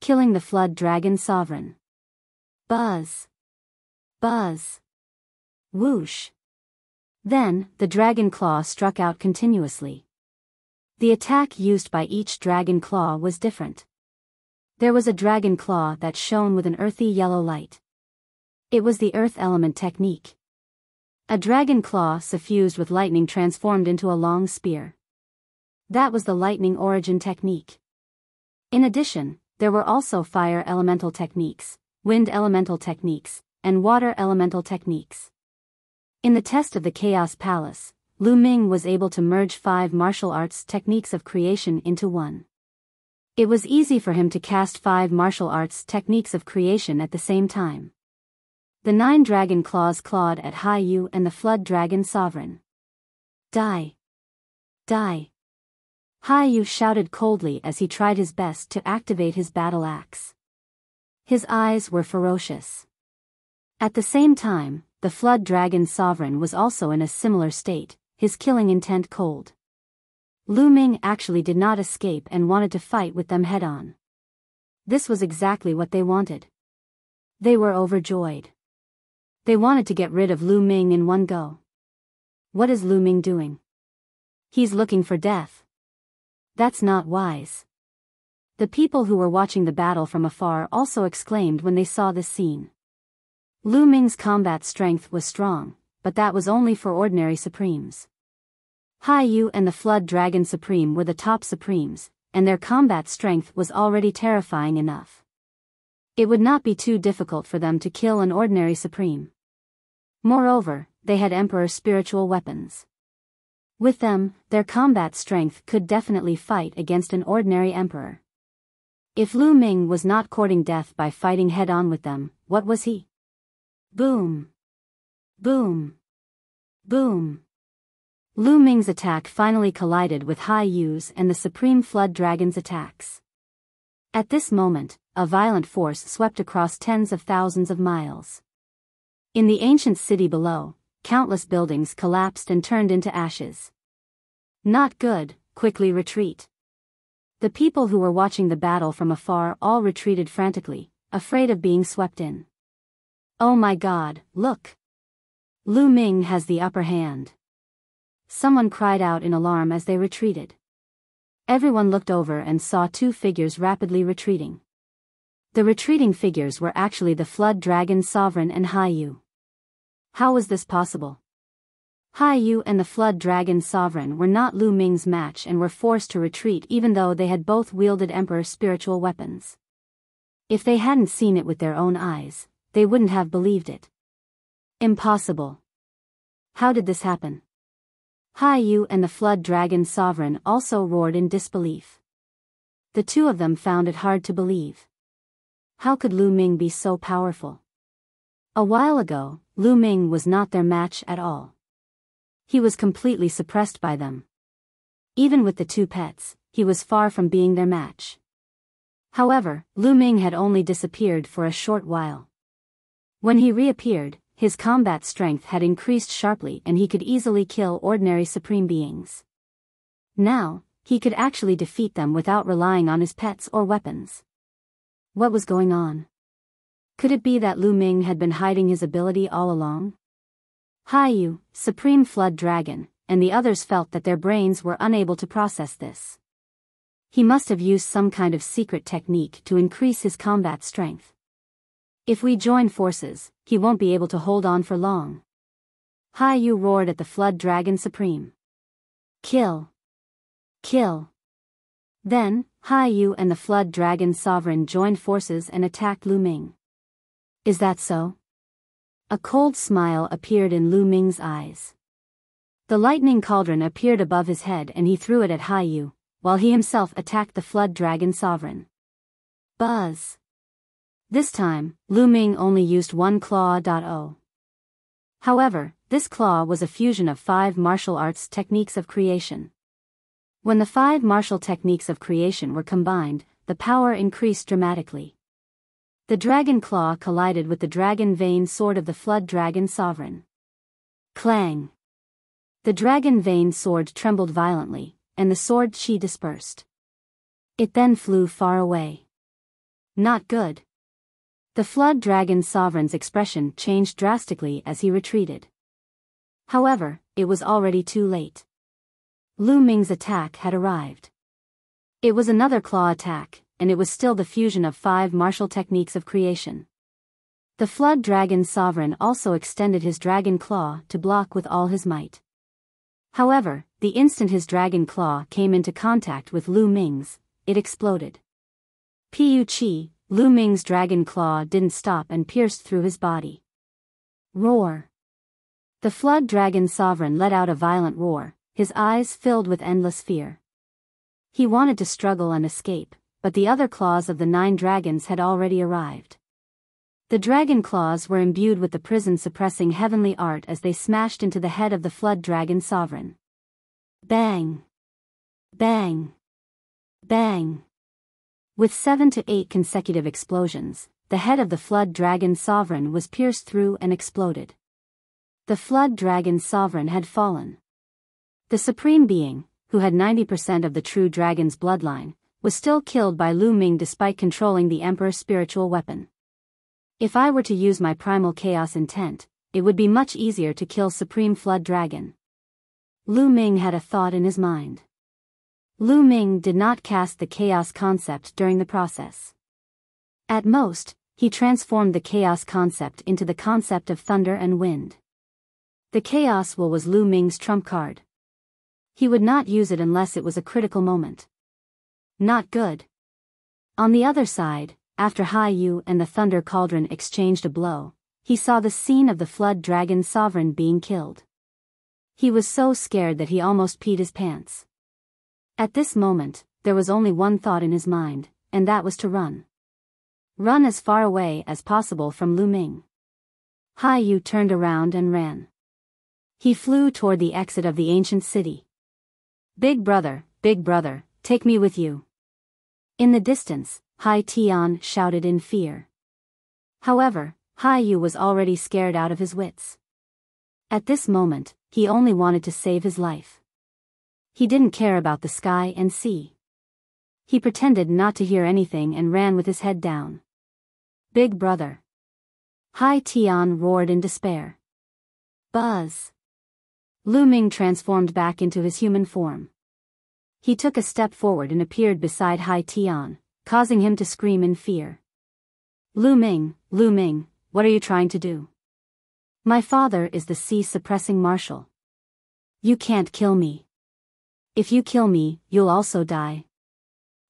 killing the Flood Dragon Sovereign. Buzz! Buzz! Whoosh! Then, the dragon claw struck out continuously. The attack used by each dragon claw was different. There was a dragon claw that shone with an earthy yellow light. It was the earth element technique. A dragon claw suffused with lightning transformed into a long spear. That was the lightning origin technique. In addition, there were also fire elemental techniques, wind elemental techniques, and water elemental techniques. In the test of the Chaos Palace, Lu Ming was able to merge 5 martial arts techniques of creation into one. It was easy for him to cast 5 martial arts techniques of creation at the same time. The 9 dragon claws clawed at Hai Yu and the Flood Dragon Sovereign. Die! Die! Hai Yu shouted coldly as he tried his best to activate his battle axe. His eyes were ferocious. At the same time, the Flood Dragon Sovereign was also in a similar state, his killing intent cold. Lu Ming actually did not escape and wanted to fight with them head-on. This was exactly what they wanted. They were overjoyed. They wanted to get rid of Lu Ming in one go. What is Lu Ming doing? He's looking for death. That's not wise. The people who were watching the battle from afar also exclaimed when they saw this scene. Lu Ming's combat strength was strong, but that was only for ordinary Supremes. Hai Yu and the Flood Dragon Supreme were the top Supremes, and their combat strength was already terrifying enough. It would not be too difficult for them to kill an ordinary Supreme. Moreover, they had Emperor spiritual weapons. With them, their combat strength could definitely fight against an ordinary Emperor. If Lu Ming was not courting death by fighting head-on with them, what was he? Boom! Boom! Boom! Lu Ming's attack finally collided with Hai Yu's and the Supreme Flood Dragon's attacks. At this moment, a violent force swept across tens of thousands of miles. In the ancient city below, countless buildings collapsed and turned into ashes. Not good, quickly retreat. The people who were watching the battle from afar all retreated frantically, afraid of being swept in. Oh my God, look! Lu Ming has the upper hand. Someone cried out in alarm as they retreated. Everyone looked over and saw 2 figures rapidly retreating. The retreating figures were actually the Flood Dragon Sovereign and Hai Yu. How was this possible? Hai Yu and the Flood Dragon Sovereign were not Lu Ming's match and were forced to retreat even though they had both wielded Emperor spiritual weapons. If they hadn't seen it with their own eyes, they wouldn't have believed it. Impossible. How did this happen? Hai Yu and the Flood Dragon Sovereign also roared in disbelief. The 2 of them found it hard to believe. How could Lu Ming be so powerful? A while ago, Lu Ming was not their match at all. He was completely suppressed by them. Even with the 2 pets, he was far from being their match. However, Lu Ming had only disappeared for a short while. When he reappeared, his combat strength had increased sharply and he could easily kill ordinary supreme beings. Now, he could actually defeat them without relying on his pets or weapons. What was going on? Could it be that Lu Ming had been hiding his ability all along? Hai Yu, Supreme Flood Dragon, and the others felt that their brains were unable to process this. He must have used some kind of secret technique to increase his combat strength. If we join forces, he won't be able to hold on for long. Hai Yu roared at the Flood Dragon Supreme. Kill! Kill! Then, Hai Yu and the Flood Dragon Sovereign joined forces and attacked Lu Ming. Is that so? A cold smile appeared in Lu Ming's eyes. The lightning cauldron appeared above his head and he threw it at Hai Yu, while he himself attacked the Flood Dragon Sovereign. Buzz! This time, Lu Ming only used 1 claw. However, this claw was a fusion of 5 martial arts techniques of creation. When the 5 martial techniques of creation were combined, the power increased dramatically. The dragon claw collided with the dragon vein sword of the Flood Dragon Sovereign. Clang! The dragon vein sword trembled violently, and the sword chi dispersed. It then flew far away. Not good. The Flood Dragon Sovereign's expression changed drastically as he retreated. However, it was already too late. Lu Ming's attack had arrived. It was another claw attack, and it was still the fusion of 5 martial techniques of creation. The Flood Dragon Sovereign also extended his dragon claw to block with all his might. However, the instant his dragon claw came into contact with Lu Ming's, it exploded. Pu-chi, Lu Ming's dragon claw didn't stop and pierced through his body. Roar. The Flood Dragon Sovereign let out a violent roar, his eyes filled with endless fear. He wanted to struggle and escape, but the other claws of the 9 dragons had already arrived. The dragon claws were imbued with the prison-suppressing heavenly art as they smashed into the head of the Flood Dragon Sovereign. Bang! Bang! Bang! With 7 to 8 consecutive explosions, the head of the Flood Dragon Sovereign was pierced through and exploded. The Flood Dragon Sovereign had fallen. The Supreme Being, who had 90% of the true dragon's bloodline, was still killed by Lu Ming despite controlling the Emperor's spiritual weapon. If I were to use my primal chaos intent, it would be much easier to kill Supreme Flood Dragon. Lu Ming had a thought in his mind. Lu Ming did not cast the chaos concept during the process. At most, he transformed the chaos concept into the concept of thunder and wind. The chaos will was Lu Ming's trump card. He would not use it unless it was a critical moment. Not good. On the other side, after Hai Yu and the Thunder Cauldron exchanged a blow, he saw the scene of the Flood Dragon Sovereign being killed. He was so scared that he almost peed his pants. At this moment, there was only one thought in his mind, and that was to run. Run as far away as possible from Lu Ming. Hai Yu turned around and ran. He flew toward the exit of the ancient city. Big brother, take me with you. In the distance, Hai Tian shouted in fear. However, Hai Yu was already scared out of his wits. At this moment, he only wanted to save his life. He didn't care about the sky and sea. He pretended not to hear anything and ran with his head down. Big brother. Hai Tian roared in despair. Buzz. Lu Ming transformed back into his human form. He took a step forward and appeared beside Hai Tian, causing him to scream in fear. Lu Ming, what are you trying to do? My father is the sea-suppressing marshal. You can't kill me. If you kill me, you'll also die.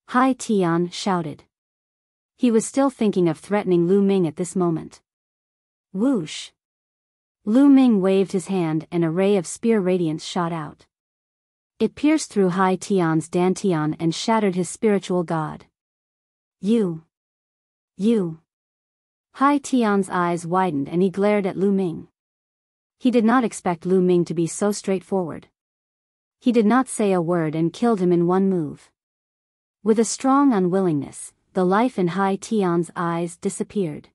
Hai Tian shouted. He was still thinking of threatening Lu Ming at this moment. Whoosh! Lu Ming waved his hand and a ray of spear radiance shot out. It pierced through Hai Tian's dantian and shattered his spiritual god. You. Hai Tian's eyes widened and he glared at Lu Ming. He did not expect Lu Ming to be so straightforward. He did not say a word and killed him in one move. With a strong unwillingness, the life in Hai Tian's eyes disappeared.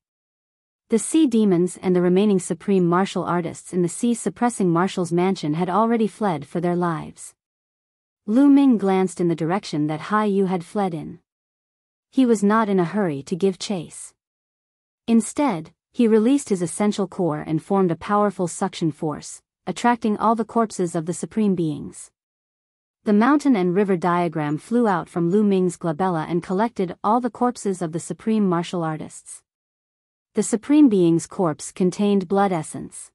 The sea demons and the remaining supreme martial artists in the sea-suppressing marshal's mansion had already fled for their lives. Lu Ming glanced in the direction that Hai Yu had fled in. He was not in a hurry to give chase. Instead, he released his essential core and formed a powerful suction force, attracting all the corpses of the supreme beings. The mountain and river diagram flew out from Lu Ming's glabella and collected all the corpses of the supreme martial artists. The supreme being's corpse contained blood essence.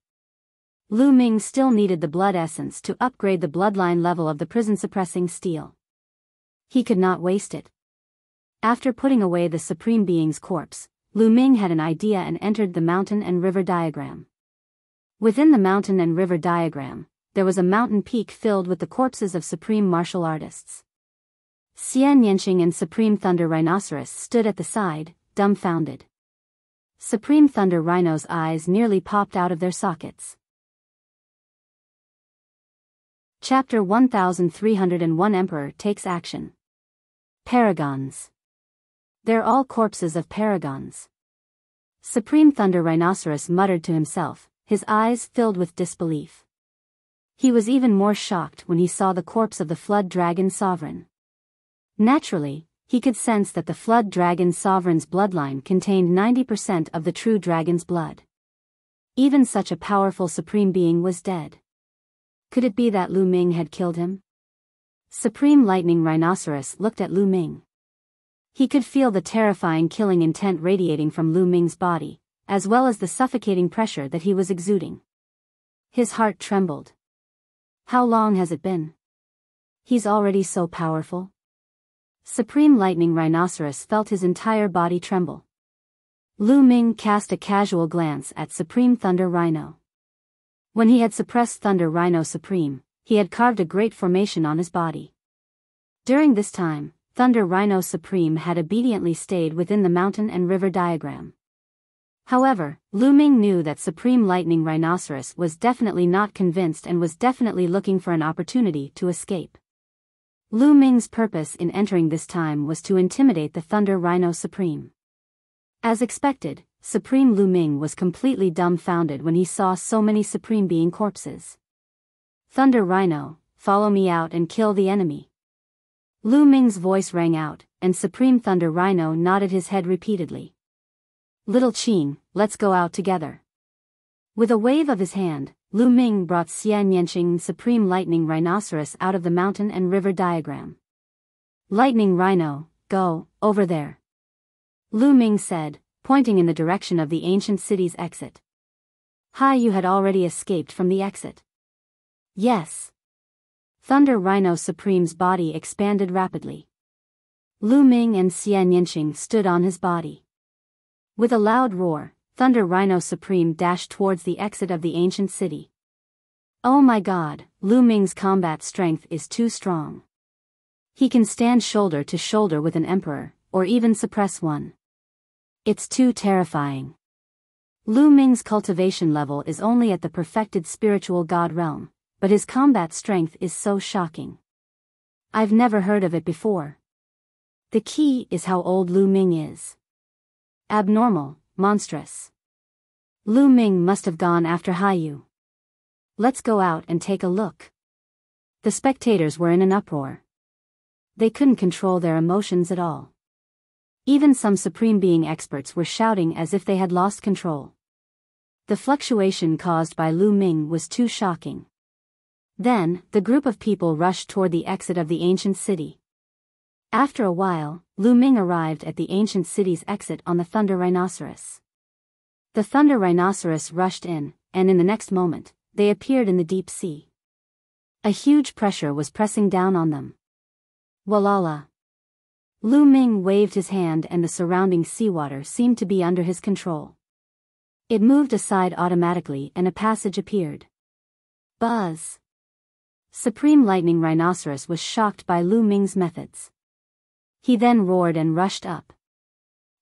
Lu Ming still needed the blood essence to upgrade the bloodline level of the prison-suppressing steel. He could not waste it. After putting away the supreme being's corpse, Lu Ming had an idea and entered the mountain and river diagram. Within the mountain and river diagram, there was a mountain peak filled with the corpses of supreme martial artists. Xian Yanqing and Supreme Thunder Rhinoceros stood at the side, dumbfounded. Supreme Thunder Rhino's eyes nearly popped out of their sockets. Chapter 1301 Emperor takes action. Paragons. They're all corpses of paragons. Supreme Thunder Rhinoceros muttered to himself, his eyes filled with disbelief. He was even more shocked when he saw the corpse of the Flood Dragon Sovereign. Naturally, He could sense that the flood dragon sovereign's bloodline contained 90% of the true dragon's blood. Even such a powerful supreme being was dead. Could it be that Lu Ming had killed him? Supreme Lightning Rhinoceros looked at Lu Ming. He could feel the terrifying killing intent radiating from Lu Ming's body, as well as the suffocating pressure that he was exuding. His heart trembled. How long has it been? He's already so powerful. Supreme Lightning Rhinoceros felt his entire body tremble. Lu Ming cast a casual glance at Supreme Thunder Rhino. When he had suppressed Thunder Rhino Supreme, he had carved a great formation on his body. During this time, Thunder Rhino Supreme had obediently stayed within the mountain and river diagram. However, Lu Ming knew that Supreme Lightning Rhinoceros was definitely not convinced and was definitely looking for an opportunity to escape. Lu Ming's purpose in entering this time was to intimidate the Thunder Rhino Supreme. As expected, Supreme Lu Ming was completely dumbfounded when he saw so many Supreme Being corpses. Thunder Rhino, follow me out and kill the enemy. Lu Ming's voice rang out, and Supreme Thunder Rhino nodded his head repeatedly. Little Qing, let's go out together. With a wave of his hand, Lu Ming brought Xian Yanqing Supreme Lightning Rhinoceros out of the mountain and river diagram. Lightning Rhino, go, over there. Lu Ming said, pointing in the direction of the ancient city's exit. Hai Yu had already escaped from the exit. Yes. Thunder Rhino Supreme's body expanded rapidly. Lu Ming and Xian Yanqing stood on his body. With a loud roar, Thunder Rhino Supreme dashed towards the exit of the ancient city. Oh my god, Lu Ming's combat strength is too strong. He can stand shoulder to shoulder with an emperor, or even suppress one. It's too terrifying. Lu Ming's cultivation level is only at the perfected spiritual god realm, but his combat strength is so shocking. I've never heard of it before. The key is how old Lu Ming is. Abnormal, monstrous. Lu Ming must have gone after Hai Yu. Let's go out and take a look. The spectators were in an uproar. They couldn't control their emotions at all. Even some Supreme Being experts were shouting as if they had lost control. The fluctuation caused by Lu Ming was too shocking. Then, the group of people rushed toward the exit of the ancient city. After a while, Lu Ming arrived at the ancient city's exit on the Thunder Rhinoceros. The Thunder Rhinoceros rushed in, and in the next moment, they appeared in the deep sea. A huge pressure was pressing down on them. Walala. Lu Ming waved his hand and the surrounding seawater seemed to be under his control. It moved aside automatically and a passage appeared. Buzz. Supreme Lightning Rhinoceros was shocked by Lu Ming's methods. He then roared and rushed up.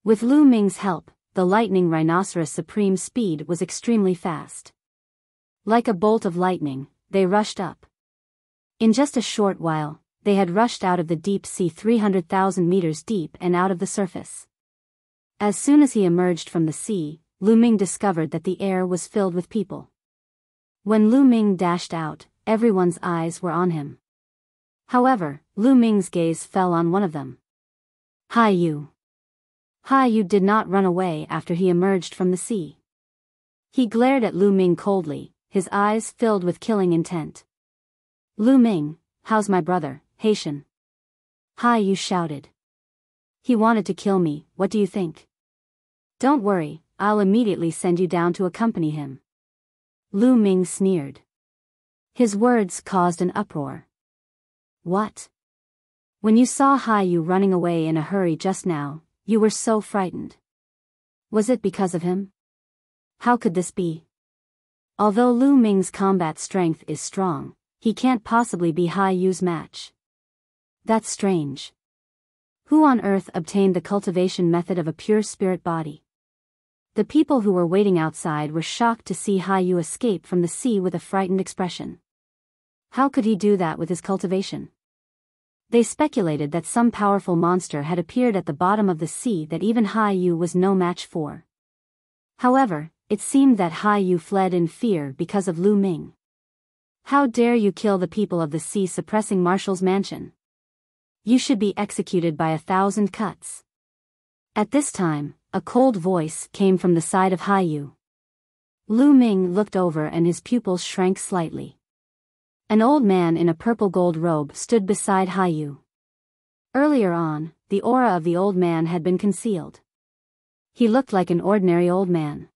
With Lu Ming's help, the Lightning Rhinoceros Supreme's speed was extremely fast. Like a bolt of lightning, they rushed up. In just a short while, they had rushed out of the deep sea 300,000 meters deep and out of the surface. As soon as he emerged from the sea, Lu Ming discovered that the air was filled with people. When Lu Ming dashed out, everyone's eyes were on him. However, Lu Ming's gaze fell on one of them. Hai Yu. Hai Yu did not run away after he emerged from the sea. He glared at Lu Ming coldly, his eyes filled with killing intent. Lu Ming, how's my brother, Haitian? Hai Yu shouted. He wanted to kill me, what do you think? Don't worry, I'll immediately send you down to accompany him. Lu Ming sneered. His words caused an uproar. What? When you saw Hai Yu running away in a hurry just now, you were so frightened. Was it because of him? How could this be? Although Lu Ming's combat strength is strong, he can't possibly be Hai Yu's match. That's strange. Who on earth obtained the cultivation method of a pure spirit body? The people who were waiting outside were shocked to see Hai Yu escape from the sea with a frightened expression. How could he do that with his cultivation? They speculated that some powerful monster had appeared at the bottom of the sea that even Hai Yu was no match for. However, it seemed that Hai Yu fled in fear because of Lu Ming. How dare you kill the people of the sea, suppressing Marshall's mansion? You should be executed by 1,000 cuts. At this time, a cold voice came from the side of Haiyu. Lu Ming looked over and his pupils shrank slightly. An old man in a purple gold robe stood beside Haiyu. Earlier on, the aura of the old man had been concealed. He looked like an ordinary old man.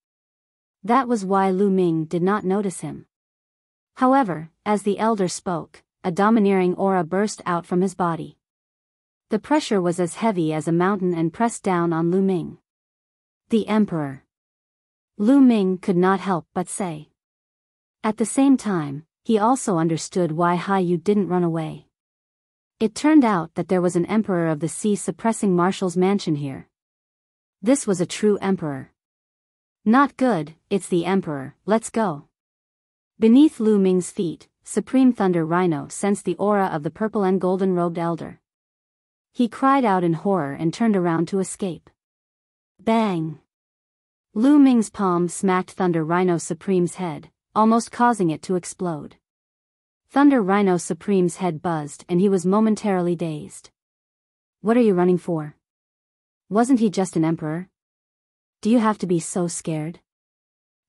That was why Lu Ming did not notice him. However, as the elder spoke, a domineering aura burst out from his body. The pressure was as heavy as a mountain and pressed down on Lu Ming. The Emperor. Lu Ming could not help but say. At the same time, he also understood why Haiyu didn't run away. It turned out that there was an Emperor of the Sea suppressing Marshall's mansion here. This was a true Emperor. Not good, it's the Emperor, let's go. Beneath Lu Ming's feet, Supreme Thunder Rhino sensed the aura of the purple and golden-robed elder. He cried out in horror and turned around to escape. Bang! Lu Ming's palm smacked Thunder Rhino Supreme's head, almost causing it to explode. Thunder Rhino Supreme's head buzzed and he was momentarily dazed. What are you running for? Wasn't he just an emperor? Do you have to be so scared?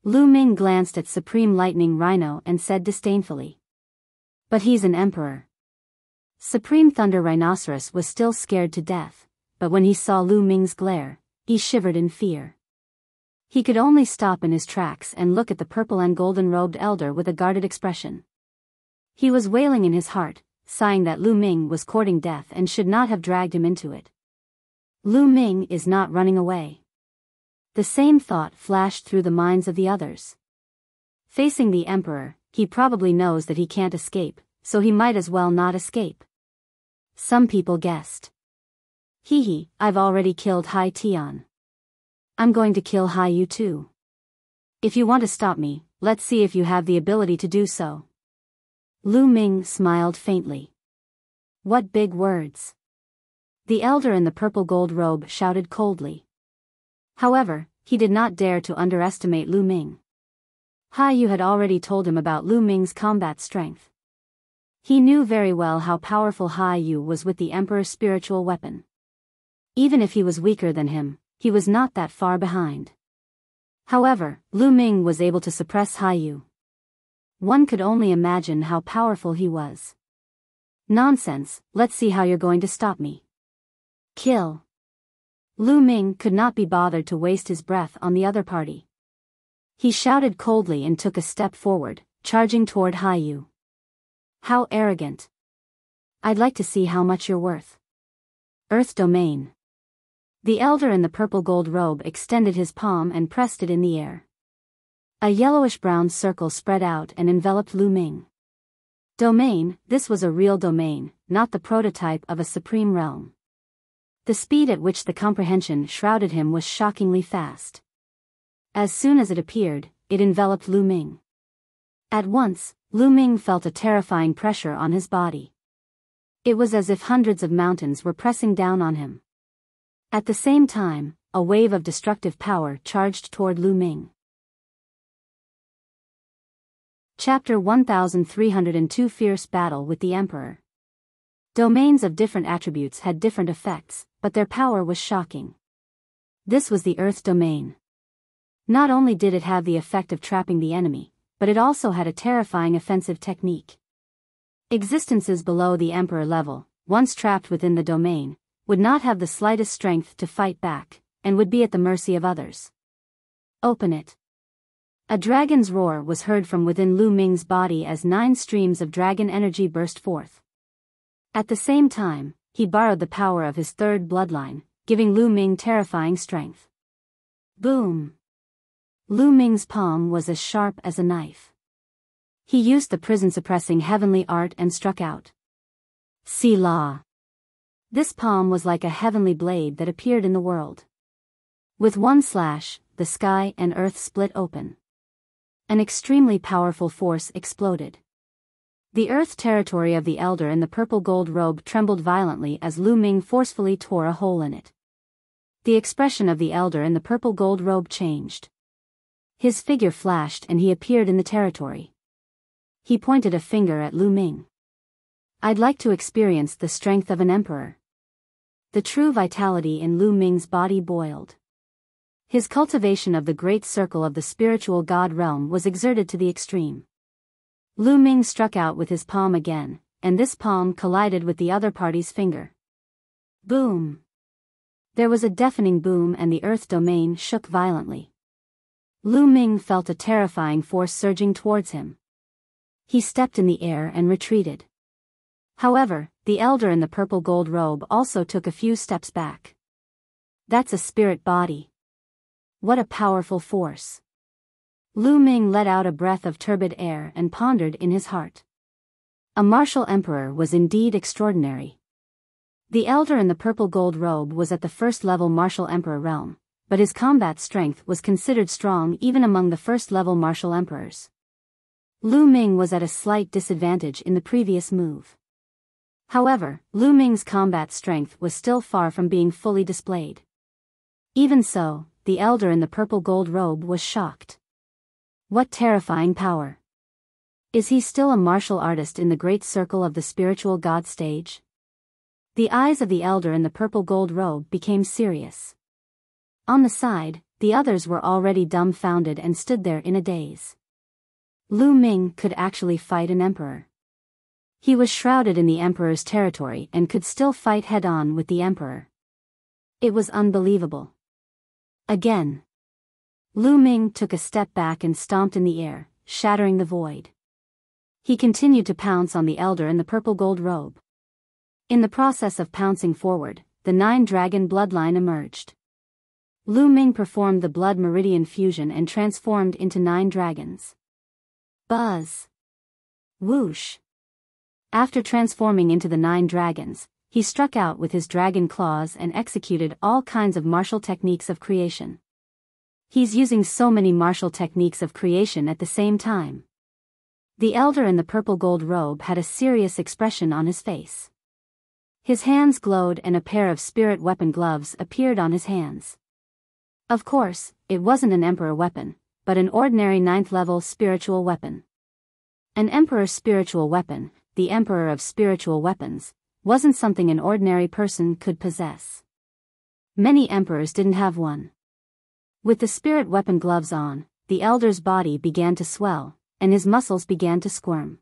Lu Ming glanced at Supreme Lightning Rhino and said disdainfully. But he's an emperor. Supreme Thunder Rhinoceros was still scared to death, but when he saw Lu Ming's glare, he shivered in fear. He could only stop in his tracks and look at the purple and golden-robed elder with a guarded expression. He was wailing in his heart, sighing that Lu Ming was courting death and should not have dragged him into it. Lu Ming is not running away. The same thought flashed through the minds of the others. Facing the Emperor, he probably knows that he can't escape, so he might as well not escape. Some people guessed. Hee, I've already killed Hai Tian. I'm going to kill Haiyu too. If you want to stop me, let's see if you have the ability to do so. Lu Ming smiled faintly. What big words. The elder in the purple gold robe shouted coldly. However, he did not dare to underestimate Lu Ming. Haiyu had already told him about Lu Ming's combat strength. He knew very well how powerful Haiyu was with the Emperor's spiritual weapon. Even if he was weaker than him, he was not that far behind. However, Lu Ming was able to suppress Haiyu. One could only imagine how powerful he was. Nonsense, let's see how you're going to stop me. Kill. Lu Ming could not be bothered to waste his breath on the other party. He shouted coldly and took a step forward, charging toward Haiyu. How arrogant. I'd like to see how much you're worth. Earth Domain. The elder in the purple gold robe extended his palm and pressed it in the air. A yellowish-brown circle spread out and enveloped Lu Ming. Domain, this was a real domain, not the prototype of a supreme realm. The speed at which the comprehension shrouded him was shockingly fast. As soon as it appeared, it enveloped Lu Ming. At once, Lu Ming felt a terrifying pressure on his body. It was as if hundreds of mountains were pressing down on him. At the same time, a wave of destructive power charged toward Lu Ming. Chapter 1302 Fierce Battle with the Emperor. Domains of different attributes had different effects, but their power was shocking. This was the Earth Domain. Not only did it have the effect of trapping the enemy, but it also had a terrifying offensive technique. Existences below the Emperor level, once trapped within the domain, would not have the slightest strength to fight back, and would be at the mercy of others. Open it. A dragon's roar was heard from within Lu Ming's body as 9 streams of dragon energy burst forth. At the same time, he borrowed the power of his third bloodline, giving Lu Ming terrifying strength. Boom! Lu Ming's palm was as sharp as a knife. He used the prison-suppressing heavenly art and struck out. Selah! This palm was like a heavenly blade that appeared in the world. With one slash, the sky and earth split open. An extremely powerful force exploded. The earth territory of the elder in the purple gold robe trembled violently as Lu Ming forcefully tore a hole in it. The expression of the elder in the purple gold robe changed. His figure flashed and he appeared in the territory. He pointed a finger at Lu Ming. I'd like to experience the strength of an emperor. The true vitality in Lu Ming's body boiled. His cultivation of the great circle of the spiritual god realm was exerted to the extreme. Lu Ming struck out with his palm again, and this palm collided with the other party's finger. Boom! There was a deafening boom and the earth domain shook violently. Lu Ming felt a terrifying force surging towards him. He stepped in the air and retreated. However, the elder in the purple gold robe also took a few steps back. That's a spirit body. What a powerful force. Lu Ming let out a breath of turbid air and pondered in his heart. A martial emperor was indeed extraordinary. The elder in the purple gold robe was at the first-level martial emperor realm, but his combat strength was considered strong even among the first-level martial emperors. Lu Ming was at a slight disadvantage in the previous move. However, Lu Ming's combat strength was still far from being fully displayed. Even so, the elder in the purple gold robe was shocked. What terrifying power! Is he still a martial artist in the great circle of the spiritual god stage? The eyes of the elder in the purple gold robe became serious. On the side, the others were already dumbfounded and stood there in a daze. Lu Ming could actually fight an emperor. He was shrouded in the emperor's territory and could still fight head-on with the emperor. It was unbelievable. Again. Lu Ming took a step back and stomped in the air, shattering the void. He continued to pounce on the elder in the purple gold robe. In the process of pouncing forward, the 9-dragon bloodline emerged. Lu Ming performed the blood meridian fusion and transformed into 9 dragons. Buzz! Whoosh! After transforming into the 9 dragons, he struck out with his dragon claws and executed all kinds of martial techniques of creation. He's using so many martial techniques of creation at the same time. The elder in the purple gold robe had a serious expression on his face. His hands glowed and a pair of spirit weapon gloves appeared on his hands. Of course, it wasn't an emperor weapon, but an ordinary 9th-level spiritual weapon. An emperor's spiritual weapon, the emperor of spiritual weapons, wasn't something an ordinary person could possess. Many emperors didn't have one. With the spirit weapon gloves on, the elder's body began to swell, and his muscles began to squirm.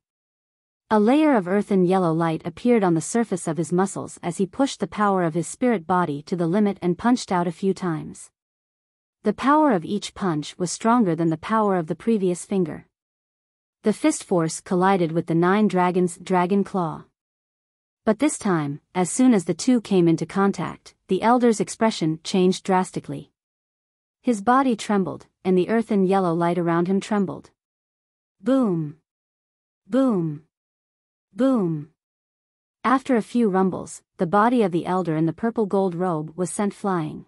A layer of earthen yellow light appeared on the surface of his muscles as he pushed the power of his spirit body to the limit and punched out a few times. The power of each punch was stronger than the power of the previous finger. The fist force collided with the 9 dragons' dragon claw. But this time, as soon as the two came into contact, the elder's expression changed drastically. His body trembled, and the earthen yellow light around him trembled. Boom! Boom! Boom! After a few rumbles, the body of the elder in the purple gold robe was sent flying.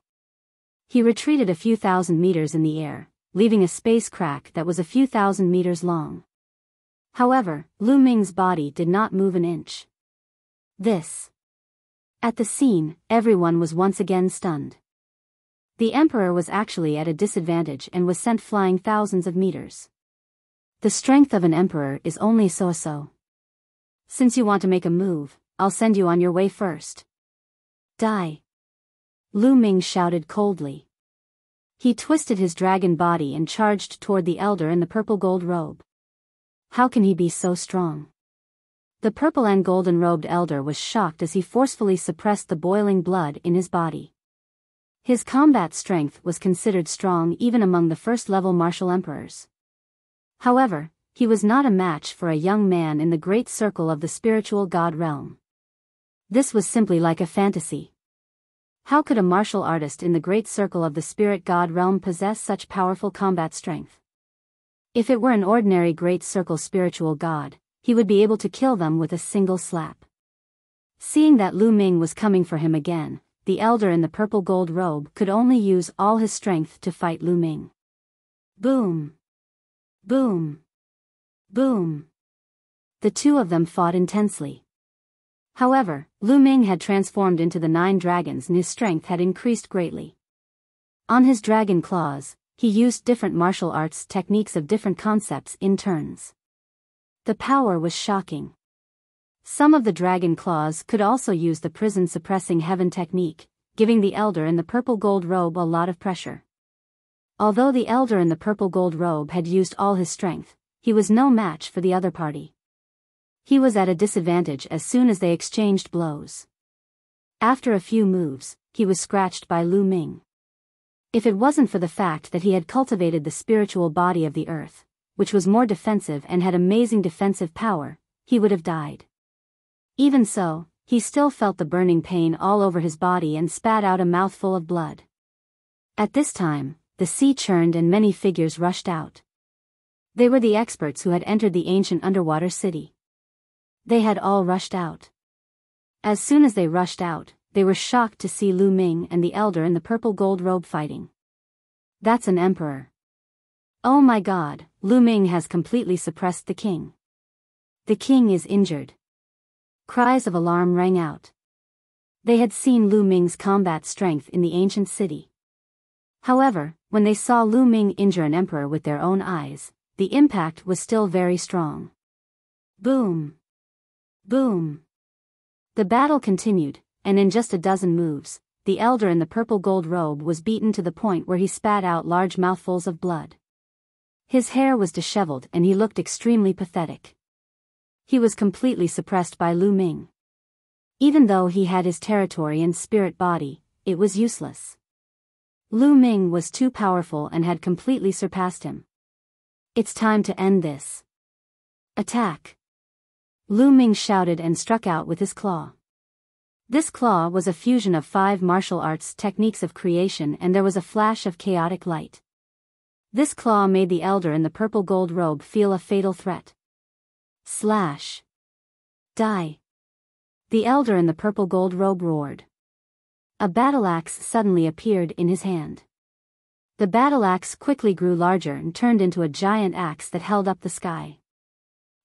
He retreated a few thousand meters in the air, leaving a space crack that was a few thousand meters long. However, Lu Ming's body did not move an inch. At the scene, everyone was once again stunned. The emperor was actually at a disadvantage and was sent flying thousands of meters. The strength of an emperor is only so-so. Since you want to make a move, I'll send you on your way first. Die! Lu Ming shouted coldly. He twisted his dragon body and charged toward the elder in the purple gold robe. How can he be so strong? The purple and golden-robed elder was shocked as he forcefully suppressed the boiling blood in his body. His combat strength was considered strong even among the first-level martial emperors. However, he was not a match for a young man in the great circle of the spiritual god realm. This was simply like a fantasy. How could a martial artist in the great circle of the spirit god realm possess such powerful combat strength? If it were an ordinary great circle spiritual god, he would be able to kill them with a single slap. Seeing that Lu Ming was coming for him again, the elder in the purple gold robe could only use all his strength to fight Lu Ming. Boom! Boom! Boom! The two of them fought intensely. However, Lu Ming had transformed into the 9 dragons and his strength had increased greatly. On his dragon claws, he used different martial arts techniques of different concepts in turns. The power was shocking. Some of the dragon claws could also use the prison-suppressing heaven technique, giving the elder in the purple gold robe a lot of pressure. Although the elder in the purple gold robe had used all his strength, he was no match for the other party. He was at a disadvantage as soon as they exchanged blows. After a few moves, he was scratched by Lu Ming. If it wasn't for the fact that he had cultivated the spiritual body of the earth, which was more defensive and had amazing defensive power, he would have died. Even so, he still felt the burning pain all over his body and spat out a mouthful of blood. At this time, the sea churned and many figures rushed out. They were the experts who had entered the ancient underwater city. They had all rushed out. As soon as they rushed out, they were shocked to see Lu Ming and the elder in the purple gold robe fighting. That's an emperor. Oh my god, Lu Ming has completely suppressed the king. The king is injured. Cries of alarm rang out. They had seen Lu Ming's combat strength in the ancient city. However, when they saw Lu Ming injure an emperor with their own eyes, the impact was still very strong. Boom! Boom! The battle continued, and in just a dozen moves, the elder in the purple gold robe was beaten to the point where he spat out large mouthfuls of blood. His hair was disheveled and he looked extremely pathetic. He was completely suppressed by Lu Ming. Even though he had his territory and spirit body, it was useless. Lu Ming was too powerful and had completely surpassed him. It's time to end this. Attack! Lu Ming shouted and struck out with his claw. This claw was a fusion of 5 martial arts techniques of creation, and there was a flash of chaotic light. This claw made the elder in the purple gold robe feel a fatal threat. Slash! Die! The elder in the purple gold robe roared. A battle axe suddenly appeared in his hand. The battle axe quickly grew larger and turned into a giant axe that held up the sky.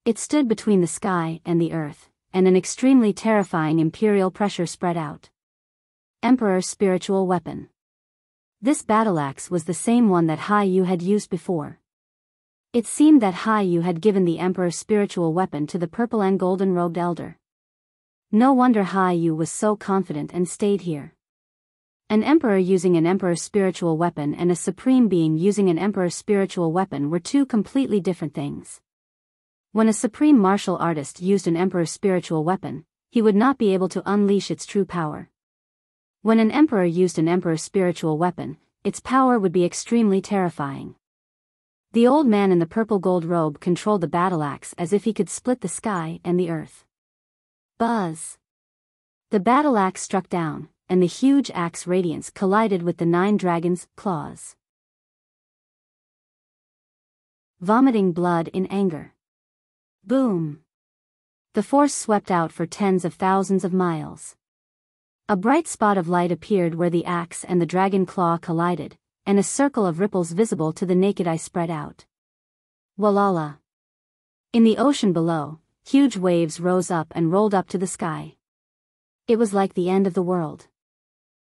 It stood between the sky and the earth, and an extremely terrifying imperial pressure spread out. Emperor's spiritual weapon. This battle axe was the same one that Hai Yu had used before. It seemed that Hai Yu had given the emperor's spiritual weapon to the purple and golden robed elder. No wonder Hai Yu was so confident and stayed here. An emperor using an emperor's spiritual weapon and a supreme being using an emperor's spiritual weapon were two completely different things. When a supreme martial artist used an emperor's spiritual weapon, he would not be able to unleash its true power. When an emperor used an emperor's spiritual weapon, its power would be extremely terrifying. The old man in the purple gold robe controlled the battle axe as if he could split the sky and the earth. Buzz! The battle axe struck down, and the huge axe radiance collided with the 9 dragons' claws. Vomiting blood in anger. Boom! The force swept out for tens of thousands of miles. A bright spot of light appeared where the axe and the dragon claw collided, and a circle of ripples visible to the naked eye spread out. Walala! In the ocean below, huge waves rose up and rolled up to the sky. It was like the end of the world.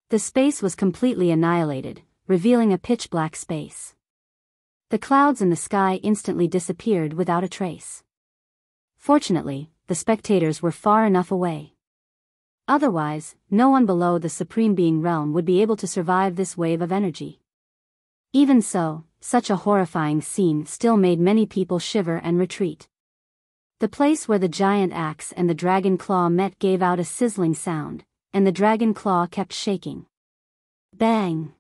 The space was completely annihilated, revealing a pitch-black space. The clouds in the sky instantly disappeared without a trace. Fortunately, the spectators were far enough away. Otherwise, no one below the Supreme Being realm would be able to survive this wave of energy. Even so, such a horrifying scene still made many people shiver and retreat. The place where the giant axe and the dragon claw met gave out a sizzling sound, and the dragon claw kept shaking. Bang!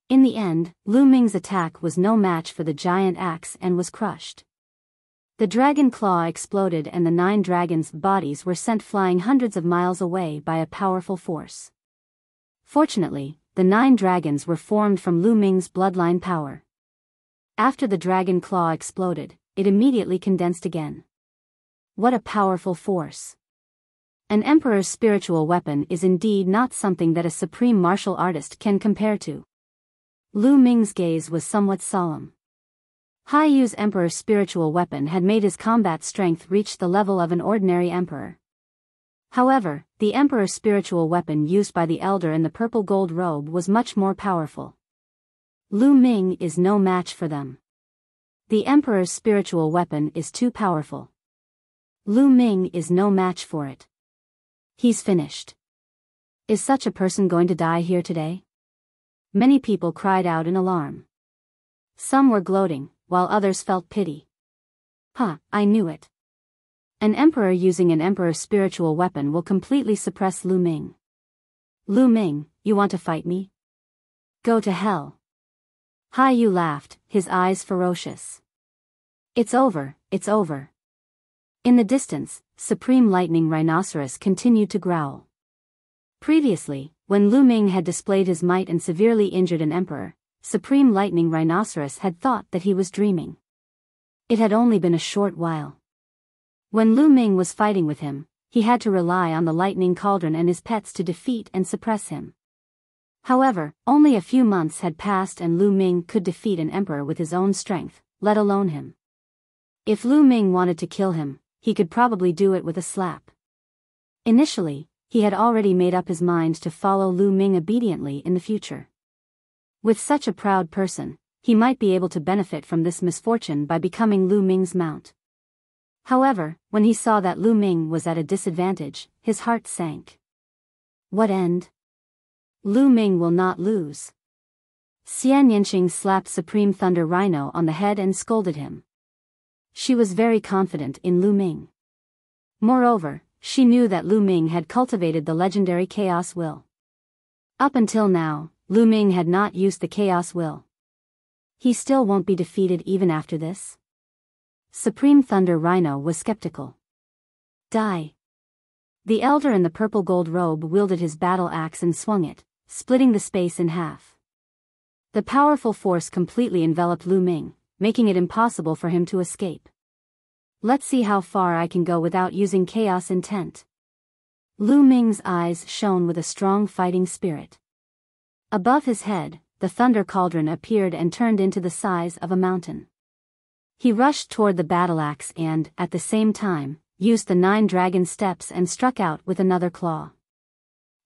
In the end, Lu Ming's attack was no match for the giant axe and was crushed. The dragon claw exploded and the 9 dragons' bodies were sent flying hundreds of miles away by a powerful force. Fortunately, the 9 dragons were formed from Lu Ming's bloodline power. After the dragon claw exploded, it immediately condensed again. What a powerful force! An emperor's spiritual weapon is indeed not something that a supreme martial artist can compare to. Lu Ming's gaze was somewhat solemn. Hai Yu's emperor's spiritual weapon had made his combat strength reach the level of an ordinary emperor. However, the emperor's spiritual weapon used by the elder in the purple gold robe was much more powerful. Lu Ming is no match for them. The emperor's spiritual weapon is too powerful. Lu Ming is no match for it. He's finished. Is such a person going to die here today? Many people cried out in alarm. Some were gloating, while others felt pity. I knew it. An emperor using an emperor's spiritual weapon will completely suppress Lu Ming. Lu Ming, you want to fight me? Go to hell. Hai Yu laughed, his eyes ferocious. It's over, it's over. In the distance, Supreme Lightning Rhinoceros continued to growl. Previously, when Lu Ming had displayed his might and severely injured an emperor, Supreme Lightning Rhinoceros had thought that he was dreaming. It had only been a short while. When Lu Ming was fighting with him, he had to rely on the lightning cauldron and his pets to defeat and suppress him. However, only a few months had passed and Lu Ming could defeat an emperor with his own strength, let alone him. If Lu Ming wanted to kill him, he could probably do it with a slap. Initially, he had already made up his mind to follow Lu Ming obediently in the future. With such a proud person, he might be able to benefit from this misfortune by becoming Lu Ming's mount. However, when he saw that Lu Ming was at a disadvantage, his heart sank. What end? Lu Ming will not lose. Xian Yanqing slapped Supreme Thunder Rhino on the head and scolded him. She was very confident in Lu Ming. Moreover, she knew that Lu Ming had cultivated the legendary Chaos Will. Up until now, Lu Ming had not used the Chaos Will. He still won't be defeated even after this? Supreme Thunder Rhino was skeptical. Die. The elder in the purple gold robe wielded his battle axe and swung it, splitting the space in half. The powerful force completely enveloped Lu Ming, making it impossible for him to escape. Let's see how far I can go without using chaos intent. Lu Ming's eyes shone with a strong fighting spirit. Above his head, the thunder cauldron appeared and turned into the size of a mountain. He rushed toward the battle axe and, at the same time, used the 9 dragon steps and struck out with another claw.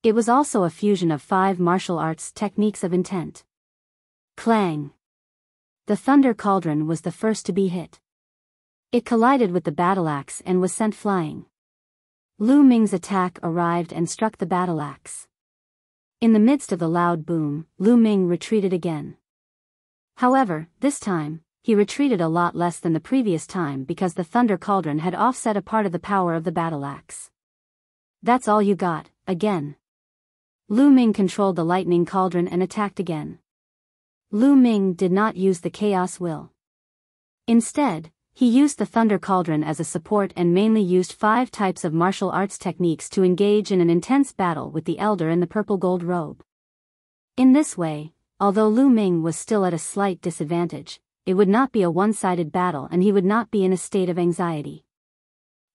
It was also a fusion of 5 martial arts techniques of intent. Clang! The thunder cauldron was the first to be hit. It collided with the battle axe and was sent flying. Lu Ming's attack arrived and struck the battle axe. In the midst of the loud boom, Lu Ming retreated again. However, this time, he retreated a lot less than the previous time because the thunder cauldron had offset a part of the power of the battle axe. That's all you got, again. Lu Ming controlled the lightning cauldron and attacked again. Lu Ming did not use the Chaos Will. Instead, he used the thunder cauldron as a support and mainly used 5 types of martial arts techniques to engage in an intense battle with the elder in the purple gold robe. In this way, although Lu Ming was still at a slight disadvantage, it would not be a one-sided battle and he would not be in a state of anxiety.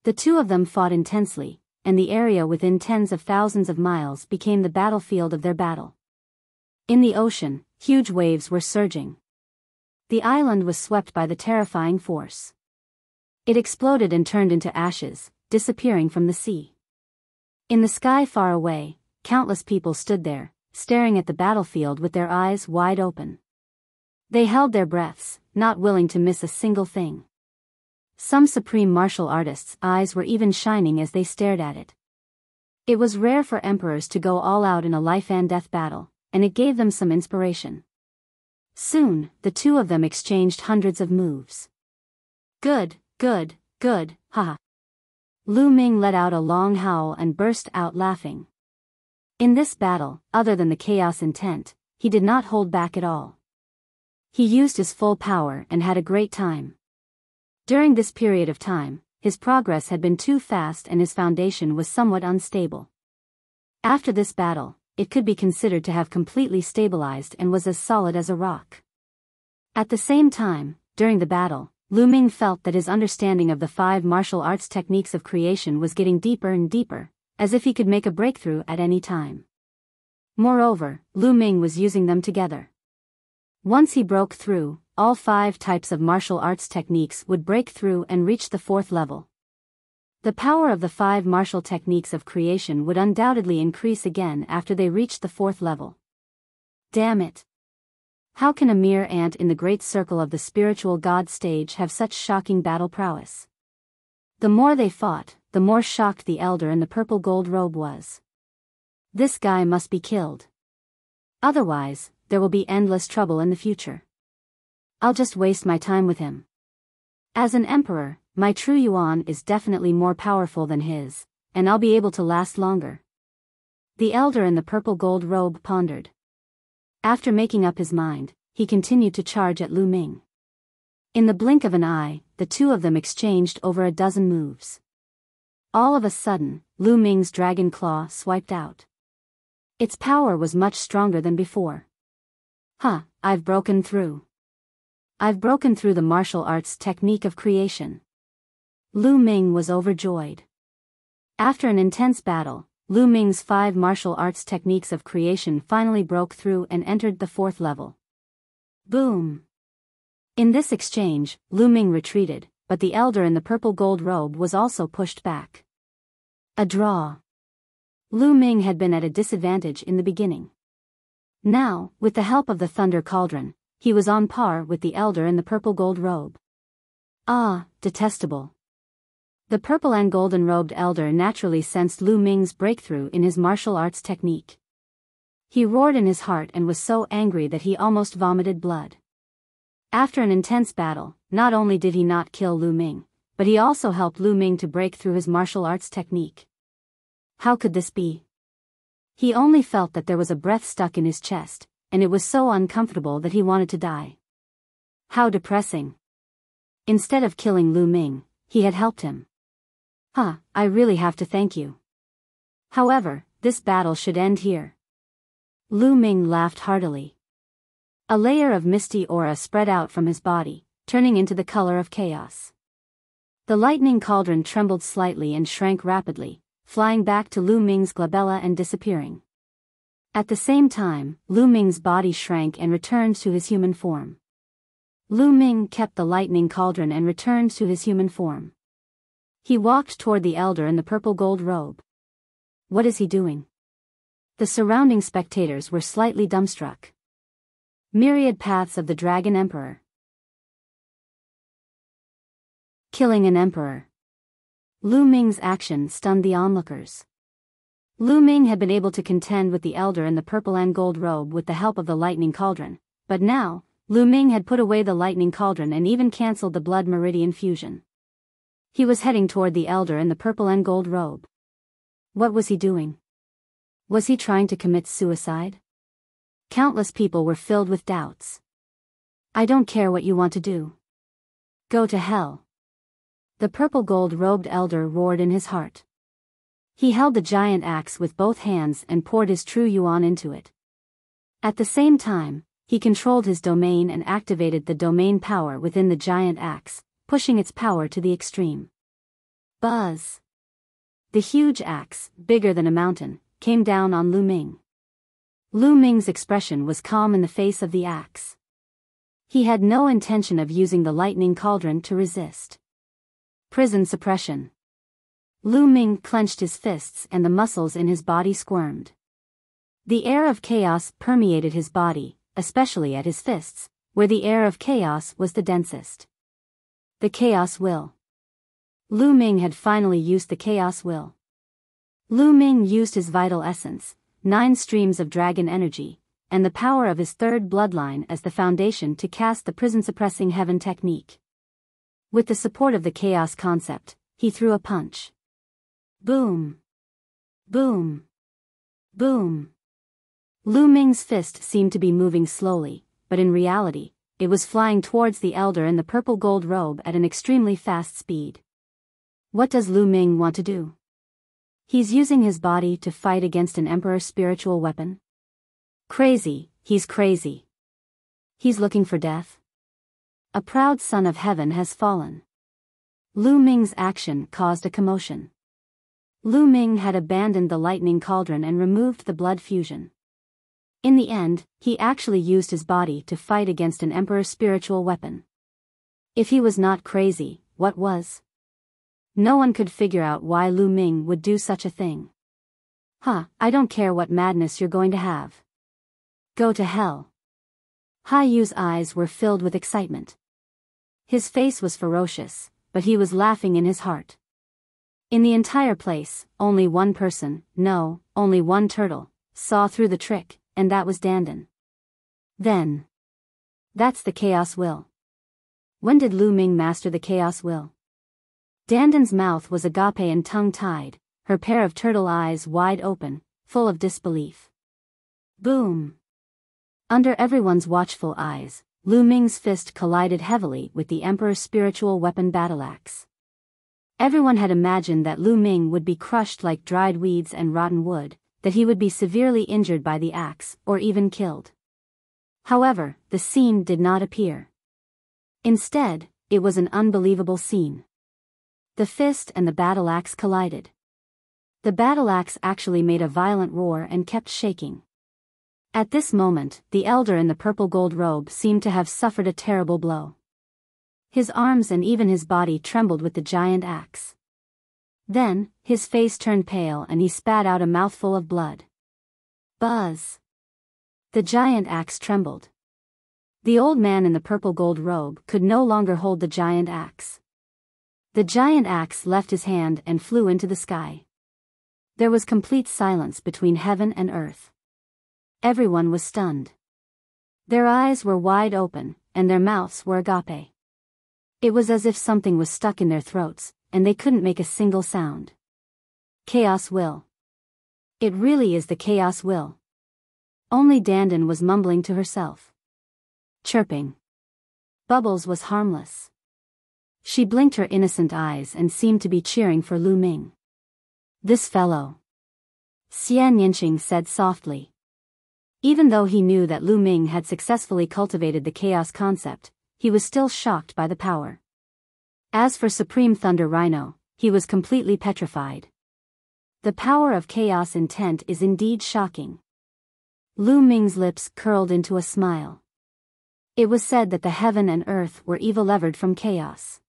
The two of them fought intensely, and the area within tens of thousands of miles became the battlefield of their battle. In the ocean, huge waves were surging. The island was swept by the terrifying force. It exploded and turned into ashes, disappearing from the sea. In the sky far away, countless people stood there, staring at the battlefield with their eyes wide open. They held their breaths, not willing to miss a single thing. Some supreme martial artists' eyes were even shining as they stared at it. It was rare for emperors to go all out in a life-and-death battle, and it gave them some inspiration. Soon, the two of them exchanged hundreds of moves. Good, haha. Lu Ming let out a long howl and burst out laughing. In this battle, other than the chaos intent, he did not hold back at all. He used his full power and had a great time. During this period of time, his progress had been too fast and his foundation was somewhat unstable. After this battle, it could be considered to have completely stabilized and was as solid as a rock. At the same time, during the battle, Lu Ming felt that his understanding of the 5 martial arts techniques of creation was getting deeper and deeper, as if he could make a breakthrough at any time. Moreover, Lu Ming was using them together. Once he broke through, all 5 types of martial arts techniques would break through and reach the 4th level. The power of the 5 martial techniques of creation would undoubtedly increase again after they reached the 4th level. Damn it! How can a mere ant in the great circle of the spiritual god stage have such shocking battle prowess? The more they fought, the more shocked the elder in the purple gold robe was. This guy must be killed. Otherwise, there will be endless trouble in the future. I'll just waste my time with him. As an emperor, my true yuan is definitely more powerful than his, and I'll be able to last longer. The elder in the purple gold robe pondered. After making up his mind, he continued to charge at Lu Ming. In the blink of an eye, the two of them exchanged over a dozen moves. All of a sudden, Lu Ming's dragon claw swiped out. Its power was much stronger than before. I've broken through. I've broken through the martial arts technique of creation. Lu Ming was overjoyed. After an intense battle, Lu Ming's 5 martial arts techniques of creation finally broke through and entered the 4th level. Boom! In this exchange, Lu Ming retreated, but the elder in the purple gold robe was also pushed back. A draw. Lu Ming had been at a disadvantage in the beginning. Now, with the help of the Thunder Cauldron, he was on par with the elder in the purple gold robe. Ah, detestable. The purple and golden-robed elder naturally sensed Lu Ming's breakthrough in his martial arts technique. He roared in his heart and was so angry that he almost vomited blood. After an intense battle, not only did he not kill Lu Ming, but he also helped Lu Ming to break through his martial arts technique. How could this be? He only felt that there was a breath stuck in his chest, and it was so uncomfortable that he wanted to die. How depressing. Instead of killing Lu Ming, he had helped him. I really have to thank you. However, this battle should end here. Lu Ming laughed heartily. A layer of misty aura spread out from his body, turning into the color of chaos. The lightning cauldron trembled slightly and shrank rapidly, flying back to Lu Ming's glabella and disappearing. At the same time, Lu Ming's body shrank and returned to his human form. Lu Ming kept the lightning cauldron and returned to his human form. He walked toward the elder in the purple gold robe. What is he doing? The surrounding spectators were slightly dumbstruck. Myriad paths of the Dragon Emperor. Killing an emperor. Lu Ming's action stunned the onlookers. Lu Ming had been able to contend with the elder in the purple and gold robe with the help of the lightning cauldron, but now, Lu Ming had put away the lightning cauldron and even cancelled the blood meridian fusion. He was heading toward the elder in the purple and gold robe. What was he doing? Was he trying to commit suicide? Countless people were filled with doubts. I don't care what you want to do. Go to hell. The purple gold-robed elder roared in his heart. He held the giant axe with both hands and poured his true yuan into it. At the same time, he controlled his domain and activated the domain power within the giant axe, pushing its power to the extreme. Buzz! The huge axe, bigger than a mountain, came down on Lu Ming. Lu Ming's expression was calm in the face of the axe. He had no intention of using the lightning cauldron to resist. Prison suppression. Lu Ming clenched his fists and the muscles in his body squirmed. The air of chaos permeated his body, especially at his fists, where the air of chaos was the densest. The chaos will. Lu Ming had finally used the chaos will. Lu Ming used his vital essence, 9 streams of dragon energy, and the power of his 3rd bloodline as the foundation to cast the prison-suppressing heaven technique. With the support of the chaos concept, he threw a punch. Boom! Boom! Boom! Lu Ming's fist seemed to be moving slowly, but in reality, it was flying towards the elder in the purple gold robe at an extremely fast speed. What does Lu Ming want to do? He's using his body to fight against an emperor's spiritual weapon? Crazy, he's crazy. He's looking for death? A proud son of heaven has fallen. Lu Ming's action caused a commotion. Lu Ming had abandoned the lightning cauldron and removed the blood fusion. In the end, he actually used his body to fight against an emperor's spiritual weapon. If he was not crazy, what was? No one could figure out why Lu Ming would do such a thing. I don't care what madness you're going to have. Go to hell. Ha Yu's eyes were filled with excitement. His face was ferocious, but he was laughing in his heart. In the entire place, only one person, no, only one turtle, saw through the trick, and that was Dandan. Then. That's the chaos will. When did Lu Ming master the chaos will? Dandan's mouth was agape and tongue-tied, her pair of turtle eyes wide open, full of disbelief. Boom! Under everyone's watchful eyes, Lu Ming's fist collided heavily with the Emperor's spiritual weapon battle-axe. Everyone had imagined that Lu Ming would be crushed like dried weeds and rotten wood, that he would be severely injured by the axe, or even killed. However, the scene did not appear. Instead, it was an unbelievable scene. The fist and the battle-axe collided. The battle-axe actually made a violent roar and kept shaking. At this moment, the elder in the purple gold robe seemed to have suffered a terrible blow. His arms and even his body trembled with the giant axe. Then, his face turned pale and he spat out a mouthful of blood. Buzz! The giant axe trembled. The old man in the purple gold robe could no longer hold the giant axe. The giant axe left his hand and flew into the sky. There was complete silence between heaven and earth. Everyone was stunned. Their eyes were wide open, and their mouths were agape. It was as if something was stuck in their throats, and they couldn't make a single sound. Chaos will. It really is the chaos will. Only Dandan was mumbling to herself. Chirping. Bubbles was harmless. She blinked her innocent eyes and seemed to be cheering for Lu Ming. This fellow. Xian Yinqing said softly. Even though he knew that Lu Ming had successfully cultivated the chaos concept, he was still shocked by the power. As for Supreme Thunder Rhino, he was completely petrified. The power of chaos intent is indeed shocking. Lu Ming's lips curled into a smile. It was said that the heaven and earth were evo-levered from chaos.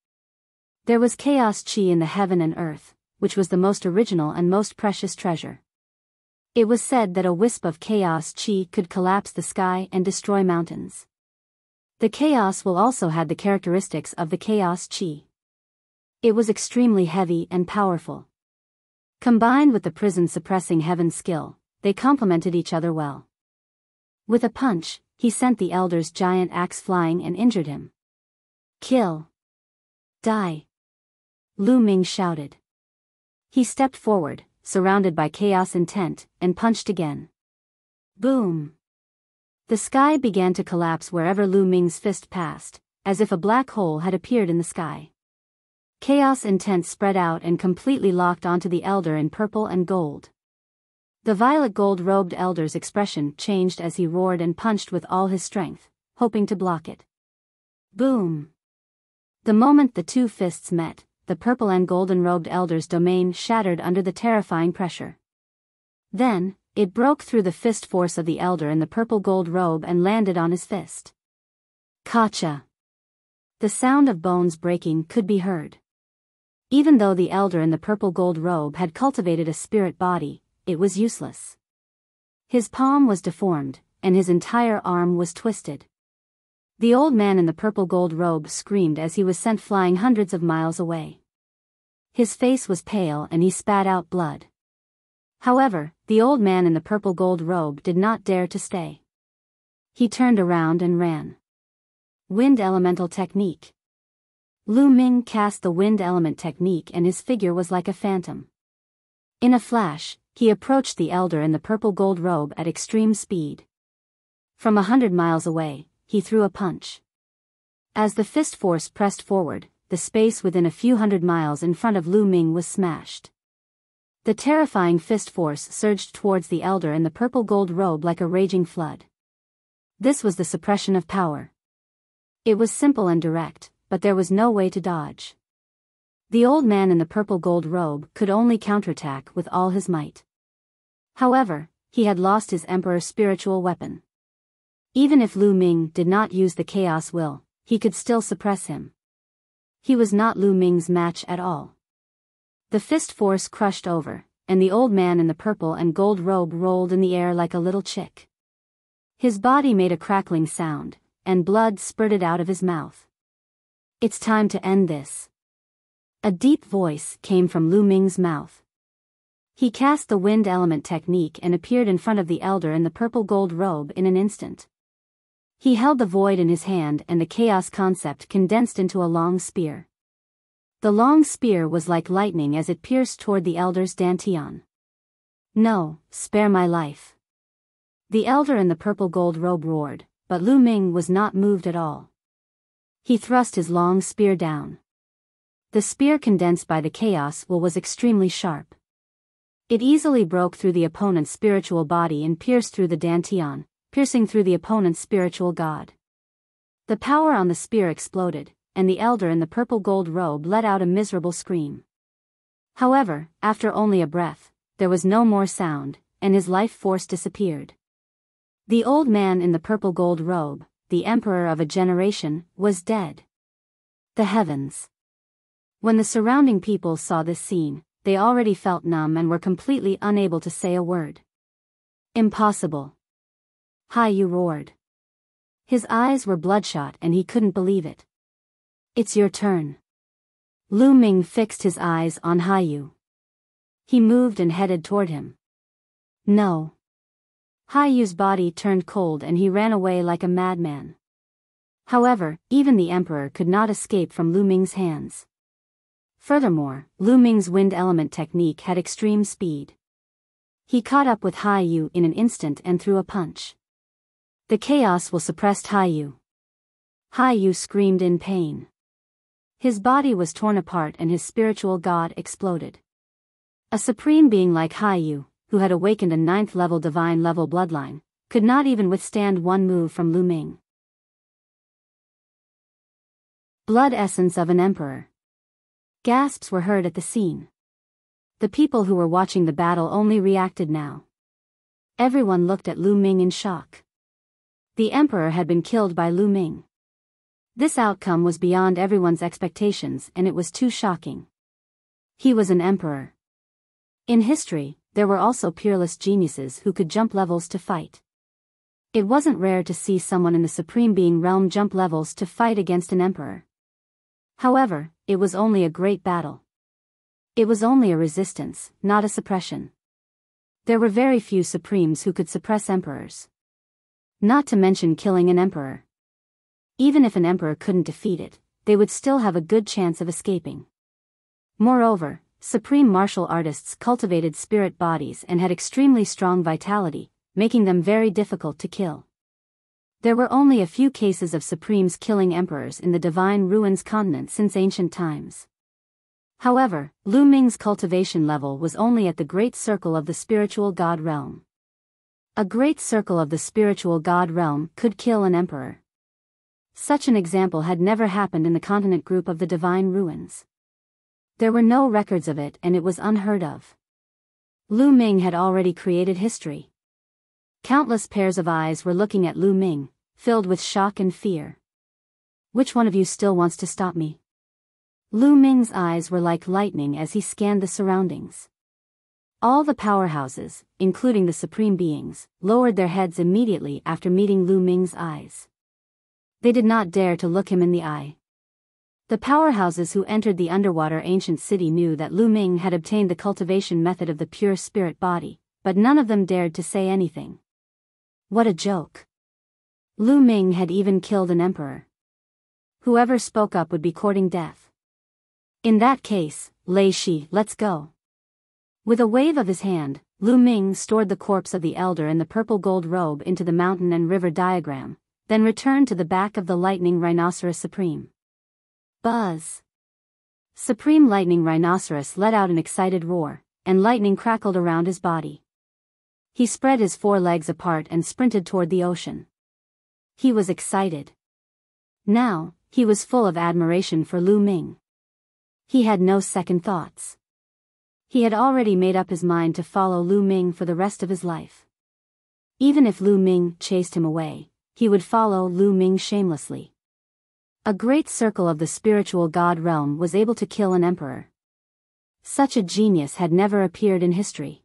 There was chaos chi in the heaven and earth, which was the most original and most precious treasure. It was said that a wisp of chaos chi could collapse the sky and destroy mountains. The chaos will also had the characteristics of the chaos chi. It was extremely heavy and powerful. Combined with the prison-suppressing heaven skill, they complemented each other well. With a punch, he sent the elder's giant axe flying and injured him. Kill. Die. Lu Ming shouted. He stepped forward, surrounded by chaos intent, and punched again. Boom. The sky began to collapse wherever Lu Ming's fist passed, as if a black hole had appeared in the sky. Chaos intent spread out and completely locked onto the elder in purple and gold. The violet gold-robed elder's expression changed as he roared and punched with all his strength, hoping to block it. Boom! The moment the two fists met, the purple and golden-robed elder's domain shattered under the terrifying pressure. Then, it broke through the fist force of the elder in the purple gold robe and landed on his fist. Kacha! The sound of bones breaking could be heard. Even though the elder in the purple gold robe had cultivated a spirit body, it was useless. His palm was deformed, and his entire arm was twisted. The old man in the purple gold robe screamed as he was sent flying hundreds of miles away. His face was pale and he spat out blood. However, the old man in the purple gold robe did not dare to stay. He turned around and ran. Wind Elemental Technique. Lu Ming cast the Wind Element Technique and his figure was like a phantom. In a flash, he approached the elder in the purple gold robe at extreme speed. From 100 miles away, he threw a punch. As the fist force pressed forward, the space within a few hundred miles in front of Lu Ming was smashed. The terrifying fist force surged towards the elder in the purple gold robe like a raging flood. This was the suppression of power. It was simple and direct, but there was no way to dodge. The old man in the purple gold robe could only counterattack with all his might. However, he had lost his emperor's spiritual weapon. Even if Lu Ming did not use the chaos will, he could still suppress him. He was not Lu Ming's match at all. The fist force crushed over, and the old man in the purple and gold robe rolled in the air like a little chick. His body made a crackling sound, and blood spurted out of his mouth. It's time to end this. A deep voice came from Lu Ming's mouth. He cast the wind element technique and appeared in front of the elder in the purple gold robe in an instant. He held the void in his hand and the chaos concept condensed into a long spear. The long spear was like lightning as it pierced toward the elder's dantian. No, spare my life. The elder in the purple gold robe roared, but Lu Ming was not moved at all. He thrust his long spear down. The spear condensed by the chaos will was extremely sharp. It easily broke through the opponent's spiritual body and pierced through the dantian, piercing through the opponent's spiritual god. The power on the spear exploded, and the elder in the purple gold robe let out a miserable scream. However, after only a breath, there was no more sound, and his life force disappeared. The old man in the purple gold robe, the emperor of a generation, was dead. The heavens. When the surrounding people saw this scene, they already felt numb and were completely unable to say a word. Impossible. Haiyu roared. His eyes were bloodshot and he couldn't believe it. It's your turn. Lu Ming fixed his eyes on Haiyu. He moved and headed toward him. No. Haiyu's body turned cold and he ran away like a madman. However, even the emperor could not escape from Lu Ming's hands. Furthermore, Lu Ming's wind element technique had extreme speed. He caught up with Haiyu in an instant and threw a punch. The chaos will suppressed Haiyu. Haiyu screamed in pain. His body was torn apart and his spiritual god exploded. A supreme being like Haiyu, who had awakened a 9th-level divine-level bloodline, could not even withstand one move from Lu Ming. Blood essence of an emperor. Gasps were heard at the scene. The people who were watching the battle only reacted now. Everyone looked at Lu Ming in shock. The emperor had been killed by Lu Ming. This outcome was beyond everyone's expectations and it was too shocking. He was an emperor. In history, there were also peerless geniuses who could jump levels to fight. It wasn't rare to see someone in the Supreme Being realm jump levels to fight against an emperor. However, it was only a great battle. It was only a resistance, not a suppression. There were very few supremes who could suppress emperors. Not to mention killing an emperor. Even if an emperor couldn't defeat it, they would still have a good chance of escaping. Moreover, supreme martial artists cultivated spirit bodies and had extremely strong vitality, making them very difficult to kill. There were only a few cases of supremes killing emperors in the Divine Ruins continent since ancient times. However, Lu Ming's cultivation level was only at the Great Circle of the Spiritual God Realm. A Great Circle of the Spiritual God Realm could kill an emperor. Such an example had never happened in the continent group of the Divine Ruins. There were no records of it and it was unheard of. Lu Ming had already created history. Countless pairs of eyes were looking at Lu Ming, filled with shock and fear. Which one of you still wants to stop me? Lu Ming's eyes were like lightning as he scanned the surroundings. All the powerhouses, including the supreme beings, lowered their heads immediately after meeting Lu Ming's eyes. They did not dare to look him in the eye. The powerhouses who entered the underwater ancient city knew that Lu Ming had obtained the cultivation method of the pure spirit body, but none of them dared to say anything. What a joke. Lu Ming had even killed an emperor. Whoever spoke up would be courting death. In that case, Lei Shi, let's go. With a wave of his hand, Lu Ming stored the corpse of the elder in the purple gold robe into the mountain and river diagram, then returned to the back of the lightning rhinoceros supreme. Buzz. Supreme lightning rhinoceros let out an excited roar, and lightning crackled around his body. He spread his 4 legs apart and sprinted toward the ocean. He was excited. Now, he was full of admiration for Lu Ming. He had no second thoughts. He had already made up his mind to follow Lu Ming for the rest of his life. Even if Lu Ming chased him away, he would follow Lu Ming shamelessly. A great circle of the spiritual god realm was able to kill an emperor. Such a genius had never appeared in history.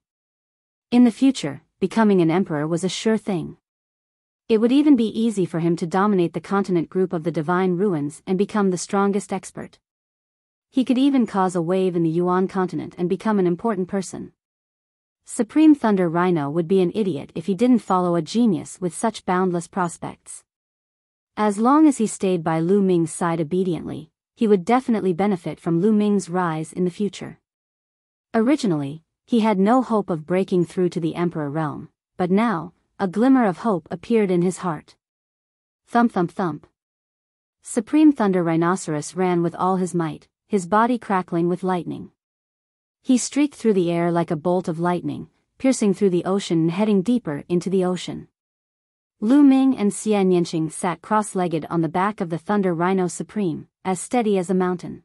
In the future, becoming an emperor was a sure thing. It would even be easy for him to dominate the continent group of the Divine Ruins and become the strongest expert. He could even cause a wave in the Yuan continent and become an important person. Supreme Thunder Rhino would be an idiot if he didn't follow a genius with such boundless prospects. As long as he stayed by Lu Ming's side obediently, he would definitely benefit from Lu Ming's rise in the future. Originally, he had no hope of breaking through to the Emperor realm, but now, a glimmer of hope appeared in his heart. Thump thump thump. Supreme Thunder Rhinoceros ran with all his might, his body crackling with lightning. He streaked through the air like a bolt of lightning, piercing through the ocean and heading deeper into the ocean. Lu Ming and Xian Yanqing sat cross-legged on the back of the Thunder Rhino Supreme, as steady as a mountain.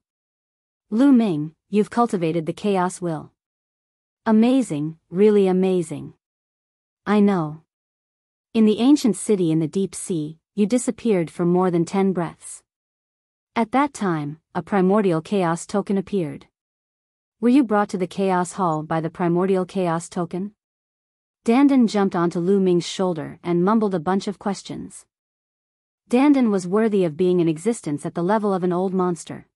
Lu Ming, you've cultivated the chaos will. Amazing, really amazing. I know. In the ancient city in the deep sea, you disappeared for more than 10 breaths. At that time, a primordial chaos token appeared. Were you brought to the chaos hall by the primordial chaos token? Dandan jumped onto Lu Ming's shoulder and mumbled a bunch of questions. Dandan was worthy of being in existence at the level of an old monster.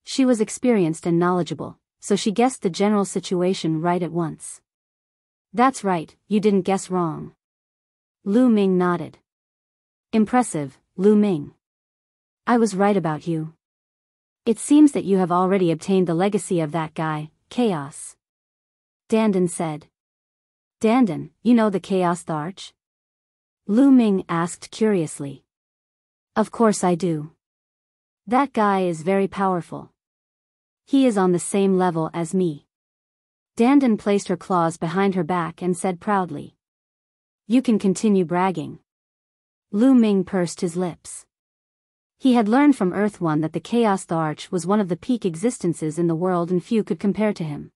She was experienced and knowledgeable, so she guessed the general situation right at once. That's right, you didn't guess wrong. Lu Ming nodded. Impressive, Lu Ming. I was right about you. It seems that you have already obtained the legacy of that guy, Chaos. Dandan said. Dandan, you know the Chaos Arch? Lu Ming asked curiously. Of course I do. That guy is very powerful. He is on the same level as me. Dandan placed her claws behind her back and said proudly. You can continue bragging. Lu Ming pursed his lips. He had learned from Earth One that the Chaos Arch was one of the peak existences in the world and few could compare to him.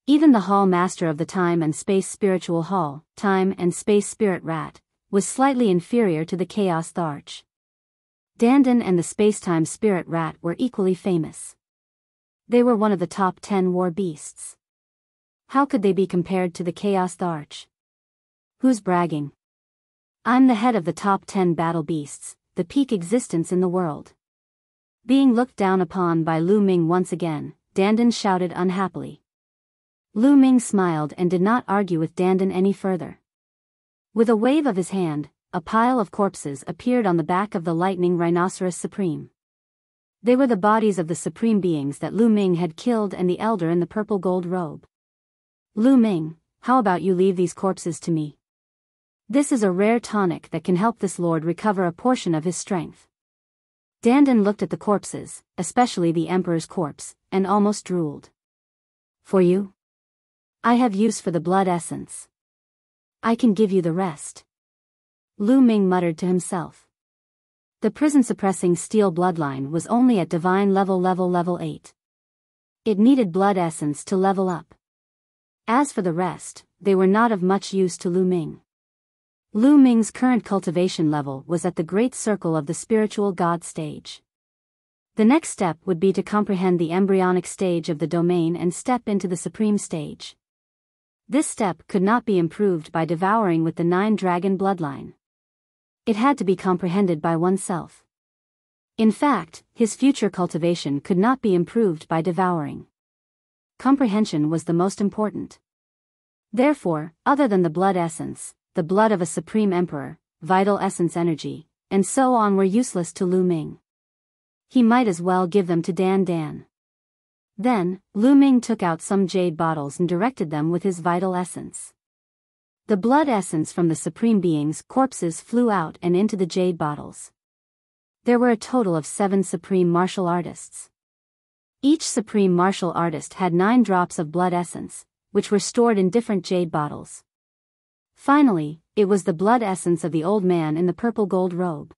Even the Hall Master of the Time and Space Spiritual Hall, Time and Space Spirit Rat, was slightly inferior to the Chaos Arch. Dandan and the Space-Time Spirit Rat were equally famous. They were one of the top 10 war beasts. How could they be compared to the Chaos Arch? Who's bragging? I'm the head of the top 10 battle beasts, the peak existence in the world. Being looked down upon by Lu Ming once again, Dandan shouted unhappily. Lu Ming smiled and did not argue with Dandan any further. With a wave of his hand, a pile of corpses appeared on the back of the Lightning Rhinoceros Supreme. They were the bodies of the supreme beings that Lu Ming had killed and the elder in the purple gold robe. Lu Ming, how about you leave these corpses to me? This is a rare tonic that can help this lord recover a portion of his strength. Dandan looked at the corpses, especially the Emperor's corpse, and almost drooled. For you? I have use for the blood essence. I can give you the rest. Lu Ming muttered to himself. The prison-suppressing steel bloodline was only at divine level 8. It needed blood essence to level up. As for the rest, they were not of much use to Lu Ming. Lu Ming's current cultivation level was at the great circle of the spiritual god stage. The next step would be to comprehend the embryonic stage of the domain and step into the supreme stage. This step could not be improved by devouring with the 9-dragon bloodline. It had to be comprehended by oneself. In fact, his future cultivation could not be improved by devouring. Comprehension was the most important. Therefore, other than the blood essence, the blood of a supreme emperor, vital essence energy, and so on were useless to Lu Ming. He might as well give them to Dandan. Then, Lu Ming took out some jade bottles and directed them with his vital essence. The blood essence from the supreme being's corpses flew out and into the jade bottles. There were a total of 7 supreme martial artists. Each supreme martial artist had 9 drops of blood essence, which were stored in different jade bottles. Finally, it was the blood essence of the old man in the purple gold robe.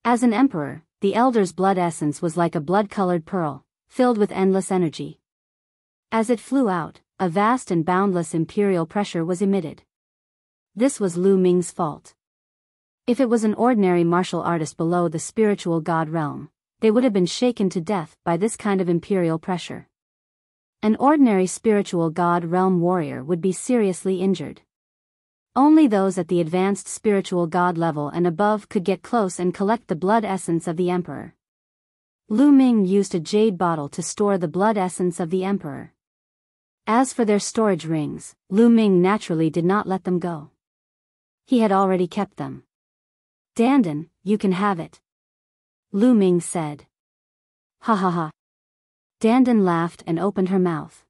As an emperor, the elder's blood essence was like a blood-colored pearl, filled with endless energy. As it flew out, a vast and boundless imperial pressure was emitted. This was Lu Ming's fault. If it was an ordinary martial artist below the spiritual god realm, they would have been shaken to death by this kind of imperial pressure. An ordinary spiritual god realm warrior would be seriously injured. Only those at the advanced spiritual god level and above could get close and collect the blood essence of the emperor. Lu Ming used a jade bottle to store the blood essence of the emperor. As for their storage rings, Lu Ming naturally did not let them go. He had already kept them. "Dandan, you can have it," Lu Ming said. "Ha ha ha." Dandan laughed and opened her mouth.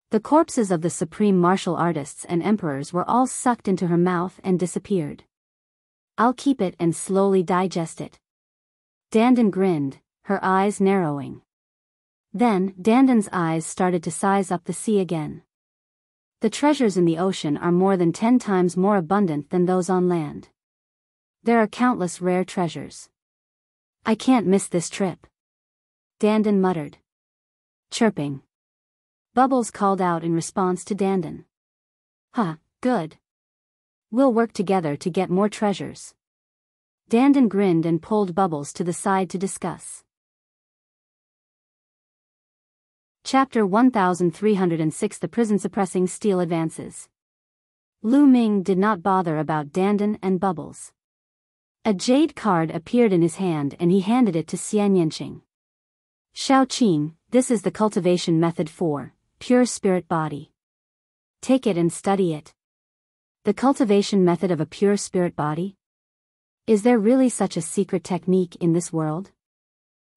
The corpses of the supreme martial artists and emperors were all sucked into her mouth and disappeared. "I'll keep it and slowly digest it." Dandan grinned, her eyes narrowing. Then, Dandan's eyes started to size up the sea again. The treasures in the ocean are more than 10 times more abundant than those on land. There are countless rare treasures. "I can't miss this trip," Dandan muttered. Chirping. Bubbles called out in response to Dandan. "Huh, good. We'll work together to get more treasures." Dandan grinned and pulled Bubbles to the side to discuss. Chapter 1306 The prison-suppressing steel advances. Lu Ming did not bother about Dandan and Bubbles. A jade card appeared in his hand and he handed it to Xian Yanqing. "Shao Qing, this is the cultivation method for pure spirit body. Take it and study it." The cultivation method of a pure spirit body? Is there really such a secret technique in this world?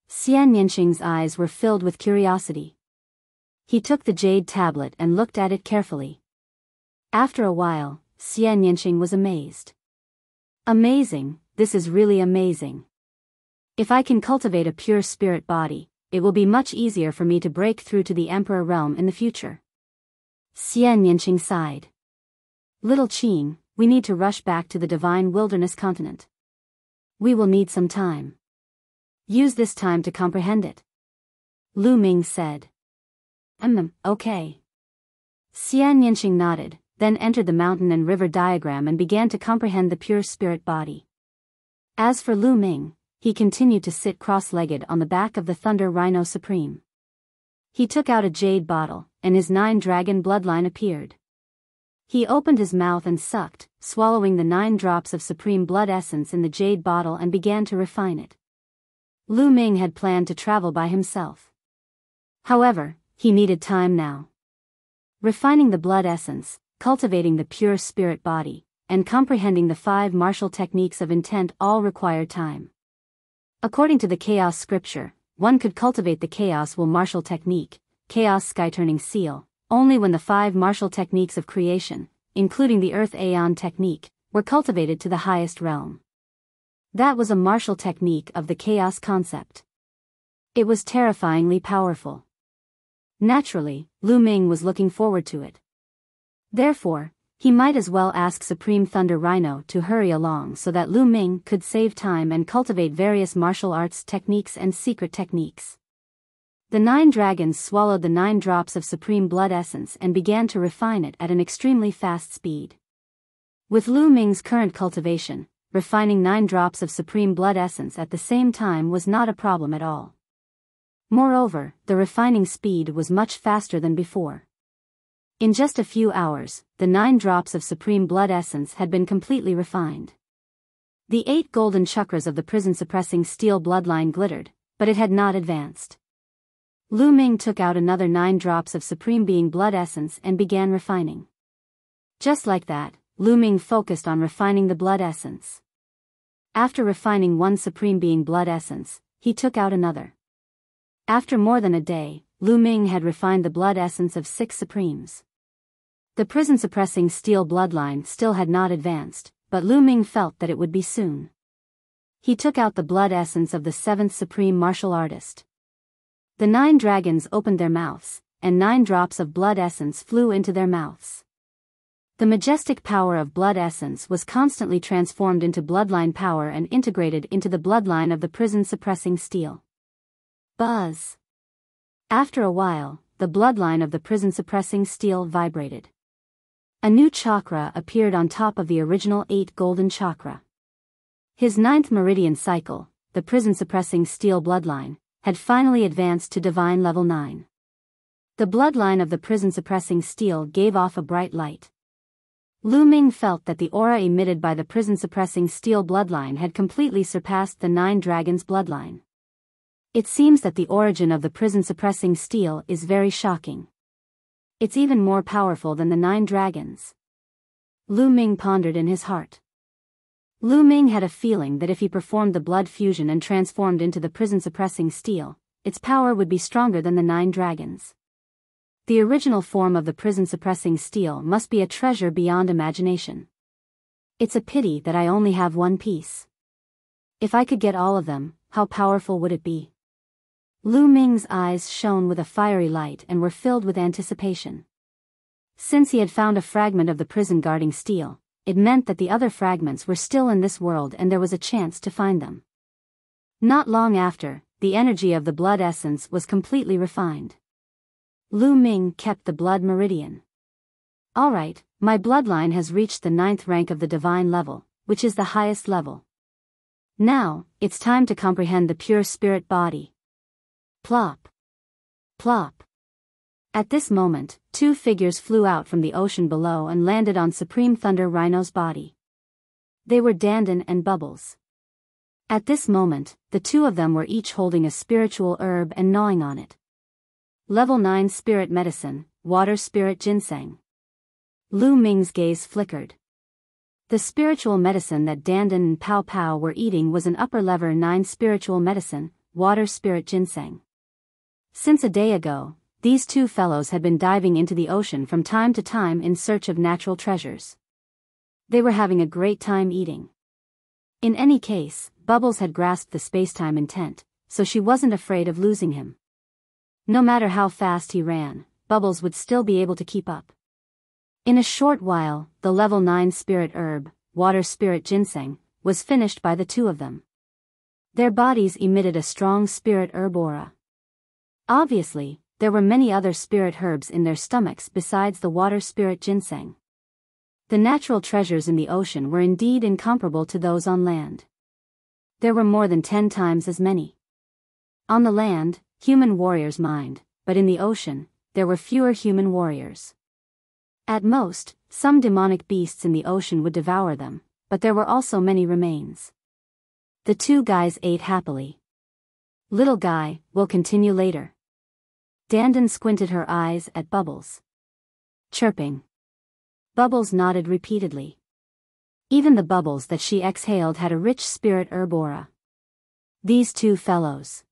Xian Yanqing's eyes were filled with curiosity. He took the jade tablet and looked at it carefully. After a while, Xian Yanqing was amazed. "Amazing, this is really amazing. If I can cultivate a pure spirit body, it will be much easier for me to break through to the Emperor realm in the future." Xian Yanqing sighed. "Little Qing, we need to rush back to the Divine Wilderness continent. We will need some time. Use this time to comprehend it," Lu Ming said. Okay." Xian Yanqing nodded, then entered the mountain and river diagram and began to comprehend the pure spirit body. As for Lu Ming, he continued to sit cross-legged on the back of the Thunder Rhino Supreme. He took out a jade bottle, and his 9-dragon bloodline appeared. He opened his mouth and sucked, swallowing the 9 drops of supreme blood essence in the jade bottle and began to refine it. Lu Ming had planned to travel by himself. However, he needed time now. Refining the blood essence, cultivating the pure spirit body, and comprehending the 5 martial techniques of intent all required time. According to the Chaos scripture, one could cultivate the Chaos will martial technique, Chaos sky-turning seal, only when the 5 martial techniques of creation, including the Earth Aeon technique, were cultivated to the highest realm. That was a martial technique of the Chaos concept. It was terrifyingly powerful. Naturally, Lu Ming was looking forward to it. Therefore, he might as well ask Supreme Thunder Rhino to hurry along so that Lu Ming could save time and cultivate various martial arts techniques and secret techniques. The 9 dragons swallowed the 9 drops of supreme blood essence and began to refine it at an extremely fast speed. With Lu Ming's current cultivation, refining 9 drops of supreme blood essence at the same time was not a problem at all. Moreover, the refining speed was much faster than before. In just a few hours, the 9 drops of supreme blood essence had been completely refined. The 8 golden chakras of the prison-suppressing steel bloodline glittered, but it had not advanced. Lu Ming took out another 9 drops of supreme being blood essence and began refining. Just like that, Lu Ming focused on refining the blood essence. After refining 1 supreme being blood essence, he took out another. After more than a day, Lu Ming had refined the blood essence of 6 supremes. The prison-suppressing steel bloodline still had not advanced, but Lu Ming felt that it would be soon. He took out the blood essence of the 7th supreme martial artist. The 9 dragons opened their mouths, and 9 drops of blood essence flew into their mouths. The majestic power of blood essence was constantly transformed into bloodline power and integrated into the bloodline of the prison-suppressing steel. Buzz. After a while, the bloodline of the prison-suppressing steel vibrated. A new chakra appeared on top of the original 8 golden chakra. His 9th meridian cycle, the prison-suppressing steel bloodline, had finally advanced to divine level 9. The bloodline of the prison-suppressing steel gave off a bright light. Lu Ming felt that the aura emitted by the prison-suppressing steel bloodline had completely surpassed the 9 dragons' bloodline. It seems that the origin of the prison-suppressing steel is very shocking. It's even more powerful than the 9 dragons. Lu Ming pondered in his heart. Lu Ming had a feeling that if he performed the blood fusion and transformed into the prison-suppressing steel, its power would be stronger than the 9 dragons. The original form of the prison-suppressing steel must be a treasure beyond imagination. It's a pity that I only have 1 piece. If I could get all of them, how powerful would it be? Lu Ming's eyes shone with a fiery light and were filled with anticipation. Since he had found a fragment of the prison-guarding steel, it meant that the other fragments were still in this world and there was a chance to find them. Not long after, the energy of the blood essence was completely refined. Lu Ming kept the blood meridian. Alright, my bloodline has reached the 9th rank of the divine level, which is the highest level. Now, it's time to comprehend the pure spirit body. Plop. Plop. At this moment, 2 figures flew out from the ocean below and landed on Supreme Thunder Rhino's body. They were Dandan and Bubbles. At this moment, the 2 of them were each holding a spiritual herb and gnawing on it. Level 9 Spirit Medicine, Water Spirit Ginseng. Lu Ming's gaze flickered. The spiritual medicine that Dandan and Pow Pow were eating was an upper level 9 spiritual medicine, Water Spirit Ginseng. Since a day ago, these 2 fellows had been diving into the ocean from time to time in search of natural treasures. They were having a great time eating. In any case, Bubbles had grasped the space-time intent, so she wasn't afraid of losing him. No matter how fast he ran, Bubbles would still be able to keep up. In a short while, the level 9 spirit herb, Water Spirit Ginseng, was finished by the 2 of them. Their bodies emitted a strong spirit herb aura. Obviously, there were many other spirit herbs in their stomachs besides the Water Spirit Ginseng. The natural treasures in the ocean were indeed incomparable to those on land. There were more than 10 times as many. On the land, human warriors mined, but in the ocean, there were fewer human warriors. At most, some demonic beasts in the ocean would devour them, but there were also many remains. The 2 guys ate happily. Little guy, we'll continue later. Dandan squinted her eyes at Bubbles. Chirping. Bubbles nodded repeatedly. Even the bubbles that she exhaled had a rich spirit herb aura. These 2 fellows.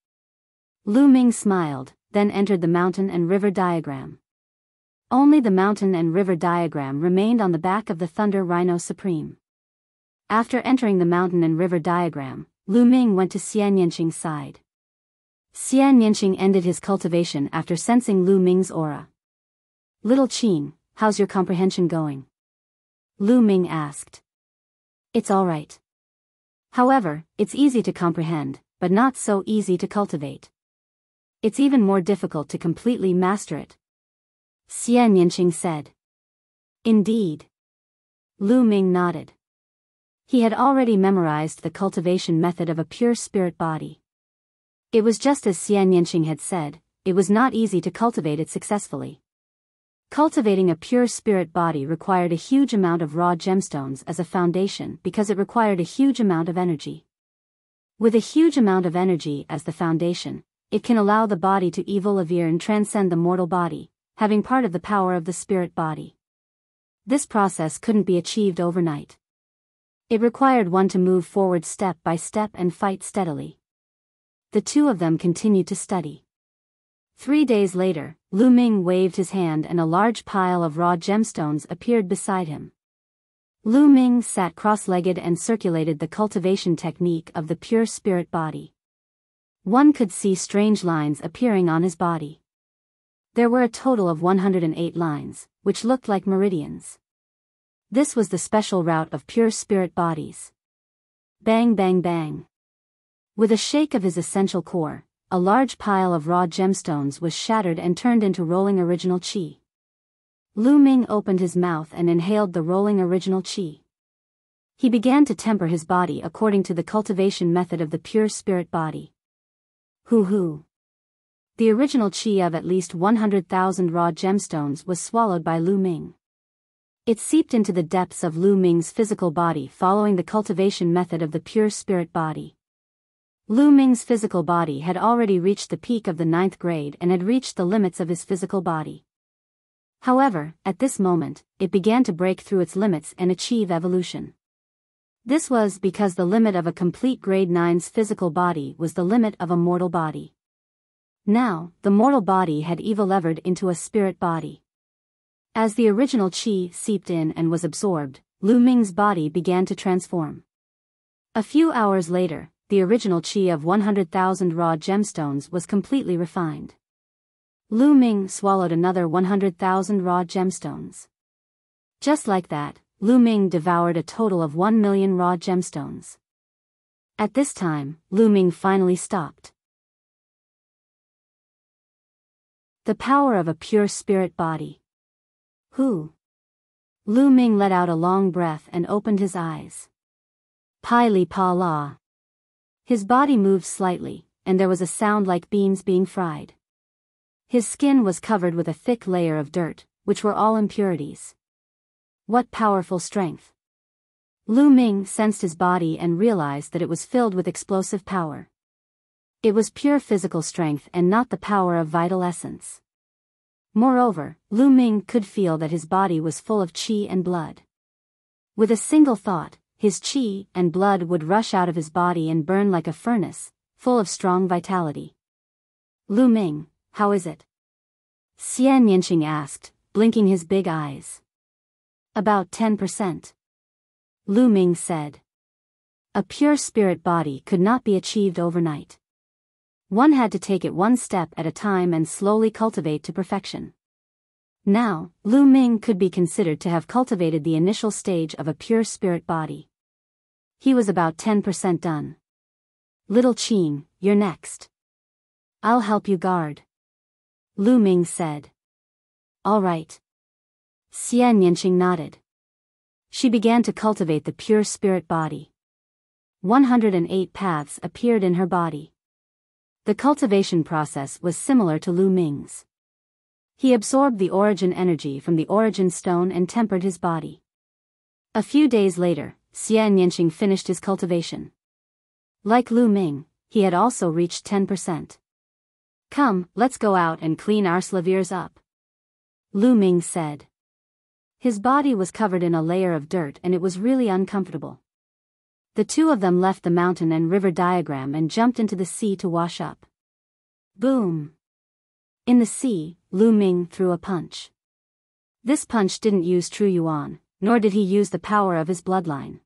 Lu Ming smiled, then entered the mountain and river diagram. Only the mountain and river diagram remained on the back of the Thunder Rhino Supreme. After entering the mountain and river diagram, Lu Ming went to Xian Yanqing's side. Xian Yanqing ended his cultivation after sensing Lu Ming's aura. Little Qing, how's your comprehension going? Lu Ming asked. It's alright. However, it's easy to comprehend, but not so easy to cultivate. It's even more difficult to completely master it. Xian Yanqing said. Indeed. Lu Ming nodded. He had already memorized the cultivation method of a pure spirit body. It was just as Xian Yanqing had said, it was not easy to cultivate it successfully. Cultivating a pure spirit body required a huge amount of raw gemstones as a foundation because it required a huge amount of energy. With a huge amount of energy as the foundation, it can allow the body to evolve and transcend the mortal body, having part of the power of the spirit body. This process couldn't be achieved overnight. It required one to move forward step by step and fight steadily. The 2 of them continued to study. 3 days later, Lu Ming waved his hand and a large pile of raw gemstones appeared beside him. Lu Ming sat cross-legged and circulated the cultivation technique of the pure spirit body. One could see strange lines appearing on his body. There were a total of 108 lines, which looked like meridians. This was the special route of pure spirit bodies. Bang bang bang. With a shake of his essential core, a large pile of raw gemstones was shattered and turned into rolling original qi. Lu Ming opened his mouth and inhaled the rolling original qi. He began to temper his body according to the cultivation method of the pure spirit body. Hoo. The original qi of at least 100,000 raw gemstones was swallowed by Lu Ming. It seeped into the depths of Lu Ming's physical body following the cultivation method of the pure spirit body. Lu Ming's physical body had already reached the peak of the 9th grade and had reached the limits of his physical body. However, at this moment, it began to break through its limits and achieve evolution. This was because the limit of a complete grade 9's physical body was the limit of a mortal body. Now, the mortal body had evolved into a spirit body. As the original qi seeped in and was absorbed, Lu Ming's body began to transform. A few hours later, the original qi of 100,000 raw gemstones was completely refined. Lu Ming swallowed another 100,000 raw gemstones. Just like that, Lu Ming devoured a total of 1 million raw gemstones. At this time, Lu Ming finally stopped. The power of a pure spirit body. Who? Lu Ming let out a long breath and opened his eyes. Pai li pa la. His body moved slightly, and there was a sound like beans being fried. His skin was covered with a thick layer of dirt, which were all impurities. What powerful strength! Lu Ming sensed his body and realized that it was filled with explosive power. It was pure physical strength and not the power of vital essence. Moreover, Lu Ming could feel that his body was full of qi and blood. With a single thought, his qi and blood would rush out of his body and burn like a furnace, full of strong vitality. Lu Ming, how is it? Xian Yinqing asked, blinking his big eyes. About 10%. Lu Ming said. A pure spirit body could not be achieved overnight. One had to take it one step at a time and slowly cultivate to perfection. Now, Lu Ming could be considered to have cultivated the initial stage of a pure spirit body. He was about 10% done. Little Qing, you're next. I'll help you guard. Lu Ming said. All right. Xian Yinqing nodded. She began to cultivate the pure spirit body. 108 paths appeared in her body. The cultivation process was similar to Lu Ming's. He absorbed the origin energy from the origin stone and tempered his body. A few days later, Xian Yinqing finished his cultivation. Like Lu Ming, he had also reached 10%. Come, let's go out and clean our slaviers up. Lu Ming said. His body was covered in a layer of dirt and it was really uncomfortable. The two of them left the mountain and river diagram and jumped into the sea to wash up. Boom! In the sea, Lu Ming threw a punch. This punch didn't use true yuan, nor did he use the power of his bloodline.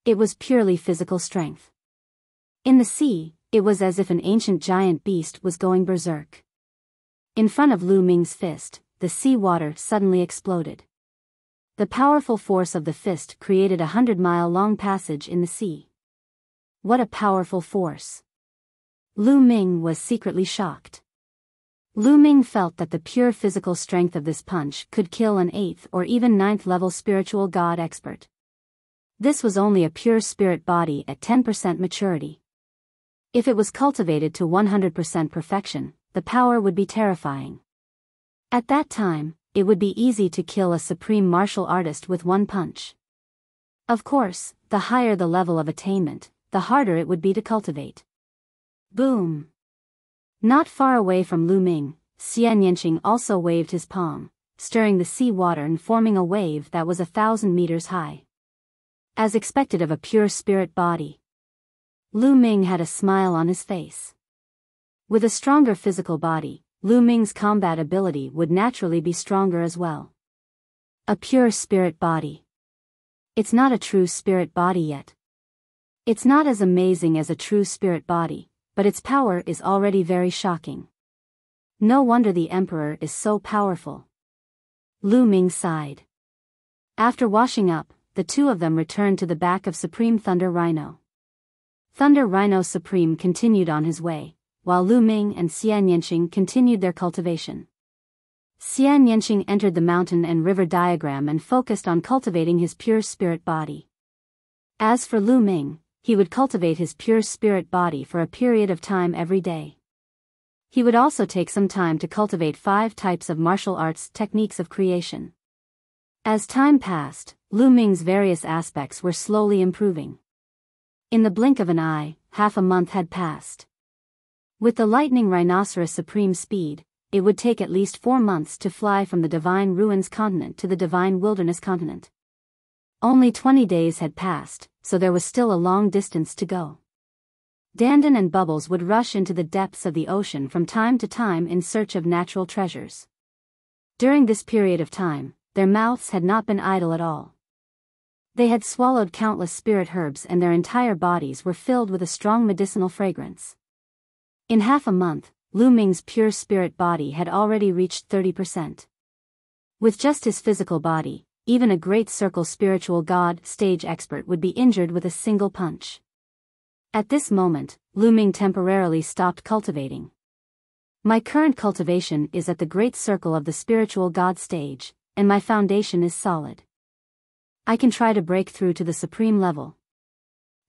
It was purely physical strength. In the sea, it was as if an ancient giant beast was going berserk. In front of Lu Ming's fist, the sea water suddenly exploded. The powerful force of the fist created a 100-mile-long passage in the sea. What a powerful force! Lu Ming was secretly shocked. Lu Ming felt that the pure physical strength of this punch could kill an 8th or even 9th level spiritual god expert. This was only a pure spirit body at 10% maturity. If it was cultivated to 100% perfection, the power would be terrifying. At that time, it would be easy to kill a supreme martial artist with one punch. Of course, the higher the level of attainment, the harder it would be to cultivate. Boom! Not far away from Lu Ming, Xian Yinqing also waved his palm, stirring the sea water and forming a wave that was 1,000 meters high. As expected of a pure spirit body, Lu Ming had a smile on his face. With a stronger physical body, Lu Ming's combat ability would naturally be stronger as well. A pure spirit body. It's not a true spirit body yet. It's not as amazing as a true spirit body, but its power is already very shocking. No wonder the emperor is so powerful. Lu Ming sighed. After washing up, the two of them returned to the back of Supreme Thunder Rhino. Thunder Rhino Supreme continued on his way, while Lu Ming and Xian Yinqing continued their cultivation. Xian Yinqing entered the mountain and river diagram and focused on cultivating his pure spirit body. As for Lu Ming, he would cultivate his pure spirit body for a period of time every day. He would also take some time to cultivate 5 types of martial arts techniques of creation. As time passed, Lu Ming's various aspects were slowly improving. In the blink of an eye, half a month had passed. With the lightning rhinoceros supreme speed, it would take at least 4 months to fly from the divine ruins continent to the divine wilderness continent. Only 20 days had passed, so there was still a long distance to go. Dandan and Bubbles would rush into the depths of the ocean from time to time in search of natural treasures. During this period of time, their mouths had not been idle at all. They had swallowed countless spirit herbs and their entire bodies were filled with a strong medicinal fragrance. In half a month, Lu Ming's pure spirit body had already reached 30%. With just his physical body, even a great circle spiritual god stage expert would be injured with a single punch. At this moment, Lu Ming temporarily stopped cultivating. My current cultivation is at the great circle of the spiritual god stage, and my foundation is solid. I can try to break through to the supreme level.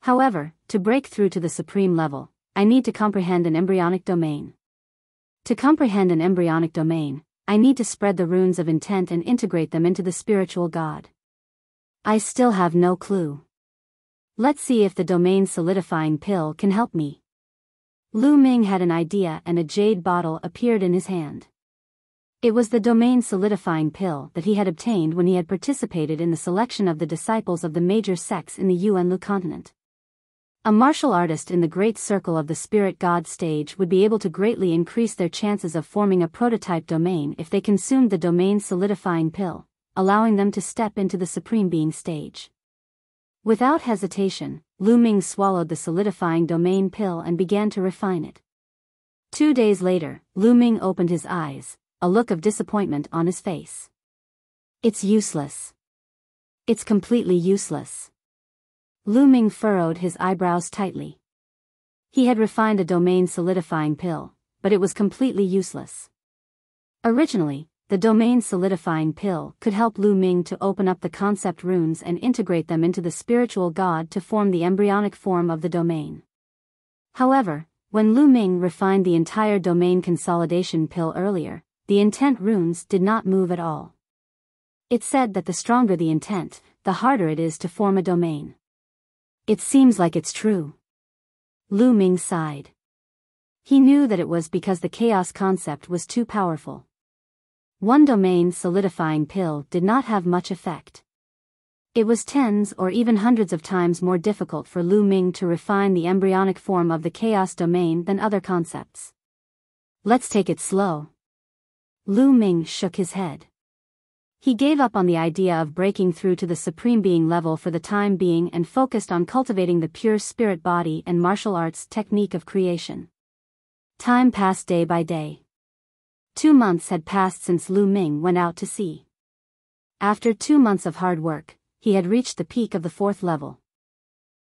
However, to break through to the supreme level, I need to comprehend an embryonic domain. To comprehend an embryonic domain, I need to spread the runes of intent and integrate them into the spiritual god. I still have no clue. Let's see if the domain solidifying pill can help me. Lu Ming had an idea and a jade bottle appeared in his hand. It was the domain solidifying pill that he had obtained when he had participated in the selection of the disciples of the major sects in the Yuanlu continent. A martial artist in the great circle of the spirit god stage would be able to greatly increase their chances of forming a prototype domain if they consumed the domain solidifying pill, allowing them to step into the supreme being stage. Without hesitation, Lu Ming swallowed the solidifying domain pill and began to refine it. 2 days later, Lu Ming opened his eyes, a look of disappointment on his face. It's useless. It's completely useless. Lu Ming furrowed his eyebrows tightly. He had refined a domain solidifying pill, but it was completely useless. Originally, the domain solidifying pill could help Lu Ming to open up the concept runes and integrate them into the spiritual god to form the embryonic form of the domain. However, when Lu Ming refined the entire domain consolidation pill earlier, the intent runes did not move at all. It said that the stronger the intent, the harder it is to form a domain. It seems like it's true. Lu Ming sighed. He knew that it was because the chaos concept was too powerful. One domain solidifying pill did not have much effect. It was tens or even hundreds of times more difficult for Lu Ming to refine the embryonic form of the chaos domain than other concepts. Let's take it slow. Lu Ming shook his head. He gave up on the idea of breaking through to the supreme being level for the time being and focused on cultivating the pure spirit body and martial arts technique of creation. Time passed day by day. 2 months had passed since Lu Ming went out to sea. After 2 months of hard work, he had reached the peak of the 4th level.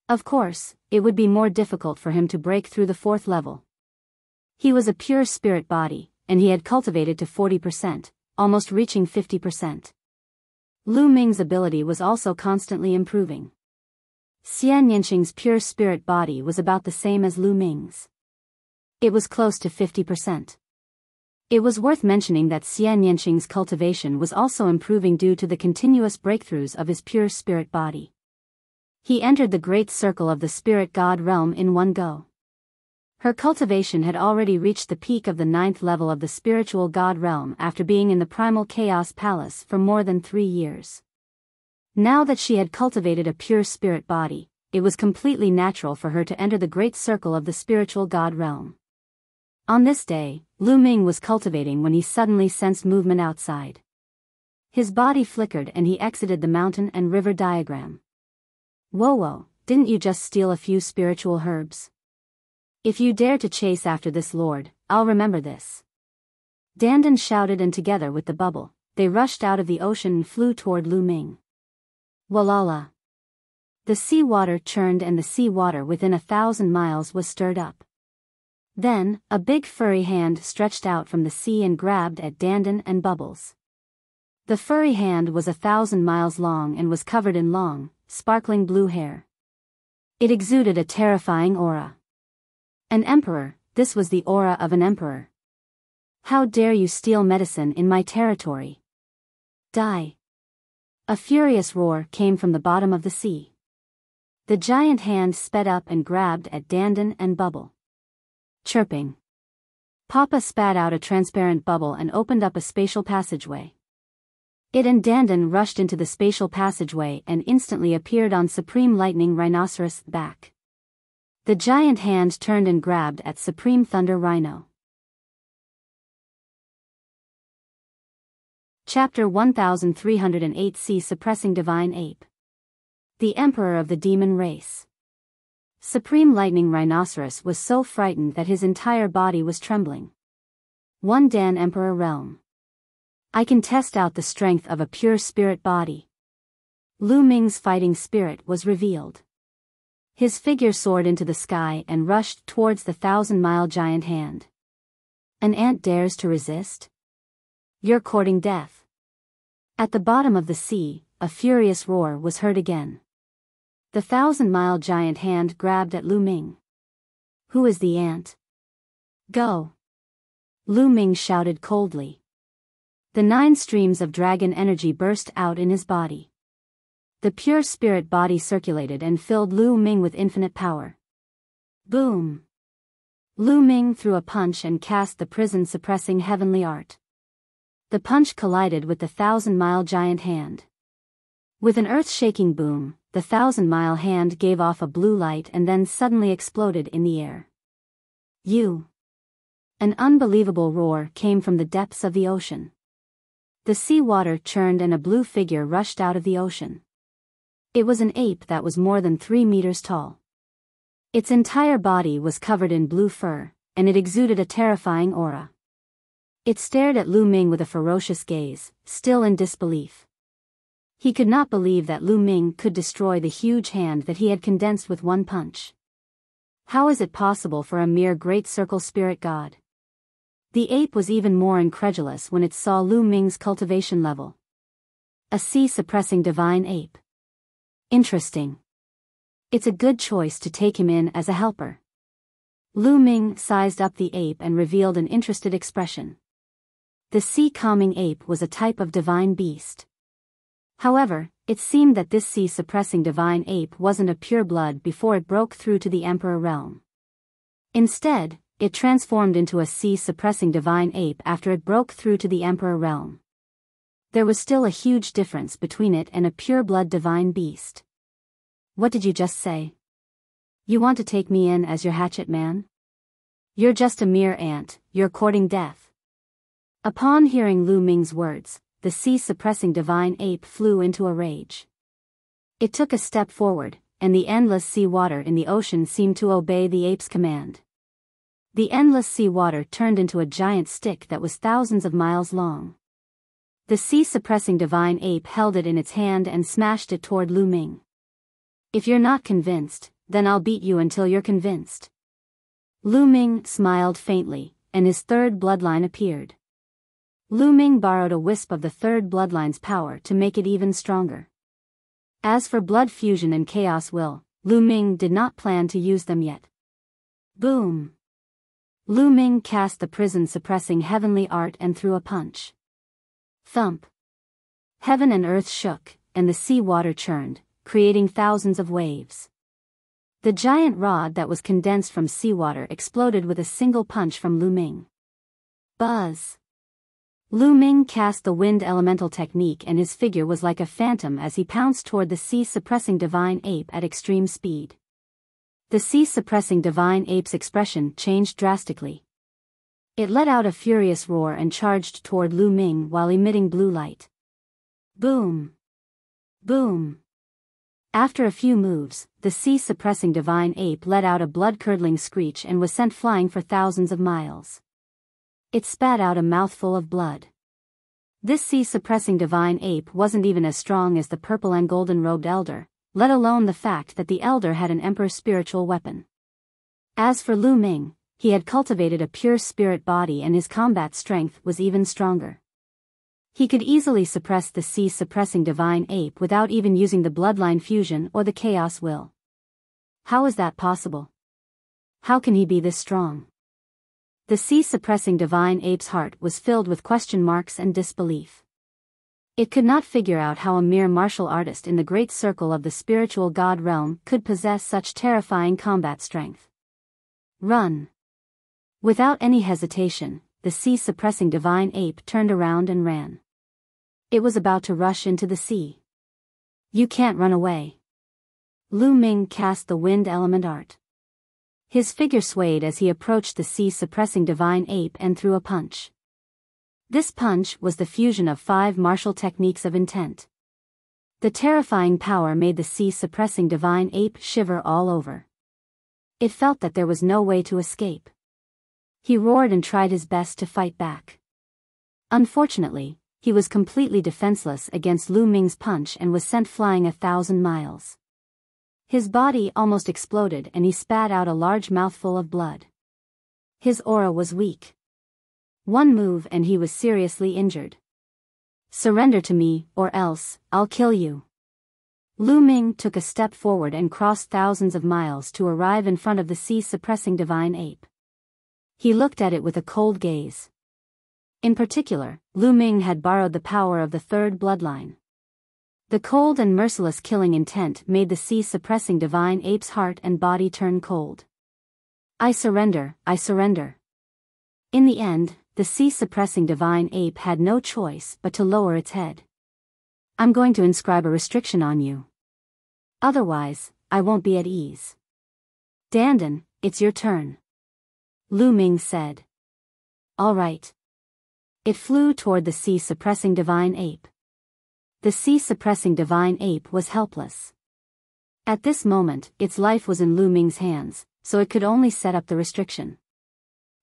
Of course, it would be more difficult for him to break through the 4th level. He was a pure spirit body, and he had cultivated to 40%, almost reaching 50%. Lu Ming's ability was also constantly improving. Xian Yanqing's pure spirit body was about the same as Lu Ming's. It was close to 50%. It was worth mentioning that Xian Yanqing's cultivation was also improving due to the continuous breakthroughs of his pure spirit body. He entered the great circle of the spirit god realm in one go. Her cultivation had already reached the peak of the 9th level of the spiritual god realm after being in the primal chaos palace for more than 3 years. Now that she had cultivated a pure spirit body, it was completely natural for her to enter the great circle of the spiritual god realm. On this day, Lu Ming was cultivating when he suddenly sensed movement outside. His body flickered and he exited the mountain and river diagram. Whoa, didn't you just steal a few spiritual herbs? If you dare to chase after this lord, I'll remember this. Dandan shouted, and together with the bubble, they rushed out of the ocean and flew toward Lu Ming. Walala. The sea water churned and the sea water within 1,000 miles was stirred up. Then, a big furry hand stretched out from the sea and grabbed at Dandan and Bubbles. The furry hand was 1,000 miles long and was covered in long, sparkling blue hair. It exuded a terrifying aura. An emperor, this was the aura of an emperor. How dare you steal medicine in my territory? Die! A furious roar came from the bottom of the sea. The giant hand sped up and grabbed at Dandan and Bubble. Chirping. Papa spat out a transparent bubble and opened up a spatial passageway. It and Dandan rushed into the spatial passageway and instantly appeared on Supreme Lightning Rhinoceros' back. The giant hand turned and grabbed at Supreme Thunder Rhino. Chapter 1308 Sea Suppressing Divine Ape. The Emperor of the Demon Race. Supreme Lightning Rhinoceros was so frightened that his entire body was trembling. One Dan Emperor Realm. I can test out the strength of a pure spirit body. Lu Ming's fighting spirit was revealed. His figure soared into the sky and rushed towards the 1,000-mile giant hand. An ant dares to resist? You're courting death. At the bottom of the sea, a furious roar was heard again. The 1,000-mile giant hand grabbed at Lu Ming. Who is the ant? Go! Lu Ming shouted coldly. The 9 streams of dragon energy burst out in his body. The pure spirit body circulated and filled Lu Ming with infinite power. Boom! Lu Ming threw a punch and cast the prison-suppressing heavenly art. The punch collided with the 1,000-mile giant hand. With an earth-shaking boom, the 1,000-mile hand gave off a blue light and then suddenly exploded in the air. You! An unbelievable roar came from the depths of the ocean. The sea water churned and a blue figure rushed out of the ocean. It was an ape that was more than 3 meters tall. Its entire body was covered in blue fur, and it exuded a terrifying aura. It stared at Lu Ming with a ferocious gaze, still in disbelief. He could not believe that Lu Ming could destroy the huge hand that he had condensed with one punch. How is it possible for a mere great circle spirit god? The ape was even more incredulous when it saw Lu Ming's cultivation level. A sea-suppressing divine ape. Interesting. It's a good choice to take him in as a helper. Lu Ming sized up the ape and revealed an interested expression. The sea-calming ape was a type of divine beast. However, it seemed that this sea-suppressing divine ape wasn't a pure blood before it broke through to the Emperor realm. Instead, it transformed into a sea-suppressing divine ape after it broke through to the Emperor realm. There was still a huge difference between it and a pure-blood divine beast. What did you just say? You want to take me in as your hatchet man? You're just a mere ant, you're courting death. Upon hearing Lu Ming's words, the sea-suppressing divine ape flew into a rage. It took a step forward, and the endless sea water in the ocean seemed to obey the ape's command. The endless sea water turned into a giant stick that was thousands of miles long. The sea-suppressing divine ape held it in its hand and smashed it toward Lu Ming. If you're not convinced, then I'll beat you until you're convinced. Lu Ming smiled faintly, and his third bloodline appeared. Lu Ming borrowed a wisp of the third bloodline's power to make it even stronger. As for blood fusion and chaos will, Lu Ming did not plan to use them yet. Boom! Lu Ming cast the prison-suppressing heavenly art and threw a punch. Thump! Heaven and earth shook, and the sea water churned, creating thousands of waves. The giant rod that was condensed from seawater exploded with a single punch from Lu Ming. Buzz! Lu Ming cast the wind elemental technique and his figure was like a phantom as he pounced toward the sea-suppressing divine ape at extreme speed. The sea-suppressing divine ape's expression changed drastically. It let out a furious roar and charged toward Lu Ming while emitting blue light. Boom! Boom! After a few moves, the sea-suppressing divine ape let out a blood-curdling screech and was sent flying for thousands of miles. It spat out a mouthful of blood. This sea-suppressing divine ape wasn't even as strong as the purple and golden-robed elder, let alone the fact that the elder had an emperor's spiritual weapon. As for Lu Ming, he had cultivated a pure spirit body and his combat strength was even stronger. He could easily suppress the sea-suppressing divine ape without even using the bloodline fusion or the chaos will. How is that possible? How can he be this strong? The sea-suppressing divine ape's heart was filled with question marks and disbelief. It could not figure out how a mere martial artist in the great circle of the spiritual god realm could possess such terrifying combat strength. Run! Without any hesitation, the sea-suppressing divine ape turned around and ran. It was about to rush into the sea. You can't run away. Lu Ming cast the wind element art. His figure swayed as he approached the sea-suppressing divine ape and threw a punch. This punch was the fusion of 5 martial techniques of intent. The terrifying power made the sea-suppressing divine ape shiver all over. It felt that there was no way to escape. He roared and tried his best to fight back. Unfortunately, he was completely defenseless against Lu Ming's punch and was sent flying 1,000 miles. His body almost exploded and he spat out a large mouthful of blood. His aura was weak. One move and he was seriously injured. Surrender to me, or else, I'll kill you. Lu Ming took a step forward and crossed thousands of miles to arrive in front of the sea-suppressing divine ape. He looked at it with a cold gaze. In particular, Lu Ming had borrowed the power of the 3rd bloodline. The cold and merciless killing intent made the sea-suppressing divine ape's heart and body turn cold. I surrender, I surrender. In the end, the sea-suppressing divine ape had no choice but to lower its head. I'm going to inscribe a restriction on you. Otherwise, I won't be at ease. Dandan, it's your turn. Lu Ming said. All right. It flew toward the sea-suppressing divine ape. The sea-suppressing divine ape was helpless. At this moment, its life was in Lu Ming's hands, so it could only set up the restriction.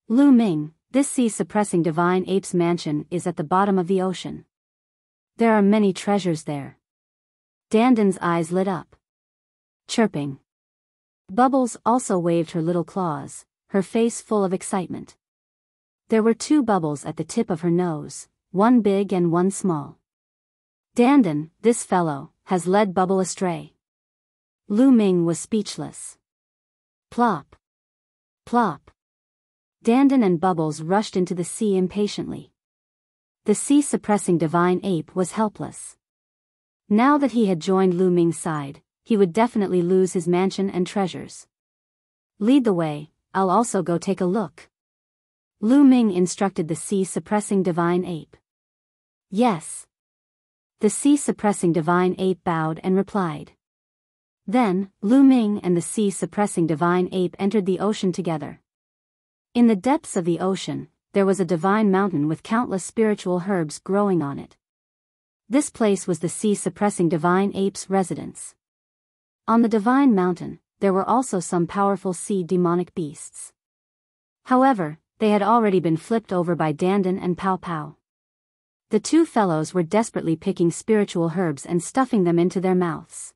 Lu Ming, this sea-suppressing divine ape's mansion is at the bottom of the ocean. There are many treasures there. Dandan's eyes lit up. Chirping. Bubbles also waved her little claws, her face full of excitement. There were 2 bubbles at the tip of her nose, one big and one small. Dandan, this fellow, has led Bubble astray. Lu Ming was speechless. Plop. Plop. Dandan and Bubbles rushed into the sea impatiently. The sea-suppressing divine ape was helpless. Now that he had joined Lu Ming's side, he would definitely lose his mansion and treasures. Lead the way, I'll also go take a look. Lu Ming instructed the sea-suppressing divine ape. Yes. The sea-suppressing divine ape bowed and replied. Then, Lu Ming and the sea-suppressing divine ape entered the ocean together. In the depths of the ocean, there was a divine mountain with countless spiritual herbs growing on it. This place was the sea-suppressing divine ape's residence. On the divine mountain, there were also some powerful sea demonic beasts. However, they had already been flipped over by Dandan and Pow Pow. The 2 fellows were desperately picking spiritual herbs and stuffing them into their mouths.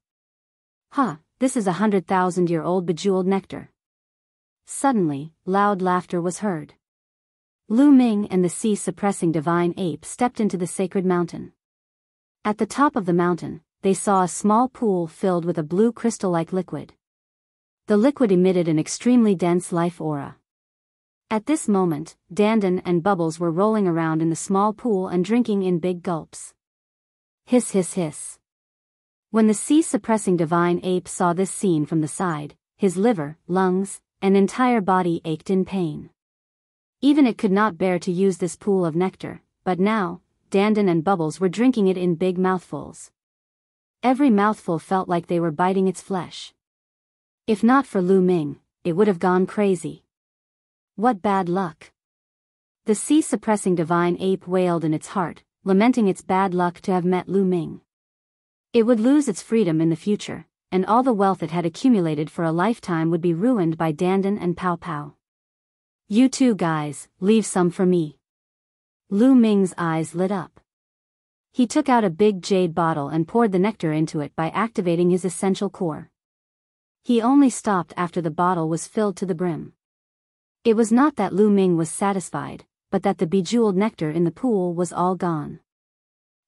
This is 100,000-year-old bejeweled nectar. Suddenly, loud laughter was heard. Lu Ming and the sea-suppressing divine ape stepped into the sacred mountain. At the top of the mountain, they saw a small pool filled with a blue crystal-like liquid. The liquid emitted an extremely dense life aura. At this moment, Dandan and Bubbles were rolling around in the small pool and drinking in big gulps. Hiss hiss hiss. When the sea-suppressing divine ape saw this scene from the side, his liver, lungs, and entire body ached in pain. Even it could not bear to use this pool of nectar, but now, Dandan and Bubbles were drinking it in big mouthfuls. Every mouthful felt like they were biting its flesh. If not for Lu Ming, it would have gone crazy. What bad luck. The sea-suppressing divine ape wailed in its heart, lamenting its bad luck to have met Lu Ming. It would lose its freedom in the future, and all the wealth it had accumulated for a lifetime would be ruined by Dandan and Pow Pow. You 2 guys, leave some for me. Lu Ming's eyes lit up. He took out a big jade bottle and poured the nectar into it by activating his essential core. He only stopped after the bottle was filled to the brim. It was not that Lu Ming was satisfied, but that the bejeweled nectar in the pool was all gone.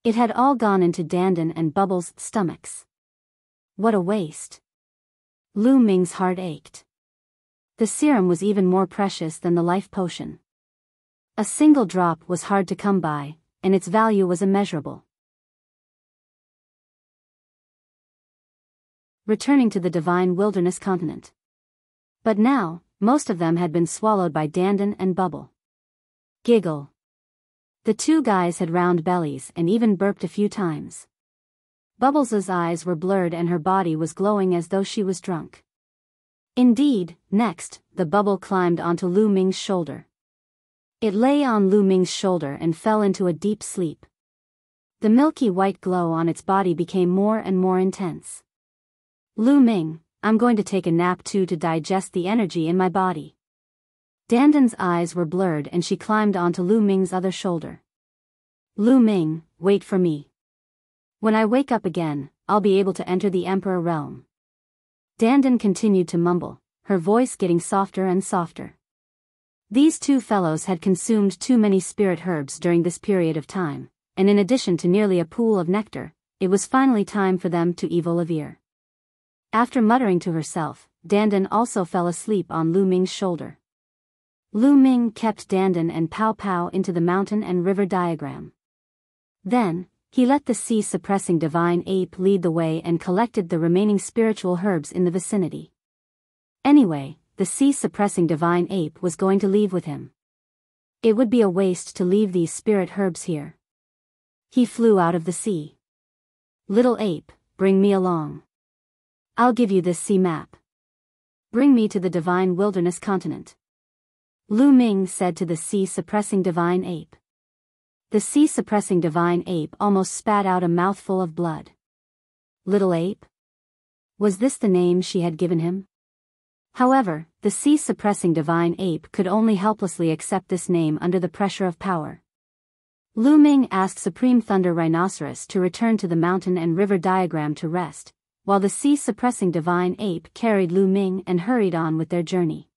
It had all gone into Dandan and Bubbles' stomachs. What a waste. Lu Ming's heart ached. The serum was even more precious than the life potion. A single drop was hard to come by, and its value was immeasurable. returning to the divine wilderness continent. But now, most of them had been swallowed by Dandan and Bubble. Giggle. The two guys had round bellies and even burped a few times. Bubbles' eyes were blurred and her body was glowing as though she was drunk. Indeed, next, the Bubble climbed onto Lu Ming's shoulder. It lay on Lu Ming's shoulder and fell into a deep sleep. The milky white glow on its body became more and more intense. Lu Ming, I'm going to take a nap too to digest the energy in my body. Dandan's eyes were blurred and she climbed onto Lu Ming's other shoulder. Lu Ming, wait for me. When I wake up again, I'll be able to enter the Emperor realm. Dandan continued to mumble, her voice getting softer and softer. These two fellows had consumed too many spirit herbs during this period of time, and in addition to nearly a pool of nectar, it was finally time for them to evolve. After muttering to herself, Dandan also fell asleep on Lu Ming's shoulder. Lu Ming kept Dandan and Pow Pow into the mountain and river diagram. Then, he let the sea-suppressing divine ape lead the way and collected the remaining spiritual herbs in the vicinity. Anyway, the sea-suppressing divine ape was going to leave with him. It would be a waste to leave these spirit herbs here. He flew out of the sea. Little ape, bring me along. I'll give you this sea map. Bring me to the divine wilderness continent. Lu Ming said to the sea-suppressing divine ape. The sea-suppressing divine ape almost spat out a mouthful of blood. Little ape? Was this the name she had given him? However, the sea-suppressing divine ape could only helplessly accept this name under the pressure of power. Lu Ming asked Supreme Thunder Rhinoceros to return to the mountain and river diagram to rest, while the sea-suppressing divine ape carried Lu Ming and hurried on with their journey.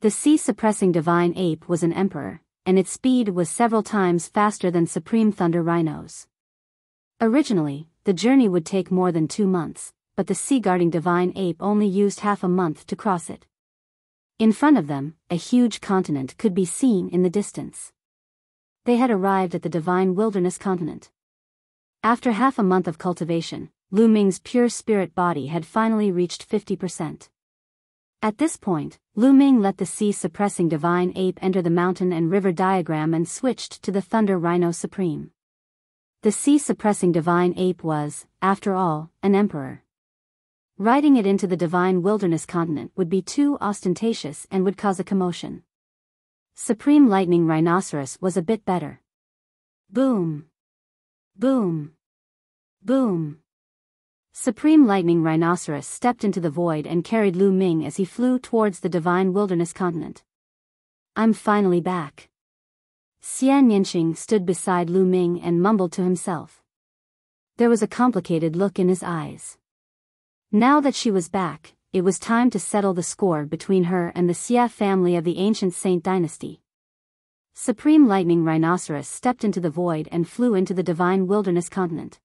The sea-suppressing divine ape was an emperor, and its speed was several times faster than Supreme Thunder Rhino's. Originally, the journey would take more than 2 months, but the sea-guarding divine ape only used half a month to cross it. In front of them, a huge continent could be seen in the distance. They had arrived at the divine wilderness continent. After half a month of cultivation, Lu Ming's pure spirit body had finally reached 50%. At this point, Lu Ming let the sea-suppressing divine ape enter the mountain and river diagram and switched to the Thunder Rhino Supreme. The sea-suppressing divine ape was, after all, an emperor. Riding it into the divine wilderness continent would be too ostentatious and would cause a commotion. Supreme Lightning Rhinoceros was a bit better. Boom! Boom! Boom! Supreme Lightning Rhinoceros stepped into the void and carried Lu Ming as he flew towards the divine wilderness continent. I'm finally back. Xian Yinxing stood beside Lu Ming and mumbled to himself. There was a complicated look in his eyes. Now that she was back, it was time to settle the score between her and the Xia family of the ancient Saint dynasty. Supreme Lightning Rhinoceros stepped into the void and flew into the divine wilderness continent.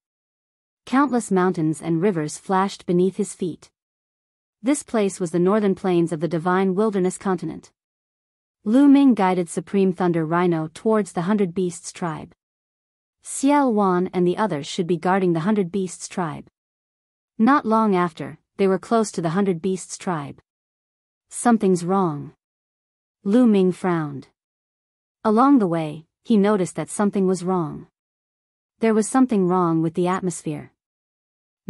Countless mountains and rivers flashed beneath his feet. This place was the northern plains of the divine wilderness continent. Lu Ming guided Supreme Thunder Rhino towards the 100 Beasts tribe. Xiao Wan and the others should be guarding the 100 Beasts tribe. Not long after, they were close to the 100 Beasts tribe. Something's wrong. Lu Ming frowned. Along the way, he noticed that something was wrong. There was something wrong with the atmosphere.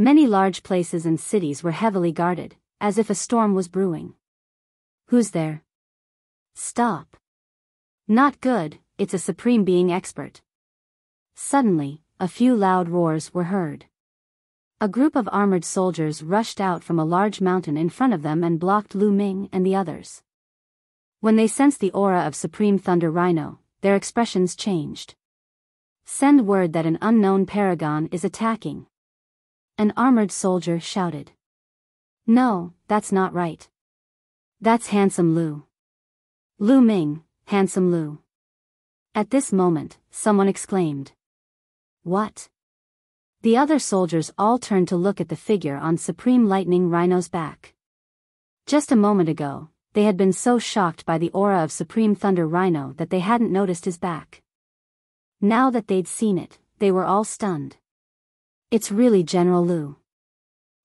Many large places and cities were heavily guarded, as if a storm was brewing. Who's there? Stop. Not good, it's a supreme being expert. Suddenly, a few loud roars were heard. A group of armored soldiers rushed out from a large mountain in front of them and blocked Lu Ming and the others. When they sensed the aura of Supreme Thunder Rhino, their expressions changed. Send word that an unknown paragon is attacking. An armored soldier shouted. No, that's not right. That's Handsome Lu. Lu Ming, Handsome Lu. At this moment, someone exclaimed. What? The other soldiers all turned to look at the figure on Supreme Lightning Rhino's back. Just a moment ago, they had been so shocked by the aura of Supreme Thunder Rhino that they hadn't noticed his back. Now that they'd seen it, they were all stunned. It's really General Lu.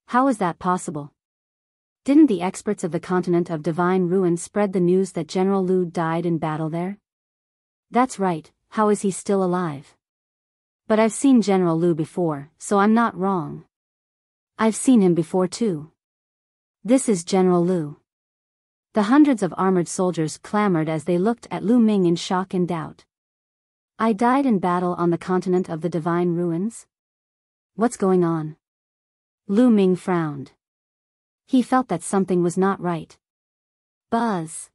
How is that possible? Didn't the experts of the continent of divine ruin spread the news that General Lu died in battle there? That's right, how is he still alive? But I've seen General Lu before, so I'm not wrong. I've seen him before too. This is General Lu. The hundreds of armored soldiers clamored as they looked at Lu Ming in shock and doubt. I died in battle on the continent of the divine ruins? What's going on? Lu Ming frowned. He felt that something was not right. Buzz.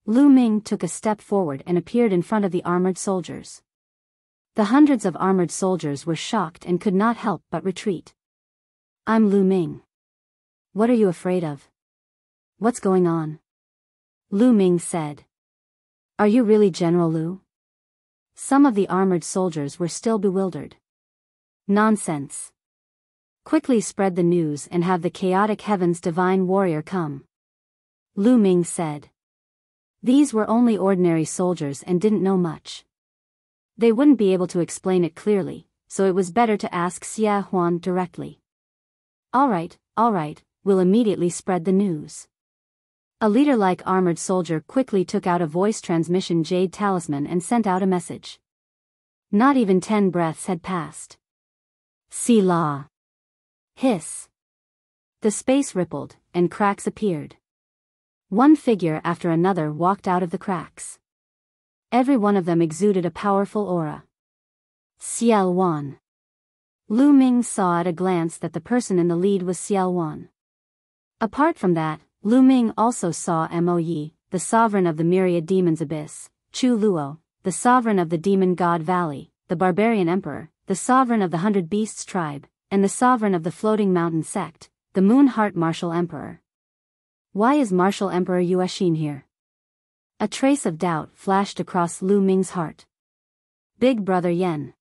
Lu Ming took a step forward and appeared in front of the armored soldiers. The hundreds of armored soldiers were shocked and could not help but retreat. I'm Lu Ming. What are you afraid of? What's going on? Lu Ming said. Are you really General Lu? Some of the armored soldiers were still bewildered. Nonsense. Quickly spread the news and have the chaotic heavens divine warrior come. Lu Ming said. These were only ordinary soldiers and didn't know much. They wouldn't be able to explain it clearly, so it was better to ask Xia Huan directly. All right, we'll immediately spread the news. A leader-like armored soldier quickly took out a voice transmission jade talisman and sent out a message. Not even 10 breaths had passed. Selah. Hiss. The space rippled, and cracks appeared. One figure after another walked out of the cracks. Every one of them exuded a powerful aura. Xiao Wan. Lu Ming saw at a glance that the person in the lead was Xiao Wan. Apart from that, Lu Ming also saw Mo Yi, the sovereign of the Myriad Demons Abyss, Chu Luo, the sovereign of the Demon God Valley, the Barbarian Emperor, the sovereign of the 100 Beasts tribe, and the sovereign of the Floating Mountain sect, the Moon Heart Martial Emperor. Why is Martial Emperor Yuexin here? A trace of doubt flashed across Lu Ming's heart. Big Brother Yen.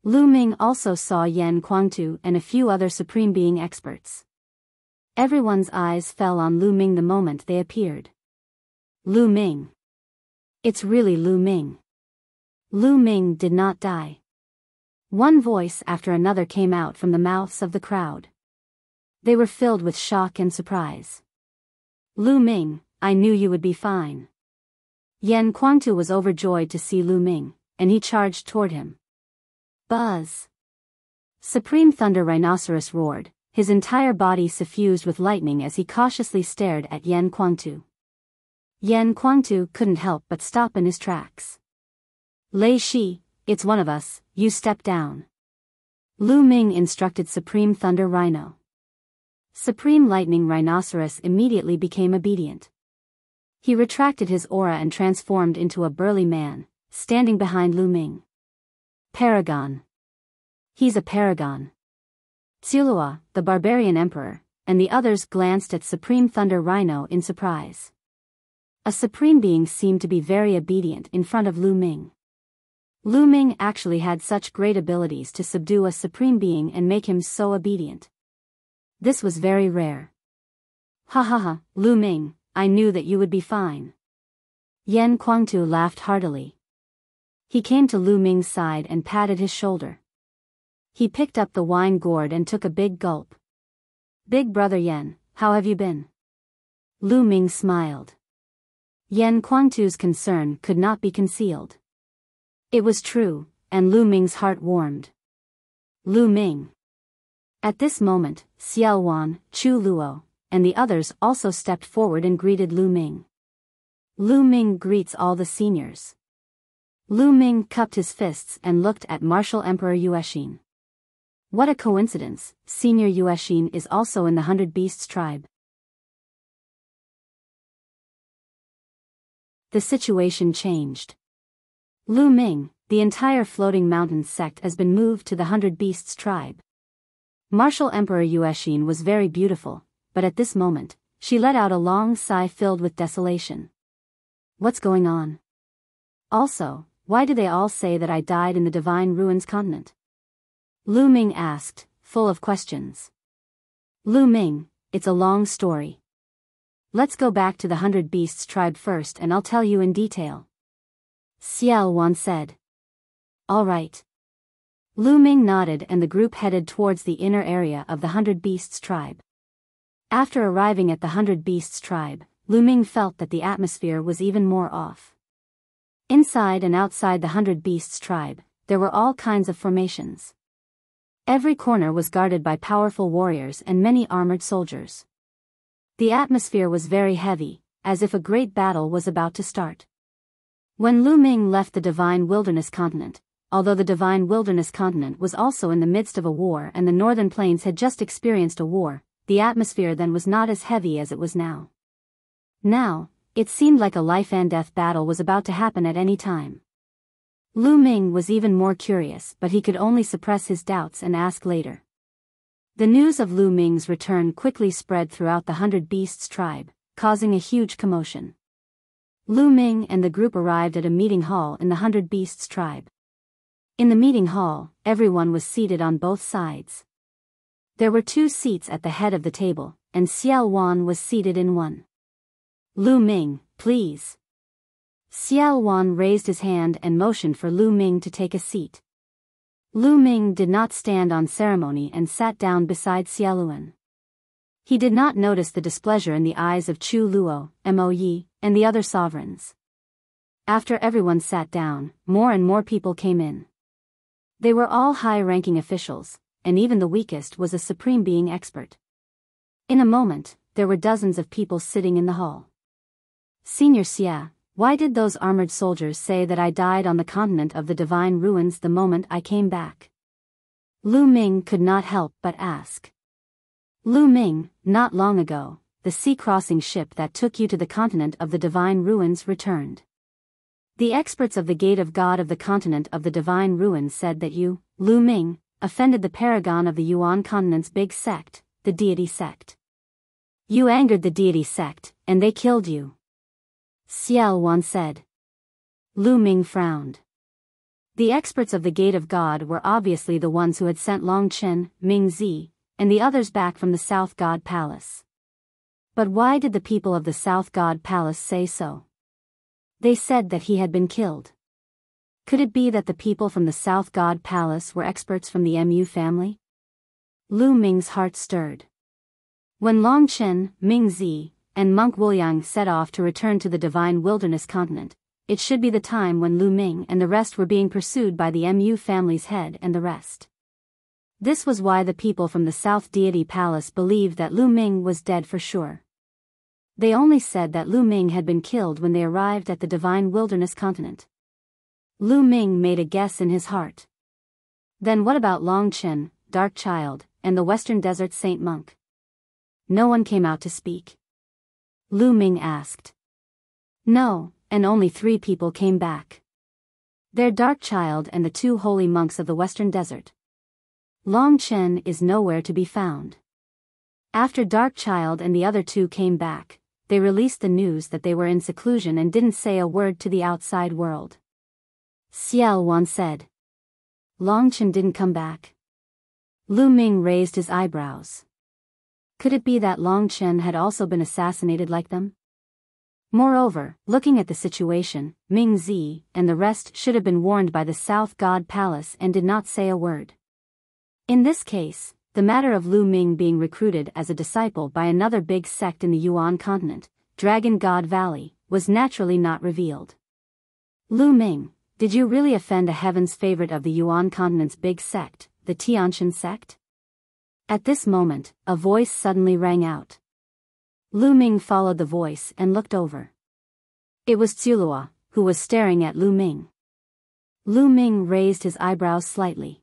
Lu Ming also saw Yan Kuangtu and a few other Supreme Being experts. Everyone's eyes fell on Lu Ming the moment they appeared. Lu Ming. It's really Lu Ming. Lu Ming did not die. One voice after another came out from the mouths of the crowd. They were filled with shock and surprise. Lu Ming, I knew you would be fine. Yan Kuangtu was overjoyed to see Lu Ming, and he charged toward him. Buzz. Supreme Thunder Rhinoceros roared, his entire body suffused with lightning as he cautiously stared at Yan Kuangtu. Yan Kuangtu couldn't help but stop in his tracks. Lei Shi, it's one of us, you step down. Lu Ming instructed Supreme Thunder Rhino. Supreme Lightning Rhinoceros immediately became obedient. He retracted his aura and transformed into a burly man, standing behind Lu Ming. Paragon. He's a paragon. Tsulua, the Barbarian Emperor, and the others glanced at Supreme Thunder Rhino in surprise. A supreme being seemed to be very obedient in front of Lu Ming. Lu Ming actually had such great abilities to subdue a supreme being and make him so obedient. This was very rare. Ha ha ha, Lu Ming, I knew that you would be fine. Yan Kuangtu laughed heartily. He came to Lu Ming's side and patted his shoulder. He picked up the wine gourd and took a big gulp. Big Brother Yan, how have you been? Lu Ming smiled. Yan Kuangtu's concern could not be concealed. It was true, and Lu Ming's heart warmed. Lu Ming. At this moment, Xiao Wan, Chu Luo, and the others also stepped forward and greeted Lu Ming. Lu Ming greets all the seniors. Lu Ming cupped his fists and looked at Martial Emperor Yuexin. What a coincidence, Senior Yuexin is also in the 100 Beasts tribe. The situation changed. Lu Ming, the entire Floating Mountains sect has been moved to the 100 Beasts tribe. Martial Emperor Yuexin was very beautiful, but at this moment, she let out a long sigh filled with desolation. What's going on? Also, why do they all say that I died in the Divine Ruins continent? Lu Ming asked, full of questions. Lu Ming, it's a long story. Let's go back to the 100 Beasts tribe first and I'll tell you in detail. Xiao Wan said. All right. Lu Ming nodded and the group headed towards the inner area of the 100 Beasts tribe. After arriving at the 100 Beasts tribe, Lu Ming felt that the atmosphere was even more off. Inside and outside the 100 Beasts tribe, there were all kinds of formations. Every corner was guarded by powerful warriors and many armored soldiers. The atmosphere was very heavy, as if a great battle was about to start. When Lu Ming left the Divine Wilderness Continent, although the Divine Wilderness Continent was also in the midst of a war and the Northern Plains had just experienced a war, the atmosphere then was not as heavy as it was now. Now, it seemed like a life-and-death battle was about to happen at any time. Lu Ming was even more curious, but he could only suppress his doubts and ask later. The news of Lu Ming's return quickly spread throughout the 100 Beasts tribe, causing a huge commotion. Lu Ming and the group arrived at a meeting hall in the 100 Beasts tribe. In the meeting hall, everyone was seated on both sides. There were 2 seats at the head of the table, and Xiao Wan was seated in one. Lu Ming, please. Xiao Wan raised his hand and motioned for Lu Ming to take a seat. Lu Ming did not stand on ceremony and sat down beside Xiaoluan. He did not notice the displeasure in the eyes of Chu Luo, Mo Yi, and the other sovereigns. After everyone sat down, more and more people came in. They were all high-ranking officials, and even the weakest was a supreme being expert. In a moment, there were dozens of people sitting in the hall. Senior Xia, why did those armored soldiers say that I died on the continent of the divine ruins the moment I came back? Lu Ming could not help but ask. Lu Ming, not long ago, the sea-crossing ship that took you to the continent of the divine ruins returned. The experts of the Gate of God of the continent of the divine ruins said that you, Lu Ming, offended the paragon of the Yuan continent's big sect, the deity sect. You angered the deity sect, and they killed you. Xiao Wan said. Lu Ming frowned. The experts of the Gate of God were obviously the ones who had sent Long Chen, Ming Zi, and the others back from the South God Palace. But why did the people of the South God Palace say so? They said that he had been killed. Could it be that the people from the South God Palace were experts from the Mu family? Lu Ming's heart stirred. When Long Chen, Ming Zi, and Monk Wuliang set off to return to the Divine Wilderness Continent, it should be the time when Lu Ming and the rest were being pursued by the Mu family's head and the rest. This was why the people from the South Deity Palace believed that Lu Ming was dead for sure. They only said that Lu Ming had been killed when they arrived at the Divine Wilderness Continent. Lu Ming made a guess in his heart. Then what about Long Chen, Dark Child, and the Western Desert Saint Monk? No one came out to speak. Lu Ming asked. No, and only 3 people came back. Their Dark Child and the 2 holy monks of the Western Desert. Long Chen is nowhere to be found. After Dark Child and the other 2 came back, they released the news that they were in seclusion and didn't say a word to the outside world. Xiao Wan said. Long Chen didn't come back. Lu Ming raised his eyebrows. Could it be that Long Chen had also been assassinated like them? Moreover, looking at the situation, Ming Zi and the rest should have been warned by the South God Palace and did not say a word. In this case, the matter of Lu Ming being recruited as a disciple by another big sect in the Yuan continent, Dragon God Valley, was naturally not revealed. Lu Ming, did you really offend a heaven's favorite of the Yuan continent's big sect, the Tianshan sect? At this moment, a voice suddenly rang out. Lu Ming followed the voice and looked over. It was Tsulua, who was staring at Lu Ming. Lu Ming raised his eyebrows slightly.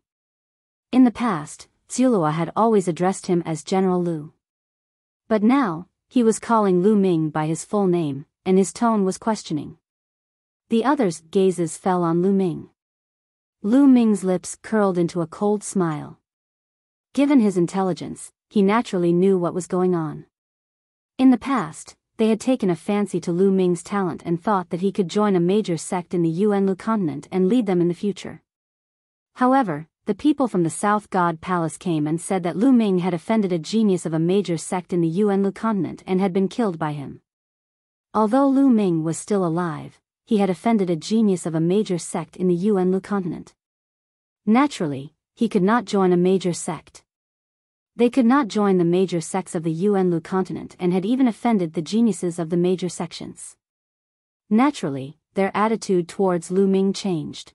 In the past, Tsulua had always addressed him as General Lu. But now, he was calling Lu Ming by his full name, and his tone was questioning. The others' gazes fell on Lu Ming. Lu Ming's lips curled into a cold smile. Given his intelligence, he naturally knew what was going on. In the past, they had taken a fancy to Lu Ming's talent and thought that he could join a major sect in the Yuanlu continent and lead them in the future. However, the people from the South God Palace came and said that Lu Ming had offended a genius of a major sect in the Yuanlu continent and had been killed by him. Although Lu Ming was still alive, he had offended a genius of a major sect in the Yuanlu continent. Naturally, he could not join a major sect. They could not join the major sects of the Yuanlu continent and had even offended the geniuses of the major sections. Naturally, their attitude towards Lu Ming changed.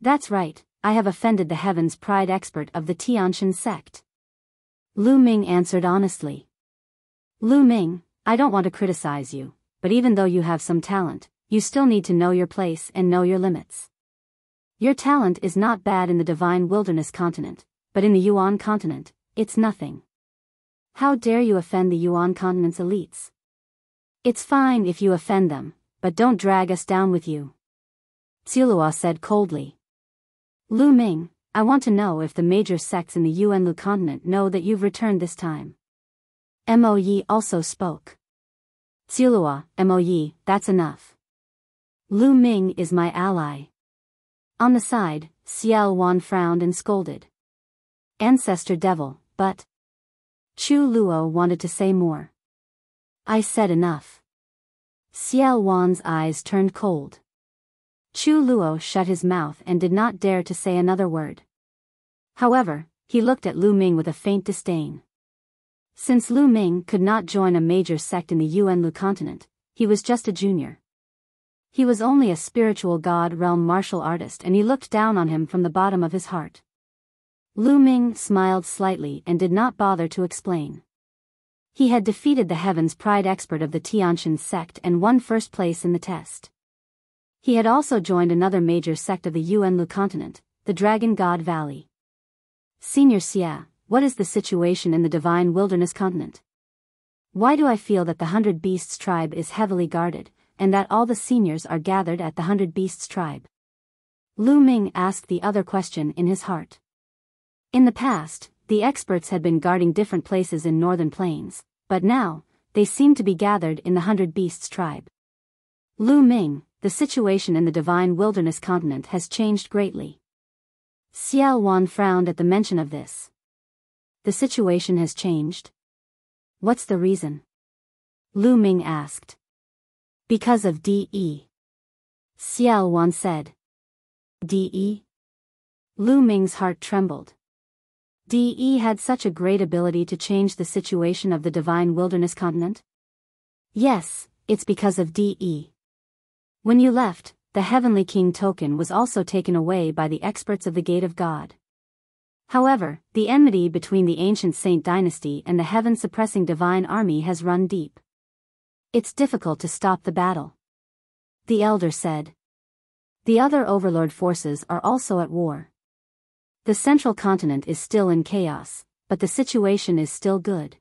That's right, I have offended the heavens pride expert of the Tianshan sect. Lu Ming answered honestly. Lu Ming, I don't want to criticize you, but even though you have some talent, you still need to know your place and know your limits. Your talent is not bad in the divine wilderness continent, but in the Yuan continent, it's nothing. How dare you offend the Yuan continent's elites? It's fine if you offend them, but don't drag us down with you. Tsilua said coldly. Lu Ming, I want to know if the major sects in the Yuanlu continent know that you've returned this time. Mo Yi also spoke. Tsilua, Mo Yi, that's enough. Lu Ming is my ally. On the side, Xiao Wan frowned and scolded. Ancestor devil, but... Chu Luo wanted to say more. I said enough. Xiao Wan's eyes turned cold. Chu Luo shut his mouth and did not dare to say another word. However, he looked at Lu Ming with a faint disdain. Since Lu Ming could not join a major sect in the Yuanlu continent, he was just a junior. He was only a spiritual god realm martial artist and he looked down on him from the bottom of his heart. Lu Ming smiled slightly and did not bother to explain. He had defeated the heavens pride expert of the Tianshan sect and won first place in the test. He had also joined another major sect of the Yuanlu continent, the Dragon God Valley. Senior Xia, what is the situation in the divine wilderness continent? Why do I feel that the 100 Beasts tribe is heavily guarded, and that all the seniors are gathered at the 100 Beasts tribe? Lu Ming asked the other question in his heart. In the past, the experts had been guarding different places in northern plains, but now, they seemed to be gathered in the 100 Beasts tribe. Lu Ming, the situation in the divine wilderness continent has changed greatly. Xiao Wan frowned at the mention of this. The situation has changed? What's the reason? Lu Ming asked. Because of De. Xiao Wan said. De? Lu Ming's heart trembled. De had such a great ability to change the situation of the divine wilderness continent? Yes, it's because of De. When you left, the Heavenly King token was also taken away by the experts of the Gate of God. However, the enmity between the ancient Saint dynasty and the heaven-suppressing divine army has run deep. It's difficult to stop the battle. The elder said. The other overlord forces are also at war. The central continent is still in chaos, but the situation is still good.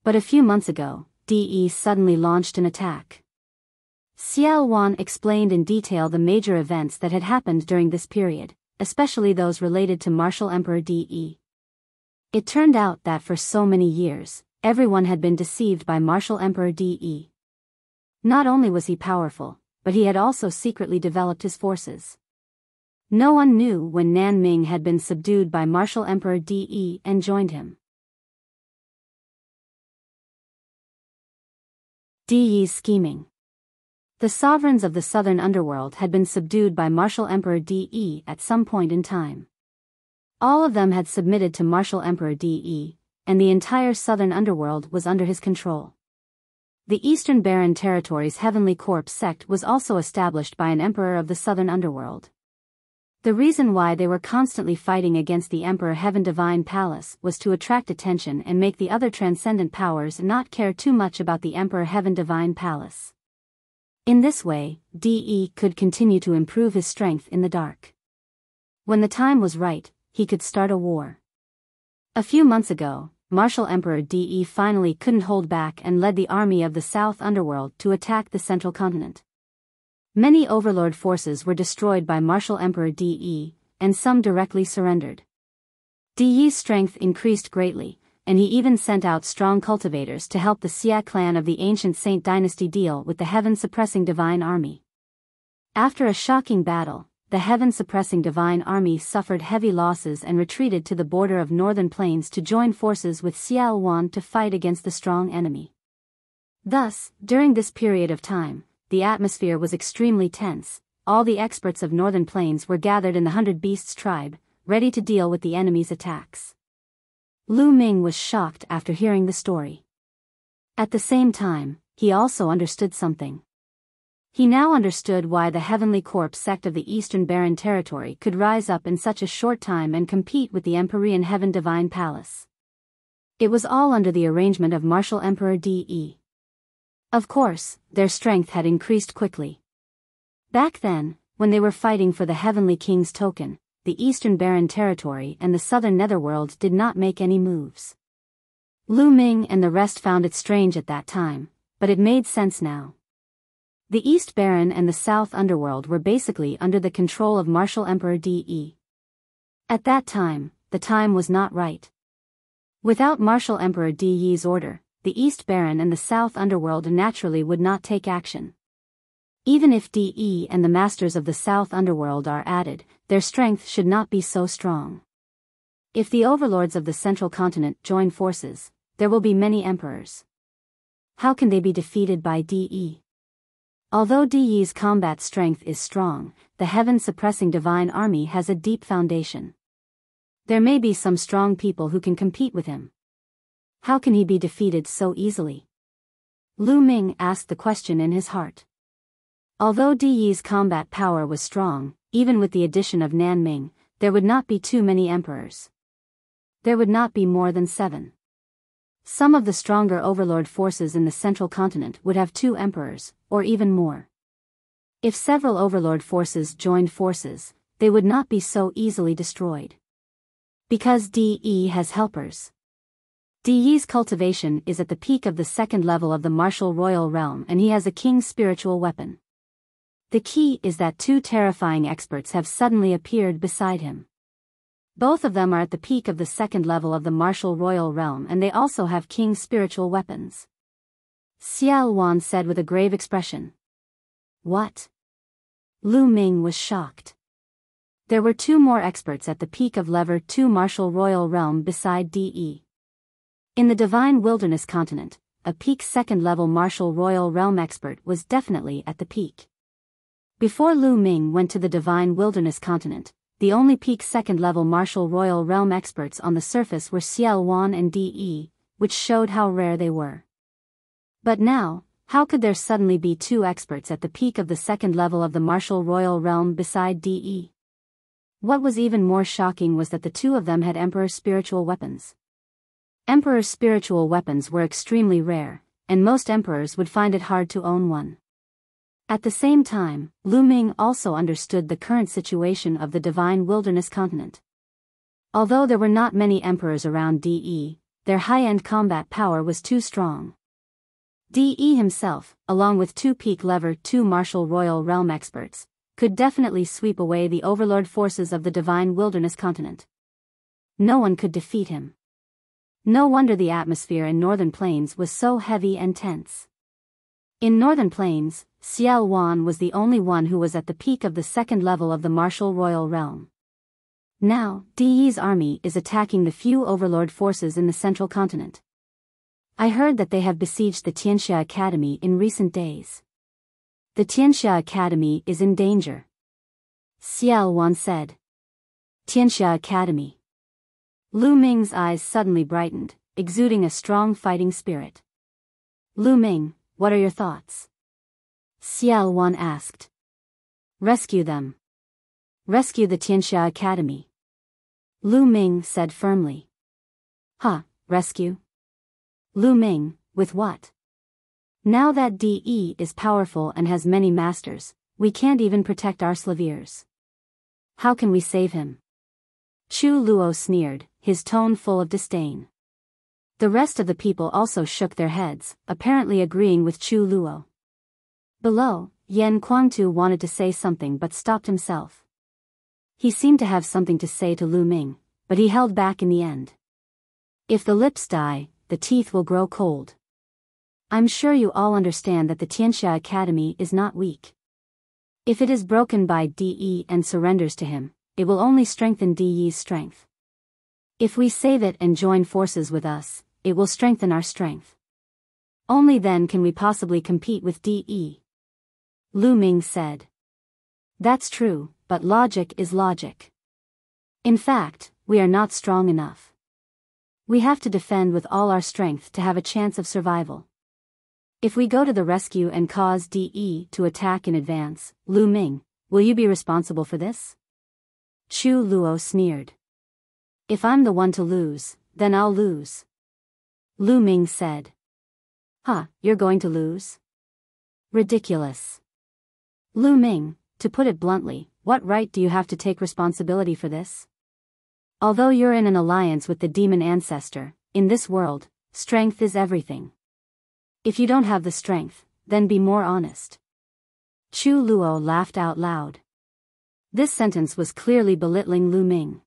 But a few months ago, De suddenly launched an attack. Xiao Wan explained in detail the major events that had happened during this period, especially those related to Martial Emperor De. It turned out that for so many years, everyone had been deceived by Martial Emperor De. Not only was he powerful, but he had also secretly developed his forces. No one knew when Nanming had been subdued by Martial Emperor De and joined him. De's scheming. The sovereigns of the southern underworld had been subdued by Martial Emperor De at some point in time. All of them had submitted to Martial Emperor De, and the entire southern underworld was under his control. The Eastern Barren Territories Heavenly Corps sect was also established by an emperor of the southern underworld. The reason why they were constantly fighting against the Emperor Heaven Divine Palace was to attract attention and make the other transcendent powers not care too much about the Emperor Heaven Divine Palace. In this way, De could continue to improve his strength in the dark. When the time was right, he could start a war. A few months ago, Martial Emperor De finally couldn't hold back and led the army of the South Underworld to attack the central continent. Many overlord forces were destroyed by Martial Emperor De, and some directly surrendered. De's strength increased greatly, and he even sent out strong cultivators to help the Xia clan of the ancient Saint dynasty deal with the heaven-suppressing divine army. After a shocking battle, the heaven-suppressing divine army suffered heavy losses and retreated to the border of northern plains to join forces with Xiao Wan to fight against the strong enemy. Thus, during this period of time, the atmosphere was extremely tense. All the experts of northern plains were gathered in the 100 Beasts tribe, ready to deal with the enemy's attacks. Lu Ming was shocked after hearing the story. At the same time, he also understood something. He now understood why the Heavenly Corps sect of the Eastern Barren Territory could rise up in such a short time and compete with the Empyrean Heaven Divine Palace. It was all under the arrangement of Martial Emperor De. Of course, their strength had increased quickly. Back then, when they were fighting for the Heavenly King's token, the Eastern Barren Territory and the Southern Netherworld did not make any moves. Lu Ming and the rest found it strange at that time, but it made sense now. The East Barren and the South Underworld were basically under the control of Martial Emperor De. At that time, the time was not right. Without Martial Emperor De's order, the East Barren and the South Underworld naturally would not take action. Even if De and the Masters of the South Underworld are added, their strength should not be so strong. If the overlords of the Central Continent join forces, there will be many emperors. How can they be defeated by De? Although De's combat strength is strong, the heaven-suppressing divine army has a deep foundation. There may be some strong people who can compete with him. How can he be defeated so easily? Lu Ming asked the question in his heart. Although De's combat power was strong, even with the addition of Nanming, there would not be too many emperors. There would not be more than 7. Some of the stronger overlord forces in the Central Continent would have 2 emperors, or even more. If several overlord forces joined forces, they would not be so easily destroyed. Because De has helpers. De's cultivation is at the peak of the 2nd level of the martial royal realm, and he has a king's spiritual weapon. The key is that 2 terrifying experts have suddenly appeared beside him. Both of them are at the peak of the 2nd level of the martial royal realm, and they also have king's spiritual weapons. Xiao Wan said with a grave expression. What? Lu Ming was shocked. There were 2 more experts at the peak of level 2 martial royal realm beside De. In the Divine Wilderness Continent, a peak 2nd level martial royal realm expert was definitely at the peak. Before Lu Ming went to the Divine Wilderness Continent, the only peak 2nd level martial royal realm experts on the surface were Xiao Wan and De, which showed how rare they were. But now, how could there suddenly be 2 experts at the peak of the 2nd level of the martial royal realm beside De? What was even more shocking was that the 2 of them had Emperor spiritual weapons. Emperor's spiritual weapons were extremely rare, and most emperors would find it hard to own one. At the same time, Lu Ming also understood the current situation of the Divine Wilderness Continent. Although there were not many emperors around De, their high-end combat power was too strong. De himself, along with 2 peak level 2 martial royal realm experts, could definitely sweep away the overlord forces of the Divine Wilderness Continent. No one could defeat him. No wonder the atmosphere in Northern Plains was so heavy and tense. In Northern Plains, Xiao Wan was the only one who was at the peak of the 2nd level of the martial royal realm. Now, De's army is attacking the few overlord forces in the Central Continent. I heard that they have besieged the Tianxia Academy in recent days. The Tianxia Academy is in danger. Xiao Wan said. Tianxia Academy. Lu Ming's eyes suddenly brightened, exuding a strong fighting spirit. Lu Ming, what are your thoughts? Xiao Wan asked. Rescue them. Rescue the Tianxia Academy. Lu Ming said firmly. Rescue? Lu Ming, with what? Now that De is powerful and has many masters, we can't even protect our slaviers. How can we save him? Chu Luo sneered, his tone full of disdain. The rest of the people also shook their heads, apparently agreeing with Chu Luo. Below, Yan Kuangtu wanted to say something but stopped himself. He seemed to have something to say to Lu Ming, but he held back in the end. If the lips die, the teeth will grow cold. I'm sure you all understand that the Tianxia Academy is not weak. If it is broken by De and surrenders to him, it will only strengthen De's strength. If we save it and join forces with us, it will strengthen our strength. Only then can we possibly compete with De. Lu Ming said. That's true, but logic is logic. In fact, we are not strong enough. We have to defend with all our strength to have a chance of survival. If we go to the rescue and cause DE to attack in advance, Lu Ming, will you be responsible for this? Chu Luo sneered. If I'm the one to lose, then I'll lose. Lu Ming said. Huh, you're going to lose? Ridiculous. Lu Ming, to put it bluntly, what right do you have to take responsibility for this? Although you're in an alliance with the demon ancestor, in this world, strength is everything. If you don't have the strength, then be more honest. Chu Luo laughed out loud. This sentence was clearly belittling Lu Ming.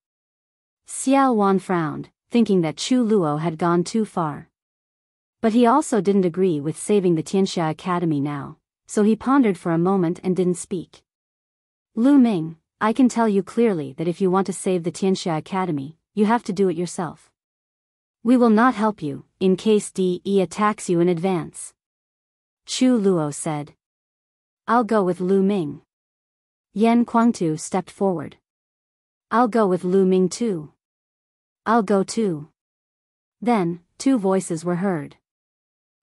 Xiao Wan frowned, thinking that Chu Luo had gone too far. But he also didn't agree with saving the Tianxia Academy now, so he pondered for a moment and didn't speak. Lu Ming, I can tell you clearly that if you want to save the Tianxia Academy, you have to do it yourself. We will not help you, in case DE attacks you in advance. Chu Luo said. I'll go with Lu Ming. Yan Kuangtu stepped forward. I'll go with Lu Ming too. I'll go too. Then, two voices were heard.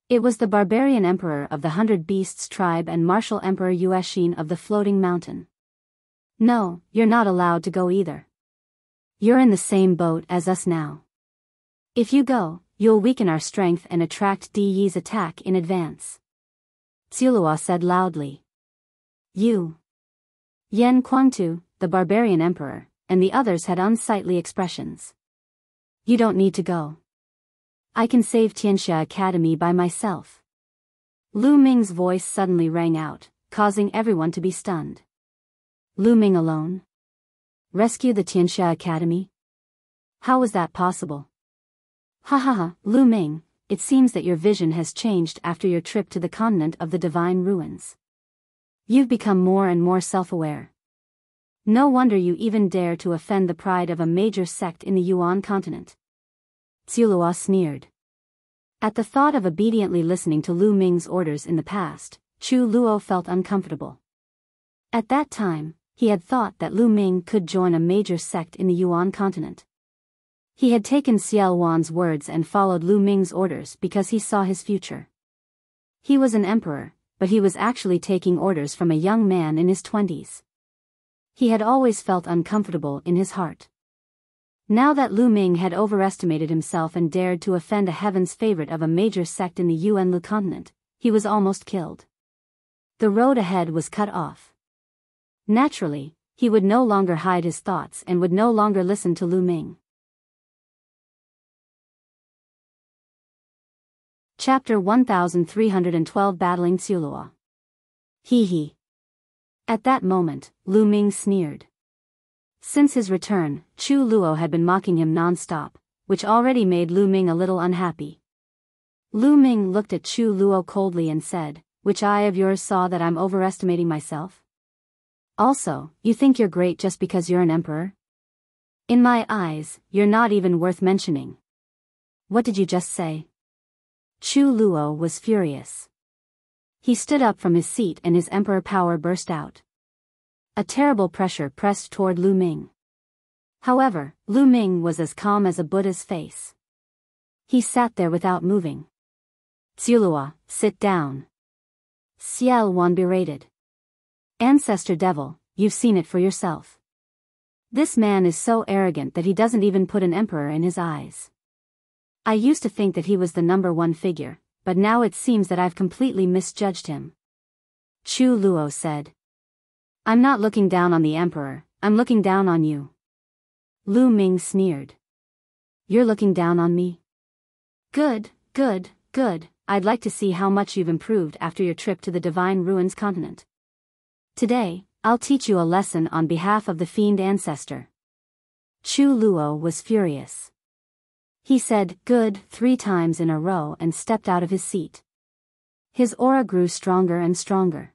It was the barbarian emperor of the 100 Beasts tribe and martial emperor Yuexin of the Floating Mountain. No, you're not allowed to go either. You're in the same boat as us now. If you go, you'll weaken our strength and attract DE's attack in advance. Tsilua said loudly. You. Yan Kuangtu, the barbarian emperor, and the others had unsightly expressions. You don't need to go. I can save Tianxia Academy by myself. Lu Ming's voice suddenly rang out, causing everyone to be stunned. Lu Ming alone? Rescue the Tianxia Academy? How was that possible? Ha ha ha, Lu Ming, it seems that your vision has changed after your trip to the continent of the divine ruins. You've become more and more self-aware. No wonder you even dare to offend the pride of a major sect in the Yuan continent. Tsilua sneered. At the thought of obediently listening to Lu Ming's orders in the past, Chu Luo felt uncomfortable. At that time, he had thought that Lu Ming could join a major sect in the Yuan continent. He had taken Xiao Wan's words and followed Lu Ming's orders because he saw his future. He was an emperor, but he was actually taking orders from a young man in his 20s. He had always felt uncomfortable in his heart. Now that Lu Ming had overestimated himself and dared to offend a heaven's favorite of a major sect in the Yuan continent, he was almost killed. The road ahead was cut off. Naturally, he would no longer hide his thoughts and would no longer listen to Lu Ming. Chapter 1312 Battling Tsilua. Hee. At that moment, Lu Ming sneered. Since his return, Chu Luo had been mocking him non-stop, which already made Lu Ming a little unhappy. Lu Ming looked at Chu Luo coldly and said, "Which eye of yours saw that I'm overestimating myself? Also, you think you're great just because you're an emperor? In my eyes, you're not even worth mentioning." What did you just say? Chu Luo was furious. He stood up from his seat and his emperor power burst out. A terrible pressure pressed toward Lu Ming. However, Lu Ming was as calm as a Buddha's face. He sat there without moving. "Tsilua, sit down." Xiao Wan berated. "Ancestor devil, you've seen it for yourself. This man is so arrogant that he doesn't even put an emperor in his eyes. I used to think that he was the number one figure, but now it seems that I've completely misjudged him." Chu Luo said. "I'm not looking down on the emperor, I'm looking down on you." Lu Ming sneered. "You're looking down on me? Good. I'd like to see how much you've improved after your trip to the Divine Ruins continent. Today, I'll teach you a lesson on behalf of the fiend ancestor." Chu Luo was furious. He said, "Good," 3 times in a row and stepped out of his seat. His aura grew stronger and stronger.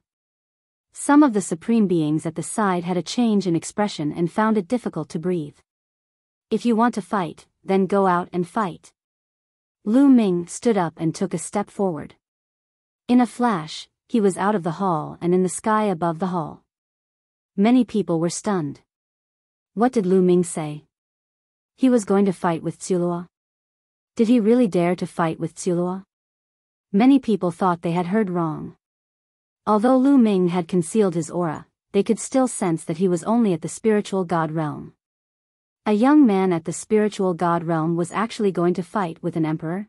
Some of the supreme beings at the side had a change in expression and found it difficult to breathe. "If you want to fight, then go out and fight." Lu Ming stood up and took a step forward. In a flash, he was out of the hall and in the sky above the hall. Many people were stunned. What did Lu Ming say? He was going to fight with Tsulua. Did he really dare to fight with Tsulua? Many people thought they had heard wrong. Although Lu Ming had concealed his aura, they could still sense that he was only at the spiritual god realm. A young man at the spiritual god realm was actually going to fight with an emperor?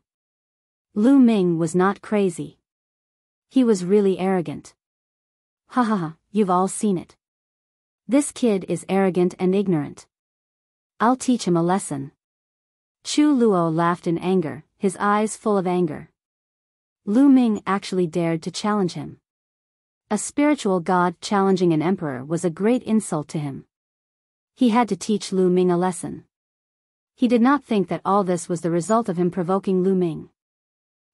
Lu Ming was not crazy. He was really arrogant. Ha ha ha, you've all seen it. This kid is arrogant and ignorant. I'll teach him a lesson. Chu Luo laughed in anger, his eyes full of anger. Lu Ming actually dared to challenge him. A spiritual god challenging an emperor was a great insult to him. He had to teach Lu Ming a lesson. He did not think that all this was the result of him provoking Lu Ming.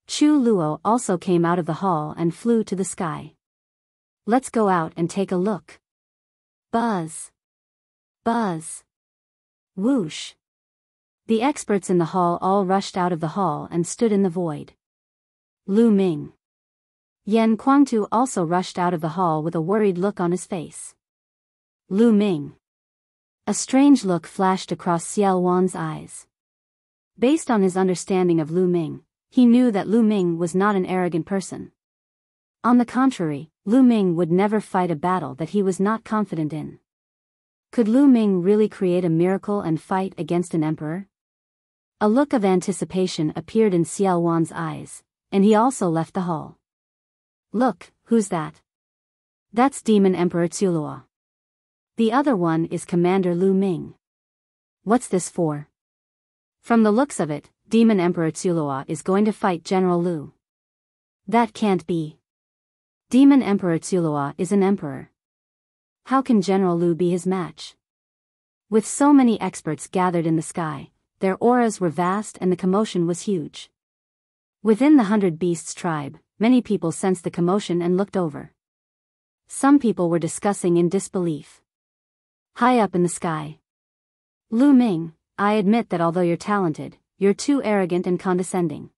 Chu Luo also came out of the hall and flew to the sky. Let's go out and take a look. Buzz. Buzz. Whoosh. The experts in the hall all rushed out of the hall and stood in the void. Lu Ming. Yan Kuangtu also rushed out of the hall with a worried look on his face. Lu Ming. A strange look flashed across Xiao Wan's eyes. Based on his understanding of Lu Ming, he knew that Lu Ming was not an arrogant person. On the contrary, Lu Ming would never fight a battle that he was not confident in. Could Lu Ming really create a miracle and fight against an emperor? A look of anticipation appeared in Xiao Wan's eyes, and he also left the hall. Look, who's that? That's Demon Emperor Tsulua. The other one is Commander Lu Ming. What's this for? From the looks of it, Demon Emperor Tsulua is going to fight General Lu. That can't be. Demon Emperor Tsulua is an emperor. How can General Lu be his match? With so many experts gathered in the sky, their auras were vast and the commotion was huge. Within the 100 Beasts tribe, many people sensed the commotion and looked over. Some people were discussing in disbelief. High up in the sky. Lu Ming, I admit that although you're talented, you're too arrogant and condescending.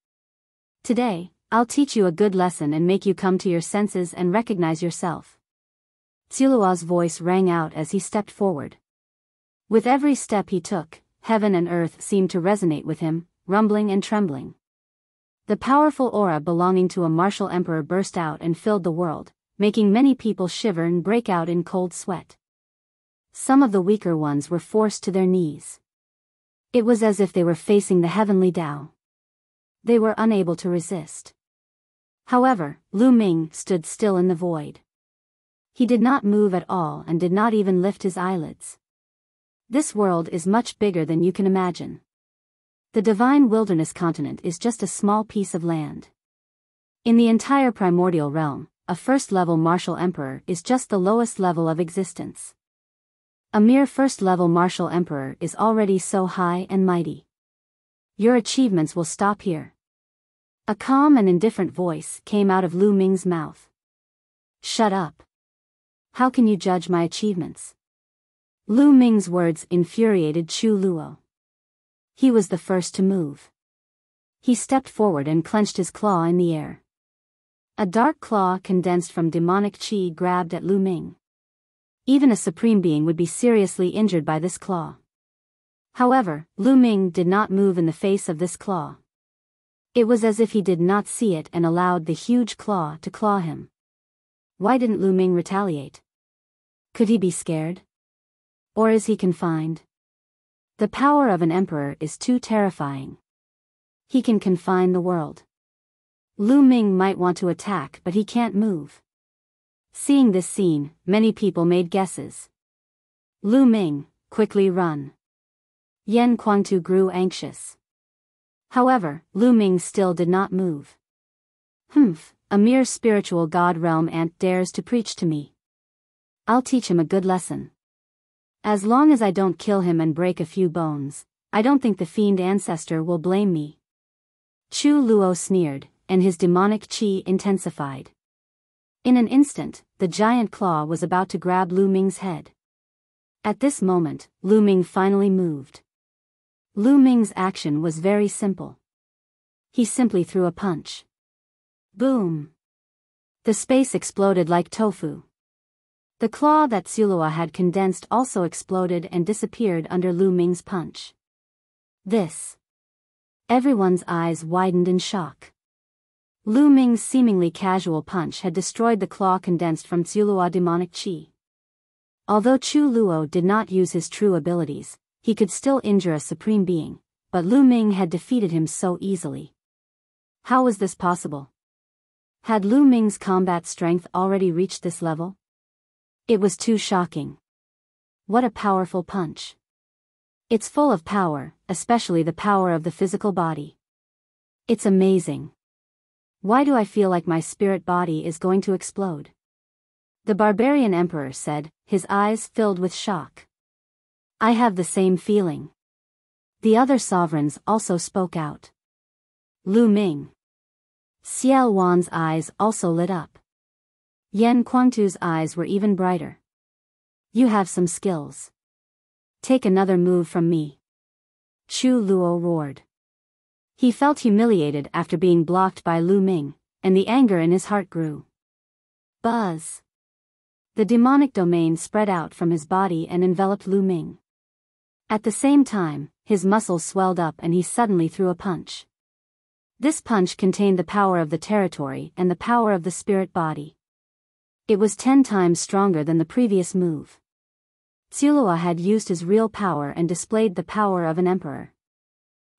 Today, I'll teach you a good lesson and make you come to your senses and recognize yourself. Tsulua's voice rang out as he stepped forward. With every step he took, heaven and earth seemed to resonate with him, rumbling and trembling. The powerful aura belonging to a martial emperor burst out and filled the world, making many people shiver and break out in cold sweat. Some of the weaker ones were forced to their knees. It was as if they were facing the heavenly Tao. They were unable to resist. However, Lu Ming stood still in the void. He did not move at all and did not even lift his eyelids. This world is much bigger than you can imagine. The divine wilderness continent is just a small piece of land. In the entire primordial realm, a first-level martial emperor is just the lowest level of existence. A mere first-level martial emperor is already so high and mighty. Your achievements will stop here. A calm and indifferent voice came out of Lu Ming's mouth. Shut up. How can you judge my achievements? Lu Ming's words infuriated Chu Luo. He was the first to move. He stepped forward and clenched his claw in the air. A dark claw condensed from demonic chi grabbed at Lu Ming. Even a supreme being would be seriously injured by this claw. However, Lu Ming did not move in the face of this claw. It was as if he did not see it and allowed the huge claw to claw him. Why didn't Lu Ming retaliate? Could he be scared? Or is he confined? The power of an emperor is too terrifying. He can confine the world. Lu Ming might want to attack, but he can't move. Seeing this scene, many people made guesses. Lu Ming, quickly run. Yan Kuangtu grew anxious. However, Lu Ming still did not move. Humph, a mere spiritual god realm ant dares to preach to me. I'll teach him a good lesson. As long as I don't kill him and break a few bones, I don't think the fiend ancestor will blame me. Chu Luo sneered, and his demonic chi intensified. In an instant, the giant claw was about to grab Lu Ming's head. At this moment, Lu Ming finally moved. Lu Ming's action was very simple. He simply threw a punch. Boom! The space exploded like tofu. The claw that Tsulua had condensed also exploded and disappeared under Lu Ming's punch. This. Everyone's eyes widened in shock. Lu Ming's seemingly casual punch had destroyed the claw condensed from Zuluo demonic chi. Although Chu Luo did not use his true abilities, he could still injure a supreme being, but Lu Ming had defeated him so easily. How was this possible? Had Lu Ming's combat strength already reached this level? It was too shocking. What a powerful punch. It's full of power, especially the power of the physical body. It's amazing. Why do I feel like my spirit body is going to explode? The barbarian emperor said, his eyes filled with shock. I have the same feeling. The other sovereigns also spoke out. Lu Ming. Xiao Wan's eyes also lit up. Yan Kuangtu's eyes were even brighter. You have some skills. Take another move from me. Chu Luo roared. He felt humiliated after being blocked by Lu Ming, and the anger in his heart grew. Buzz. The demonic domain spread out from his body and enveloped Lu Ming. At the same time, his muscles swelled up and he suddenly threw a punch. This punch contained the power of the territory and the power of the spirit body. It was 10 times stronger than the previous move. Zuluo had used his real power and displayed the power of an emperor.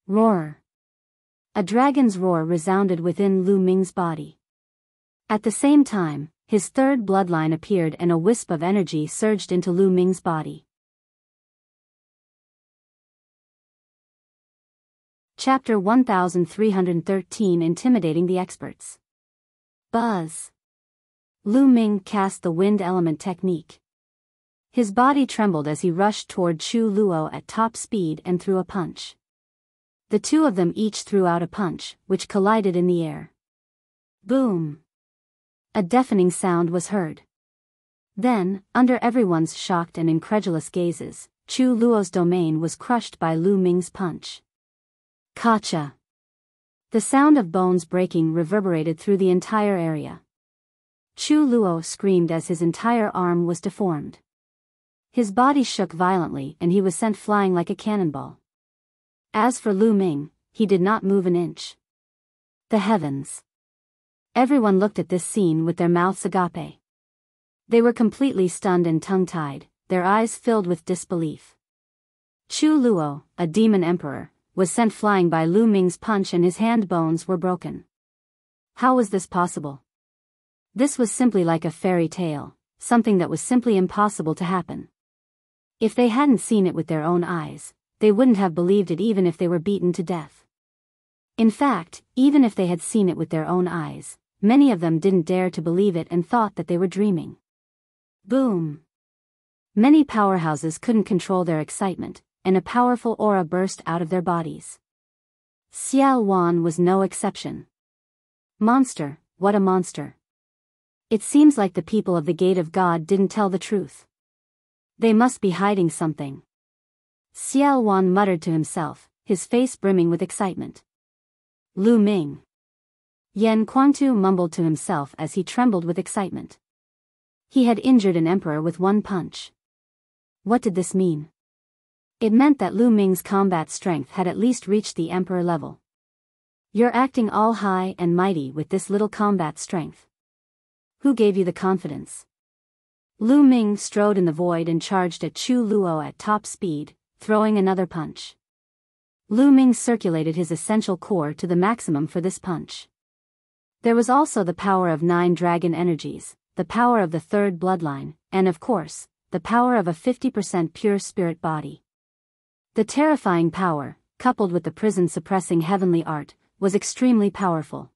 Roar. A dragon's roar resounded within Lu Ming's body. At the same time, his third bloodline appeared and a wisp of energy surged into Lu Ming's body. Chapter 1313 Intimidating the Experts. Buzz. Lu Ming cast the wind element technique. His body trembled as he rushed toward Chu Luo at top speed and threw a punch. The two of them each threw out a punch, which collided in the air. Boom! A deafening sound was heard. Then, under everyone's shocked and incredulous gazes, Chu Luo's domain was crushed by Lu Ming's punch. Kacha! The sound of bones breaking reverberated through the entire area. Chu Luo screamed as his entire arm was deformed. His body shook violently and he was sent flying like a cannonball. As for Lu Ming, he did not move an inch. The heavens. Everyone looked at this scene with their mouths agape. They were completely stunned and tongue-tied, their eyes filled with disbelief. Chu Luo, a demon emperor, was sent flying by Lu Ming's punch and his hand bones were broken. How was this possible? This was simply like a fairy tale, something that was simply impossible to happen. If they hadn't seen it with their own eyes, they wouldn't have believed it even if they were beaten to death. In fact, even if they had seen it with their own eyes, many of them didn't dare to believe it and thought that they were dreaming. Boom! Many powerhouses couldn't control their excitement, and a powerful aura burst out of their bodies. Xiao Wan was no exception. Monster, what a monster. It seems like the people of the Gate of God didn't tell the truth. They must be hiding something. Xiao Wan muttered to himself, his face brimming with excitement. Lu Ming. Yan Kuangtu mumbled to himself as he trembled with excitement. He had injured an emperor with one punch. What did this mean? It meant that Lu Ming's combat strength had at least reached the emperor level. You're acting all high and mighty with this little combat strength. Who gave you the confidence? Lu Ming strode in the void and charged at Chu Luo at top speed, throwing another punch. Lu Ming circulated his essential core to the maximum for this punch. There was also the power of 9 dragon energies, the power of the third bloodline, and of course, the power of a 50% pure spirit body. The terrifying power, coupled with the prison-suppressing heavenly art, was extremely powerful.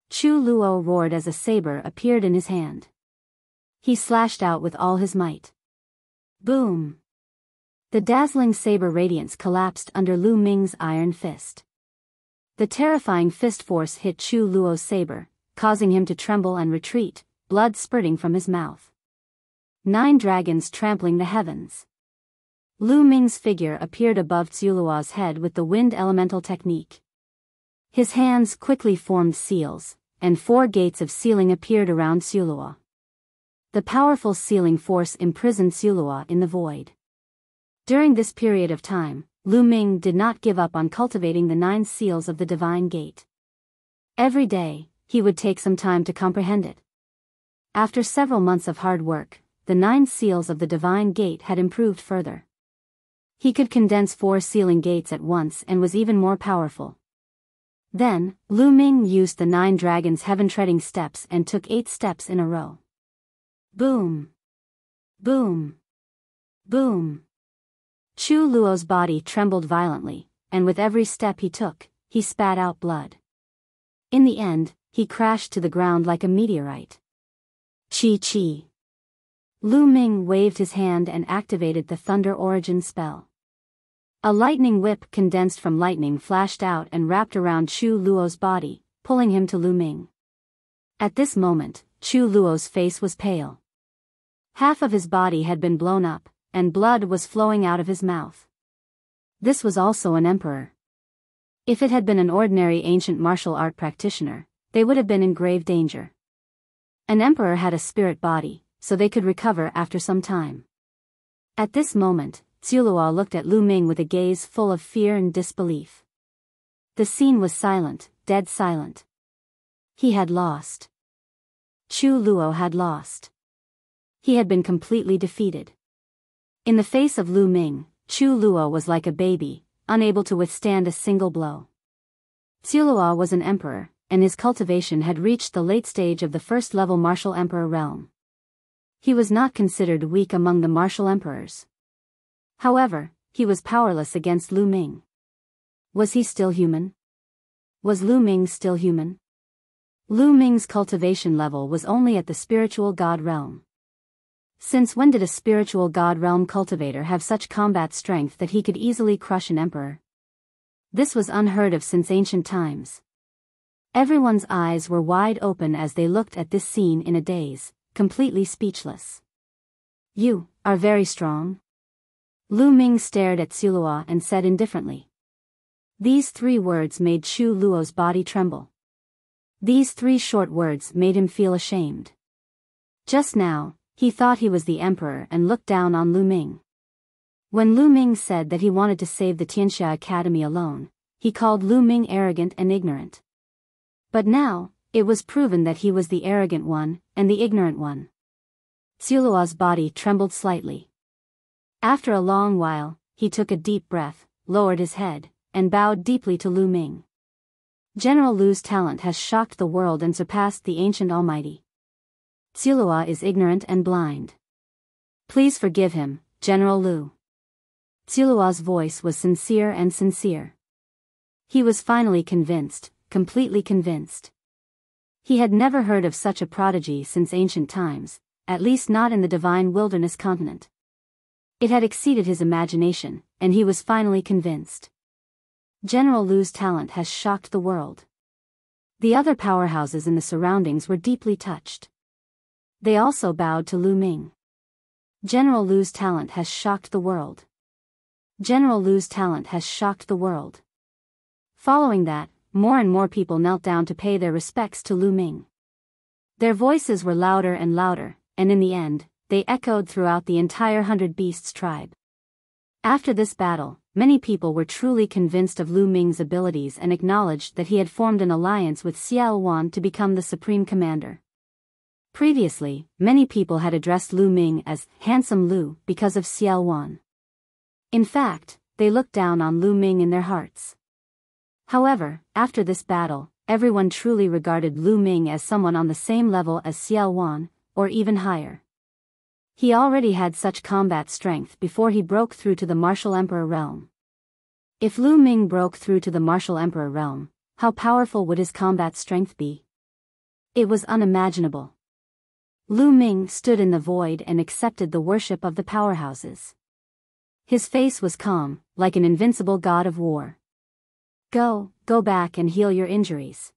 Chu Luo roared as a saber appeared in his hand. He slashed out with all his might. Boom! The dazzling saber radiance collapsed under Lu Ming's iron fist. The terrifying fist force hit Chu Luo's saber, causing him to tremble and retreat, blood spurting from his mouth. 9 dragons trampling the heavens. Lu Ming's figure appeared above Zuluo's head with the wind elemental technique. His hands quickly formed seals, and 4 gates of sealing appeared around Zuluo. The powerful sealing force imprisoned Zuluo in the void. During this period of time, Lu Ming did not give up on cultivating the 9 seals of the divine gate. Every day, he would take some time to comprehend it. After several months of hard work, the 9 seals of the divine gate had improved further. He could condense 4 sealing gates at once and was even more powerful. Then, Lu Ming used the 9 dragons' heaven-treading steps and took 8 steps in a row. Boom! Boom! Boom! Chu Luo's body trembled violently, and with every step he took, he spat out blood. In the end, he crashed to the ground like a meteorite. Chi. Lu Ming waved his hand and activated the Thunder Origin spell. A lightning whip condensed from lightning flashed out and wrapped around Chu Luo's body, pulling him to Lu Ming. At this moment, Chu Luo's face was pale. Half of his body had been blown up, and blood was flowing out of his mouth. This was also an emperor. If it had been an ordinary ancient martial art practitioner, they would have been in grave danger. An emperor had a spirit body, so they could recover after some time. At this moment, Ciuluo looked at Lu Ming with a gaze full of fear and disbelief. The scene was silent, dead silent. He had lost. Chu Luo had lost. He had been completely defeated. In the face of Lu Ming, Chu Luo was like a baby, unable to withstand a single blow. Ciuluo was an emperor, and his cultivation had reached the late stage of the first-level martial emperor realm. He was not considered weak among the martial emperors. However, he was powerless against Lu Ming. Was he still human? Was Lu Ming still human? Lu Ming's cultivation level was only at the spiritual god realm. Since when did a spiritual god realm cultivator have such combat strength that he could easily crush an emperor? This was unheard of since ancient times. Everyone's eyes were wide open as they looked at this scene in a daze, completely speechless. You are very strong. Lu Ming stared at Ciuluo and said indifferently. These 3 words made Chu Luo's body tremble. These 3 short words made him feel ashamed. Just now, he thought he was the emperor and looked down on Lu Ming. When Lu Ming said that he wanted to save the Tianxia Academy alone, he called Lu Ming arrogant and ignorant. But now, it was proven that he was the arrogant one, and the ignorant one. Ciuluo's body trembled slightly. After a long while, he took a deep breath, lowered his head, and bowed deeply to Lu Ming. General Lu's talent has shocked the world and surpassed the ancient almighty. Ciuluo is ignorant and blind. Please forgive him, General Lu. Ciuluo's voice was sincere and sincere. He was finally convinced, completely convinced. He had never heard of such a prodigy since ancient times, at least not in the divine wilderness continent. It had exceeded his imagination, and he was finally convinced. General Lu's talent has shocked the world. The other powerhouses in the surroundings were deeply touched. They also bowed to Lu Ming. General Lu's talent has shocked the world. General Lu's talent has shocked the world. Following that, more and more people knelt down to pay their respects to Lu Ming. Their voices were louder and louder, and in the end, they echoed throughout the entire 100 Beasts tribe. After this battle, many people were truly convinced of Lu Ming's abilities and acknowledged that he had formed an alliance with Xiao Wan to become the supreme commander. Previously, many people had addressed Lu Ming as Handsome Lu because of Xiao Wan. In fact, they looked down on Lu Ming in their hearts. However, after this battle, everyone truly regarded Lu Ming as someone on the same level as Xiao Wan, or even higher. He already had such combat strength before he broke through to the Martial Emperor realm. If Lu Ming broke through to the Martial Emperor realm, how powerful would his combat strength be? It was unimaginable. Lu Ming stood in the void and accepted the worship of the powerhouses. His face was calm, like an invincible god of war. Go back and heal your injuries.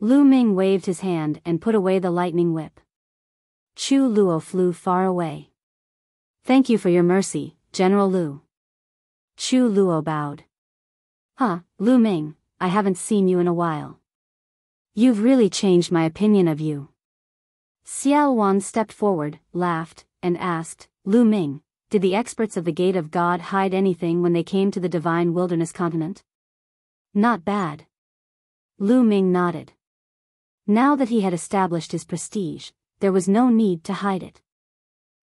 Lu Ming waved his hand and put away the lightning whip. Chu Luo flew far away. Thank you for your mercy, General Lu. Chu Luo bowed. Lu Ming, I haven't seen you in a while. You've really changed my opinion of you. Xiao Wan stepped forward, laughed, and asked, Lu Ming, did the experts of the Gate of God hide anything when they came to the divine wilderness continent? Not bad. Lu Ming nodded. Now that he had established his prestige, there was no need to hide it.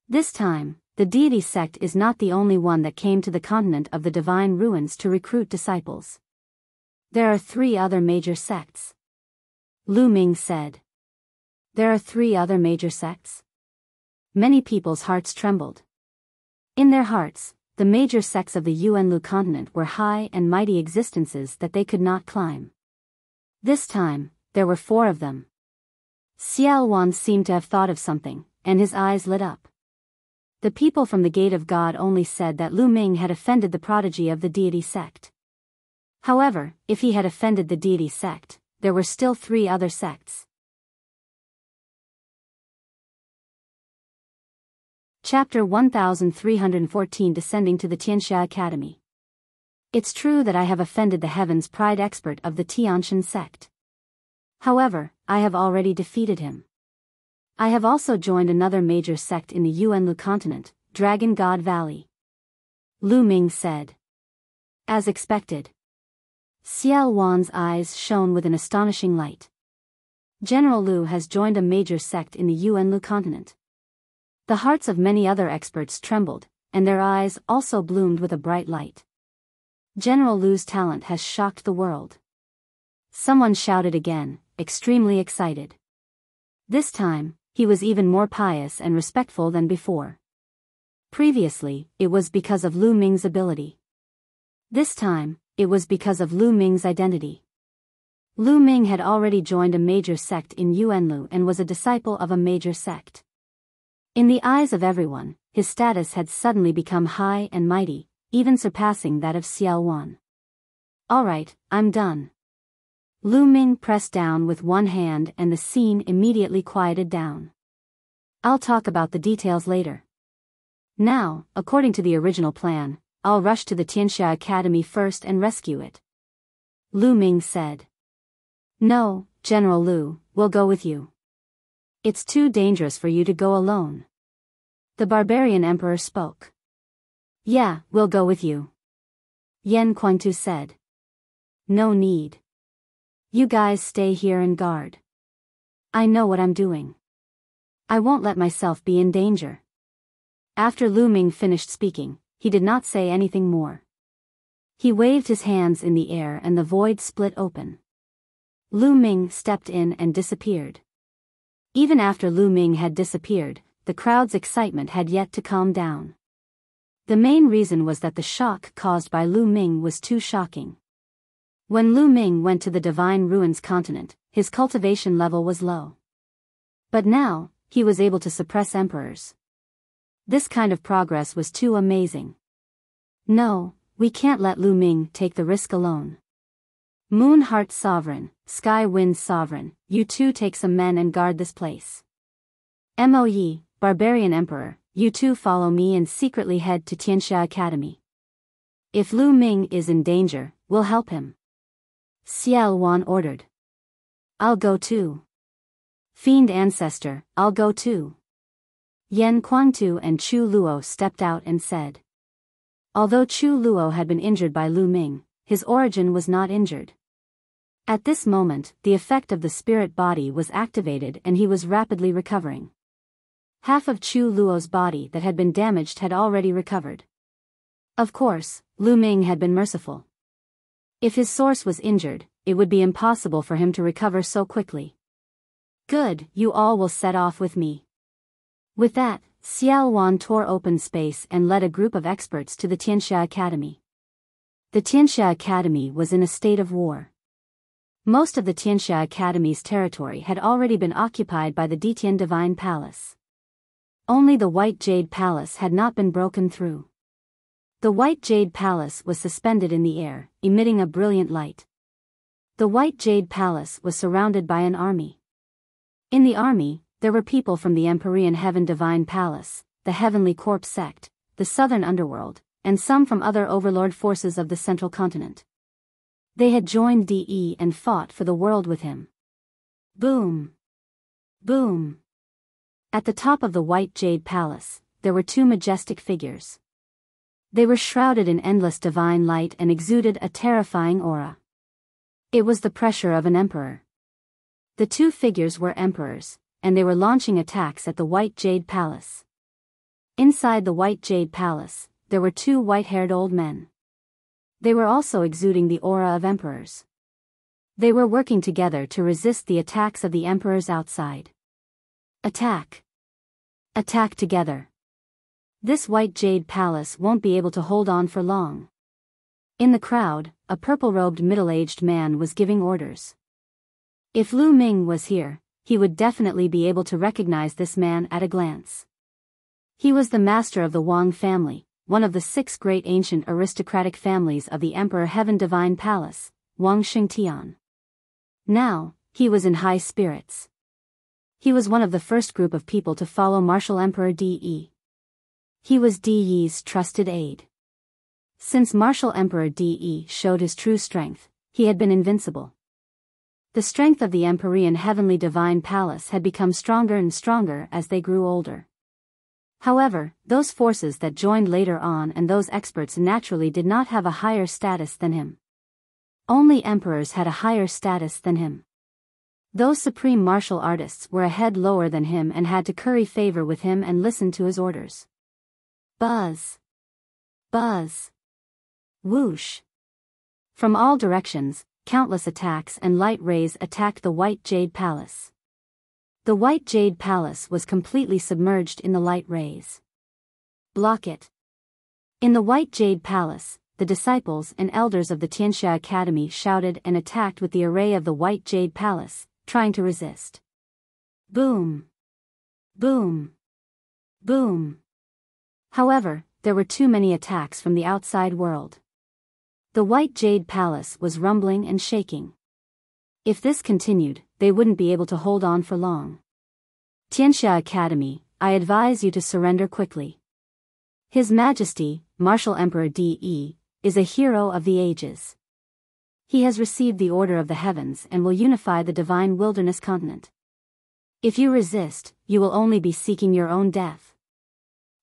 This time, the deity sect is not the only one that came to the continent of the divine ruins to recruit disciples. There are 3 other major sects. Lu Ming said. There are 3 other major sects? Many people's hearts trembled. In their hearts, the major sects of the Yuanlu continent were high and mighty existences that they could not climb. This time, there were 4 of them. Xiao Wan seemed to have thought of something, and his eyes lit up. The people from the Gate of God only said that Lu Ming had offended the prodigy of the deity sect. However, if he had offended the deity sect, there were still 3 other sects. Chapter 1314 Descending to the Tianxia Academy. It's true that I have offended the Heaven's Pride expert of the Tianxian sect. However, I have already defeated him. I have also joined another major sect in the Yuanlu continent, Dragon God Valley. Lu Ming said. As expected. Xiao Wan's eyes shone with an astonishing light. General Lu has joined a major sect in the Yuanlu continent. The hearts of many other experts trembled, and their eyes also bloomed with a bright light. General Lu's talent has shocked the world. Someone shouted again, extremely excited. This time, he was even more pious and respectful than before. Previously, it was because of Lu Ming's ability. This time, it was because of Lu Ming's identity. Lu Ming had already joined a major sect in Yuanlu and was a disciple of a major sect. In the eyes of everyone, his status had suddenly become high and mighty, even surpassing that of Xiao Wan. Alright, I'm done. Lu Ming pressed down with one hand and the scene immediately quieted down. I'll talk about the details later. Now, according to the original plan, I'll rush to the Tianxia Academy first and rescue it. Lu Ming said. No, General Lu, we'll go with you. It's too dangerous for you to go alone. The barbarian emperor spoke. Yeah, we'll go with you. Yan Kuangtu said. No need. You guys stay here and guard. I know what I'm doing. I won't let myself be in danger. After Lu Ming finished speaking, he did not say anything more. He waved his hands in the air and the void split open. Lu Ming stepped in and disappeared. Even after Lu Ming had disappeared, the crowd's excitement had yet to calm down. The main reason was that the shock caused by Lu Ming was too shocking. When Lu Ming went to the Divine Ruins continent, his cultivation level was low. But now, he was able to suppress emperors. This kind of progress was too amazing. No, we can't let Lu Ming take the risk alone. Moon Heart Sovereign, Sky Wind Sovereign, you two take some men and guard this place. Mo Yi, Barbarian Emperor, you two follow me and secretly head to Tianxia Academy. If Lu Ming is in danger, we'll help him. Xiao Wan ordered. I'll go too. Fiend Ancestor, I'll go too. Yan Kuangtu and Chu Luo stepped out and said. Although Chu Luo had been injured by Lu Ming, his origin was not injured. At this moment, the effect of the spirit body was activated and he was rapidly recovering. Half of Chu Luo's body that had been damaged had already recovered. Of course, Lu Ming had been merciful. If his source was injured, it would be impossible for him to recover so quickly. Good, you all will set off with me. With that, Xiao Wan tore open space and led a group of experts to the Tianxia Academy. The Tianxia Academy was in a state of war. Most of the Tianxia Academy's territory had already been occupied by the Ditian Divine Palace. Only the White Jade Palace had not been broken through. The White Jade Palace was suspended in the air, emitting a brilliant light. The White Jade Palace was surrounded by an army. In the army, there were people from the Empyrean Heaven Divine Palace, the Heavenly Corpse sect, the Southern Underworld, and some from other overlord forces of the Central Continent. They had joined DE and fought for the world with him. Boom! Boom! At the top of the White Jade Palace, there were two majestic figures. They were shrouded in endless divine light and exuded a terrifying aura. It was the pressure of an emperor. The two figures were emperors, and they were launching attacks at the White Jade Palace. Inside the White Jade Palace, there were two white-haired old men. They were also exuding the aura of emperors. They were working together to resist the attacks of the emperors outside. Attack! Attack together! This White Jade Palace won't be able to hold on for long. In the crowd, a purple-robed middle-aged man was giving orders. If Lu Ming was here, he would definitely be able to recognize this man at a glance. He was the master of the Wang family, one of the 6 great ancient aristocratic families of the Emperor Heaven Divine Palace, Wang Xingtian. Now, he was in high spirits. He was one of the first group of people to follow Martial Emperor Di. He was Di's trusted aide. Since Martial Emperor Di showed his true strength, he had been invincible. The strength of the Empyrean Heavenly Divine Palace had become stronger and stronger as they grew older. However, those forces that joined later on and those experts naturally did not have a higher status than him. Only emperors had a higher status than him. Those supreme martial artists were a head lower than him and had to curry favor with him and listen to his orders. Buzz! Buzz! Whoosh! From all directions, countless attacks and light rays attacked the White Jade Palace. The White Jade Palace was completely submerged in the light rays. Block it! In the White Jade Palace, the disciples and elders of the Tianxia Academy shouted and attacked with the array of the White Jade Palace, trying to resist. Boom! Boom! Boom! However, there were too many attacks from the outside world. The White Jade Palace was rumbling and shaking. If this continued, they wouldn't be able to hold on for long. Tianxia Academy, I advise you to surrender quickly. His Majesty, Martial Emperor Di, is a hero of the ages. He has received the order of the heavens and will unify the divine wilderness continent. If you resist, you will only be seeking your own death.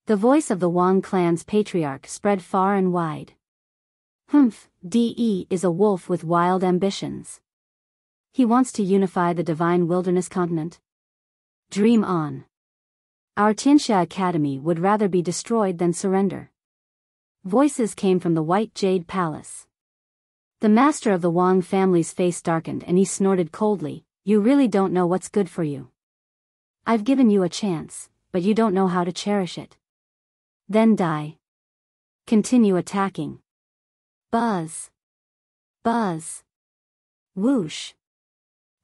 The voice of the Wang clan's patriarch spread far and wide. Humph, Di is a wolf with wild ambitions. He wants to unify the divine wilderness continent. Dream on. Our Tianxia Academy would rather be destroyed than surrender. Voices came from the White Jade Palace. The master of the Wang family's face darkened and he snorted coldly, "You really don't know what's good for you. I've given you a chance, but you don't know how to cherish it. Then die. Continue attacking." Buzz! Buzz! Whoosh!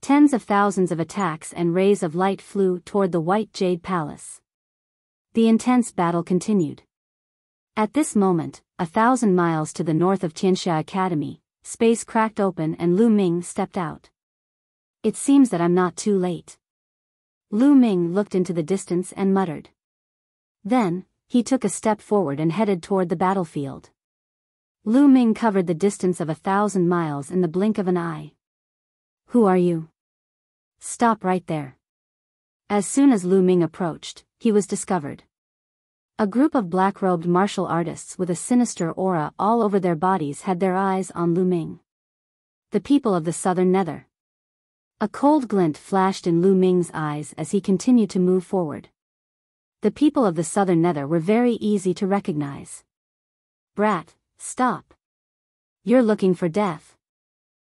Tens of thousands of attacks and rays of light flew toward the White Jade Palace. The intense battle continued. At this moment, 1,000 miles to the north of Tianxia Academy, space cracked open and Lu Ming stepped out. It seems that I'm not too late. Lu Ming looked into the distance and muttered. Then, he took a step forward and headed toward the battlefield. Lu Ming covered the distance of 1,000 miles in the blink of an eye. Who are you? Stop right there. As soon as Lu Ming approached, he was discovered. A group of black-robed martial artists with a sinister aura all over their bodies had their eyes on Lu Ming. The people of the Southern Nether. A cold glint flashed in Lu Ming's eyes as he continued to move forward. The people of the Southern Nether were very easy to recognize. Brat, stop. You're looking for death.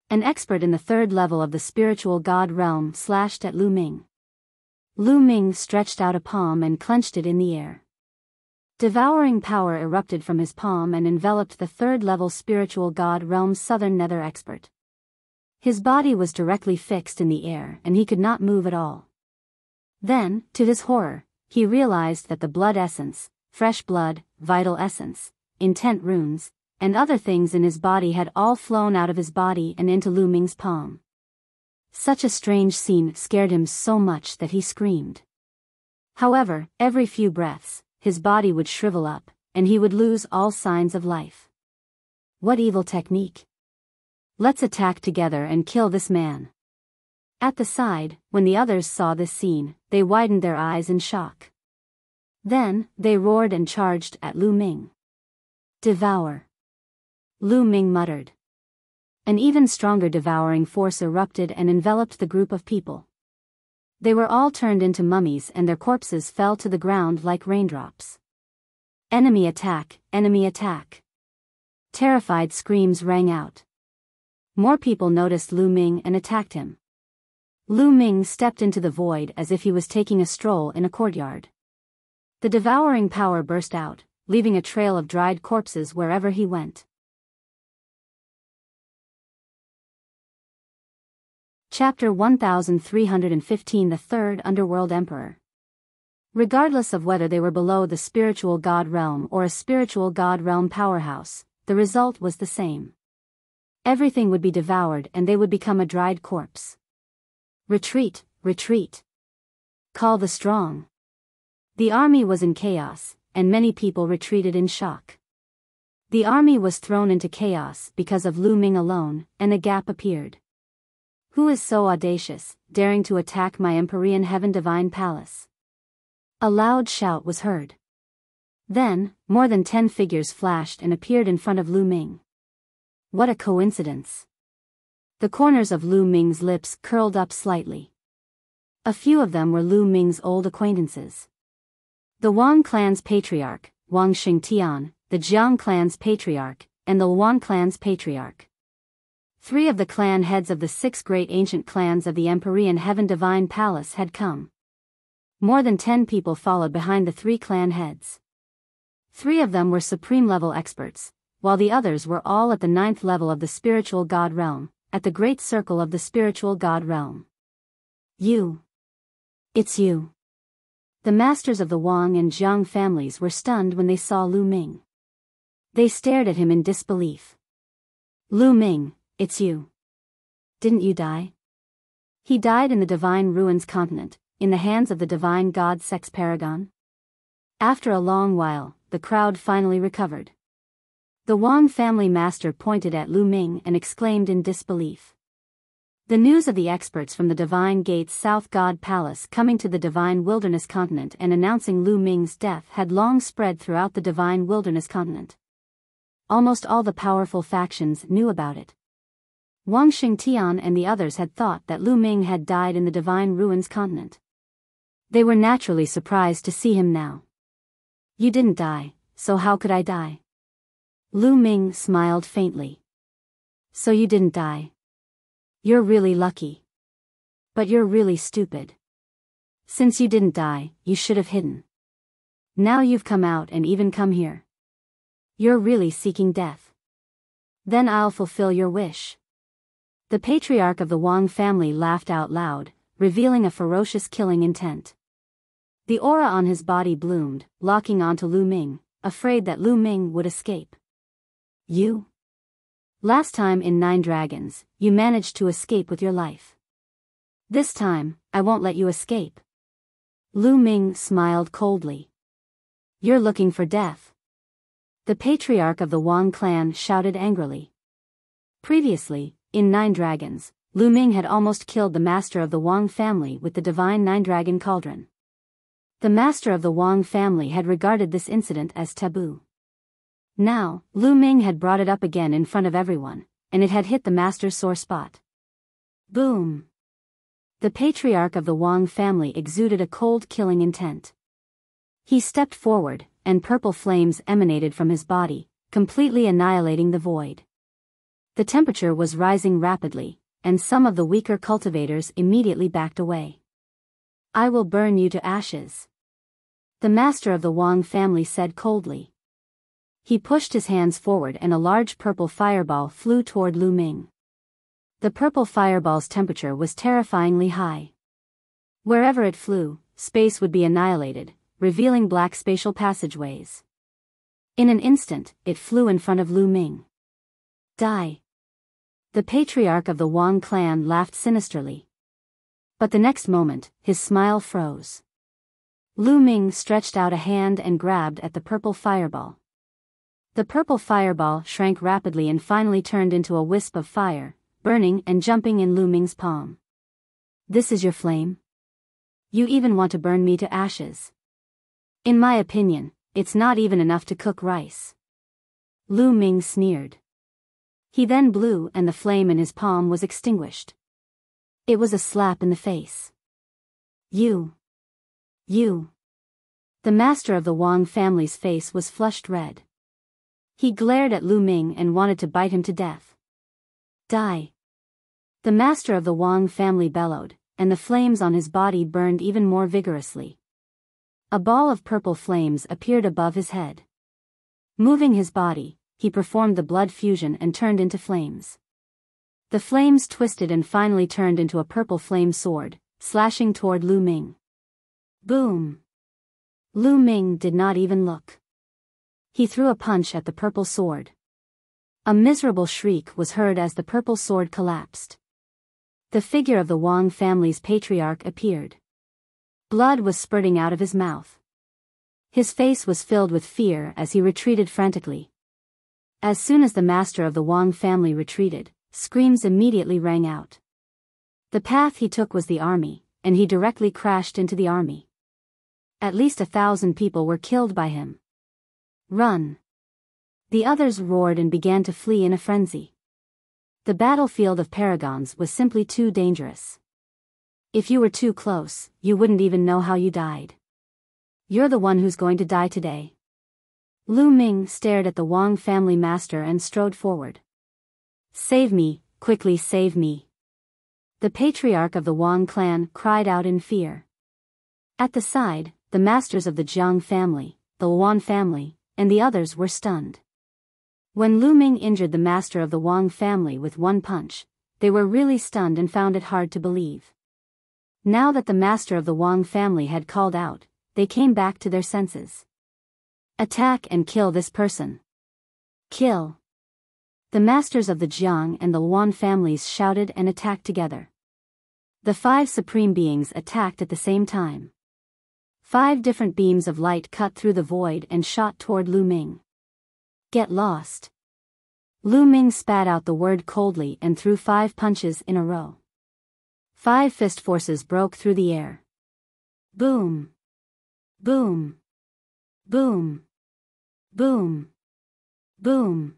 An expert in the 3rd level of the spiritual god realm slashed at Lu Ming. Lu Ming stretched out a palm and clenched it in the air. Devouring power erupted from his palm and enveloped the 3rd level spiritual god realm's Southern Nether expert. His body was directly fixed in the air and he could not move at all. Then, to his horror, he realized that the blood essence, fresh blood, vital essence, intent runes, and other things in his body had all flown out of his body and into Lu Ming's palm. Such a strange scene scared him so much that he screamed. However, every few breaths, his body would shrivel up, and he would lose all signs of life. What evil technique! Let's attack together and kill this man. At the side, when the others saw this scene, they widened their eyes in shock. Then, they roared and charged at Lu Ming. Devour. Lu Ming muttered. An even stronger devouring force erupted and enveloped the group of people. They were all turned into mummies and their corpses fell to the ground like raindrops. Enemy attack, enemy attack. Terrified screams rang out. More people noticed Lu Ming and attacked him. Lu Ming stepped into the void as if he was taking a stroll in a courtyard. The devouring power burst out, leaving a trail of dried corpses wherever he went. Chapter 1315 The Third Underworld Emperor. Regardless of whether they were below the spiritual god realm or a spiritual god realm powerhouse, the result was the same. Everything would be devoured and they would become a dried corpse. Retreat, retreat. Call the strong. The army was in chaos, and many people retreated in shock. The army was thrown into chaos because of Lu Ming alone, and a gap appeared. Who is so audacious, daring to attack my Empyrean Heaven Divine Palace? A loud shout was heard. Then, more than 10 figures flashed and appeared in front of Lu Ming. What a coincidence. The corners of Lu Ming's lips curled up slightly. A few of them were Lu Ming's old acquaintances. The Wang clan's patriarch, Wang Xingtian, the Jiang clan's patriarch, and the Luan clan's patriarch. 3 of the clan heads of the 6 great ancient clans of the Empyrean Heaven Divine Palace had come. More than 10 people followed behind the 3 clan heads. 3 of them were supreme-level experts, while the others were all at the 9th level of the spiritual god realm, at the great circle of the spiritual god realm. You. It's you. The masters of the Wang and Jiang families were stunned when they saw Lu Ming. They stared at him in disbelief. Lu Ming, it's you. Didn't you die? He died in the Divine Ruins continent, in the hands of the divine god Sex Paragon. After a long while, the crowd finally recovered. The Wang family master pointed at Lu Ming and exclaimed in disbelief. The news of the experts from the Divine Gate's South God Palace coming to the Divine Wilderness continent and announcing Lu Ming's death had long spread throughout the Divine Wilderness continent. Almost all the powerful factions knew about it. Wang Xingtian and the others had thought that Lu Ming had died in the Divine Ruins continent. They were naturally surprised to see him now. You didn't die, so how could I die? Lu Ming smiled faintly. So you didn't die. You're really lucky. But you're really stupid. Since you didn't die, you should have hidden. Now you've come out and even come here. You're really seeking death. Then I'll fulfill your wish. The patriarch of the Wang family laughed out loud, revealing a ferocious killing intent. The aura on his body bloomed, locking onto Lu Ming, afraid that Lu Ming would escape. You? Last time in 9 Dragons, you managed to escape with your life. This time, I won't let you escape. Lu Ming smiled coldly. You're looking for death. The patriarch of the Wang clan shouted angrily. Previously, in 9 Dragons, Lu Ming had almost killed the master of the Wang family with the divine 9-dragon cauldron. The master of the Wang family had regarded this incident as taboo. Now, Lu Ming had brought it up again in front of everyone, and it had hit the master's sore spot. Boom! The patriarch of the Wang family exuded a cold killing intent. He stepped forward, and purple flames emanated from his body, completely annihilating the void. The temperature was rising rapidly, and some of the weaker cultivators immediately backed away. I will burn you to ashes. The master of the Wang family said coldly. He pushed his hands forward and a large purple fireball flew toward Lu Ming. The purple fireball's temperature was terrifyingly high. Wherever it flew, space would be annihilated, revealing black spatial passageways. In an instant, it flew in front of Lu Ming. Die. The patriarch of the Wang clan laughed sinisterly. But the next moment, his smile froze. Lu Ming stretched out a hand and grabbed at the purple fireball. The purple fireball shrank rapidly and finally turned into a wisp of fire, burning and jumping in Lu Ming's palm. This is your flame? You even want to burn me to ashes? In my opinion, it's not even enough to cook rice. Lu Ming sneered. He then blew and the flame in his palm was extinguished. It was a slap in the face. You. The master of the Wang family's face was flushed red. He glared at Lu Ming and wanted to bite him to death. Die. The master of the Wang family bellowed, and the flames on his body burned even more vigorously. A ball of purple flames appeared above his head. Moving his body, he performed the blood fusion and turned into flames. The flames twisted and finally turned into a purple flame sword, slashing toward Lu Ming. Boom! Lu Ming did not even look. He threw a punch at the purple sword. A miserable shriek was heard as the purple sword collapsed. The figure of the Wang family's patriarch appeared. Blood was spurting out of his mouth. His face was filled with fear as he retreated frantically. As soon as the master of the Wang family retreated, screams immediately rang out. The path he took was the army, and he directly crashed into the army. At least 1,000 people were killed by him. Run! The others roared and began to flee in a frenzy. The battlefield of paragons was simply too dangerous. If you were too close, you wouldn't even know how you died. You're the one who's going to die today. Lu Ming stared at the Wang family master and strode forward. Save me, quickly save me. The patriarch of the Wang clan cried out in fear. At the side, the masters of the Jiang family, the Luan family, and the others were stunned. When Lu Ming injured the master of the Wang family with one punch, they were really stunned and found it hard to believe. Now that the master of the Wang family had called out, they came back to their senses. Attack and kill this person. Kill. The masters of the Jiang and the Luan families shouted and attacked together. The 5 supreme beings attacked at the same time. 5 different beams of light cut through the void and shot toward Lu Ming. Get lost. Lu Ming spat out the word coldly and threw 5 punches in a row. 5 fist forces broke through the air. Boom. Boom. Boom. Boom. Boom.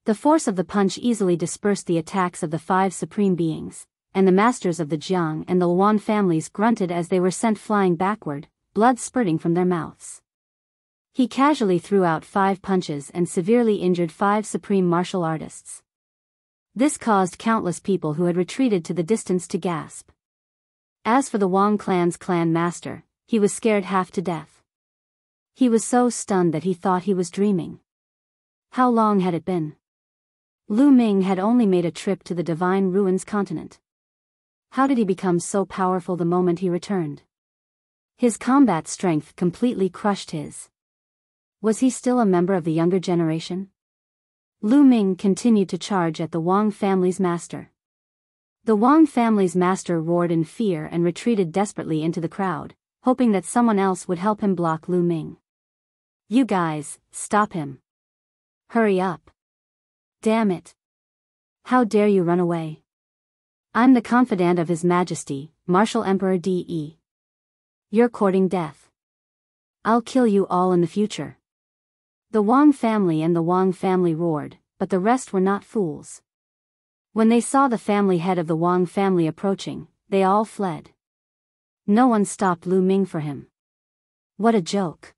The force of the punch easily dispersed the attacks of the 5 supreme beings, and the masters of the Jiang and the Luan families grunted as they were sent flying backward, blood spurting from their mouths. He casually threw out 5 punches and severely injured 5 supreme martial artists. This caused countless people who had retreated to the distance to gasp. As for the Wang clan's clan master, he was scared half to death. He was so stunned that he thought he was dreaming. How long had it been? Lu Ming had only made a trip to the Divine Ruins continent. How did he become so powerful the moment he returned? His combat strength completely crushed his. Was he still a member of the younger generation? Lu Ming continued to charge at the Wang family's master. The Wang family's master roared in fear and retreated desperately into the crowd, hoping that someone else would help him block Lu Ming. You guys, stop him. Hurry up. Damn it. How dare you run away? I'm the confidant of His Majesty, Martial Emperor De. You're courting death. I'll kill you all in the future. The Wang family and the Wang family roared, but the rest were not fools. When they saw the family head of the Wang family approaching, they all fled. No one stopped Lu Ming for him. What a joke.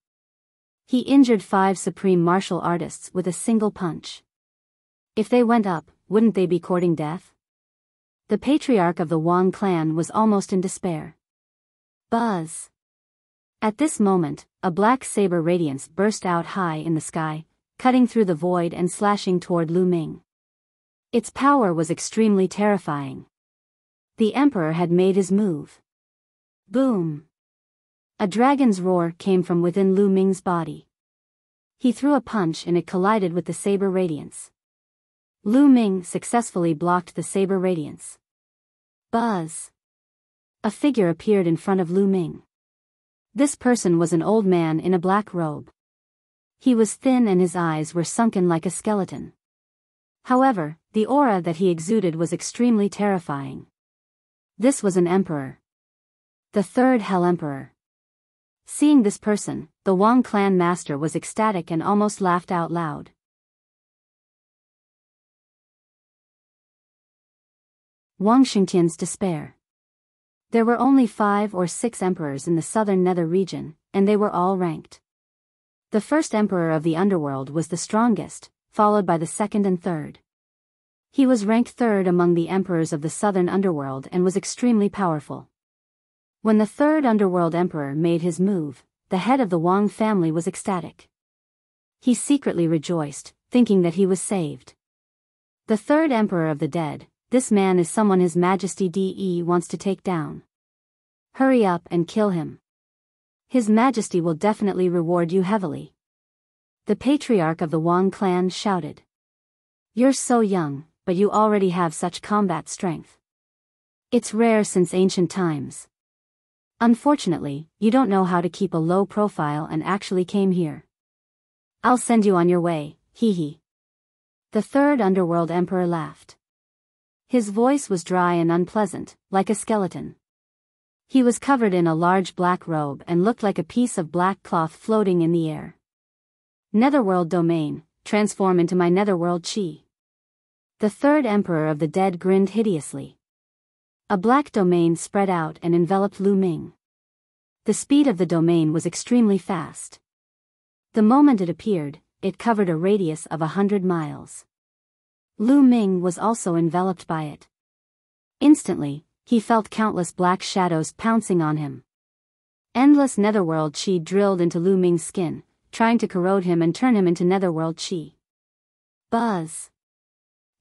He injured 5 supreme martial artists with a single punch. If they went up, wouldn't they be courting death? The patriarch of the Wang clan was almost in despair. Buzz. At this moment, a black saber radiance burst out high in the sky, cutting through the void and slashing toward Lu Ming. Its power was extremely terrifying. The emperor had made his move. Boom. A dragon's roar came from within Lu Ming's body. He threw a punch and it collided with the saber radiance. Lu Ming successfully blocked the saber radiance. Buzz. A figure appeared in front of Lu Ming. This person was an old man in a black robe. He was thin and his eyes were sunken like a skeleton. However, the aura that he exuded was extremely terrifying. This was an emperor. The 3rd Hell Emperor. Seeing this person, the Wang clan master was ecstatic and almost laughed out loud. Wang Xingtian's despair. There were only 5 or 6 emperors in the southern nether region, and they were all ranked. The first emperor of the underworld was the strongest, followed by the second and third. He was ranked third among the emperors of the southern underworld and was extremely powerful. When the third underworld emperor made his move, the head of the Wang family was ecstatic. He secretly rejoiced, thinking that he was saved. The third emperor of the dead, this man is someone His Majesty De wants to take down. Hurry up and kill him. His Majesty will definitely reward you heavily. The patriarch of the Wang clan shouted. You're so young, but you already have such combat strength. It's rare since ancient times. Unfortunately, you don't know how to keep a low profile and actually came here. I'll send you on your way, hee hee. The third underworld emperor laughed. His voice was dry and unpleasant, like a skeleton. He was covered in a large black robe and looked like a piece of black cloth floating in the air. Netherworld domain, transform into my netherworld chi. The third emperor of the dead grinned hideously. A black domain spread out and enveloped Lu Ming. The speed of the domain was extremely fast. The moment it appeared, it covered a radius of 100 miles. Lu Ming was also enveloped by it. Instantly, he felt countless black shadows pouncing on him. Endless netherworld chi drilled into Lu Ming's skin, trying to corrode him and turn him into netherworld chi. Buzz.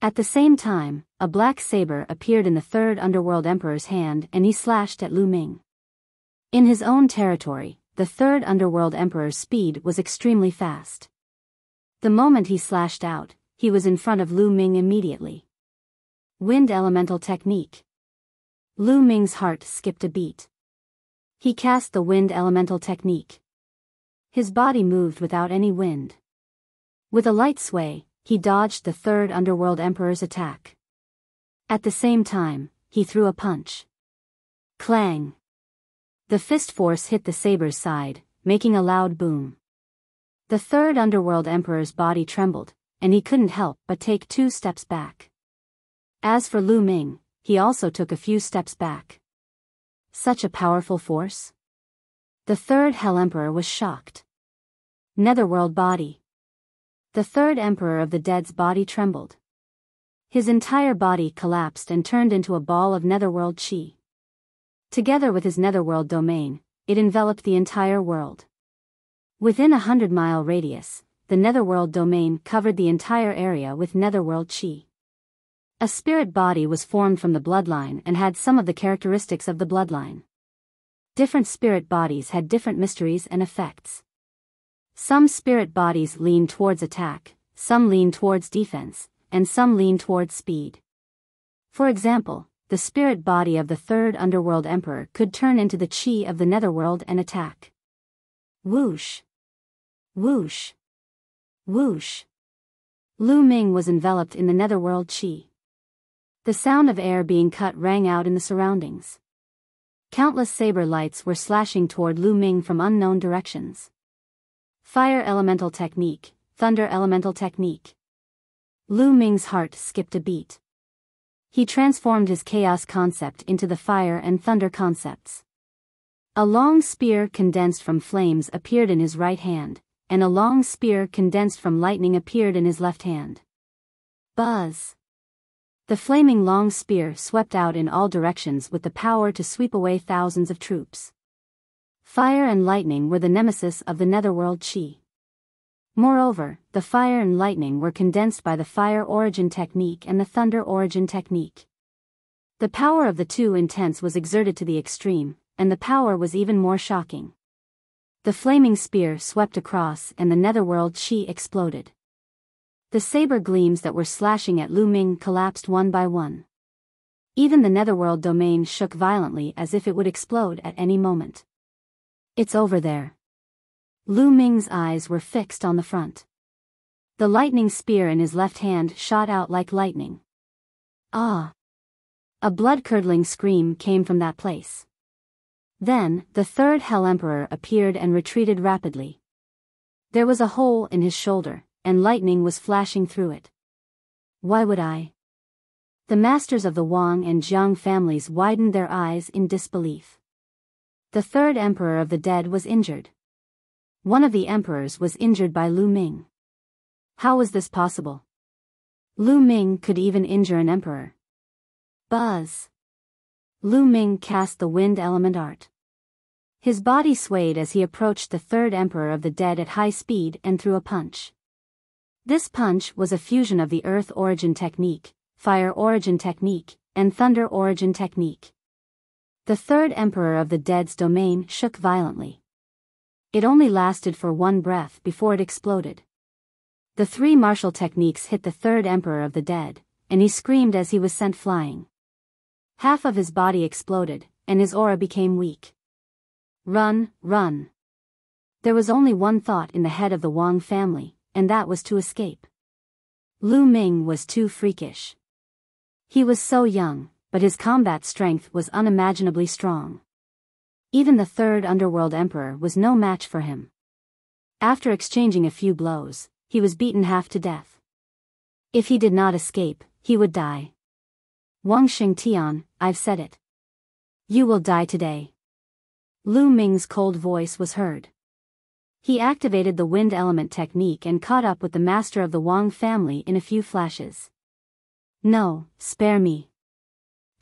At the same time, a black saber appeared in the third underworld emperor's hand and he slashed at Lu Ming. In his own territory, the third underworld emperor's speed was extremely fast. The moment he slashed out, he was in front of Lu Ming immediately. Wind elemental technique. Lu Ming's heart skipped a beat. He cast the wind elemental technique. His body moved without any wind. With a light sway, he dodged the third underworld emperor's attack. At the same time, he threw a punch. Clang! The fist force hit the saber's side, making a loud boom. The third underworld emperor's body trembled, and he couldn't help but take 2 steps back. As for Lu Ming, he also took a few steps back. Such a powerful force? The third Hell Emperor was shocked. Netherworld body. The third emperor of the dead's body trembled. His entire body collapsed and turned into a ball of netherworld chi. Together with his netherworld domain, it enveloped the entire world. Within a 100-mile radius, the netherworld domain covered the entire area with netherworld chi. A spirit body was formed from the bloodline and had some of the characteristics of the bloodline. Different spirit bodies had different mysteries and effects. Some spirit bodies lean towards attack, some lean towards defense, and some lean towards speed. For example, the spirit body of the third underworld emperor could turn into the chi of the netherworld and attack. Whoosh! Whoosh! Whoosh! Lu Ming was enveloped in the netherworld chi. The sound of air being cut rang out in the surroundings. Countless saber lights were slashing toward Lu Ming from unknown directions. Fire elemental technique, thunder elemental technique. Lu Ming's heart skipped a beat. He transformed his chaos concept into the fire and thunder concepts. A long spear condensed from flames appeared in his right hand, and a long spear condensed from lightning appeared in his left hand. Buzz! The flaming long spear swept out in all directions with the power to sweep away thousands of troops. Fire and lightning were the nemesis of the netherworld chi. Moreover, the fire and lightning were condensed by the fire origin technique and the thunder origin technique. The power of the two intense was exerted to the extreme, and the power was even more shocking. The flaming spear swept across and the netherworld chi exploded. The saber gleams that were slashing at Lu Ming collapsed one by one. Even the netherworld domain shook violently as if it would explode at any moment. It's over there. Lu Ming's eyes were fixed on the front. The lightning spear in his left hand shot out like lightning. Ah! A blood-curdling scream came from that place. Then, the third Hell Emperor appeared and retreated rapidly. There was a hole in his shoulder, and lightning was flashing through it. Why would I? The masters of the Wang and Jiang families widened their eyes in disbelief. The third emperor of the dead was injured. One of the emperors was injured by Lu Ming. How was this possible? Lu Ming could even injure an emperor. Buzz. Lu Ming cast the wind element art. His body swayed as he approached the third emperor of the dead at high speed and threw a punch. This punch was a fusion of the Earth Origin Technique, Fire Origin Technique, and Thunder Origin Technique. The third emperor of the dead's domain shook violently. It only lasted for one breath before it exploded. The three martial techniques hit the third emperor of the dead, and he screamed as he was sent flying. Half of his body exploded, and his aura became weak. Run, run. There was only one thought in the head of the Wang family, and that was to escape. Lu Ming was too freakish. He was so young, but his combat strength was unimaginably strong. Even the third underworld emperor was no match for him. After exchanging a few blows, he was beaten half to death. If he did not escape, he would die. Wang Xingtian, I've said it. You will die today. Lu Ming's cold voice was heard. He activated the wind element technique and caught up with the master of the Wang family in a few flashes. No, spare me.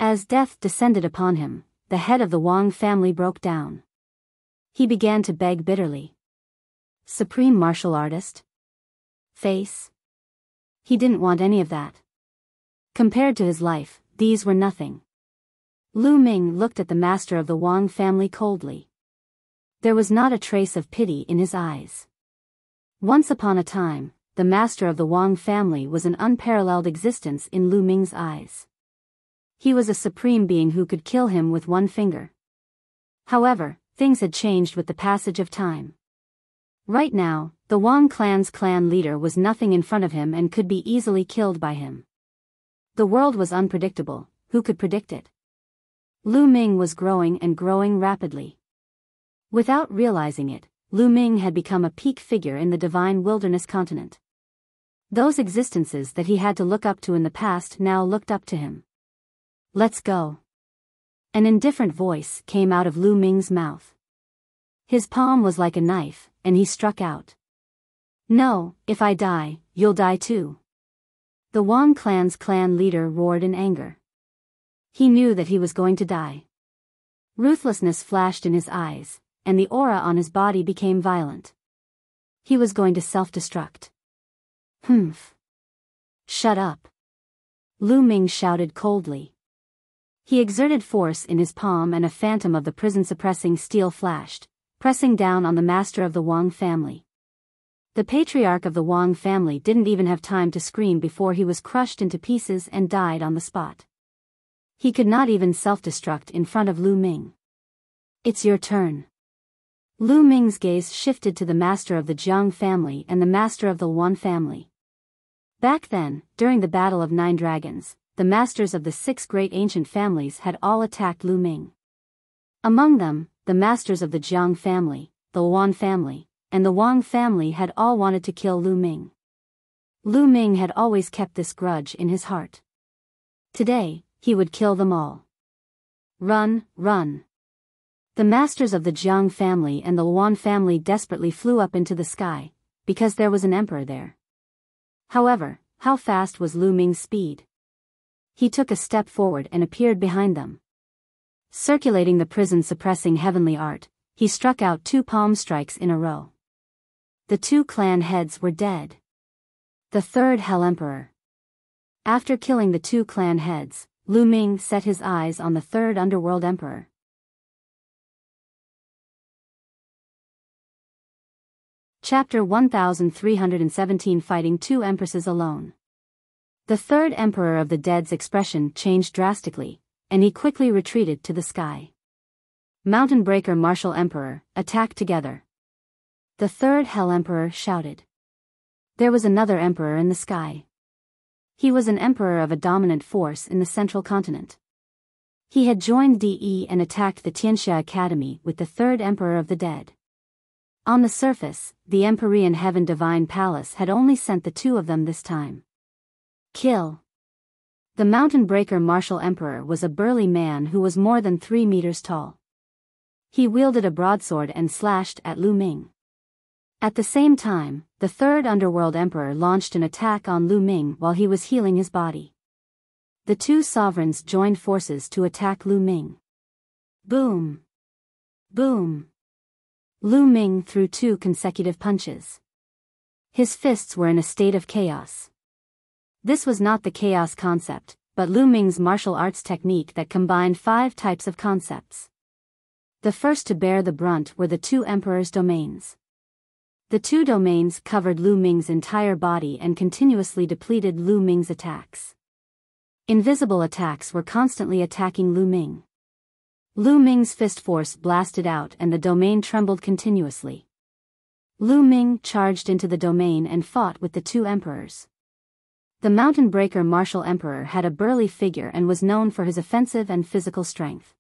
As death descended upon him, the head of the Wang family broke down. He began to beg bitterly. Supreme martial artist? Face? He didn't want any of that. Compared to his life, these were nothing. Lu Ming looked at the master of the Wang family coldly. There was not a trace of pity in his eyes. Once upon a time, the master of the Wang family was an unparalleled existence in Lu Ming's eyes. He was a supreme being who could kill him with one finger. However, things had changed with the passage of time. Right now, the Wang clan's clan leader was nothing in front of him and could be easily killed by him. The world was unpredictable, who could predict it? Lu Ming was growing and growing rapidly. Without realizing it, Lu Ming had become a peak figure in the divine wilderness continent. Those existences that he had to look up to in the past now looked up to him. Let's go. An indifferent voice came out of Lu Ming's mouth. His palm was like a knife, and he struck out. No, if I die, you'll die too. The Wang clan's clan leader roared in anger. He knew that he was going to die. Ruthlessness flashed in his eyes, and the aura on his body became violent. He was going to self-destruct. Humph. Shut up. Lu Ming shouted coldly. He exerted force in his palm and a phantom of the prison-suppressing steel flashed, pressing down on the master of the Wang family. The patriarch of the Wang family didn't even have time to scream before he was crushed into pieces and died on the spot. He could not even self-destruct in front of Lu Ming. It's your turn. Lu Ming's gaze shifted to the master of the Jiang family and the master of the Wan family. Back then, during the Battle of Nine Dragons, the masters of the 6 great ancient families had all attacked Lu Ming. Among them, the masters of the Jiang family, the Wan family, and the Wang family had all wanted to kill Lu Ming. Lu Ming had always kept this grudge in his heart. Today, he would kill them all. Run, run. The masters of the Jiang family and the Wan family desperately flew up into the sky, because there was an emperor there. However, how fast was Lu Ming's speed? He took a step forward and appeared behind them. Circulating the prison-suppressing heavenly art, he struck out 2 palm strikes in a row. The 2 clan heads were dead. The third Hell Emperor. After killing the 2 clan heads, Lu Ming set his eyes on the third underworld emperor. Chapter 1317 Fighting 2 Empresses Alone. The third emperor of the dead's expression changed drastically, and he quickly retreated to the sky. Mountain Breaker Martial Emperor, attack together. The third Hell Emperor shouted. There was another emperor in the sky. He was an emperor of a dominant force in the central continent. He had joined DE and attacked the Tianxia Academy with the third Emperor of the Dead. On the surface, the Empyrean Heaven Divine Palace had only sent the two of them this time. Kill. The Mountain Breaker Martial Emperor was a burly man who was more than 3 meters tall. He wielded a broadsword and slashed at Lu Ming. At the same time, the Third Underworld Emperor launched an attack on Lu Ming while he was healing his body. The two sovereigns joined forces to attack Lu Ming. Boom! Boom! Lu Ming threw 2 consecutive punches. His fists were in a state of chaos. This was not the chaos concept, but Lu Ming's martial arts technique that combined 5 types of concepts. The first to bear the brunt were the 2 emperors' domains. The 2 domains covered Lu Ming's entire body and continuously depleted Lu Ming's attacks. Invisible attacks were constantly attacking Lu Ming. Lu Ming's fist force blasted out and the domain trembled continuously. Lu Ming charged into the domain and fought with the 2 emperors. The Mountain Breaker Martial Emperor had a burly figure and was known for his offensive and physical strength.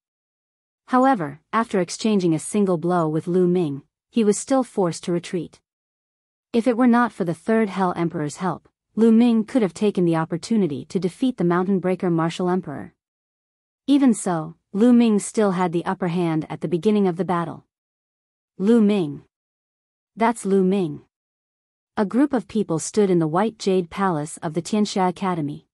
However, after exchanging a single blow with Lu Ming, he was still forced to retreat. If it were not for the Third Hell Emperor's help, Lu Ming could have taken the opportunity to defeat the Mountain Breaker Martial Emperor. Even so, Lu Ming still had the upper hand at the beginning of the battle. Lu Ming. That's Lu Ming. A group of people stood in the White Jade Palace of the Tianxia Academy.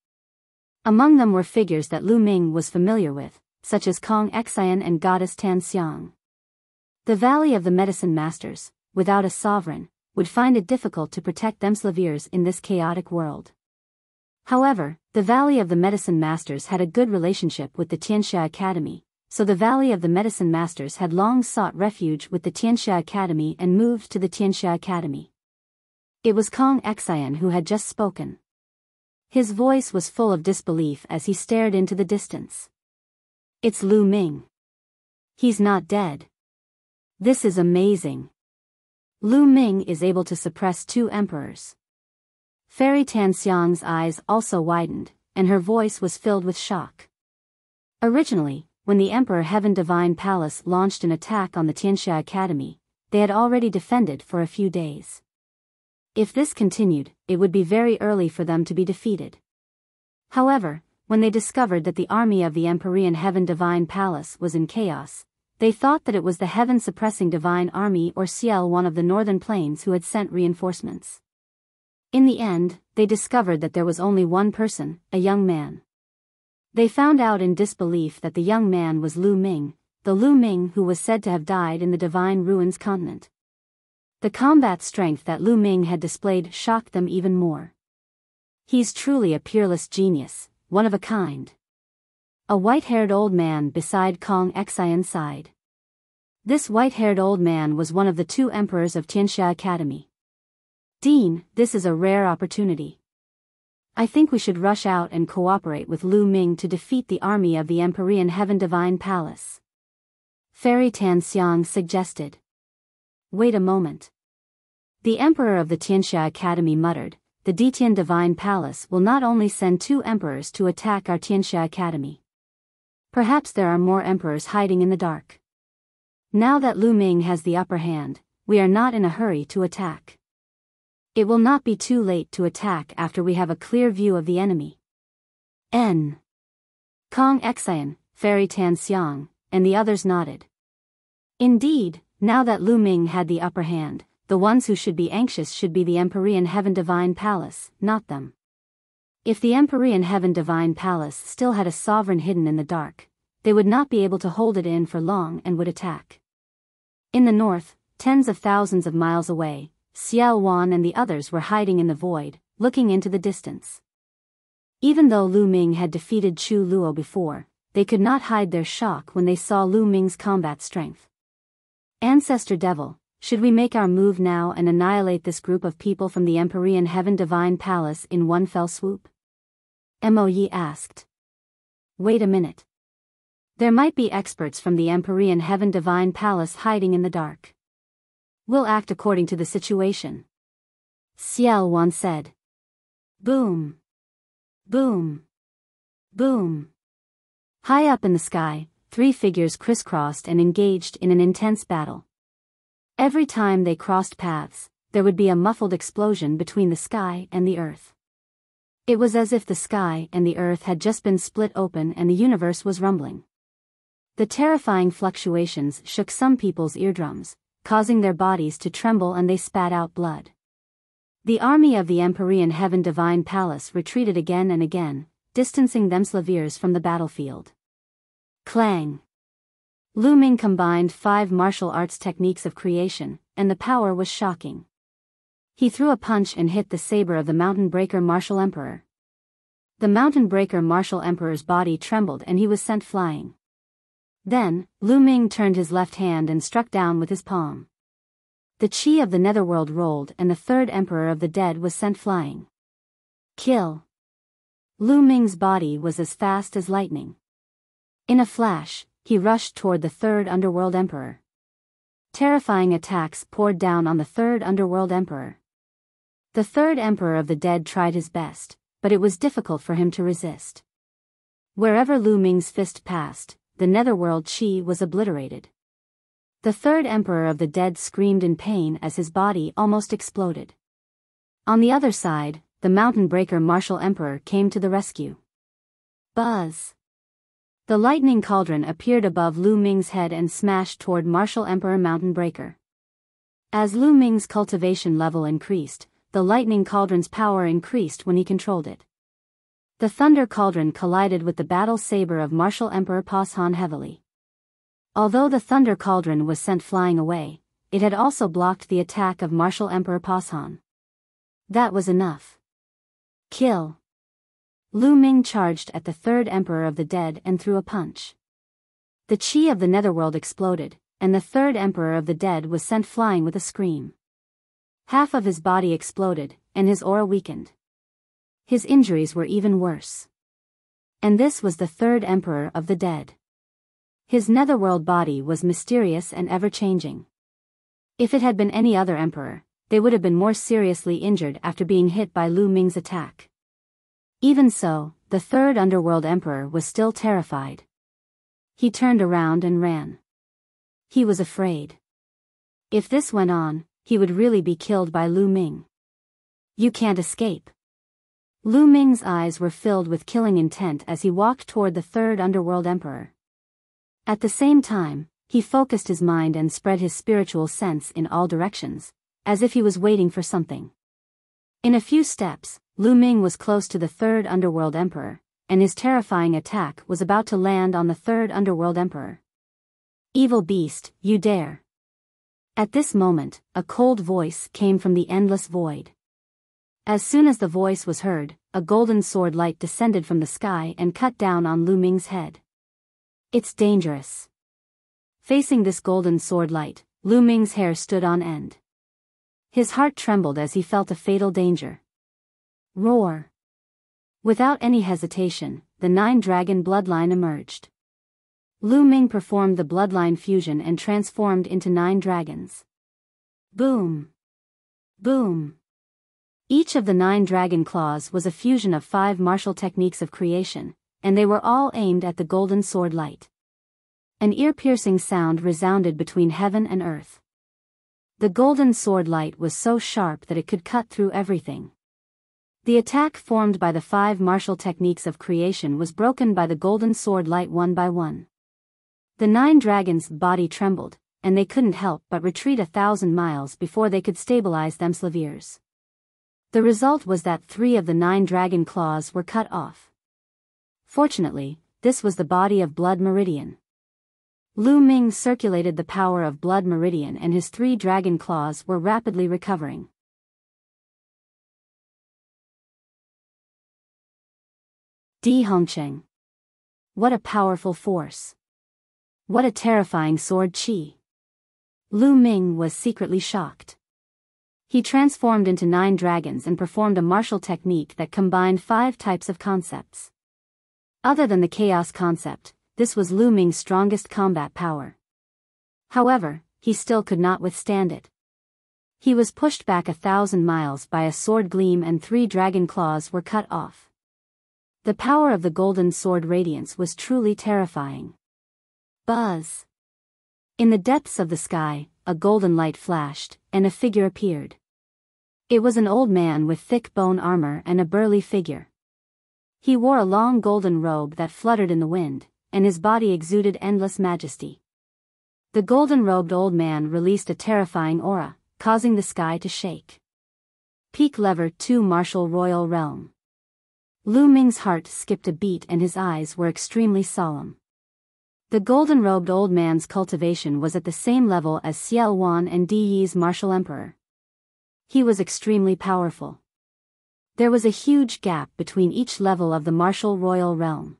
Among them were figures that Lu Ming was familiar with, such as Kong Xian and Goddess Tan Xiang. The Valley of the Medicine Masters, without a sovereign, would find it difficult to protect themselves in this chaotic world. However, the Valley of the Medicine Masters had a good relationship with the Tianxia Academy, so the Valley of the Medicine Masters had long sought refuge with the Tianxia Academy and moved to the Tianxia Academy. It was Kong Xian who had just spoken. His voice was full of disbelief as he stared into the distance. It's Lu Ming. He's not dead. This is amazing. Lu Ming is able to suppress 2 emperors. Fairy Tan Xiang's eyes also widened, and her voice was filled with shock. Originally, when the Emperor Heaven Divine Palace launched an attack on the Tianxia Academy, they had already defended for a few days. If this continued, it would be very early for them to be defeated. However, when they discovered that the army of the Empyrean Heaven Divine Palace was in chaos, they thought that it was the Heaven-Suppressing Divine Army or CL1 of the Northern Plains who had sent reinforcements. In the end, they discovered that there was only one person, a young man. They found out in disbelief that the young man was Lu Ming, the Lu Ming who was said to have died in the Divine Ruins continent. The combat strength that Lu Ming had displayed shocked them even more. He's truly a peerless genius, one of a kind. A white-haired old man beside Kong Xian's side. This white-haired old man was one of the 2 emperors of Tianxia Academy. Dean, this is a rare opportunity. I think we should rush out and cooperate with Lu Ming to defeat the army of the Empyrean Heaven Divine Palace. Fairy Tan Xiang suggested. Wait a moment. The Emperor of the Tianxia Academy muttered, the Detian Divine Palace will not only send 2 emperors to attack our Tianxia Academy. Perhaps there are more emperors hiding in the dark. Now that Lu Ming has the upper hand, we are not in a hurry to attack. It will not be too late to attack after we have a clear view of the enemy. N. Kong Xian, Fairy Tan Xiang, and the others nodded. Indeed, now that Lu Ming had the upper hand, the ones who should be anxious should be the Empyrean Heaven Divine Palace, not them. If the Empyrean Heaven Divine Palace still had a sovereign hidden in the dark, they would not be able to hold it in for long and would attack. In the north, tens of thousands of miles away, Xiao Wan and the others were hiding in the void, looking into the distance. Even though Lu Ming had defeated Chu Luo before, they could not hide their shock when they saw Lu Ming's combat strength. Ancestor Devil, should we make our move now and annihilate this group of people from the Empyrean Heaven Divine Palace in one fell swoop? Mo Yi asked. Wait a minute. There might be experts from the Empyrean Heaven Divine Palace hiding in the dark. We'll act according to the situation. Xiao Wan said. Boom. Boom. Boom. High up in the sky, three figures crisscrossed and engaged in an intense battle. Every time they crossed paths, there would be a muffled explosion between the sky and the earth. It was as if the sky and the earth had just been split open and the universe was rumbling. The terrifying fluctuations shook some people's eardrums, causing their bodies to tremble, and they spat out blood. The army of the Empyrean Heaven Divine Palace retreated again and again, distancing themselves from the battlefield. Clang! Lu Ming combined 5 martial arts techniques of creation, and the power was shocking. He threw a punch and hit the saber of the Mountain Breaker Martial Emperor. The Mountain Breaker Martial Emperor's body trembled and he was sent flying. Then, Lu Ming turned his left hand and struck down with his palm. The chi of the netherworld rolled and the third Emperor of the Dead was sent flying. Kill! Lu Ming's body was as fast as lightning. In a flash, he rushed toward the third Underworld Emperor. Terrifying attacks poured down on the third Underworld Emperor. The third Emperor of the Dead tried his best, but it was difficult for him to resist. Wherever Lu Ming's fist passed, the netherworld chi was obliterated. The third Emperor of the Dead screamed in pain as his body almost exploded. On the other side, the Mountain Breaker Martial Emperor came to the rescue. Buzz! The lightning cauldron appeared above Lu Ming's head and smashed toward Martial Emperor Mountain Breaker. As Lu Ming's cultivation level increased, the lightning cauldron's power increased when he controlled it. The thunder cauldron collided with the battle saber of Martial Emperor Pashan heavily. Although the thunder cauldron was sent flying away, it had also blocked the attack of Martial Emperor Pashan. That was enough. Kill! Lu Ming charged at the third Emperor of the Dead and threw a punch. The chi of the netherworld exploded, and the third Emperor of the Dead was sent flying with a scream. Half of his body exploded, and his aura weakened. His injuries were even worse. And this was the third Emperor of the Dead. His netherworld body was mysterious and ever-changing. If it had been any other emperor, they would have been more seriously injured after being hit by Lu Ming's attack. Even so, the third Underworld Emperor was still terrified. He turned around and ran. He was afraid. If this went on, he would really be killed by Lu Ming. You can't escape. Lu Ming's eyes were filled with killing intent as he walked toward the third Underworld Emperor. At the same time, he focused his mind and spread his spiritual sense in all directions, as if he was waiting for something. In a few steps, Lu Ming was close to the third Underworld Emperor, and his terrifying attack was about to land on the third Underworld Emperor. Evil beast, you dare! At this moment, a cold voice came from the endless void. As soon as the voice was heard, a golden sword light descended from the sky and cut down on Lu Ming's head. It's dangerous. Facing this golden sword light, Lu Ming's hair stood on end. His heart trembled as he felt a fatal danger. Roar! Without any hesitation, the 9-dragon bloodline emerged. Lu Ming performed the bloodline fusion and transformed into 9 dragons. Boom! Boom! Each of the 9 dragon claws was a fusion of 5 martial techniques of creation, and they were all aimed at the golden sword light. An ear-piercing sound resounded between heaven and earth. The golden sword light was so sharp that it could cut through everything. The attack formed by the 5 martial techniques of creation was broken by the golden sword light one by one. The 9 dragons' body trembled, and they couldn't help but retreat 1,000 miles before they could stabilize themselves. The result was that 3 of the 9 dragon claws were cut off. Fortunately, this was the body of Blood Meridian. Lu Ming circulated the power of Blood Meridian and his 3 dragon claws were rapidly recovering. Di Hongcheng. What a powerful force. What a terrifying sword chi. Lu Ming was secretly shocked. He transformed into 9 dragons and performed a martial technique that combined 5 types of concepts. Other than the chaos concept, this was Lu Ming's strongest combat power. However, he still could not withstand it. He was pushed back 1,000 miles by a sword gleam and 3 dragon claws were cut off. The power of the golden sword radiance was truly terrifying. Buzz! In the depths of the sky, a golden light flashed, and a figure appeared. It was an old man with thick bone armor and a burly figure. He wore a long golden robe that fluttered in the wind, and his body exuded endless majesty. The golden-robed old man released a terrifying aura, causing the sky to shake. Peak Lever 2 Martial Royal Realm. Lu Ming's heart skipped a beat and his eyes were extremely solemn. The golden-robed old man's cultivation was at the same level as Xiao Wan and Di Yi's martial emperor. He was extremely powerful. There was a huge gap between each level of the martial royal realm.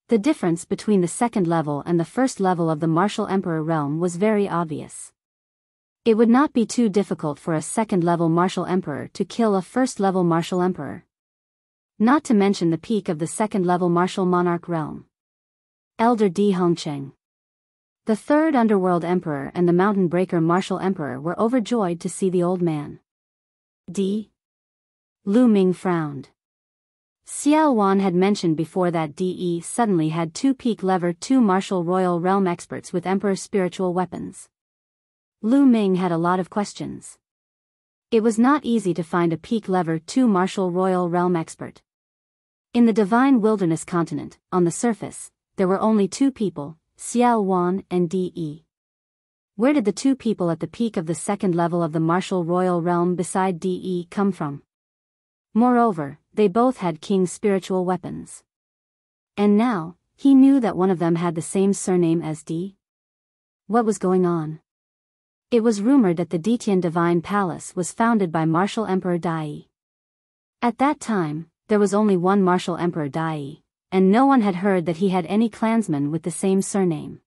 The difference between the second level and the first level of the martial emperor realm was very obvious. It would not be too difficult for a second-level martial emperor to kill a first-level martial emperor. Not to mention the peak of the second-level martial monarch realm. Elder Di Hongcheng. The third underworld emperor and the mountain breaker martial emperor were overjoyed to see the old man. Di? Lu Ming frowned. Xiao Wan had mentioned before that Di suddenly had 2 Peak Lever 2 martial royal realm experts with emperor spiritual weapons. Lu Ming had a lot of questions. It was not easy to find a Peak Lever 2 martial royal realm expert. In the divine wilderness continent, on the surface, there were only 2 people, Xiao Wan and Di. Where did the 2 people at the peak of the second level of the martial royal realm beside Di come from? Moreover, they both had king's spiritual weapons. And now, he knew that one of them had the same surname as Di. What was going on? It was rumored that the Ditian Divine Palace was founded by Martial Emperor Dai. At that time, there was only one Martial Emperor Dai, and no one had heard that he had any clansmen with the same surname.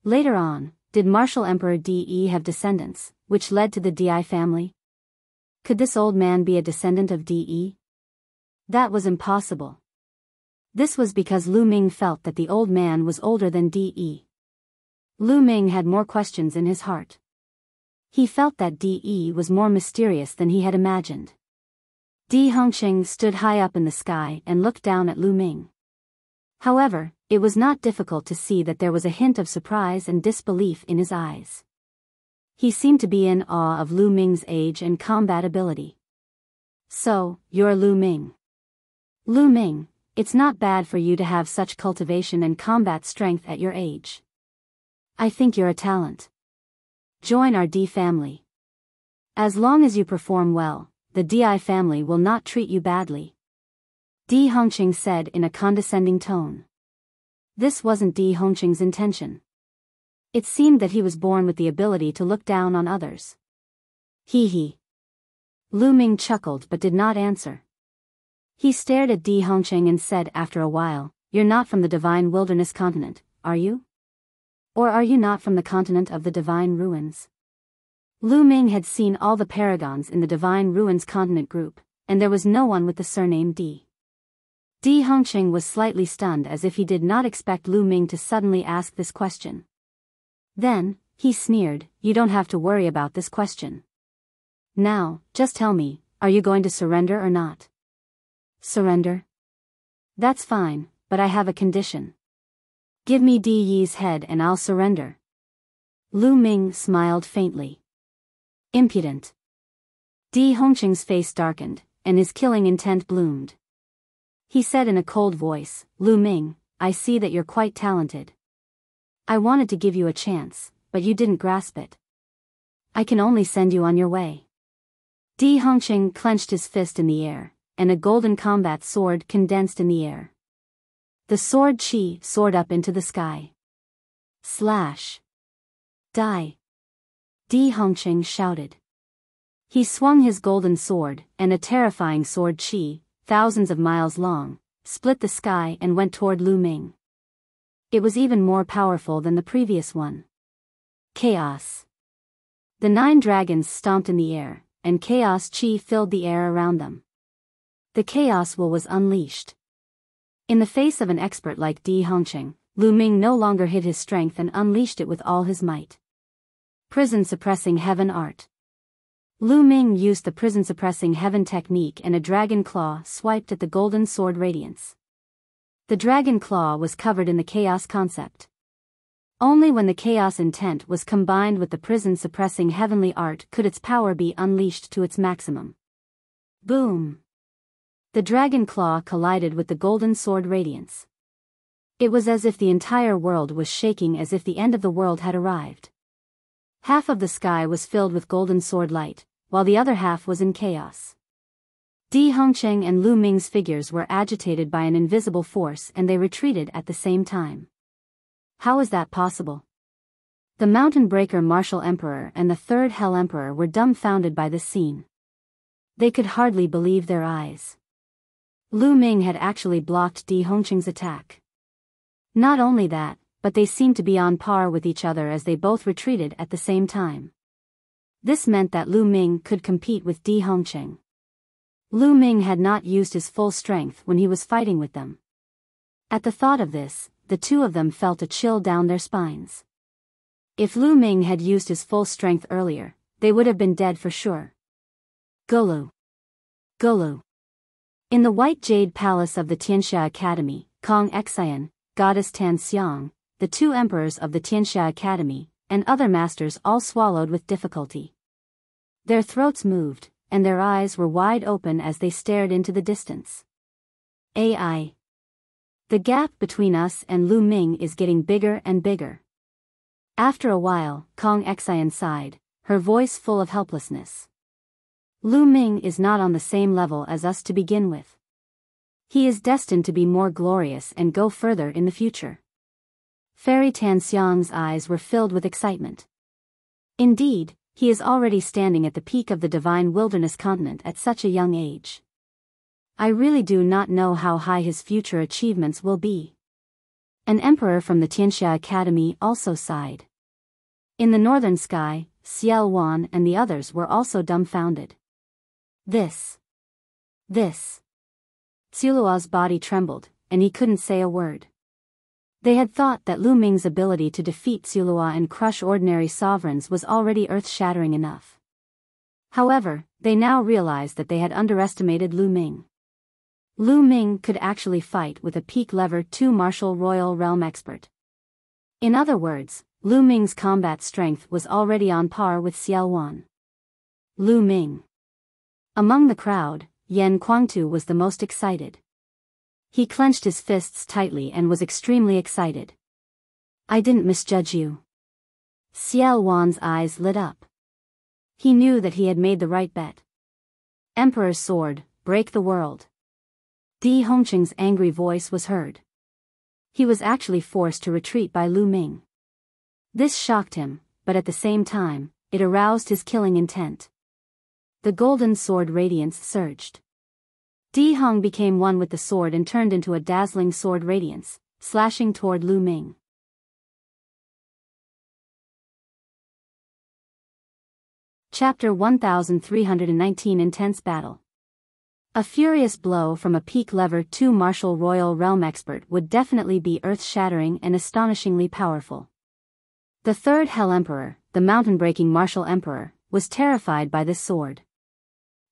Later on, did Martial Emperor Di have descendants, which led to the Di family? Could this old man be a descendant of Di? That was impossible. This was because Lu Ming felt that the old man was older than Di. Lu Ming had more questions in his heart. He felt that Di was more mysterious than he had imagined. Di Hongqing stood high up in the sky and looked down at Lu Ming. However, it was not difficult to see that there was a hint of surprise and disbelief in his eyes. He seemed to be in awe of Lu Ming's age and combat ability. So, you're Lu Ming. Lu Ming, it's not bad for you to have such cultivation and combat strength at your age. I think you're a talent. Join our Di family. As long as you perform well, the Di family will not treat you badly. Di Hongqing said in a condescending tone. This wasn't Di Hongqing's intention. It seemed that he was born with the ability to look down on others. Hee hee. Lu Ming chuckled but did not answer. He stared at Di Hongqing and said after a while, "You're not from the divine wilderness continent, are you? Or are you not from the continent of the divine ruins?" Lu Ming had seen all the paragons in the divine ruins continent group, and there was no one with the surname Di. Di Hongqing was slightly stunned as if he did not expect Lu Ming to suddenly ask this question. Then, he sneered, "You don't have to worry about this question. Now, just tell me, are you going to surrender or not?" Surrender? That's fine, but I have a condition. Give me Di Yi's head and I'll surrender. Lu Ming smiled faintly. Impudent. Di Hongqing's face darkened, and his killing intent bloomed. He said in a cold voice, "Lu Ming, I see that you're quite talented. I wanted to give you a chance, but you didn't grasp it. I can only send you on your way." Di Hongqing clenched his fist in the air, and a golden combat sword condensed in the air. The sword chi soared up into the sky. Slash. Die. Di Hongqing shouted. He swung his golden sword, and a terrifying sword chi, thousands of miles long, split the sky and went toward Lu Ming. It was even more powerful than the previous one. Chaos. The 9 dragons stomped in the air, and chaos chi filled the air around them. The chaos will was unleashed. In the face of an expert like Di Hongqing, Lu Ming no longer hid his strength and unleashed it with all his might. Prison suppressing heaven art. Lu Ming used the prison-suppressing heaven technique and a dragon claw swiped at the golden sword radiance. The dragon claw was covered in the chaos concept. Only when the chaos intent was combined with the prison-suppressing heavenly art could its power be unleashed to its maximum. Boom! The dragon claw collided with the golden sword radiance. It was as if the entire world was shaking, as if the end of the world had arrived. Half of the sky was filled with golden sword light, while the other half was in chaos. Di Hongqing and Lu Ming's figures were agitated by an invisible force and they retreated at the same time. How is that possible? The Mountain Breaker Martial Emperor and the Third Hell Emperor were dumbfounded by this scene. They could hardly believe their eyes. Lu Ming had actually blocked Di Hongqing's attack. Not only that, but they seemed to be on par with each other as they both retreated at the same time. This meant that Lu Ming could compete with Di Hongqing. Lu Ming had not used his full strength when he was fighting with them. At the thought of this, the two of them felt a chill down their spines. If Lu Ming had used his full strength earlier, they would have been dead for sure. Golu. Golu. In the White Jade Palace of the Tianxia Academy, Kong Xian, Goddess Tan Xiang, the two emperors of the Tianxia Academy, and other masters all swallowed with difficulty. Their throats moved, and their eyes were wide open as they stared into the distance. AI. The gap between us and Lu Ming is getting bigger and bigger. After a while, Kong Xian sighed, her voice full of helplessness. Lu Ming is not on the same level as us to begin with. He is destined to be more glorious and go further in the future. Fairy Tan Xiang's eyes were filled with excitement. Indeed, he is already standing at the peak of the divine wilderness continent at such a young age. I really do not know how high his future achievements will be. An emperor from the Tianxia Academy also sighed. In the northern sky, Xiao Wan and the others were also dumbfounded. This. Xiaoluo's body trembled, and he couldn't say a word. They had thought that Lu Ming's ability to defeat Xiaoluo and crush ordinary sovereigns was already earth-shattering enough. However, they now realized that they had underestimated Lu Ming. Lu Ming could actually fight with a peak level 2 martial royal realm expert. In other words, Lu Ming's combat strength was already on par with Xiao Wan. Lu Ming. Among the crowd, Yan Kuangtu was the most excited. He clenched his fists tightly and was extremely excited. I didn't misjudge you. Xiao Wan's eyes lit up. He knew that he had made the right bet. Emperor's sword, break the world. Di Hongqing's angry voice was heard. He was actually forced to retreat by Lu Ming. This shocked him, but at the same time, it aroused his killing intent. The golden sword radiance surged. Di Hong became one with the sword and turned into a dazzling sword radiance, slashing toward Lu Ming. Chapter 1319 Intense Battle. A furious blow from a peak level 2 martial royal realm expert would definitely be earth-shattering and astonishingly powerful. The Third Hell Emperor, the mountain-breaking martial emperor, was terrified by this sword.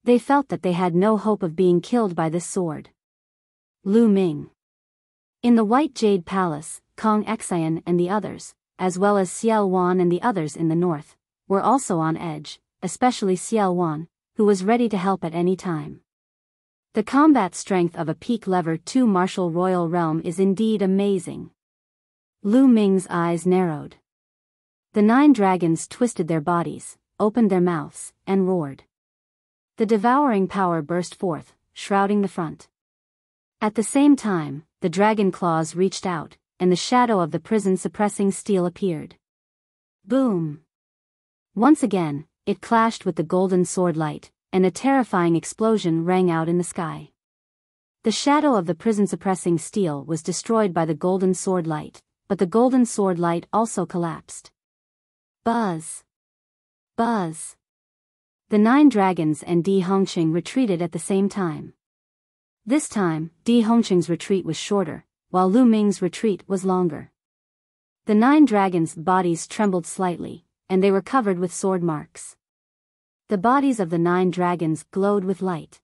They felt that they had no hope of being killed by this sword. Lu Ming. In the White Jade Palace, Kong Xian and the others, as well as Xiao Wan and the others in the north, were also on edge, especially Xiao Wan, who was ready to help at any time. The combat strength of a peak level 2 martial royal realm is indeed amazing. Lu Ming's eyes narrowed. The 9 dragons twisted their bodies, opened their mouths, and roared. The devouring power burst forth, shrouding the front. At the same time, the dragon claws reached out, and the shadow of the prison-suppressing steel appeared. Boom! Once again, it clashed with the golden sword light, and a terrifying explosion rang out in the sky. The shadow of the prison-suppressing steel was destroyed by the golden sword light, but the golden sword light also collapsed. Buzz! Buzz! The 9 dragons and Di Hongqing retreated at the same time. This time, Di Hongqing's retreat was shorter, while Lu Ming's retreat was longer. The 9 dragons' bodies trembled slightly, and they were covered with sword marks. The bodies of the 9 dragons glowed with light.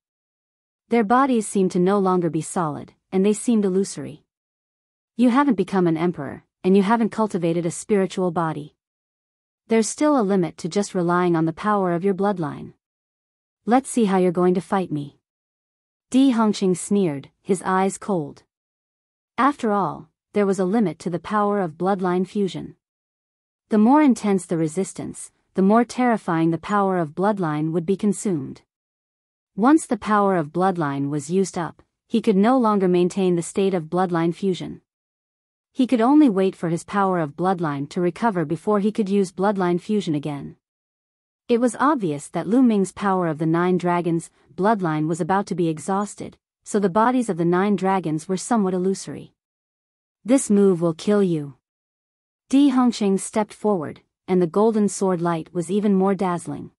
Their bodies seemed to no longer be solid, and they seemed illusory. You haven't become an emperor, and you haven't cultivated a spiritual body. There's still a limit to just relying on the power of your bloodline. Let's see how you're going to fight me. Di Hongqing sneered, his eyes cold. After all, there was a limit to the power of bloodline fusion. The more intense the resistance, the more terrifying the power of bloodline would be consumed. Once the power of bloodline was used up, he could no longer maintain the state of bloodline fusion. He could only wait for his power of bloodline to recover before he could use bloodline fusion again. It was obvious that Lu Ming's power of the 9 dragons' bloodline was about to be exhausted, so the bodies of the 9 dragons were somewhat illusory. This move will kill you. Di Hongqing stepped forward, and the golden sword light was even more dazzling.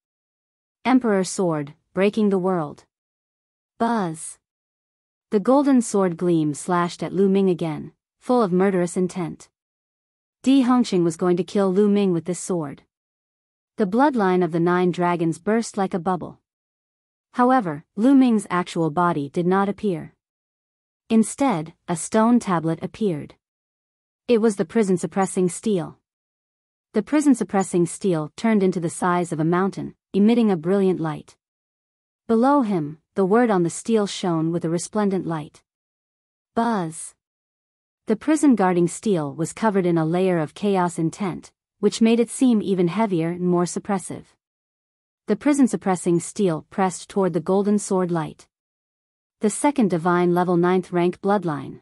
Emperor Sword, breaking the world. Buzz. The golden sword gleam slashed at Lu Ming again, full of murderous intent. Di Hongqing was going to kill Lu Ming with this sword. The bloodline of the 9 dragons burst like a bubble. However, Lu Ming's actual body did not appear. Instead, a stone tablet appeared. It was the prison-suppressing steel. The prison-suppressing steel turned into the size of a mountain, emitting a brilliant light. Below him, the word on the steel shone with a resplendent light. Buzz. The prison-guarding steel was covered in a layer of chaos intent, which made it seem even heavier and more suppressive. The prison-suppressing steel pressed toward the golden sword light. The second divine level 9th rank bloodline.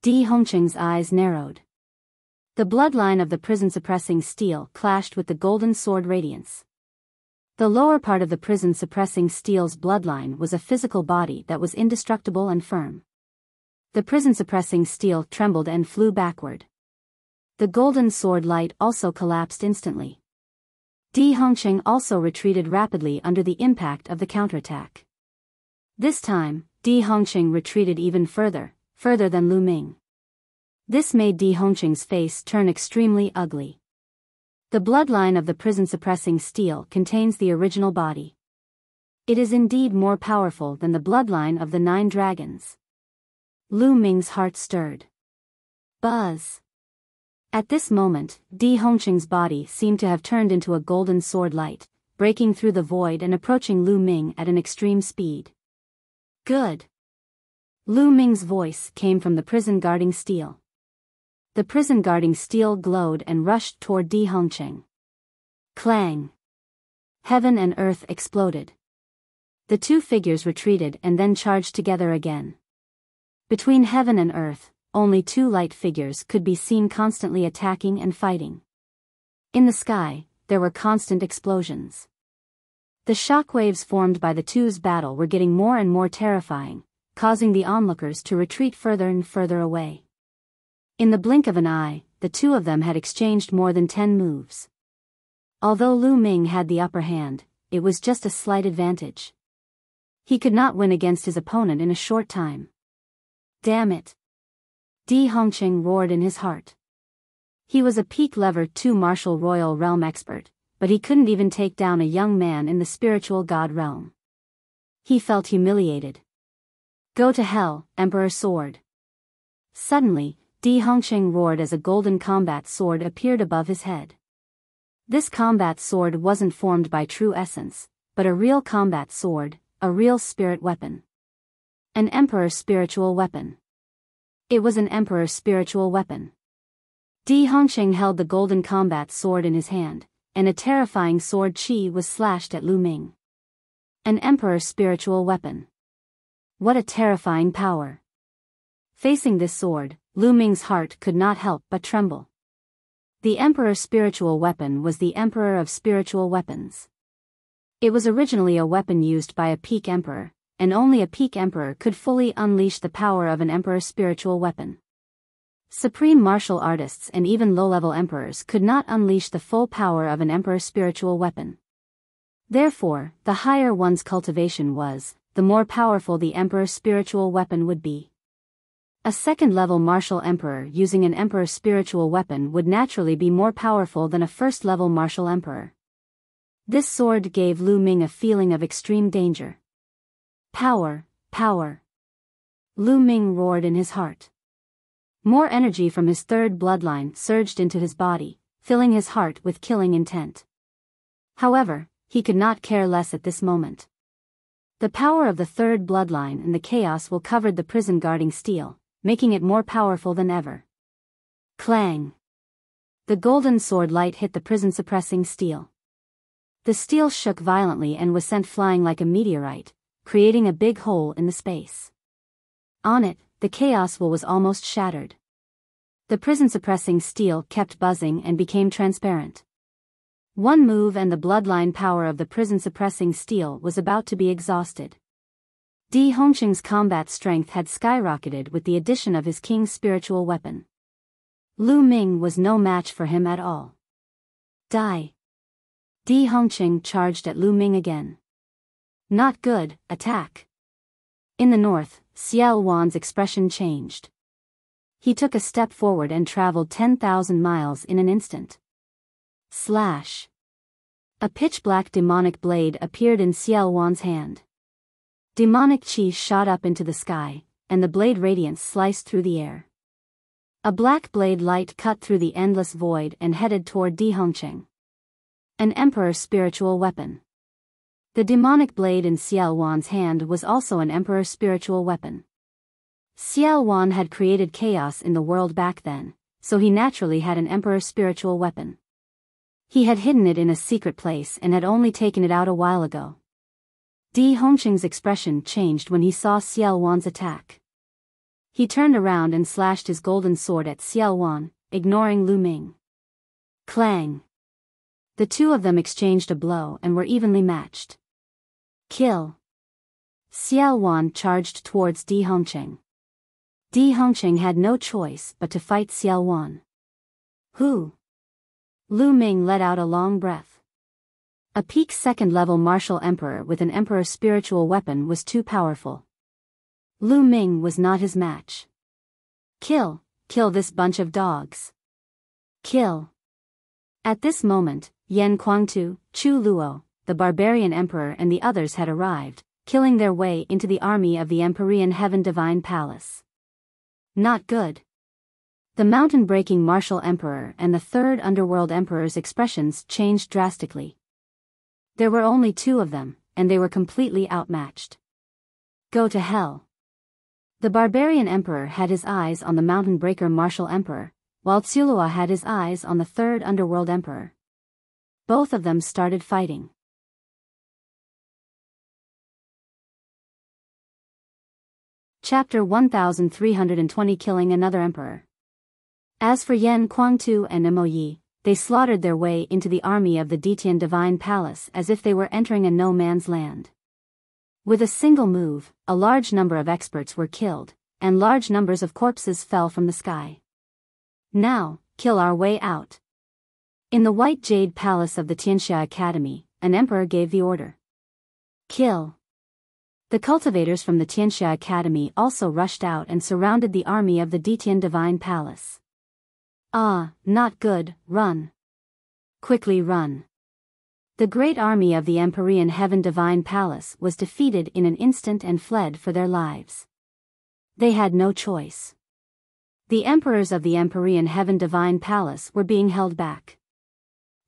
Di Hongqing's eyes narrowed. The bloodline of the prison-suppressing steel clashed with the golden sword radiance. The lower part of the prison-suppressing steel's bloodline was a physical body that was indestructible and firm. The prison-suppressing steel trembled and flew backward. The golden sword light also collapsed instantly. Di Hongqing also retreated rapidly under the impact of the counterattack. This time, Di Hongqing retreated even further than Lu Ming. This made Di Hongqing's face turn extremely ugly. The bloodline of the prison-suppressing steel contains the original body. It is indeed more powerful than the bloodline of the 9 dragons. Lu Ming's heart stirred. Buzz. At this moment, Di Hongqing's body seemed to have turned into a golden sword light, breaking through the void and approaching Lu Ming at an extreme speed. Good. Lu Ming's voice came from the prison-guarding steel. The prison-guarding steel glowed and rushed toward Di Hongqing. Clang. Heaven and earth exploded. The 2 figures retreated and then charged together again. Between heaven and earth, only 2 light figures could be seen constantly attacking and fighting. In the sky, there were constant explosions. The shockwaves formed by the 2's battle were getting more and more terrifying, causing the onlookers to retreat further and further away. In the blink of an eye, the 2 of them had exchanged more than 10 moves. Although Lu Ming had the upper hand, it was just a slight advantage. He could not win against his opponent in a short time. Damn it! Di Hongqing roared in his heart. He was a peak level 2 martial royal realm expert, but he couldn't even take down a young man in the spiritual god realm. He felt humiliated. Go to hell, Emperor Sword. Suddenly, Di Hongqing roared as a golden combat sword appeared above his head. This combat sword wasn't formed by true essence, but a real combat sword, a real spirit weapon. An emperor spiritual weapon. It was an emperor spiritual weapon. Di Hongqing held the golden combat sword in his hand, and a terrifying sword chi was slashed at Lu Ming. An emperor spiritual weapon. What a terrifying power. Facing this sword, Lu Ming's heart could not help but tremble. The emperor spiritual weapon was the emperor of spiritual weapons. It was originally a weapon used by a peak emperor, and only a peak emperor could fully unleash the power of an emperor spiritual weapon. Supreme martial artists and even low-level emperors could not unleash the full power of an emperor spiritual weapon. Therefore, the higher one's cultivation was, the more powerful the emperor spiritual weapon would be. A second-level martial emperor using an emperor spiritual weapon would naturally be more powerful than a first-level martial emperor. This sword gave Lu Ming a feeling of extreme danger. Power, power. Lu Ming roared in his heart. More energy from his third bloodline surged into his body, filling his heart with killing intent. However, he could not care less at this moment. The power of the third bloodline and the chaos will cover the prison guarding steel, making it more powerful than ever. Clang! The golden sword light hit the prison suppressing steel. The steel shook violently and was sent flying like a meteorite, creating a big hole in the space. On it, the chaos will was almost shattered. The prison suppressing steel kept buzzing and became transparent. One move and the bloodline power of the prison suppressing steel was about to be exhausted. Di Hongqing's combat strength had skyrocketed with the addition of his king's spiritual weapon. Lu Ming was no match for him at all. Die! Di Hongqing charged at Lu Ming again. Not good, attack! In the north, Xiao Wan's expression changed. He took a step forward and traveled 10,000 miles in an instant. Slash! A pitch-black demonic blade appeared in Xiao Wan's hand. Demonic chi shot up into the sky, and the blade radiance sliced through the air. A black blade light cut through the endless void and headed toward Di Hongqing. An emperor's spiritual weapon. The demonic blade in Xiao Wan's hand was also an emperor's spiritual weapon. Xiao Wan had created chaos in the world back then, so he naturally had an emperor's spiritual weapon. He had hidden it in a secret place and had only taken it out a while ago. Di Hongqing's expression changed when he saw Xiao Wan's attack. He turned around and slashed his golden sword at Xiao Wan, ignoring Lu Ming. Clang! The two of them exchanged a blow and were evenly matched. Kill! Xiao Wan charged towards Di Hongqing. Di Hongqing had no choice but to fight Xiao Wan. Who? Lu Ming let out a long breath. A peak second-level martial emperor with an emperor's spiritual weapon was too powerful. Lu Ming was not his match. Kill this bunch of dogs. Kill. At this moment, Yan Kuangtu, Chu Luo, the barbarian emperor and the others had arrived, killing their way into the army of the Empyrean Heaven Divine Palace. Not good. The mountain-breaking martial emperor and the third underworld emperor's expressions changed drastically. There were only two of them, and they were completely outmatched. Go to hell. The barbarian emperor had his eyes on the mountain breaker martial emperor, while Tsulua had his eyes on the third underworld emperor. Both of them started fighting. Chapter 1320 Killing Another Emperor. As for Yan Kuangtu and Mo Yi, they slaughtered their way into the army of the Ditian Divine Palace as if they were entering a no-man's land. With a single move, a large number of experts were killed, and large numbers of corpses fell from the sky. Now, kill our way out. In the White Jade Palace of the Tianxia Academy, an emperor gave the order. Kill. The cultivators from the Tianxia Academy also rushed out and surrounded the army of the Ditian Divine Palace. Ah, not good, run. Quickly run. The great army of the Empyrean Heaven Divine Palace was defeated in an instant and fled for their lives. They had no choice. The emperors of the Empyrean Heaven Divine Palace were being held back.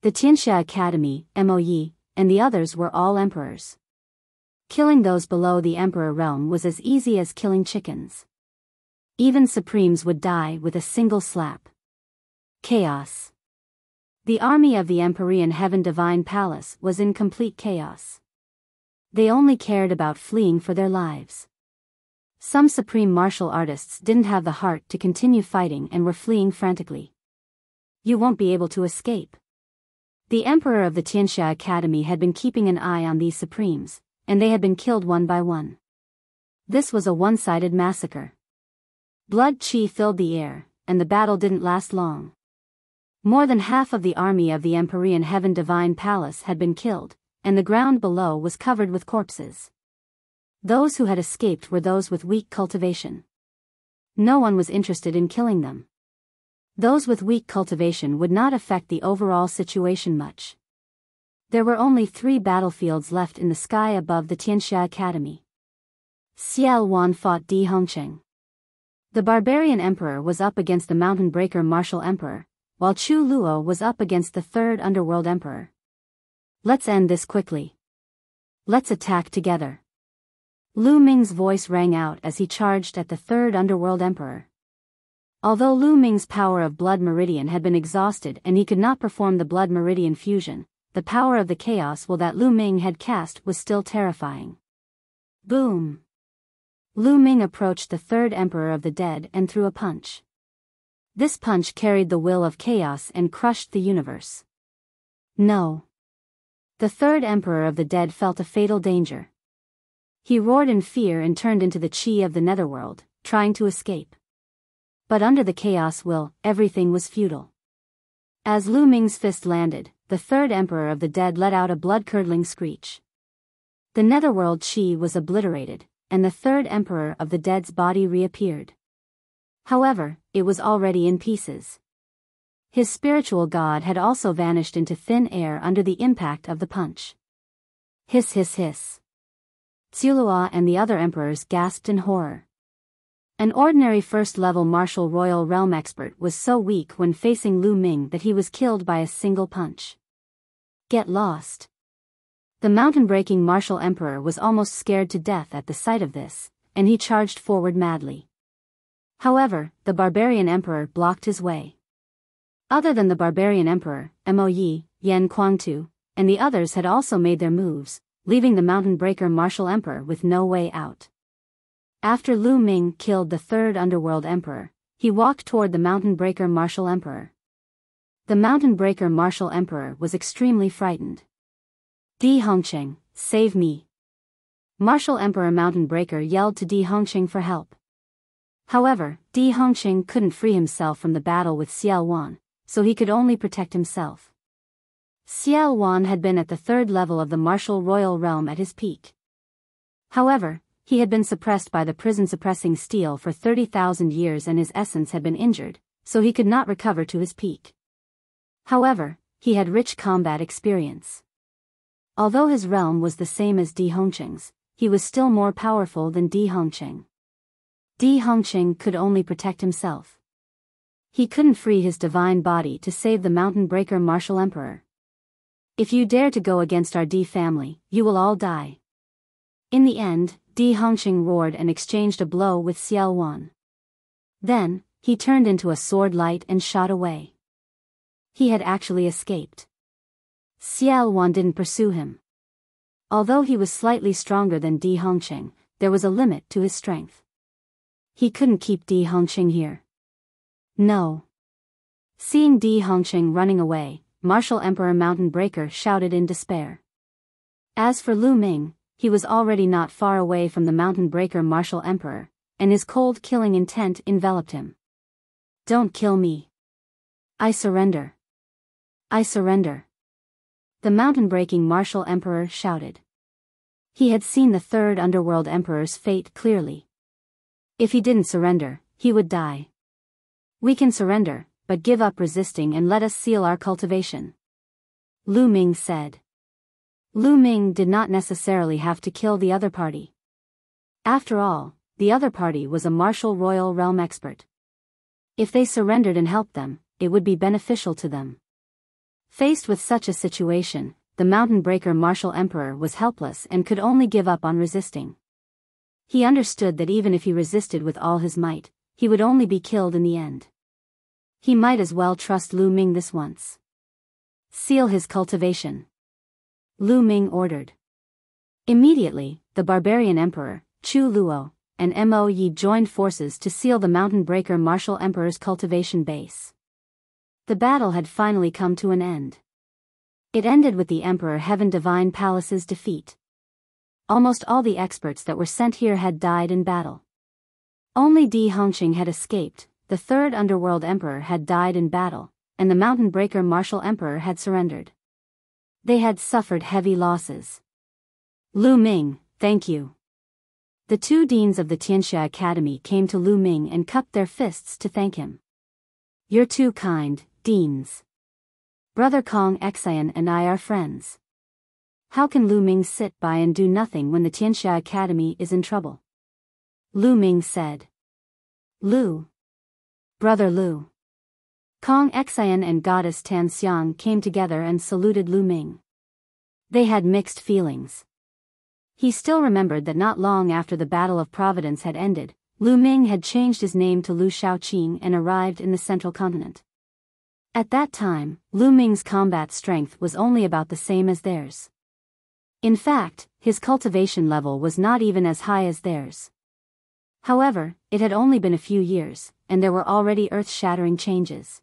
The Tianxia Academy, Mo Yi, and the others were all emperors. Killing those below the emperor realm was as easy as killing chickens. Even supremes would die with a single slap. Chaos. The army of the Empyrean Heaven Divine Palace was in complete chaos. They only cared about fleeing for their lives. Some supreme martial artists didn't have the heart to continue fighting and were fleeing frantically. You won't be able to escape. The emperor of the Tianxia Academy had been keeping an eye on these supremes, and they had been killed one by one. This was a one-sided massacre. Blood chi filled the air, and the battle didn't last long. More than half of the army of the Empyrean Heaven Divine Palace had been killed, and the ground below was covered with corpses. Those who had escaped were those with weak cultivation. No one was interested in killing them. Those with weak cultivation would not affect the overall situation much. There were only 3 battlefields left in the sky above the Tianxia Academy. Xiao Wan fought Di Hongqing. The barbarian emperor was up against the mountain breaker martial emperor, while Chu Luo was up against the third underworld emperor. Let's end this quickly. Let's attack together. Lu Ming's voice rang out as he charged at the third underworld emperor. Although Lu Ming's power of blood meridian had been exhausted and he could not perform the blood meridian fusion, the power of the chaos will that Lu Ming had cast was still terrifying. Boom! Lu Ming approached the third emperor of the dead and threw a punch. This punch carried the will of chaos and crushed the universe. No. The third emperor of the dead felt a fatal danger. He roared in fear and turned into the chi of the netherworld, trying to escape. But under the chaos will, everything was futile. As Lu Ming's fist landed, the third emperor of the dead let out a blood-curdling screech. The netherworld chi was obliterated, and the third emperor of the dead's body reappeared. However, it was already in pieces. His spiritual god had also vanished into thin air under the impact of the punch. Hiss hiss hiss. Tsulua and the other emperors gasped in horror. An ordinary first-level martial royal realm expert was so weak when facing Lu Ming that he was killed by a single punch. Get lost. The mountain-breaking martial emperor was almost scared to death at the sight of this, and he charged forward madly. However, the barbarian emperor blocked his way. Other than the barbarian emperor, Mo Yi, Yan Kuangtu, and the others had also made their moves, leaving the mountain breaker martial emperor with no way out. After Lu Ming killed the third underworld emperor, he walked toward the mountain breaker martial emperor. The mountain breaker martial emperor was extremely frightened. Di Hongqing, save me. Martial Emperor Mountain Breaker yelled to Di Hongqing for help. However, Di Hongqing couldn't free himself from the battle with Xiao Wan, so he could only protect himself. Xiao Wan had been at the third level of the martial royal realm at his peak. However, he had been suppressed by the prison-suppressing steel for 30,000 years and his essence had been injured, so he could not recover to his peak. However, he had rich combat experience. Although his realm was the same as Di Hongqing's, he was still more powerful than Di Hongqing. Di Hongqing could only protect himself. He couldn't free his divine body to save the mountain breaker martial emperor. If you dare to go against our Di family, you will all die. In the end, Di Hongqing roared and exchanged a blow with Xiao Wan. Then, he turned into a sword light and shot away. He had actually escaped. Xiao Wan didn't pursue him. Although he was slightly stronger than Di Hongqing, there was a limit to his strength. He couldn't keep Di Hongqing here. No. Seeing Di Hongqing running away, Martial Emperor Mountain Breaker shouted in despair. As for Lu Ming, he was already not far away from the Mountain Breaker Martial Emperor, and his cold killing intent enveloped him. Don't kill me. I surrender. I surrender. The mountain-breaking martial emperor shouted. He had seen the third underworld emperor's fate clearly. If he didn't surrender, he would die. We can surrender, but give up resisting and let us seal our cultivation. Lu Ming said. Lu Ming did not necessarily have to kill the other party. After all, the other party was a martial royal realm expert. If they surrendered and helped them, it would be beneficial to them. Faced with such a situation, the Mountain Breaker Martial Emperor was helpless and could only give up on resisting. He understood that even if he resisted with all his might, he would only be killed in the end. He might as well trust Lu Ming this once. Seal his cultivation. Lu Ming ordered. Immediately, the barbarian emperor, Chu Luo, and Mo Yi joined forces to seal the Mountain Breaker Martial Emperor's cultivation base. The battle had finally come to an end. It ended with the Emperor Heaven Divine Palace's defeat. Almost all the experts that were sent here had died in battle. Only Di Hongqing had escaped, the third underworld emperor had died in battle, and the Mountain Breaker Martial Emperor had surrendered. They had suffered heavy losses. Lu Ming, thank you. The 2 deans of the Tianxia Academy came to Lu Ming and cupped their fists to thank him. You're too kind, deans. Brother Kong Xian and I are friends. How can Lu Ming sit by and do nothing when the Tianxia Academy is in trouble? Lu Ming said. Lu. Brother Lu. Kong Xian and Goddess Tan Xiang came together and saluted Lu Ming. They had mixed feelings. He still remembered that not long after the Battle of Providence had ended, Lu Ming had changed his name to Lu Shaoqing and arrived in the central continent. At that time, Lu Ming's combat strength was only about the same as theirs. In fact, his cultivation level was not even as high as theirs. However, it had only been a few years, and there were already earth-shattering changes.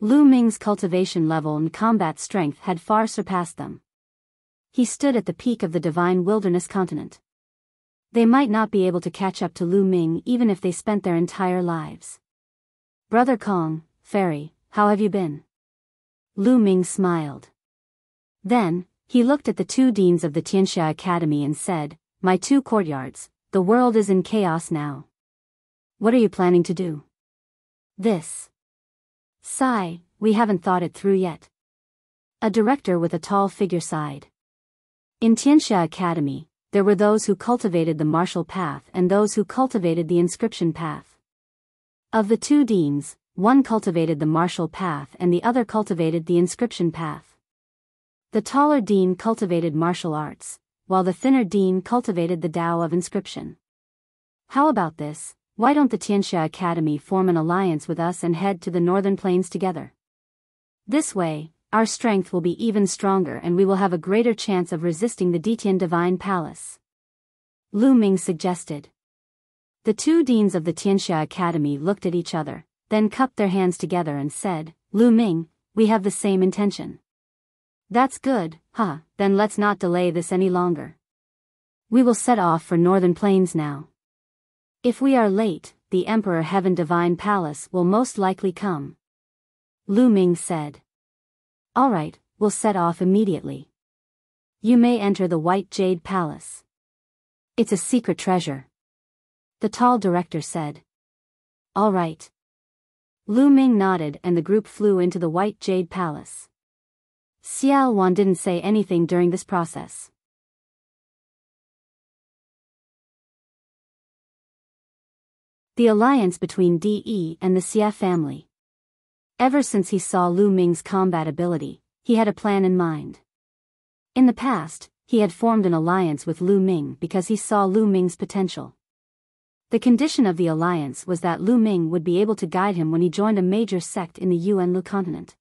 Lu Ming's cultivation level and combat strength had far surpassed them. He stood at the peak of the divine wilderness continent. They might not be able to catch up to Lu Ming even if they spent their entire lives. Brother Kong, Fairy, how have you been? Lu Ming smiled. Then, he looked at the two deans of the Tianxia Academy and said, My two courtyards, the world is in chaos now. What are you planning to do? This. Sigh, we haven't thought it through yet. A director with a tall figure sighed. In Tianxia Academy, there were those who cultivated the martial path and those who cultivated the inscription path. Of the two deans, one cultivated the martial path and the other cultivated the inscription path. The taller dean cultivated martial arts, while the thinner dean cultivated the Tao of inscription. How about this? Why don't the Tianxia Academy form an alliance with us and head to the northern plains together? This way, our strength will be even stronger and we will have a greater chance of resisting the Ditian Divine Palace. Lu Ming suggested. The two deans of the Tianxia Academy looked at each other, then cupped their hands together and said, Lu Ming, we have the same intention. That's good, then let's not delay this any longer. We will set off for northern plains now. If we are late, the Emperor Heaven Divine Palace will most likely come. Lu Ming said. All right, we'll set off immediately. You may enter the White Jade Palace. It's a secret treasure. The tall director said. All right. Lu Ming nodded and the group flew into the White Jade Palace. Xiao Wan didn't say anything during this process. The alliance between De and the Xia family. Ever since he saw Lu Ming's combat ability, he had a plan in mind. In the past, he had formed an alliance with Lu Ming because he saw Lu Ming's potential. The condition of the alliance was that Lu Ming would be able to guide him when he joined a major sect in the Yuan Lu continent.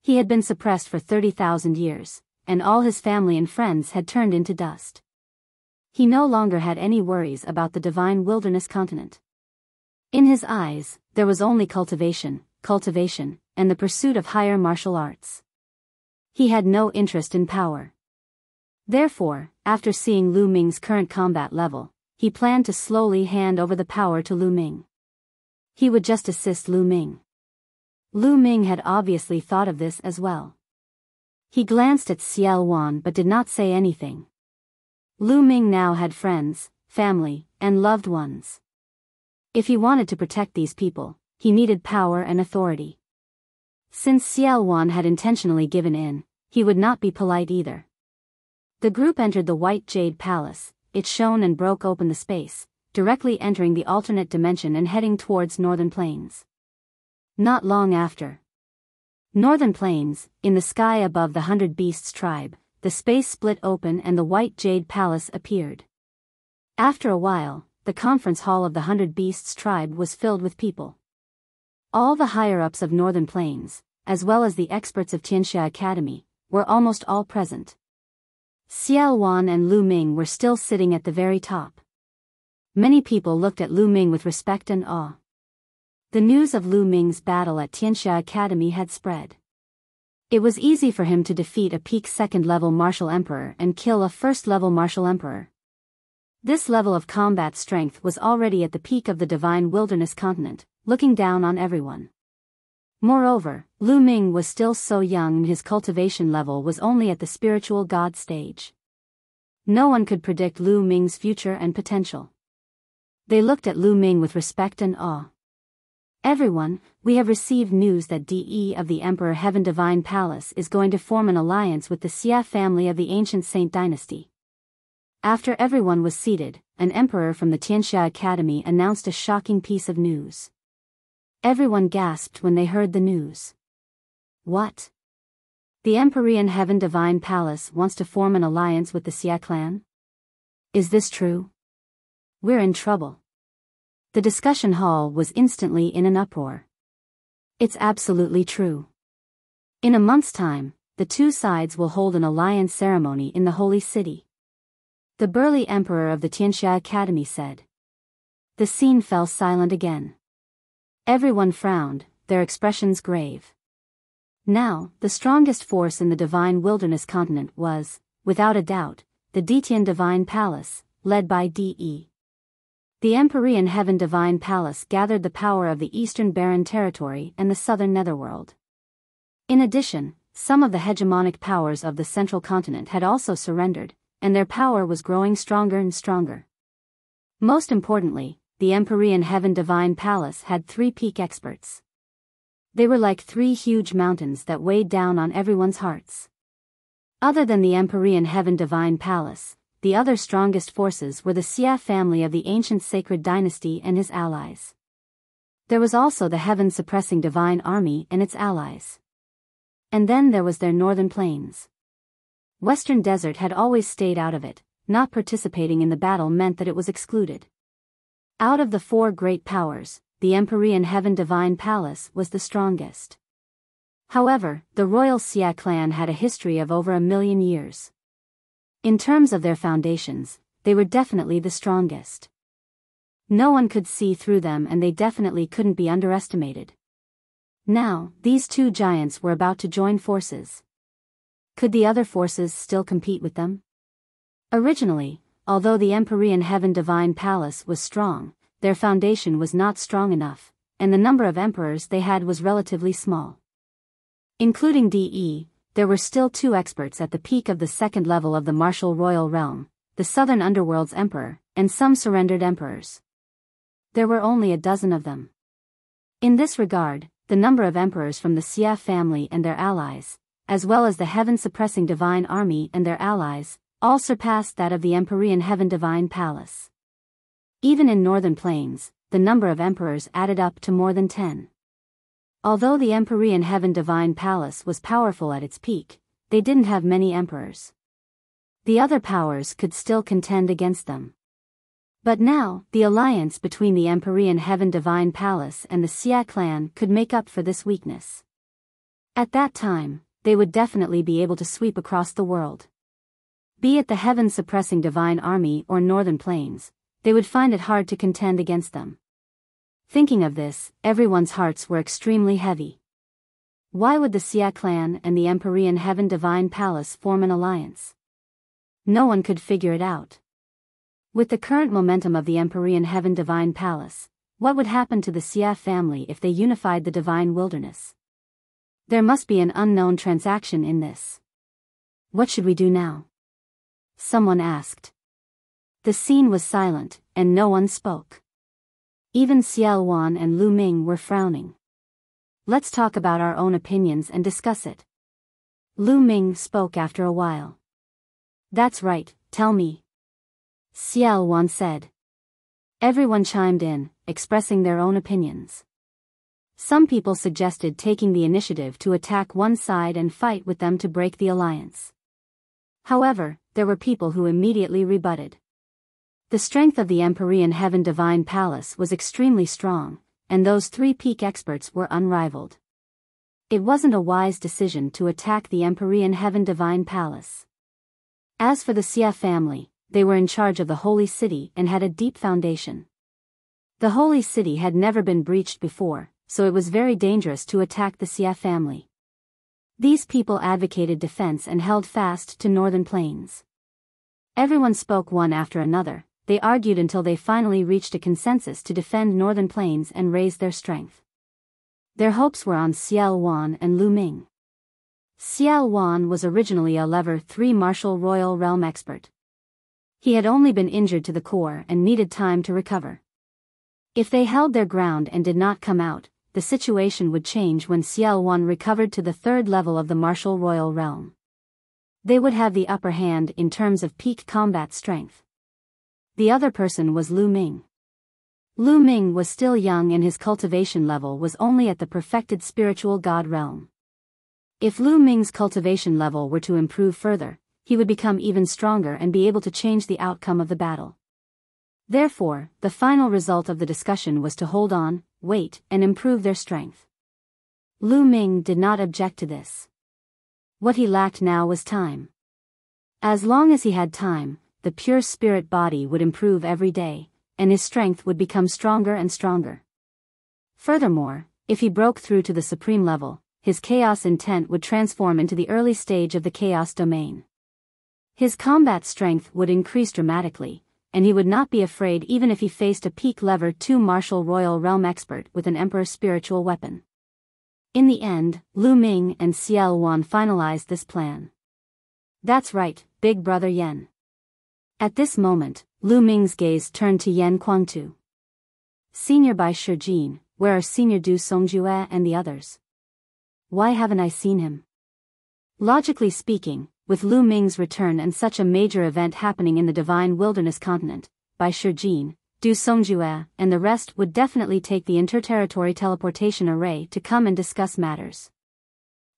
He had been suppressed for 30,000 years, and all his family and friends had turned into dust. He no longer had any worries about the divine wilderness continent. In his eyes, there was only cultivation, and the pursuit of higher martial arts. He had no interest in power. Therefore, after seeing Lu Ming's current combat level, he planned to slowly hand over the power to Lu Ming. He would just assist Lu Ming. Lu Ming had obviously thought of this as well. He glanced at Xiao Wan but did not say anything. Lu Ming now had friends, family, and loved ones. If he wanted to protect these people, he needed power and authority. Since Xiao Wan had intentionally given in, he would not be polite either. The group entered the White Jade Palace. It shone and broke open the space, directly entering the alternate dimension and heading towards northern plains. Not long after. Northern plains, in the sky above the 100 Beasts tribe, the space split open and the White Jade Palace appeared. After a while, the conference hall of the 100 Beasts tribe was filled with people. All the higher-ups of northern plains, as well as the experts of Tianxia Academy, were almost all present. Xiao Wan and Lu Ming were still sitting at the very top. Many people looked at Lu Ming with respect and awe. The news of Lu Ming's battle at Tianxia Academy had spread. It was easy for him to defeat a peak second-level martial emperor and kill a first-level martial emperor. This level of combat strength was already at the peak of the divine wilderness continent, looking down on everyone. Moreover, Lu Ming was still so young and his cultivation level was only at the spiritual god stage. No one could predict Lu Ming's future and potential. They looked at Lu Ming with respect and awe. Everyone, we have received news that DE of the Emperor Heaven Divine Palace is going to form an alliance with the Xia family of the ancient Saint Dynasty. After everyone was seated, an emperor from the Tianxia Academy announced a shocking piece of news. Everyone gasped when they heard the news. What? The Empyrean Heaven Divine Palace wants to form an alliance with the Xia clan? Is this true? We're in trouble. The discussion hall was instantly in an uproar. It's absolutely true. In a month's time, the two sides will hold an alliance ceremony in the holy city. The burly emperor of the Tianxia Academy said. The scene fell silent again. Everyone frowned, their expressions grave. Now, the strongest force in the divine wilderness continent was, without a doubt, the Detian Divine Palace, led by DE. The Empyrean Heaven Divine Palace gathered the power of the Eastern Barren Territory and the Southern Netherworld. In addition, some of the hegemonic powers of the Central Continent had also surrendered, and their power was growing stronger and stronger. Most importantly, the Empyrean Heaven Divine Palace had 3 peak experts. They were like 3 huge mountains that weighed down on everyone's hearts. Other than the Empyrean Heaven Divine Palace, the other strongest forces were the Xia family of the ancient sacred dynasty and his allies. There was also the heaven-suppressing divine army and its allies. And then there was their northern plains. Western Desert had always stayed out of it, not participating in the battle meant that it was excluded. Out of the 4 great powers, the Empyrean Heaven Divine Palace was the strongest. However, the royal Xia clan had a history of over 1,000,000 years. In terms of their foundations, they were definitely the strongest. No one could see through them and they definitely couldn't be underestimated. Now, these 2 giants were about to join forces. Could the other forces still compete with them? Originally, although the Empyrean Heaven Divine Palace was strong, their foundation was not strong enough, and the number of emperors they had was relatively small. Including DE, there were still 2 experts at the peak of the 2nd level of the martial royal realm, the Southern Underworld's emperor, and some surrendered emperors. There were only a dozen of them. In this regard, the number of emperors from the Xia family and their allies, as well as the heaven-suppressing divine army and their allies, all surpassed that of the Empyrean Heaven Divine Palace. Even in northern plains, the number of emperors added up to more than 10. Although the Empyrean Heaven Divine Palace was powerful at its peak, they didn't have many emperors. The other powers could still contend against them. But now, the alliance between the Empyrean Heaven Divine Palace and the Xia clan could make up for this weakness. At that time, they would definitely be able to sweep across the world. Be it the heaven-suppressing divine army or northern plains, they would find it hard to contend against them. Thinking of this, everyone's hearts were extremely heavy. Why would the Xia clan and the Empyrean Heaven Divine Palace form an alliance? No one could figure it out. With the current momentum of the Empyrean Heaven Divine Palace, what would happen to the Xia family if they unified the divine wilderness? There must be an unknown transaction in this. What should we do now? Someone asked. The scene was silent, and no one spoke. Even Xiao Wan and Lu Ming were frowning. Let's talk about our own opinions and discuss it. Lu Ming spoke after a while. That's right, tell me. Xiao Wan said. Everyone chimed in, expressing their own opinions. Some people suggested taking the initiative to attack one side and fight with them to break the alliance. However, there were people who immediately rebutted. The strength of the Empyrean Heaven Divine Palace was extremely strong, and those 3 peak experts were unrivaled. It wasn't a wise decision to attack the Empyrean Heaven Divine Palace. As for the Xia family, they were in charge of the holy city and had a deep foundation. The holy city had never been breached before, so it was very dangerous to attack the Xia family. These people advocated defense and held fast to northern plains. Everyone spoke one after another. They argued until they finally reached a consensus to defend northern plains and raise their strength. Their hopes were on Xiao Wan and Lu Ming. Xiao Wan was originally a Level 3 martial royal realm expert. He had only been injured to the core and needed time to recover. If they held their ground and did not come out, the situation would change when Ciel Wan recovered to the third level of the martial royal realm. They would have the upper hand in terms of peak combat strength. The other person was Lu Ming. Lu Ming was still young and his cultivation level was only at the perfected spiritual god realm. If Lu Ming's cultivation level were to improve further, he would become even stronger and be able to change the outcome of the battle. Therefore, the final result of the discussion was to hold on, wait, and improve their strength. Lu Ming did not object to this. What he lacked now was time. As long as he had time, the pure spirit body would improve every day, and his strength would become stronger and stronger. Furthermore, if he broke through to the supreme level, his chaos intent would transform into the early stage of the chaos domain. His combat strength would increase dramatically, and he would not be afraid even if he faced a peak level 2 martial royal realm expert with an emperor spiritual weapon. In the end, Lu Ming and Ciel Wan finalized this plan. That's right, Big Brother Yen. At this moment, Lu Ming's gaze turned to Yan Kuangtu. Senior Bai Shijin, where are Senior Du Songjue and the others? Why haven't I seen him? Logically speaking, with Lu Ming's return and such a major event happening in the Divine Wilderness continent, Bai Shijin, Du Songjue, and the rest would definitely take the interterritory teleportation array to come and discuss matters.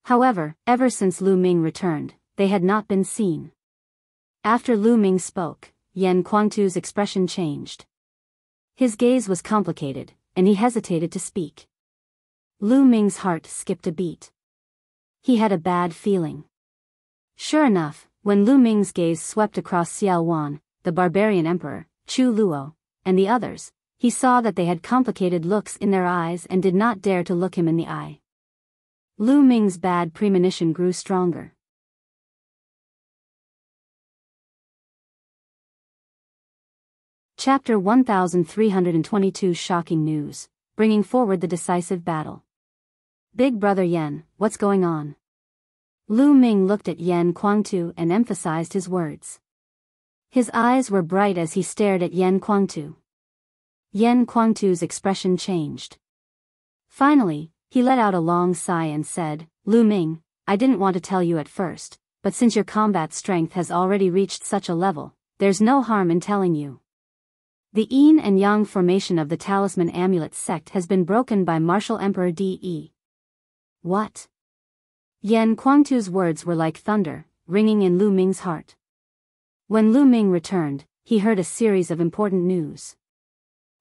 However, ever since Lu Ming returned, they had not been seen. After Lu Ming spoke, Yan Kuangtu's expression changed. His gaze was complicated, and he hesitated to speak. Lu Ming's heart skipped a beat. He had a bad feeling. Sure enough, when Lu Ming's gaze swept across Ciel Wan, the barbarian emperor, Chu Luo, and the others, he saw that they had complicated looks in their eyes and did not dare to look him in the eye. Lu Ming's bad premonition grew stronger. Chapter 1322 Shocking News, bringing forward the decisive battle. Big Brother Yen, what's going on? Lu Ming looked at Yan Kuangtu and emphasized his words. His eyes were bright as he stared at Yan Kuangtu. Yan Kuangtu's expression changed. Finally, he let out a long sigh and said, Lu Ming, I didn't want to tell you at first, but since your combat strength has already reached such a level, there's no harm in telling you. The Yin and Yang formation of the Talisman Amulet sect has been broken by Martial Emperor De. What? Yan Kuangtu's words were like thunder, ringing in Lu Ming's heart. When Lu Ming returned, he heard a series of important news.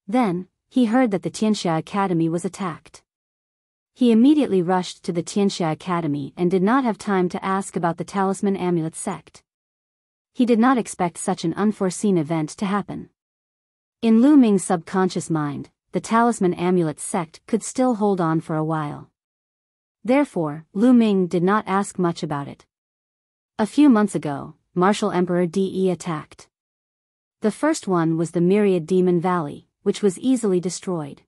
Then, he heard that the Tianxia Academy was attacked. He immediately rushed to the Tianxia Academy and did not have time to ask about the Talisman Amulet sect. He did not expect such an unforeseen event to happen. In Lu Ming's subconscious mind, the Talisman Amulet sect could still hold on for a while. Therefore, Lu Ming did not ask much about it. A few months ago, Martial Emperor De attacked. The first one was the Myriad Demon Valley, which was easily destroyed.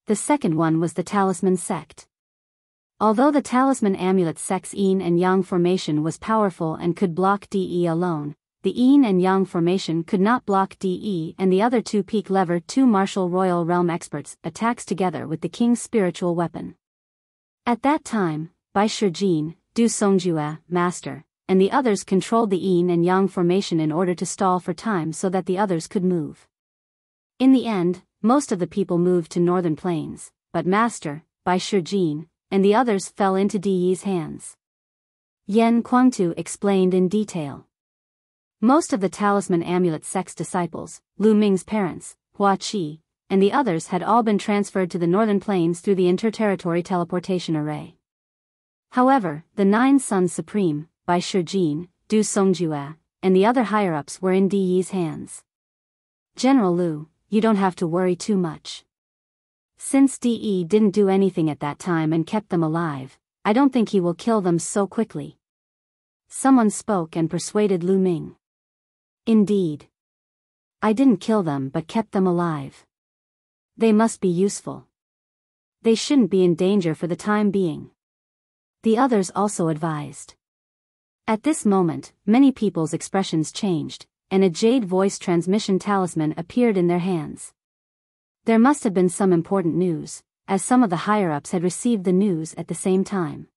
The second one was the Talisman sect. Although the Talisman Amulet sect's Yin and Yang formation was powerful and could block De alone, the Yin and Yang formation could not block De and the other two peak lever 2 martial royal realm experts' attacks together with the king's spiritual weapon. At that time, Bai Shijin, Du Songjue, Master, and the others controlled the Yin and Yang formation in order to stall for time so that the others could move. In the end, most of the people moved to northern plains, but Master, Bai Shijin, and the others fell into De's hands. Yan Kuangtu explained in detail. Most of the Talisman Amulet sect's disciples, Lu Ming's parents, Hua Qi, and the others had all been transferred to the northern plains through the interterritory teleportation array. However, the 9 Sons Supreme, Bai Shijin, Du Songjue, and the other higher-ups were in De's hands. General Lu, you don't have to worry too much. Since De didn't do anything at that time and kept them alive, I don't think he will kill them so quickly. Someone spoke and persuaded Lu Ming. Indeed. I didn't kill them but kept them alive. They must be useful. They shouldn't be in danger for the time being. The others also advised. At this moment, many people's expressions changed, and a jade voice transmission talisman appeared in their hands. There must have been some important news, as some of the higher-ups had received the news at the same time.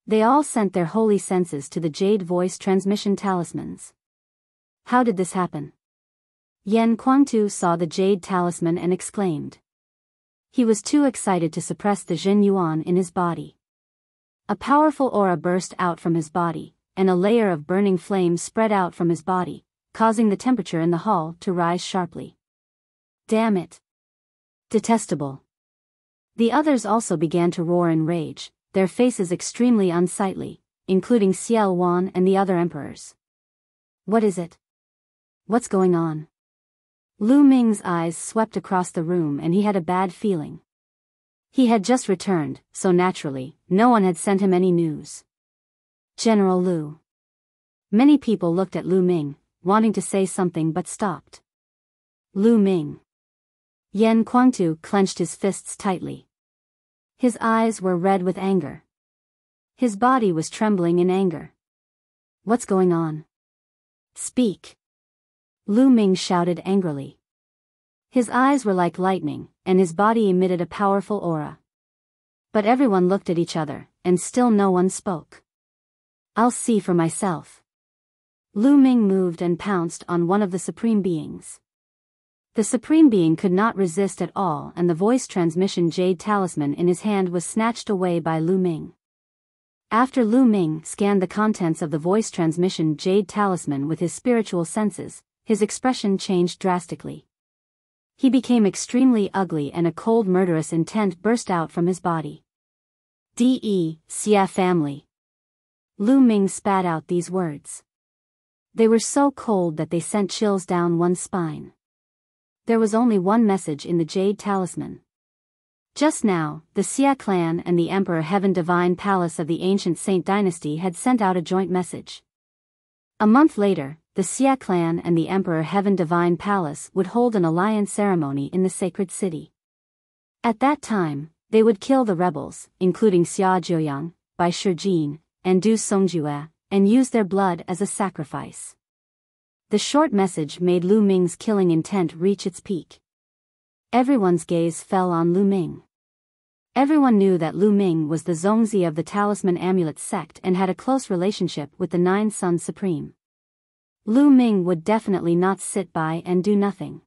They all sent their holy senses to the jade voice transmission talismans. How did this happen? Yan Kuangtu saw the jade talisman and exclaimed. He was too excited to suppress the Jin Yuan in his body. A powerful aura burst out from his body, and a layer of burning flames spread out from his body, causing the temperature in the hall to rise sharply. Damn it! Detestable! The others also began to roar in rage, their faces extremely unsightly, including Xiao Wan and the other emperors. What is it? What's going on? Lu Ming's eyes swept across the room and he had a bad feeling. He had just returned, so naturally, no one had sent him any news. General Lu. Many people looked at Lu Ming, wanting to say something but stopped. Lu Ming. Yan Kuangtu clenched his fists tightly. His eyes were red with anger. His body was trembling in anger. What's going on? Speak! Lu Ming shouted angrily. His eyes were like lightning, and his body emitted a powerful aura. But everyone looked at each other, and still no one spoke. I'll see for myself. Lu Ming moved and pounced on one of the Supreme Beings. The Supreme Being could not resist at all, and the voice transmission jade talisman in his hand was snatched away by Lu Ming. After Lu Ming scanned the contents of the voice transmission jade talisman with his spiritual senses, his expression changed drastically. He became extremely ugly and a cold murderous intent burst out from his body. Xia family. Lu Ming spat out these words. They were so cold that they sent chills down one's spine. There was only one message in the jade talisman. Just now, the Xia clan and the Emperor Heaven Divine Palace of the ancient Saint Dynasty had sent out a joint message. A month later, the Xia clan and the Emperor Heaven Divine Palace would hold an alliance ceremony in the sacred city. At that time, they would kill the rebels, including Xia Jiuyang, Bai Shijin, and Du Songjue, and use their blood as a sacrifice. The short message made Lu Ming's killing intent reach its peak. Everyone's gaze fell on Lu Ming. Everyone knew that Lu Ming was the Zongzi of the Talisman Amulet sect and had a close relationship with the Nine Sons Supreme. Lu Ming would definitely not sit by and do nothing.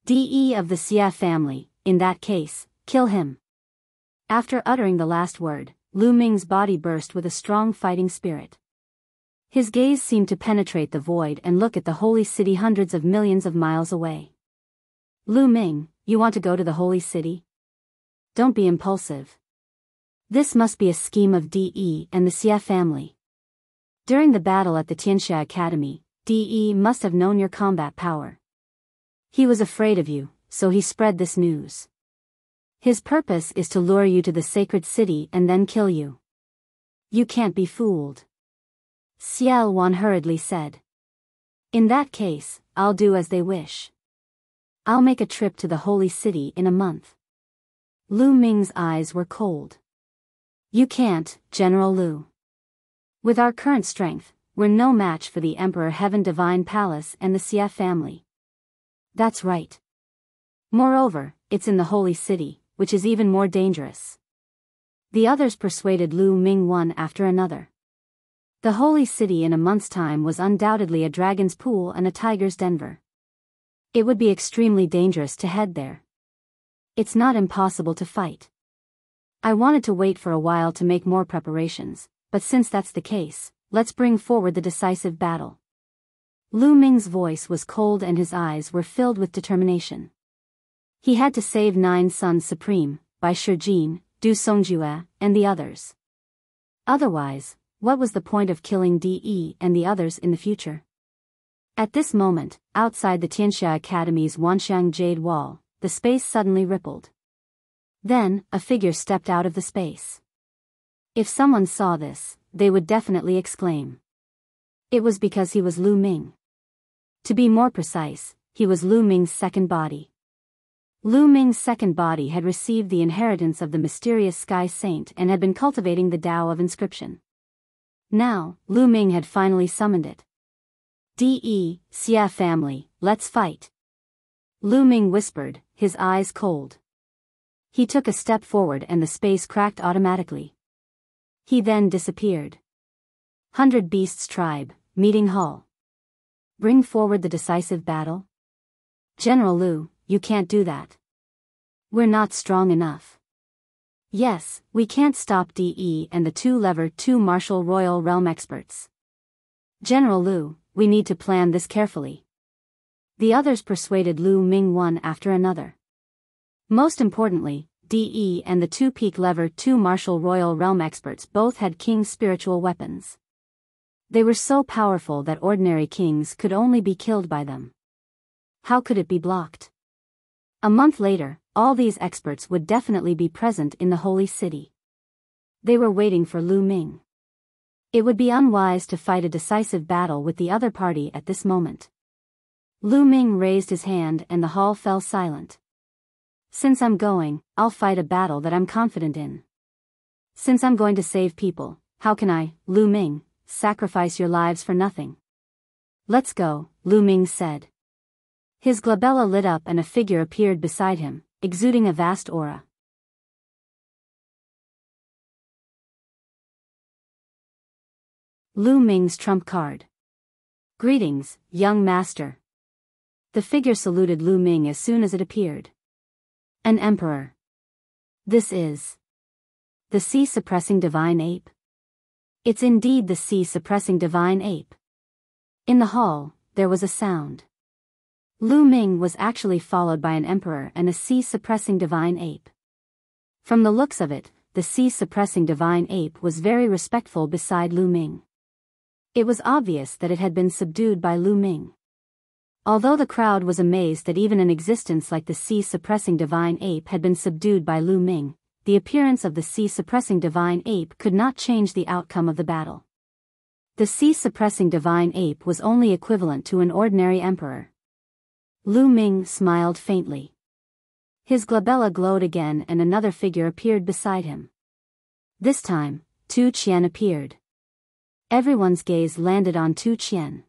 De of the Xia family, in that case, kill him. After uttering the last word, Lu Ming's body burst with a strong fighting spirit. His gaze seemed to penetrate the void and look at the holy city hundreds of millions of miles away. Lu Ming, you want to go to the holy city? Don't be impulsive. This must be a scheme of De and the Xia family. During the battle at the Tianxia Academy, De must have known your combat power. He was afraid of you, so he spread this news. His purpose is to lure you to the sacred city and then kill you. You can't be fooled. Xiao Wan hurriedly said. In that case, I'll do as they wish. I'll make a trip to the holy city in a month. Lu Ming's eyes were cold. You can't, General Lu. With our current strength, we're no match for the Emperor Heaven Divine Palace and the Xia family. That's right. Moreover, it's in the holy city, which is even more dangerous. The others persuaded Lu Ming one after another. The holy city in a month's time was undoubtedly a dragon's pool and a tiger's denver. It would be extremely dangerous to head there. It's not impossible to fight. I wanted to wait for a while to make more preparations, but since that's the case, let's bring forward the decisive battle. Lu Ming's voice was cold and his eyes were filled with determination. He had to save Nine Sons Supreme, Bai Shijin, Du Songjue, and the others. Otherwise, what was the point of killing De and the others in the future? At this moment, outside the Tianxia Academy's Wanxiang Jade Wall, the space suddenly rippled. Then, a figure stepped out of the space. If someone saw this, they would definitely exclaim. It was because he was Lu Ming. To be more precise, he was Lu Ming's second body. Lu Ming's second body had received the inheritance of the mysterious Sky Saint and had been cultivating the Tao of inscription. Now, Lu Ming had finally summoned it. De, Xia family, let's fight. Lu Ming whispered, his eyes cold. He took a step forward and the space cracked automatically. He then disappeared. 100 Beasts Tribe, meeting Hall. Bring forward the decisive battle? General Lu, you can't do that. We're not strong enough. Yes, we can't stop DE and the two martial royal realm experts. General Lu, we need to plan this carefully. The others persuaded Lu Ming one after another. Most importantly, DE and the two martial royal realm experts both had king's spiritual weapons. They were so powerful that ordinary kings could only be killed by them. How could it be blocked? A month later, all these experts would definitely be present in the holy city. They were waiting for Lu Ming. It would be unwise to fight a decisive battle with the other party at this moment. Lu Ming raised his hand and the hall fell silent. Since I'm going, I'll fight a battle that I'm confident in. Since I'm going to save people, how can I, Lu Ming, sacrifice your lives for nothing? Let's go, Lu Ming said. His glabella lit up and a figure appeared beside him, exuding a vast aura. Lu Ming's trump card. Greetings, young master. The figure saluted Lu Ming as soon as it appeared. An emperor. This is the sea-suppressing divine ape. It's indeed the sea-suppressing divine ape. In the hall, there was a sound. Lu Ming was actually followed by an emperor and a sea-suppressing divine ape. From the looks of it, the sea-suppressing divine ape was very respectful beside Lu Ming. It was obvious that it had been subdued by Lu Ming. Although the crowd was amazed that even an existence like the sea-suppressing divine ape had been subdued by Lu Ming, the appearance of the sea-suppressing divine ape could not change the outcome of the battle. The sea-suppressing divine ape was only equivalent to an ordinary emperor. Lu Ming smiled faintly. His glabella glowed again and another figure appeared beside him. This time, Tu Qian appeared. Everyone's gaze landed on Tu Qian.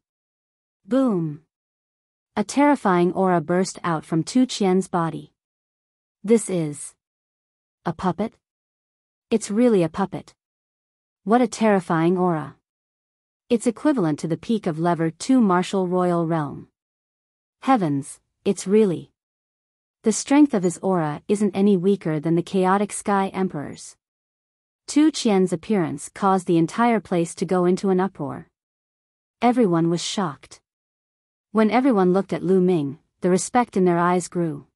Boom! A terrifying aura burst out from Tu Qian's body. This is a puppet? It's really a puppet. What a terrifying aura. It's equivalent to the peak of Lever 2 martial royal realm. Heavens, it's really. The strength of his aura isn't any weaker than the chaotic sky emperor's. Tu Qian's appearance caused the entire place to go into an uproar. Everyone was shocked. When everyone looked at Lu Ming, the respect in their eyes grew.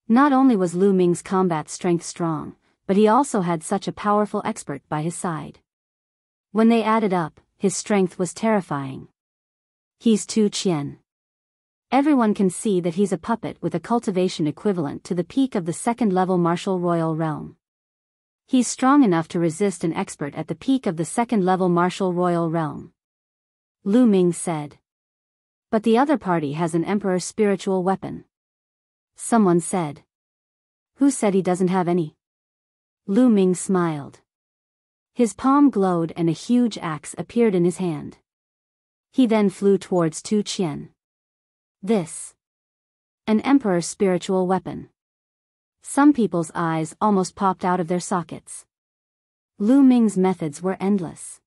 Not only was Lu Ming's combat strength strong, but he also had such a powerful expert by his side. When they added up, his strength was terrifying. He's Tu Qian. Everyone can see that he's a puppet with a cultivation equivalent to the peak of the second-level martial royal realm. He's strong enough to resist an expert at the peak of the second-level martial royal realm. Lu Ming said. But the other party has an emperor's spiritual weapon. Someone said. Who said he doesn't have any? Lu Ming smiled. His palm glowed and a huge axe appeared in his hand. He then flew towards Tu Qian. This. An emperor's spiritual weapon. Some people's eyes almost popped out of their sockets. Lu Ming's methods were endless.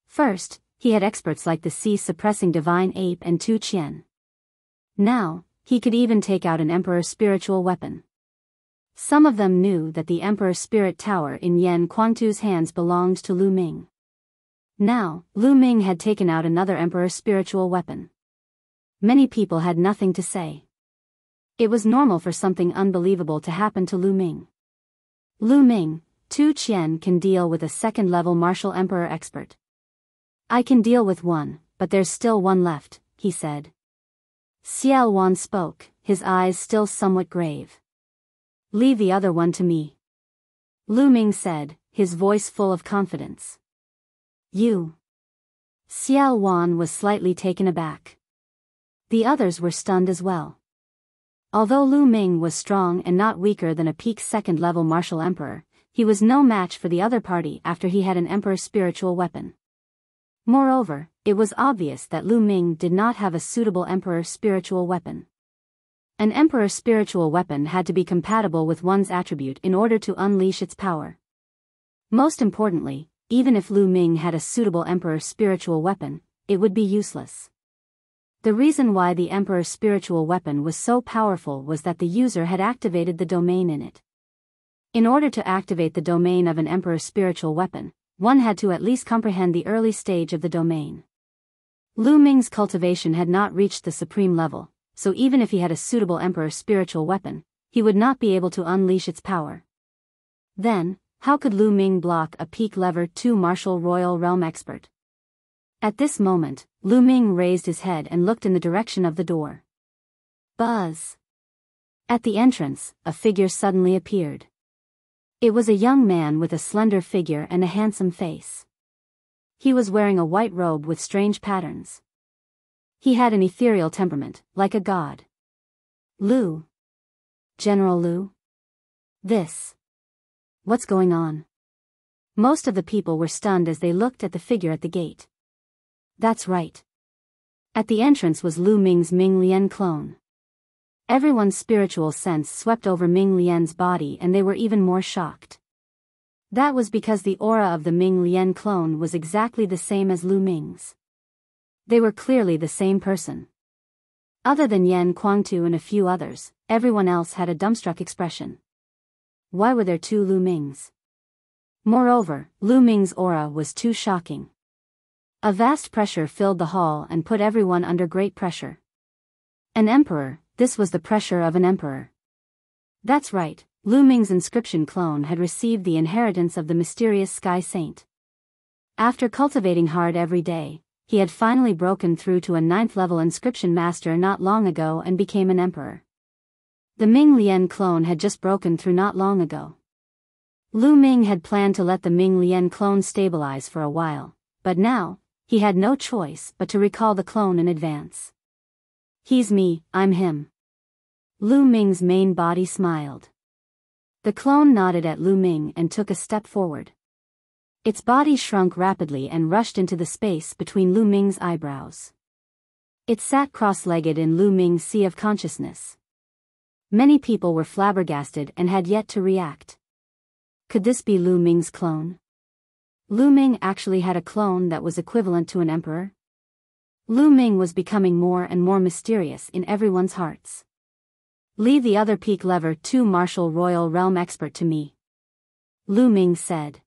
First, he had experts like the sea-suppressing divine ape and Tu Qian. Now, he could even take out an emperor's spiritual weapon. Some of them knew that the emperor's spirit tower in Yan Kuangtu's hands belonged to Lu Ming. Now, Lu Ming had taken out another emperor's spiritual weapon. Many people had nothing to say. It was normal for something unbelievable to happen to Lu Ming. Lu Ming, Tu Qian can deal with a second-level martial emperor expert. I can deal with one, but there's still one left, he said. Xiao Wan spoke, his eyes still somewhat grave. Leave the other one to me. Lu Ming said, his voice full of confidence. You. Xiao Wan was slightly taken aback. The others were stunned as well. Although Lu Ming was strong and not weaker than a peak second-level martial emperor, he was no match for the other party after he had an emperor's spiritual weapon. Moreover, it was obvious that Lu Ming did not have a suitable emperor's spiritual weapon. An emperor's spiritual weapon had to be compatible with one's attribute in order to unleash its power. Most importantly, even if Lu Ming had a suitable emperor's spiritual weapon, it would be useless. The reason why the emperor's spiritual weapon was so powerful was that the user had activated the domain in it. In order to activate the domain of an emperor's spiritual weapon, one had to at least comprehend the early stage of the domain. Lu Ming's cultivation had not reached the supreme level, so even if he had a suitable emperor's spiritual weapon, he would not be able to unleash its power. Then, how could Lu Ming block a peak level 2 martial royal realm expert? At this moment, Lu Ming raised his head and looked in the direction of the door. Buzz! At the entrance, a figure suddenly appeared. It was a young man with a slender figure and a handsome face. He was wearing a white robe with strange patterns. He had an ethereal temperament, like a god. Lu. General Lu? What's going on? Most of the people were stunned as they looked at the figure at the gate. That's right. At the entrance was Lu Ming's Ming Lian clone. Everyone's spiritual sense swept over Ming Lian's body and they were even more shocked. That was because the aura of the Ming Lian clone was exactly the same as Lu Ming's. They were clearly the same person. Other than Yan Kuangtu and a few others, everyone else had a dumbstruck expression. Why were there two Lu Mings? Moreover, Lu Ming's aura was too shocking. A vast pressure filled the hall and put everyone under great pressure. An emperor, this was the pressure of an emperor. That's right, Lu Ming's inscription clone had received the inheritance of the mysterious Sky Saint. After cultivating hard every day, he had finally broken through to a 9th level inscription master not long ago and became an emperor. The Ming Lian clone had just broken through not long ago. Lu Ming had planned to let the Ming Lian clone stabilize for a while, but now, he had no choice but to recall the clone in advance. He's me, I'm him. Lu Ming's main body smiled. The clone nodded at Lu Ming and took a step forward. Its body shrunk rapidly and rushed into the space between Lu Ming's eyebrows. It sat cross-legged in Lu Ming's sea of consciousness. Many people were flabbergasted and had yet to react. Could this be Lu Ming's clone? Lu Ming actually had a clone that was equivalent to an emperor? Lu Ming was becoming more and more mysterious in everyone's hearts. Leave the other peak lever 2 martial royal realm expert to me, Lu Ming said.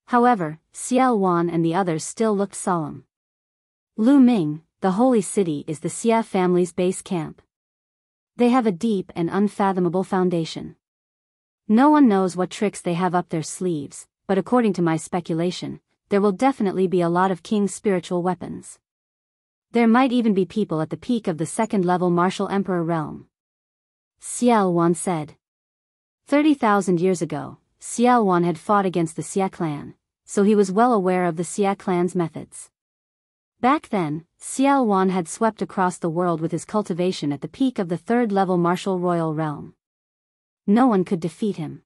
However, Xiao Wan and the others still looked solemn. Lu Ming, the holy city is the Xia family's base camp. They have a deep and unfathomable foundation. No one knows what tricks they have up their sleeves, but according to my speculation, there will definitely be a lot of King's spiritual weapons. There might even be people at the peak of the 2nd level martial emperor realm. Xiao Wan said. 30,000 years ago, Xiao Wan had fought against the Xia clan, so he was well aware of the Xia clan's methods. Back then, Xiao Wan had swept across the world with his cultivation at the peak of the 3rd level martial royal realm. No one could defeat him.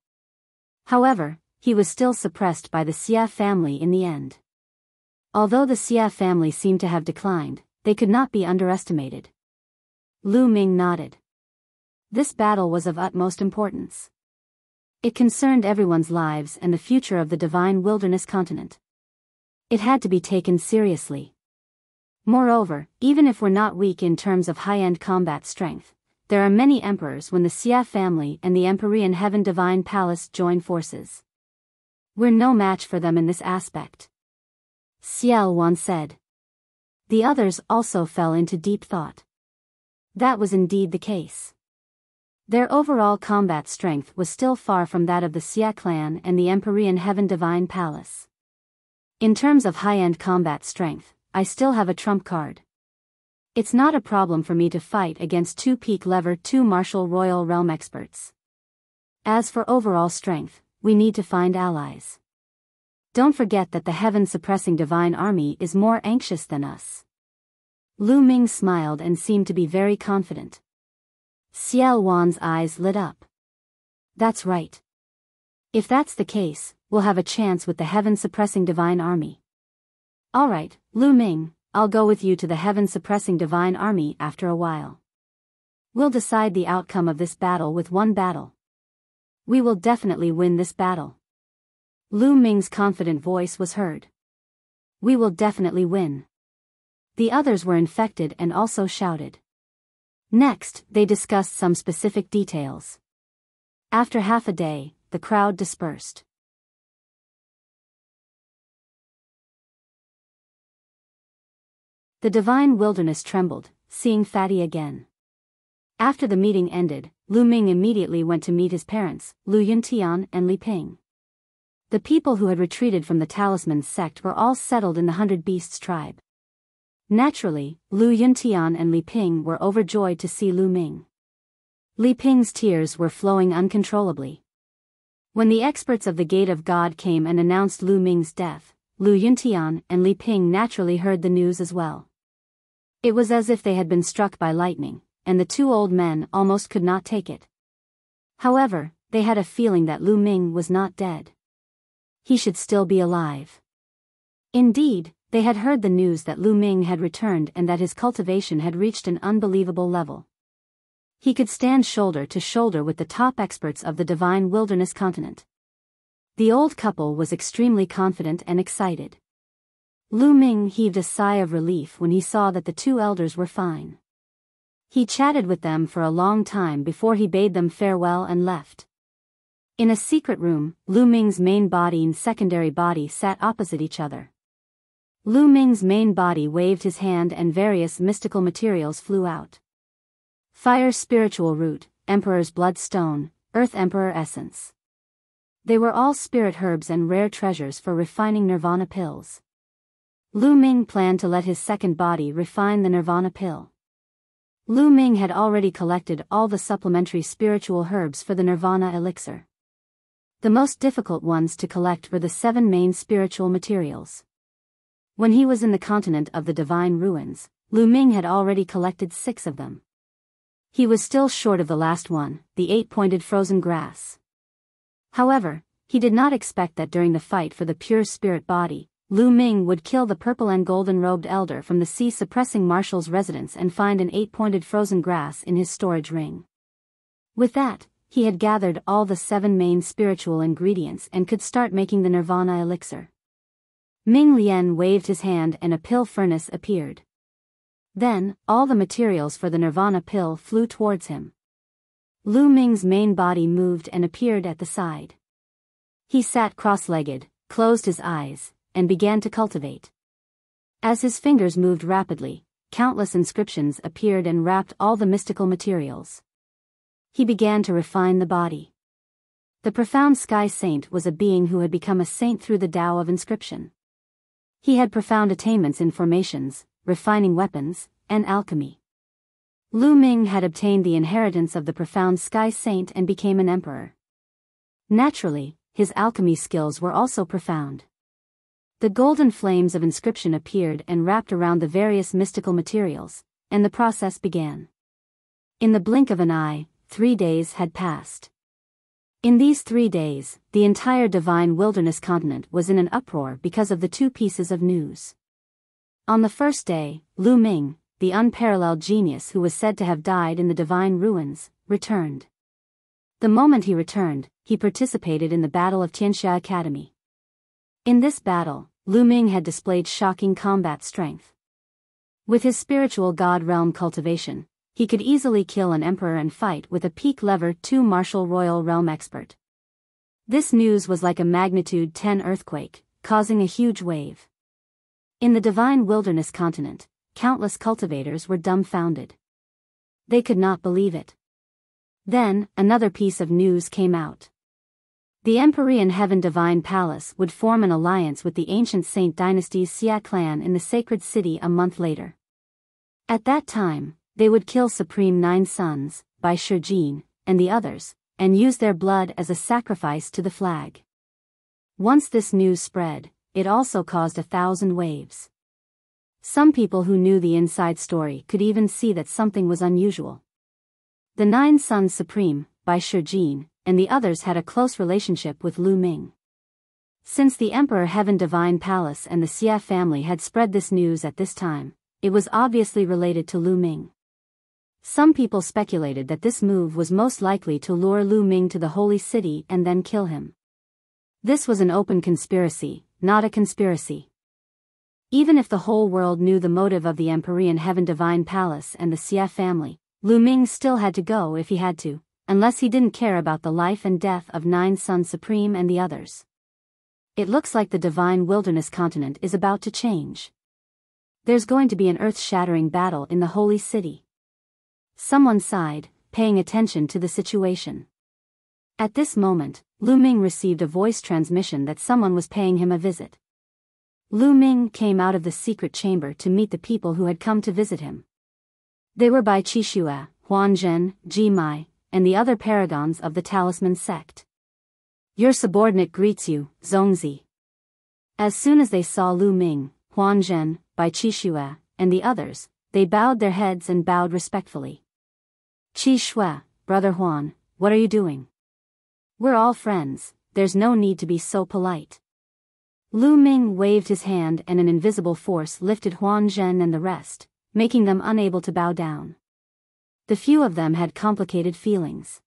However, he was still suppressed by the Xia family in the end. Although the Xia family seemed to have declined, they could not be underestimated. Lu Ming nodded. This battle was of utmost importance. It concerned everyone's lives and the future of the divine wilderness continent. It had to be taken seriously. Moreover, even if we're not weak in terms of high-end combat strength, there are many emperors when the Xia family and the Empyrean Heaven Divine Palace join forces. We're no match for them in this aspect, Xiao Wan said. The others also fell into deep thought. That was indeed the case. Their overall combat strength was still far from that of the Xia clan and the Empyrean Heaven Divine Palace. In terms of high-end combat strength, I still have a trump card. It's not a problem for me to fight against 2 peak lever 2 martial royal realm experts. As for overall strength, we need to find allies. Don't forget that the heaven-suppressing divine army is more anxious than us. Lu Ming smiled and seemed to be very confident. Xiao Wan's eyes lit up. That's right. If that's the case, we'll have a chance with the heaven-suppressing divine army. Alright, Lu Ming, I'll go with you to the heaven-suppressing divine army after a while. We'll decide the outcome of this battle with one battle. We will definitely win this battle. Lu Ming's confident voice was heard. We will definitely win. The others were infected and also shouted. Next, they discussed some specific details. After half a day, the crowd dispersed. The divine wilderness trembled, seeing Fatty again. After the meeting ended, Lu Ming immediately went to meet his parents, Lu Yuntian and Li Ping. The people who had retreated from the Talisman sect were all settled in the 100 Beasts tribe. Naturally, Lu Yuntian and Li Ping were overjoyed to see Lu Ming. Li Ping's tears were flowing uncontrollably. When the experts of the Gate of God came and announced Lu Ming's death, Lu Yuntian and Li Ping naturally heard the news as well. It was as if they had been struck by lightning, and the two old men almost could not take it. However, they had a feeling that Lu Ming was not dead. He should still be alive. Indeed, they had heard the news that Lu Ming had returned and that his cultivation had reached an unbelievable level. He could stand shoulder to shoulder with the top experts of the divine wilderness continent. The old couple was extremely confident and excited. Lu Ming heaved a sigh of relief when he saw that the two elders were fine. He chatted with them for a long time before he bade them farewell and left. In a secret room, Lu Ming's main body and secondary body sat opposite each other. Lu Ming's main body waved his hand and various mystical materials flew out. Fire spiritual root, Emperor's bloodstone, Earth Emperor essence. They were all spirit herbs and rare treasures for refining nirvana pills. Lu Ming planned to let his second body refine the nirvana pill. Lu Ming had already collected all the supplementary spiritual herbs for the nirvana elixir. The most difficult ones to collect were the 7 main spiritual materials. When he was in the continent of the divine ruins, Lu Ming had already collected 6 of them. He was still short of the last one, the 8-pointed frozen grass. However, he did not expect that during the fight for the pure spirit body, Lu Ming would kill the purple and golden-robed elder from the sea-suppressing marshal's residence and find an 8-pointed frozen grass in his storage ring. With that, he had gathered all the 7 main spiritual ingredients and could start making the nirvana elixir. Ming Lian waved his hand and a pill furnace appeared. Then, all the materials for the nirvana pill flew towards him. Lu Ming's main body moved and appeared at the side. He sat cross-legged, closed his eyes, and began to cultivate. As his fingers moved rapidly, countless inscriptions appeared and wrapped all the mystical materials. He began to refine the body. The profound sky saint was a being who had become a saint through the Tao of inscription. He had profound attainments in formations, refining weapons, and alchemy. Lu Ming had obtained the inheritance of the profound sky saint and became an emperor. Naturally, his alchemy skills were also profound. The golden flames of inscription appeared and wrapped around the various mystical materials, and the process began. In the blink of an eye, 3 days had passed. In these 3 days, the entire divine wilderness continent was in an uproar because of the 2 pieces of news. On the first day, Lu Ming, the unparalleled genius who was said to have died in the divine ruins, returned. The moment he returned, he participated in the Battle of Tianxia Academy. In this battle, Lu Ming had displayed shocking combat strength. With his spiritual god realm cultivation, he could easily kill an emperor and fight with a peak lever 2 martial royal realm expert. This news was like a magnitude 10 earthquake, causing a huge wave. In the divine wilderness continent, countless cultivators were dumbfounded. They could not believe it. Then, another piece of news came out. The Empyrean Heaven Divine Palace would form an alliance with the ancient Saint Dynasty's Xia clan in the sacred city a month later. At that time, they would kill Supreme 9 Sons, Bai Shijin, and the others, and use their blood as a sacrifice to the flag. Once this news spread, it also caused 1,000 waves. Some people who knew the inside story could even see that something was unusual. The 9 Sons Supreme, Bai Shijin, and the others had a close relationship with Lu Ming. Since the Emperor Heaven Divine Palace and the Xia family had spread this news at this time, it was obviously related to Lu Ming. Some people speculated that this move was most likely to lure Lu Ming to the holy city and then kill him. This was an open conspiracy, not a conspiracy. Even if the whole world knew the motive of the Empyrean Heaven Divine Palace and the Xie family, Lu Ming still had to go if he had to, unless he didn't care about the life and death of Nine Sun Supreme and the others. It looks like the Divine Wilderness continent is about to change. There's going to be an earth-shattering battle in the holy city. Someone sighed, paying attention to the situation. At this moment, Lu Ming received a voice transmission that someone was paying him a visit. Lu Ming came out of the secret chamber to meet the people who had come to visit him. They were Bai Qixue, Huan Zhen, Ji Mai, and the other paragons of the Talisman sect. Your subordinate greets you, Zongzi. As soon as they saw Lu Ming, Huan Zhen, Bai Qixue, and the others, they bowed their heads and bowed respectfully. Qixue, Brother Huan, what are you doing? We're all friends, there's no need to be so polite. Lu Ming waved his hand and an invisible force lifted Huan Zhen and the rest, making them unable to bow down. The few of them had complicated feelings.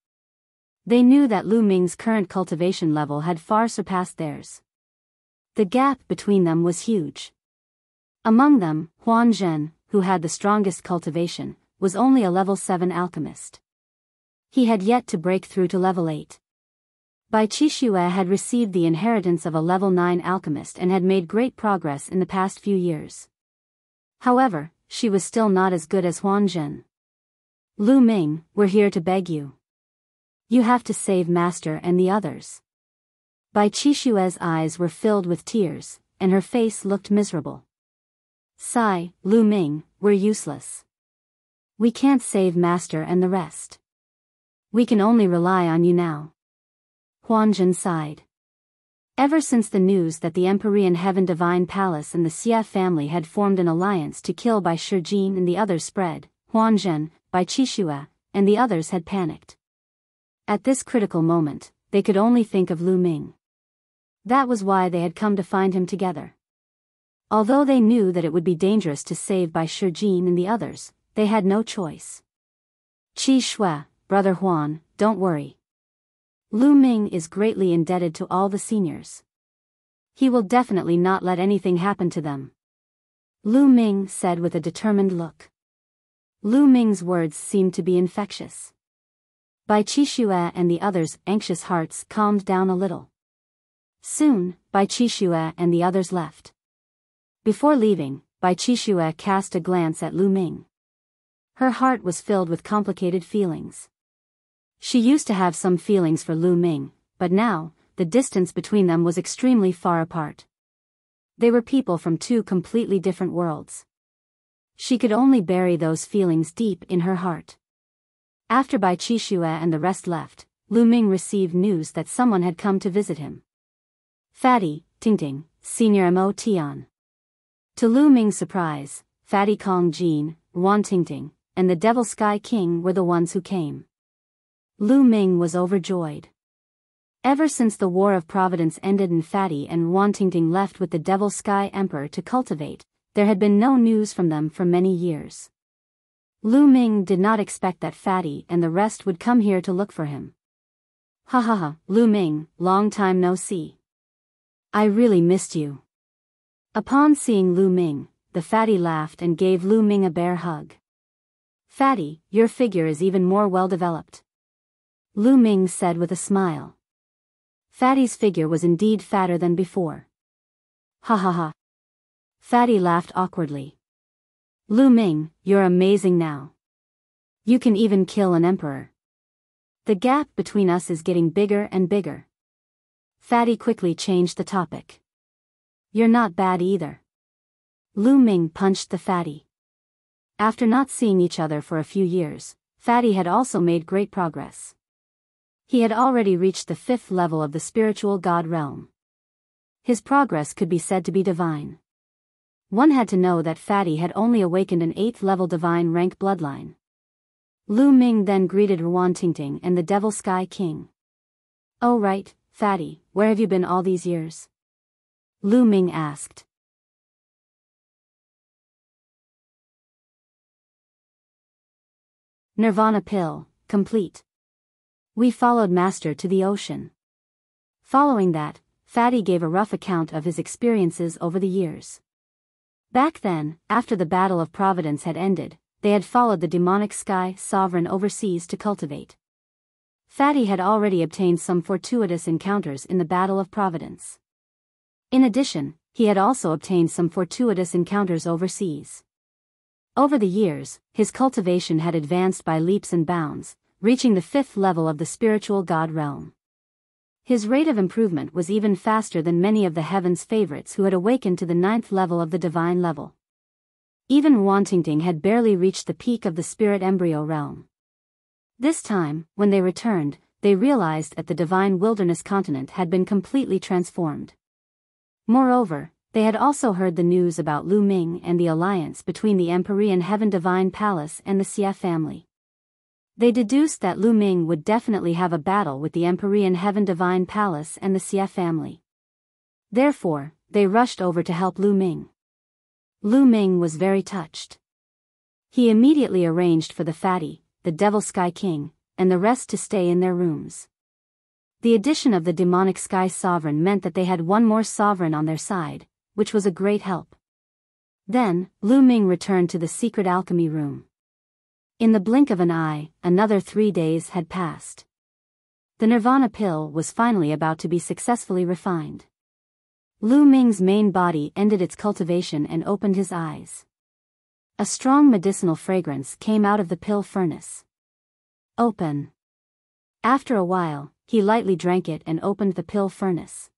They knew that Lu Ming's current cultivation level had far surpassed theirs. The gap between them was huge. Among them, Huan Zhen, who had the strongest cultivation, was only a level 7 alchemist. He had yet to break through to level 8. Bai Qixue had received the inheritance of a level 9 alchemist and had made great progress in the past few years. However, she was still not as good as Huan Zhen. Lu Ming, we're here to beg you. You have to save Master and the others. Bai Qixue's eyes were filled with tears, and her face looked miserable. Sigh, Lu Ming, we're useless. We can't save Master and the rest. We can only rely on you now. Huan Zhen sighed. Ever since the news that the Empyrean Heaven Divine Palace and the Xie family had formed an alliance to kill Bai Shijin and the others spread, Huan Zhen, Bai Qixue, and the others had panicked. At this critical moment, they could only think of Lu Ming. That was why they had come to find him together. Although they knew that it would be dangerous to save Bai Shijin and the others, they had no choice. Qixue, Brother Huan, don't worry. Lu Ming is greatly indebted to all the seniors. He will definitely not let anything happen to them. Lu Ming said with a determined look. Lu Ming's words seemed to be infectious. Bai Qixue and the others' anxious hearts calmed down a little. Soon, Bai Qixue and the others left. Before leaving, Bai Qixue cast a glance at Lu Ming. Her heart was filled with complicated feelings. She used to have some feelings for Lu Ming, but now, the distance between them was extremely far apart. They were people from two completely different worlds. She could only bury those feelings deep in her heart. After Bai Qixue and the rest left, Lu Ming received news that someone had come to visit him. Fatty, Tingting, Senior Mo Tian. To Lu Ming's surprise, Fatty Kong Jin, Wan Tingting, and the Devil Sky King were the ones who came. Lu Ming was overjoyed. Ever since the War of Providence ended and Fatty and Wan Tingting left with the Devil Sky Emperor to cultivate, there had been no news from them for many years. Lu Ming did not expect that Fatty and the rest would come here to look for him. Ha ha ha, Lu Ming, long time no see. I really missed you. Upon seeing Lu Ming, the Fatty laughed and gave Lu Ming a bear hug. Fatty, your figure is even more well-developed. Lu Ming said with a smile. Fatty's figure was indeed fatter than before. Ha ha ha. Fatty laughed awkwardly. Lu Ming, you're amazing now. You can even kill an emperor. The gap between us is getting bigger and bigger. Fatty quickly changed the topic. You're not bad either. Lu Ming punched the Fatty. After not seeing each other for a few years, Fatty had also made great progress. He had already reached the 5th level of the spiritual god realm. His progress could be said to be divine. One had to know that Fatty had only awakened an 8th level divine rank bloodline. Lu Ming then greeted Ruan Tingting and the Devil Sky King. Oh right, Fatty, where have you been all these years? Lu Ming asked. Nirvana pill, complete. We followed Master to the ocean. Following that, Fatty gave a rough account of his experiences over the years. Back then, after the Battle of Providence had ended, they had followed the demonic sky sovereign overseas to cultivate. Fatty had already obtained some fortuitous encounters in the Battle of Providence. In addition, he had also obtained some fortuitous encounters overseas. Over the years, his cultivation had advanced by leaps and bounds, reaching the 5th level of the spiritual god realm. His rate of improvement was even faster than many of the heaven's favorites who had awakened to the 9th level of the divine level. Even Wantingting had barely reached the peak of the spirit embryo realm. This time, when they returned, they realized that the divine wilderness continent had been completely transformed. Moreover, they had also heard the news about Lu Ming and the alliance between the Empyrean Heaven Divine Palace and the Xia family. They deduced that Lu Ming would definitely have a battle with the Empyrean Heaven Divine Palace and the Xia family. Therefore, they rushed over to help Lu Ming. Lu Ming was very touched. He immediately arranged for the Fatty, the Devil Sky King, and the rest to stay in their rooms. The addition of the demonic Sky Sovereign meant that they had one more sovereign on their side, which was a great help. Then, Lu Ming returned to the secret alchemy room. In the blink of an eye, another 3 days had passed. The Nirvana pill was finally about to be successfully refined. Lu Ming's main body ended its cultivation and opened his eyes. A strong medicinal fragrance came out of the pill furnace. Open. After a while, he lightly drank it and opened the pill furnace.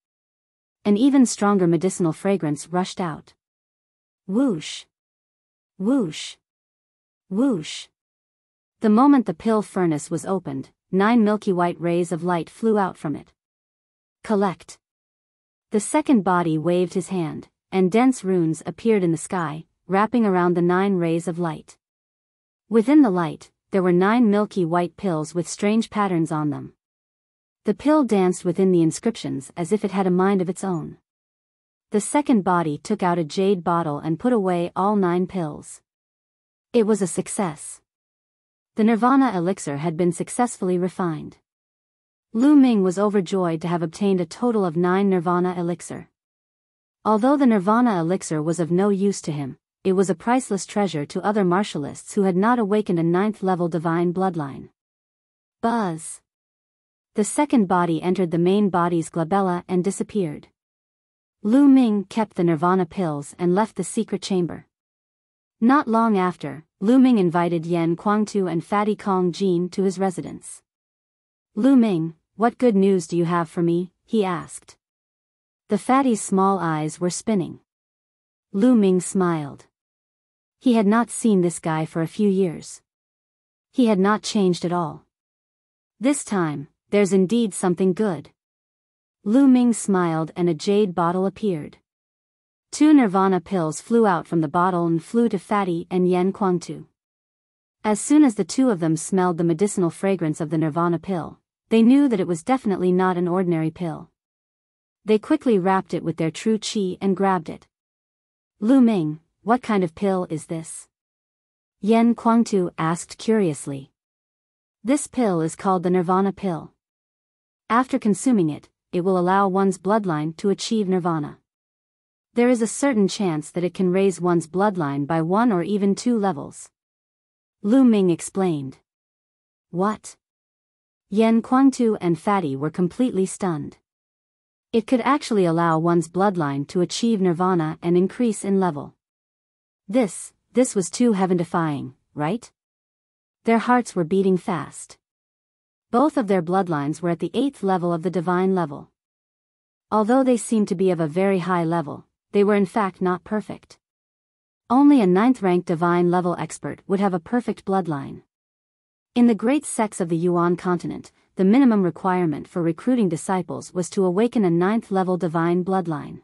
An even stronger medicinal fragrance rushed out. Whoosh. Whoosh. Whoosh. The moment the pill furnace was opened, 9 milky white rays of light flew out from it. Collect. The second body waved his hand, and dense runes appeared in the sky, wrapping around the 9 rays of light. Within the light, there were 9 milky white pills with strange patterns on them. The pill danced within the inscriptions as if it had a mind of its own. The second body took out a jade bottle and put away all 9 pills. It was a success. The Nirvana elixir had been successfully refined. Lu Ming was overjoyed to have obtained a total of 9 Nirvana elixir. Although the Nirvana elixir was of no use to him, it was a priceless treasure to other martialists who had not awakened a 9th level divine bloodline. Buzz. The second body entered the main body's glabella and disappeared. Lu Ming kept the Nirvana pills and left the secret chamber. Not long after, Lu Ming invited Yan Kuangtu and Fatty Kong Jin to his residence. Lu Ming, what good news do you have for me? He asked. The Fatty's small eyes were spinning. Lu Ming smiled. He had not seen this guy for a few years. He had not changed at all. This time, there's indeed something good. Lu Ming smiled and a jade bottle appeared. 2 Nirvana pills flew out from the bottle and flew to Fatty and Yan Kuangtu. As soon as the 2 of them smelled the medicinal fragrance of the Nirvana pill, they knew that it was definitely not an ordinary pill. They quickly wrapped it with their true qi and grabbed it. Lu Ming, what kind of pill is this? Yan Kuangtu asked curiously. This pill is called the Nirvana pill. After consuming it, it will allow one's bloodline to achieve nirvana. There is a certain chance that it can raise one's bloodline by 1 or even 2 levels. Lu Ming explained. What? Yan Kuangtu and Fatty were completely stunned. It could actually allow one's bloodline to achieve nirvana and increase in level. This was too heaven-defying, right? Their hearts were beating fast. Both of their bloodlines were at the 8th level of the divine level. Although they seemed to be of a very high level, they were in fact not perfect. Only a 9th-ranked divine level expert would have a perfect bloodline. In the great sects of the Yuan continent, the minimum requirement for recruiting disciples was to awaken a 9th level divine bloodline.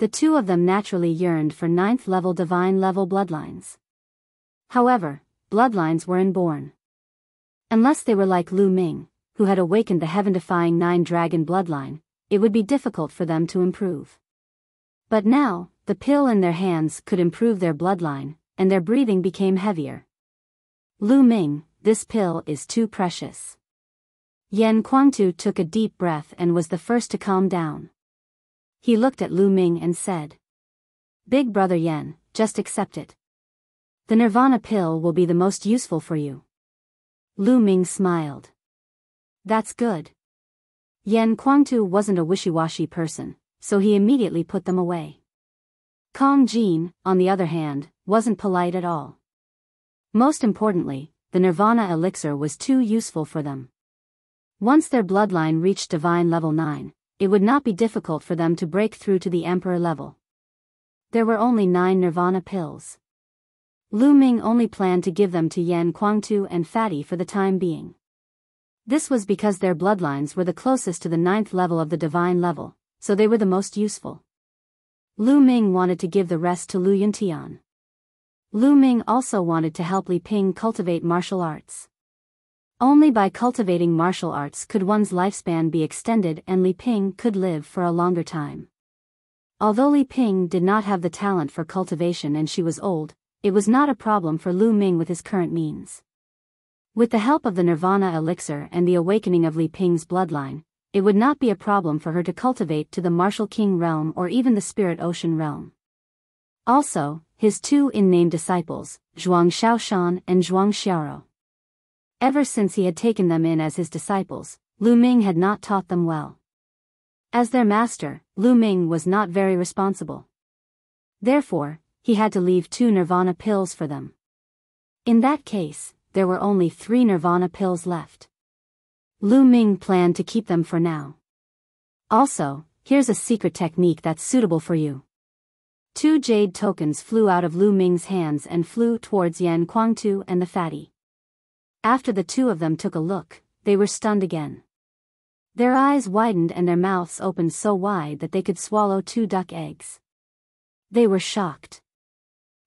The 2 of them naturally yearned for 9th level divine level bloodlines. However, bloodlines were inborn. Unless they were like Lu Ming, who had awakened the heaven-defying 9-dragon bloodline, it would be difficult for them to improve. But now, the pill in their hands could improve their bloodline, and their breathing became heavier. Lu Ming, this pill is too precious. Yan Kuangtu took a deep breath and was the first to calm down. He looked at Lu Ming and said, "Big brother Yan, just accept it. The nirvana pill will be the most useful for you." Lu Ming smiled. "That's good." Yan Kuangtu wasn't a wishy-washy person, so he immediately put them away. Kong Jin, on the other hand, wasn't polite at all. Most importantly, the nirvana elixir was too useful for them. Once their bloodline reached divine level 9, it would not be difficult for them to break through to the emperor level. There were only 9 nirvana pills. Lu Ming only planned to give them to Yan Kuangtu and Fatty for the time being. This was because their bloodlines were the closest to the 9th level of the divine level, so they were the most useful. Lu Ming wanted to give the rest to Lu Yuntian. Lu Ming also wanted to help Li Ping cultivate martial arts. Only by cultivating martial arts could one's lifespan be extended and Li Ping could live for a longer time. Although Li Ping did not have the talent for cultivation and she was old, it was not a problem for Lu Ming with his current means. With the help of the nirvana elixir and the awakening of Li Ping's bloodline, it would not be a problem for her to cultivate to the martial king realm or even the spirit ocean realm. Also, his 2 in-name disciples, Zhuang Shaoshan and Zhuang Xiaoro. Ever since he had taken them in as his disciples, Lu Ming had not taught them well. As their master, Lu Ming was not very responsible. Therefore, he had to leave 2 nirvana pills for them. In that case, there were only 3 nirvana pills left. Lu Ming planned to keep them for now. Also, here's a secret technique that's suitable for you. 2 jade tokens flew out of Lu Ming's hands and flew towards Yan Kuangtu and the fatty. After the 2 of them took a look, they were stunned again. Their eyes widened and their mouths opened so wide that they could swallow 2 duck eggs. They were shocked.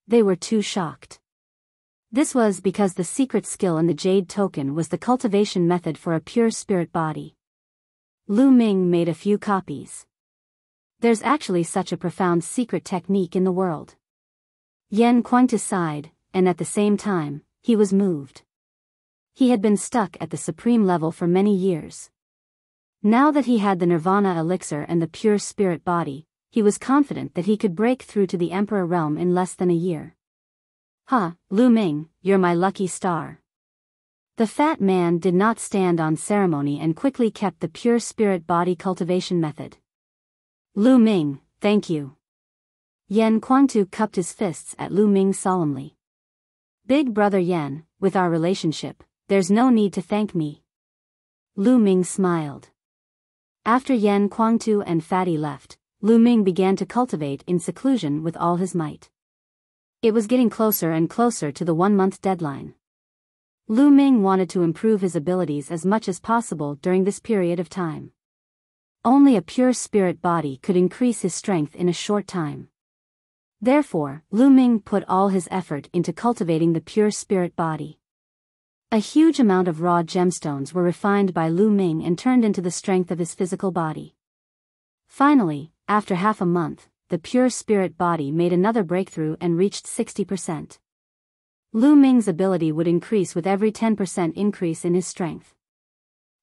They were too shocked. This was because the secret skill in the jade token was the cultivation method for a pure spirit body. Lu Ming made a few copies. There's actually such a profound secret technique in the world. Yan Kuangtu sighed, and at the same time, he was moved. He had been stuck at the supreme level for many years. Now that he had the nirvana elixir and the pure spirit body, he was confident that he could break through to the emperor realm in less than a year. "Ha, Lu Ming, you're my lucky star." The fat man did not stand on ceremony and quickly kept the pure spirit body cultivation method. "Lu Ming, thank you." Yan Kuangtu cupped his fists at Lu Ming solemnly. "Big brother Yan, with our relationship, there's no need to thank me." Lu Ming smiled. After Yan Kuangtu and Fatty left, Lu Ming began to cultivate in seclusion with all his might. It was getting closer and closer to the 1-month deadline. Lu Ming wanted to improve his abilities as much as possible during this period of time. Only a pure spirit body could increase his strength in a short time. Therefore, Lu Ming put all his effort into cultivating the pure spirit body. A huge amount of raw gemstones were refined by Lu Ming and turned into the strength of his physical body. Finally, after half a month, the pure spirit body made another breakthrough and reached 60%. Lu Ming's ability would increase with every 10% increase in his strength.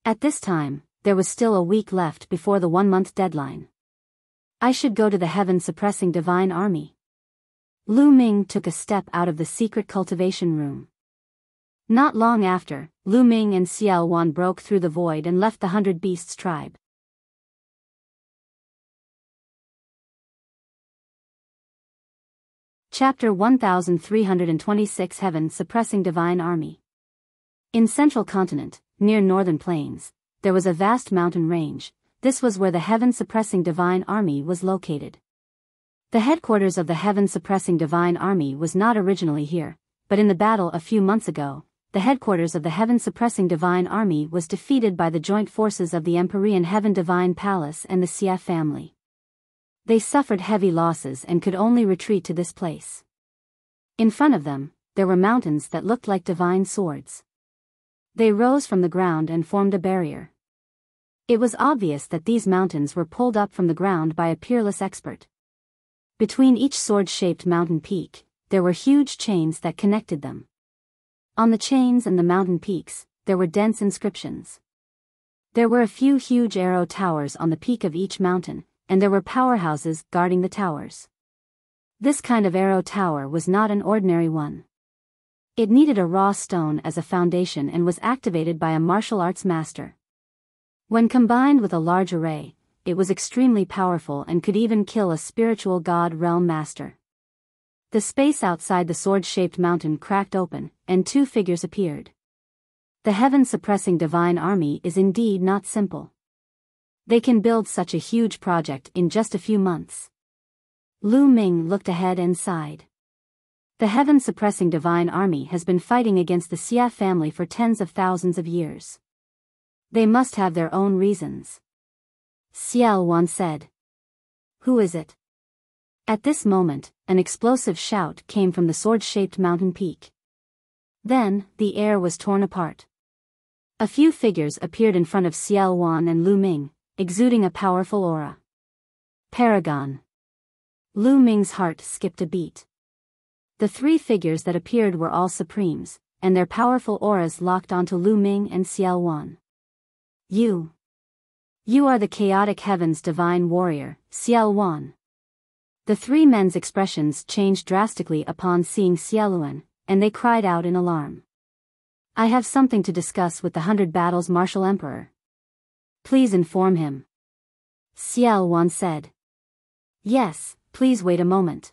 At this time, there was still a week left before the 1-month deadline. I should go to the heaven-suppressing divine army. Lu Ming took a step out of the secret cultivation room. Not long after, Lu Ming and Xiao Wan broke through the void and left the 100 Beasts tribe. Chapter 1326 Heaven-Suppressing Divine Army. In Central Continent, near Northern Plains, there was a vast mountain range. This was where the Heaven-Suppressing Divine Army was located. The headquarters of the Heaven-Suppressing Divine Army was not originally here, but in the battle a few months ago, the headquarters of the Heaven-Suppressing Divine Army was defeated by the joint forces of the Empyrean Heaven Divine Palace and the Xia family. They suffered heavy losses and could only retreat to this place. In front of them, there were mountains that looked like divine swords. They rose from the ground and formed a barrier. It was obvious that these mountains were pulled up from the ground by a peerless expert. Between each sword-shaped mountain peak, there were huge chains that connected them. On the chains and the mountain peaks, there were dense inscriptions. There were a few huge arrow towers on the peak of each mountain, and there were powerhouses guarding the towers. This kind of arrow tower was not an ordinary one. It needed a raw stone as a foundation and was activated by a martial arts master. When combined with a large array, it was extremely powerful and could even kill a spiritual god realm master. The space outside the sword-shaped mountain cracked open, and two figures appeared. The heaven-suppressing divine army is indeed not simple. They can build such a huge project in just a few months. Lu Ming looked ahead and sighed. The heaven-suppressing divine army has been fighting against the Xia family for tens of thousands of years. They must have their own reasons. Xiao Wan said. Who is it? At this moment, an explosive shout came from the sword-shaped mountain peak. Then, the air was torn apart. A few figures appeared in front of Xiao Wan and Lu Ming, exuding a powerful aura. Paragon. Lu Ming's heart skipped a beat. The three figures that appeared were all supremes, and their powerful auras locked onto Lu Ming and Xiao Wan. You are the chaotic heavens divine warrior, Xiao Wan. The three men's expressions changed drastically upon seeing Xiaoluan, and they cried out in alarm. I have something to discuss with the 100 Battles Martial Emperor. Please inform him. Xiaoluan said. Yes, please wait a moment.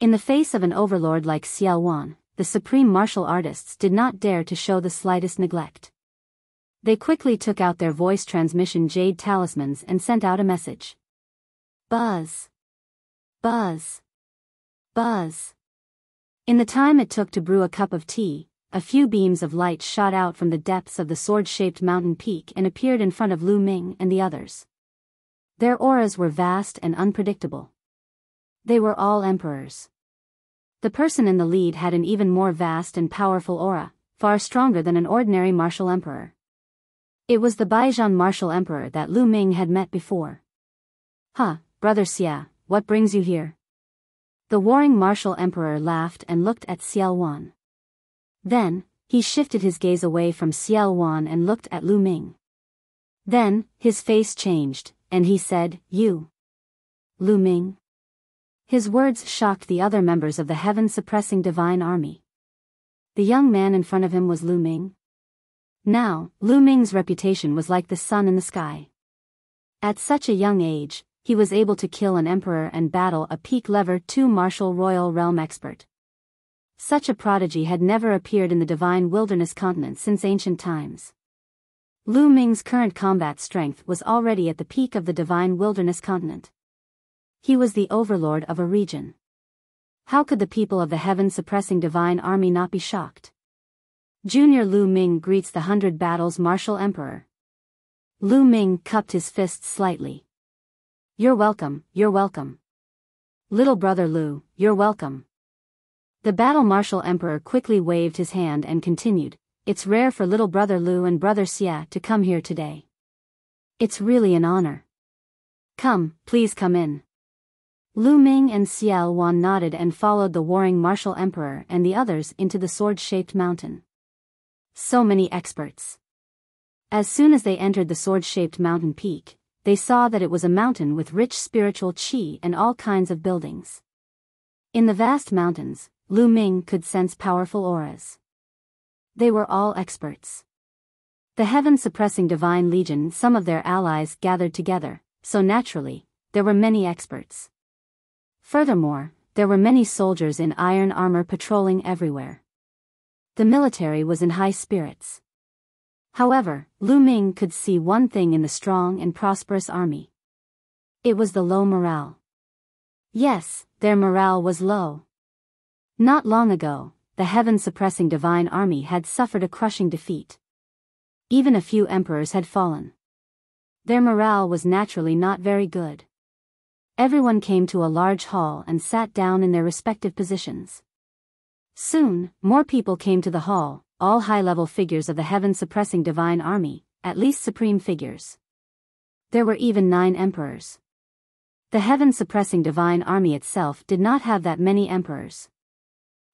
In the face of an overlord like Xiaoluan, the supreme martial artists did not dare to show the slightest neglect. They quickly took out their voice transmission jade talismans and sent out a message. Buzz. Buzz. Buzz. In the time it took to brew a cup of tea, a few beams of light shot out from the depths of the sword-shaped mountain peak and appeared in front of Lu Ming and the others. Their auras were vast and unpredictable. They were all emperors. The person in the lead had an even more vast and powerful aura, far stronger than an ordinary martial emperor. It was the Baijian martial emperor that Lu Ming had met before. Brother Xia, what brings you here? The warring martial emperor laughed and looked at Xiaoluan. Then, he shifted his gaze away from Xiaoluan and looked at Lu Ming. Then, his face changed, and he said, You. Lu Ming? His words shocked the other members of the heaven-suppressing divine army. The young man in front of him was Lu Ming. Now, Lu Ming's reputation was like the sun in the sky. At such a young age, he was able to kill an emperor and battle a peak level 2 martial royal realm expert. Such a prodigy had never appeared in the divine wilderness continent since ancient times. Lu Ming's current combat strength was already at the peak of the divine wilderness continent. He was the overlord of a region. How could the people of the heaven-suppressing divine army not be shocked? Junior Lu Ming greets the 100 Battles Martial Emperor. Lu Ming cupped his fists slightly. You're welcome, you're welcome. Little brother Lu, you're welcome. The Battle Martial Emperor quickly waved his hand and continued, It's rare for little brother Lu and brother Xia to come here today. It's really an honor. Come, please come in. Lu Ming and Xiao Wan nodded and followed the warring martial emperor and the others into the sword-shaped mountain. So many experts. As soon as they entered the sword-shaped mountain peak, they saw that it was a mountain with rich spiritual qi and all kinds of buildings. In the vast mountains, Lu Ming could sense powerful auras. They were all experts. The heaven-suppressing divine legion, some of their allies gathered together, so naturally, there were many experts. Furthermore, there were many soldiers in iron armor patrolling everywhere. The military was in high spirits. However, Lu Ming could see one thing in the strong and prosperous army. It was the low morale. Yes, their morale was low. Not long ago, the heaven-suppressing divine army had suffered a crushing defeat. Even a few emperors had fallen. Their morale was naturally not very good. Everyone came to a large hall and sat down in their respective positions. Soon, more people came to the hall, all high-level figures of the heaven-suppressing divine army, at least supreme figures. There were even 9 emperors. The heaven-suppressing divine army itself did not have that many emperors.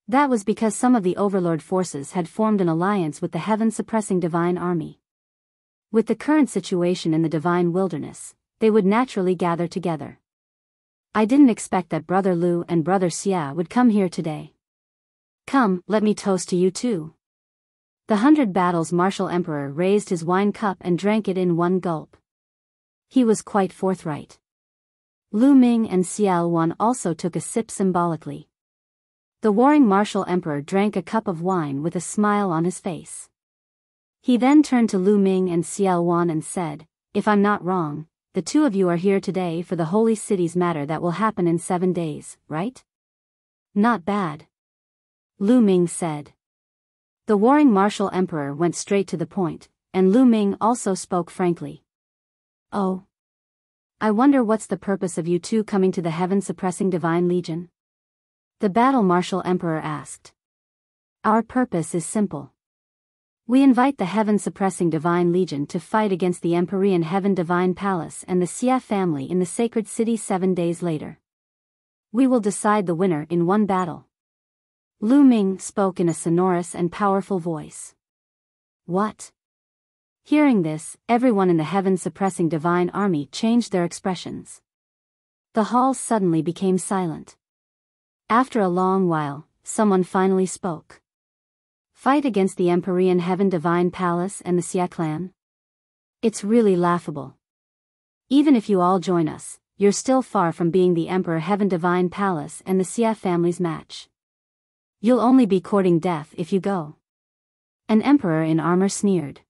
That was because some of the overlord forces had formed an alliance with the heaven-suppressing divine army. With the current situation in the divine wilderness, they would naturally gather together. I didn't expect that Brother Lu and Brother Xia would come here today. Come, let me toast to you too. The 100 Battles Martial Emperor raised his wine cup and drank it in one gulp. He was quite forthright. Lu Ming and Xiao Wan also took a sip symbolically. The warring martial emperor drank a cup of wine with a smile on his face. He then turned to Lu Ming and Xiao Wan and said, "If I'm not wrong, the two of you are here today for the holy city's matter that will happen in 7 days, right?" "Not bad," Lu Ming said. The warring martial emperor went straight to the point, and Lu Ming also spoke frankly. "Oh. I wonder what's the purpose of you two coming to the heaven-suppressing divine legion?" The battle martial emperor asked. "Our purpose is simple. We invite the heaven-suppressing divine legion to fight against the Empyrean Heaven Divine Palace and the Xia family in the sacred city 7 days later. We will decide the winner in one battle." Lu Ming spoke in a sonorous and powerful voice. "What?" Hearing this, everyone in the heaven-suppressing divine army changed their expressions. The hall suddenly became silent. After a long while, someone finally spoke. "Fight against the Empyrean Heaven Divine Palace and the Xia clan? It's really laughable. Even if you all join us, you're still far from being the Emperor Heaven Divine Palace and the Xia family's match. You'll only be courting death if you go." An emperor in armor sneered.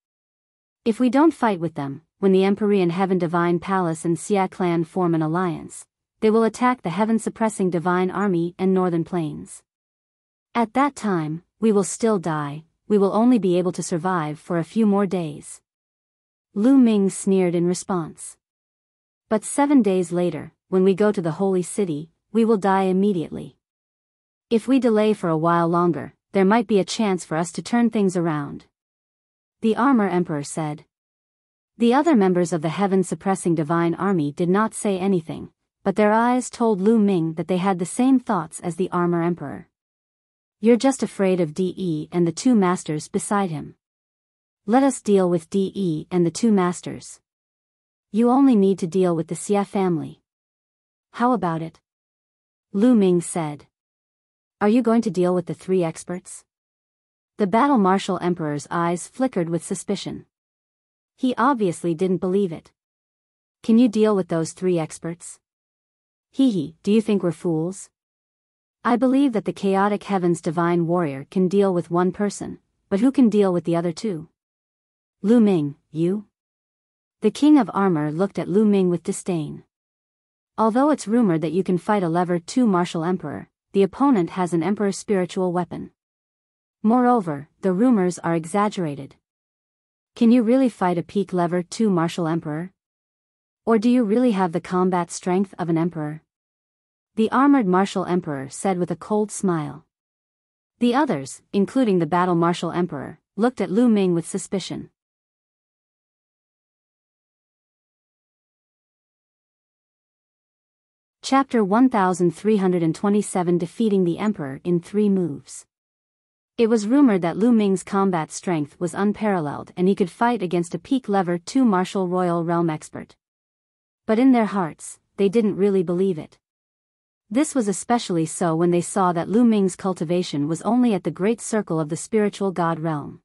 "If we don't fight with them, when the Empyrean Heaven Divine Palace and Xia clan form an alliance, they will attack the heaven-suppressing divine army and northern plains. At that time, we will still die, we will only be able to survive for a few more days." Lu Ming sneered in response. "But 7 days later, when we go to the holy city, we will die immediately. If we delay for a while longer, there might be a chance for us to turn things around," the armor emperor said. The other members of the heaven-suppressing divine army did not say anything, but their eyes told Lu Ming that they had the same thoughts as the armor emperor. "You're just afraid of De and the 2 masters beside him. Let us deal with De and the 2 masters. You only need to deal with the Xia family. How about it?" Lu Ming said. "Are you going to deal with the 3 experts?" The battle martial emperor's eyes flickered with suspicion. He obviously didn't believe it. "Can you deal with those 3 experts?" "Hee, do you think we're fools? I believe that the chaotic heavens divine warrior can deal with 1 person, but who can deal with the other 2? Lu Ming, you?" The king of armor looked at Lu Ming with disdain. "Although it's rumored that you can fight a level 2 martial emperor, the opponent has an emperor's spiritual weapon. Moreover, the rumors are exaggerated. Can you really fight a peak level 2 martial emperor? Or do you really have the combat strength of an emperor?" The armored martial emperor said with a cold smile. The others, including the battle martial emperor, looked at Lu Ming with suspicion. Chapter 1327 Defeating the Emperor in 3 moves. It was rumored that Lu Ming's combat strength was unparalleled and he could fight against a peak level 2 martial royal realm expert. But in their hearts, they didn't really believe it. This was especially so when they saw that Lu Ming's cultivation was only at the great circle of the spiritual god realm.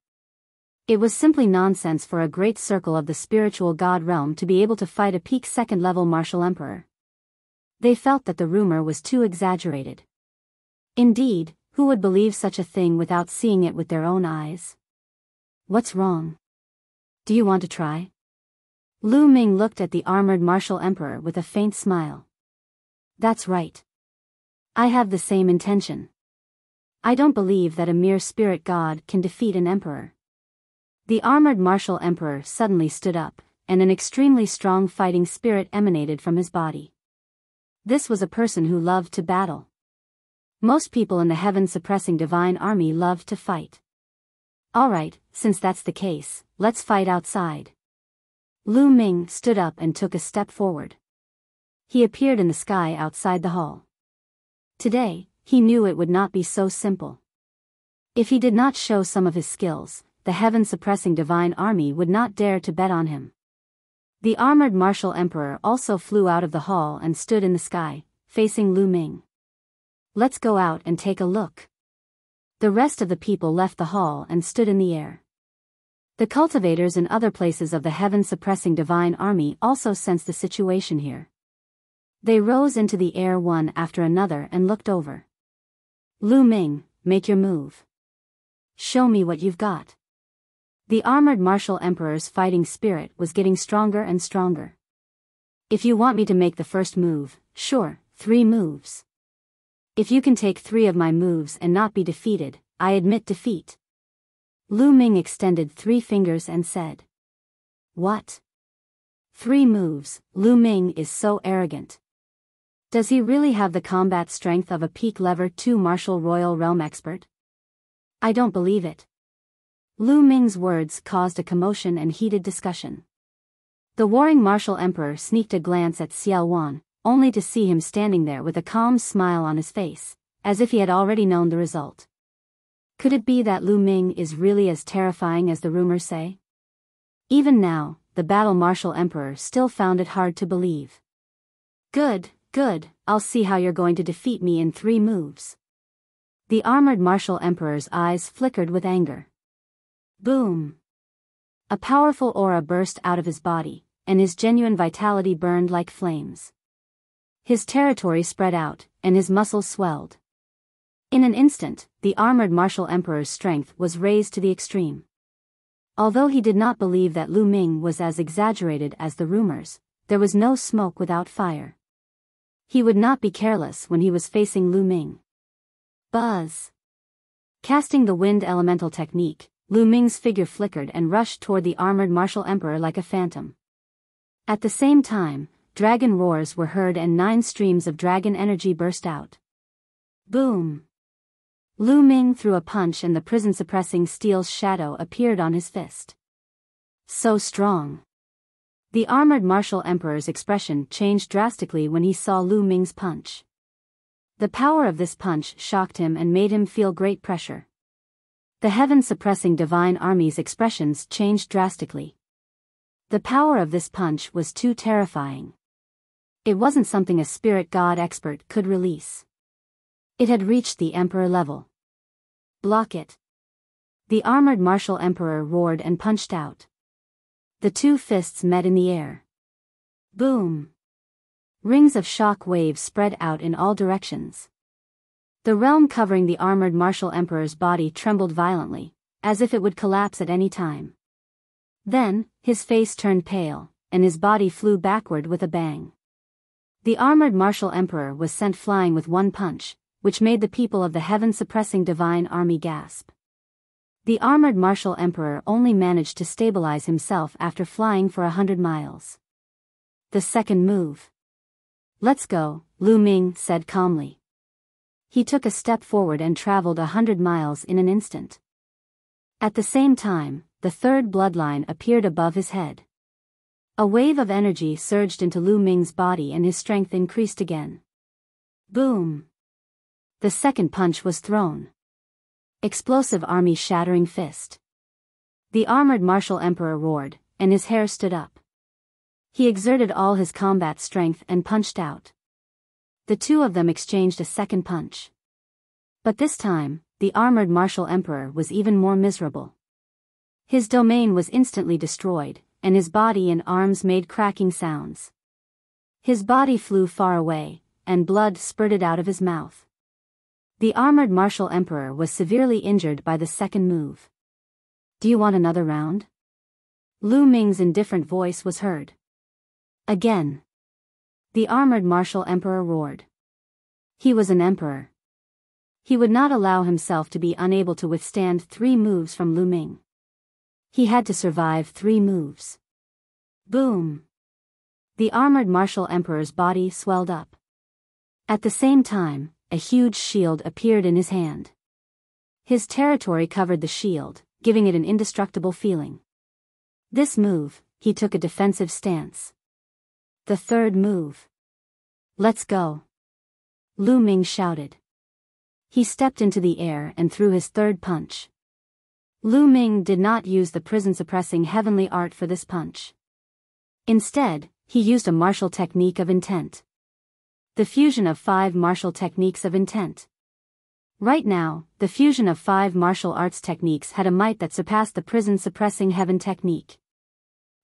It was simply nonsense for a great circle of the spiritual god realm to be able to fight a peak 2nd level martial emperor. They felt that the rumor was too exaggerated. Indeed, who would believe such a thing without seeing it with their own eyes? "What's wrong? Do you want to try?" Lu Ming looked at the armored martial emperor with a faint smile. "That's right. I have the same intention. I don't believe that a mere spirit god can defeat an emperor." The armored martial emperor suddenly stood up, and an extremely strong fighting spirit emanated from his body. This was a person who loved to battle. Most people in the heaven-suppressing divine army loved to fight. "Alright, since that's the case, let's fight outside." Lu Ming stood up and took a step forward. He appeared in the sky outside the hall. Today, he knew it would not be so simple. If he did not show some of his skills, the heaven-suppressing divine army would not dare to bet on him. The armored martial emperor also flew out of the hall and stood in the sky, facing Lu Ming. "Let's go out and take a look." The rest of the people left the hall and stood in the air. The cultivators in other places of the heaven-suppressing divine army also sensed the situation here. They rose into the air one after another and looked over. "Lu Ming, make your move. Show me what you've got." The armored martial emperor's fighting spirit was getting stronger and stronger. "If you want me to make the first move, sure, 3 moves. If you can take 3 of my moves and not be defeated, I admit defeat." Lu Ming extended 3 fingers and said. "What? 3 moves? Lu Ming is so arrogant. Does he really have the combat strength of a peak level 2 martial royal realm expert? I don't believe it." Lu Ming's words caused a commotion and heated discussion. The warring martial emperor sneaked a glance at Xiao Wan, only to see him standing there with a calm smile on his face, as if he had already known the result. Could it be that Lu Ming is really as terrifying as the rumors say? Even now, the battle martial emperor still found it hard to believe. Good, I'll see how you're going to defeat me in 3 moves." The armored martial emperor's eyes flickered with anger. Boom! A powerful aura burst out of his body, and his genuine vitality burned like flames. His territory spread out, and his muscles swelled. In an instant, the armored martial emperor's strength was raised to the extreme. Although he did not believe that Lu Ming was as exaggerated as the rumors, there was no smoke without fire. He would not be careless when he was facing Lu Ming. Buzz! Casting the wind elemental technique, Lu Ming's figure flickered and rushed toward the armored martial emperor like a phantom. At the same time, dragon roars were heard and 9 streams of dragon energy burst out. Boom! Lu Ming threw a punch and the prison-suppressing steel's shadow appeared on his fist. So strong! The armored martial emperor's expression changed drastically when he saw Lu Ming's punch. The power of this punch shocked him and made him feel great pressure. The heaven-suppressing divine army's expressions changed drastically. The power of this punch was too terrifying. It wasn't something a spirit god expert could release. It had reached the emperor level. Block it! The armored martial emperor roared and punched out. The 2 fists met in the air. Boom! Rings of shock waves spread out in all directions. The realm covering the armored martial emperor's body trembled violently, as if it would collapse at any time. Then, his face turned pale, and his body flew backward with a bang. The armored martial emperor was sent flying with 1 punch, which made the people of the heaven-suppressing divine army gasp. The armored martial emperor only managed to stabilize himself after flying for 100 miles. The second move. "Let's go," Lu Ming said calmly. He took a step forward and traveled 100 miles in an instant. At the same time, the 3rd bloodline appeared above his head. A wave of energy surged into Lu Ming's body and his strength increased again. Boom! The second punch was thrown. Explosive army-shattering fist. The armored martial emperor roared, and his hair stood up. He exerted all his combat strength and punched out. The 2 of them exchanged a second punch. But this time, the armored martial emperor was even more miserable. His domain was instantly destroyed, and his body and arms made cracking sounds. His body flew far away, and blood spurted out of his mouth. The armored martial emperor was severely injured by the second move. "Do you want another round?" Lu Ming's indifferent voice was heard. Again. The armored martial emperor roared. He was an emperor. He would not allow himself to be unable to withstand 3 moves from Lu Ming. He had to survive 3 moves. Boom! The armored martial emperor's body swelled up. At the same time, a huge shield appeared in his hand. His territory covered the shield, giving it an indestructible feeling. This move, he took a defensive stance. The third move. "Let's go!" Lu Ming shouted. He stepped into the air and threw his third punch. Lu Ming did not use the prison-suppressing heavenly art for this punch. Instead, he used a martial technique of intent. The fusion of 5 martial techniques of intent. Right now, the fusion of 5 martial arts techniques had a might that surpassed the prison-suppressing heaven technique.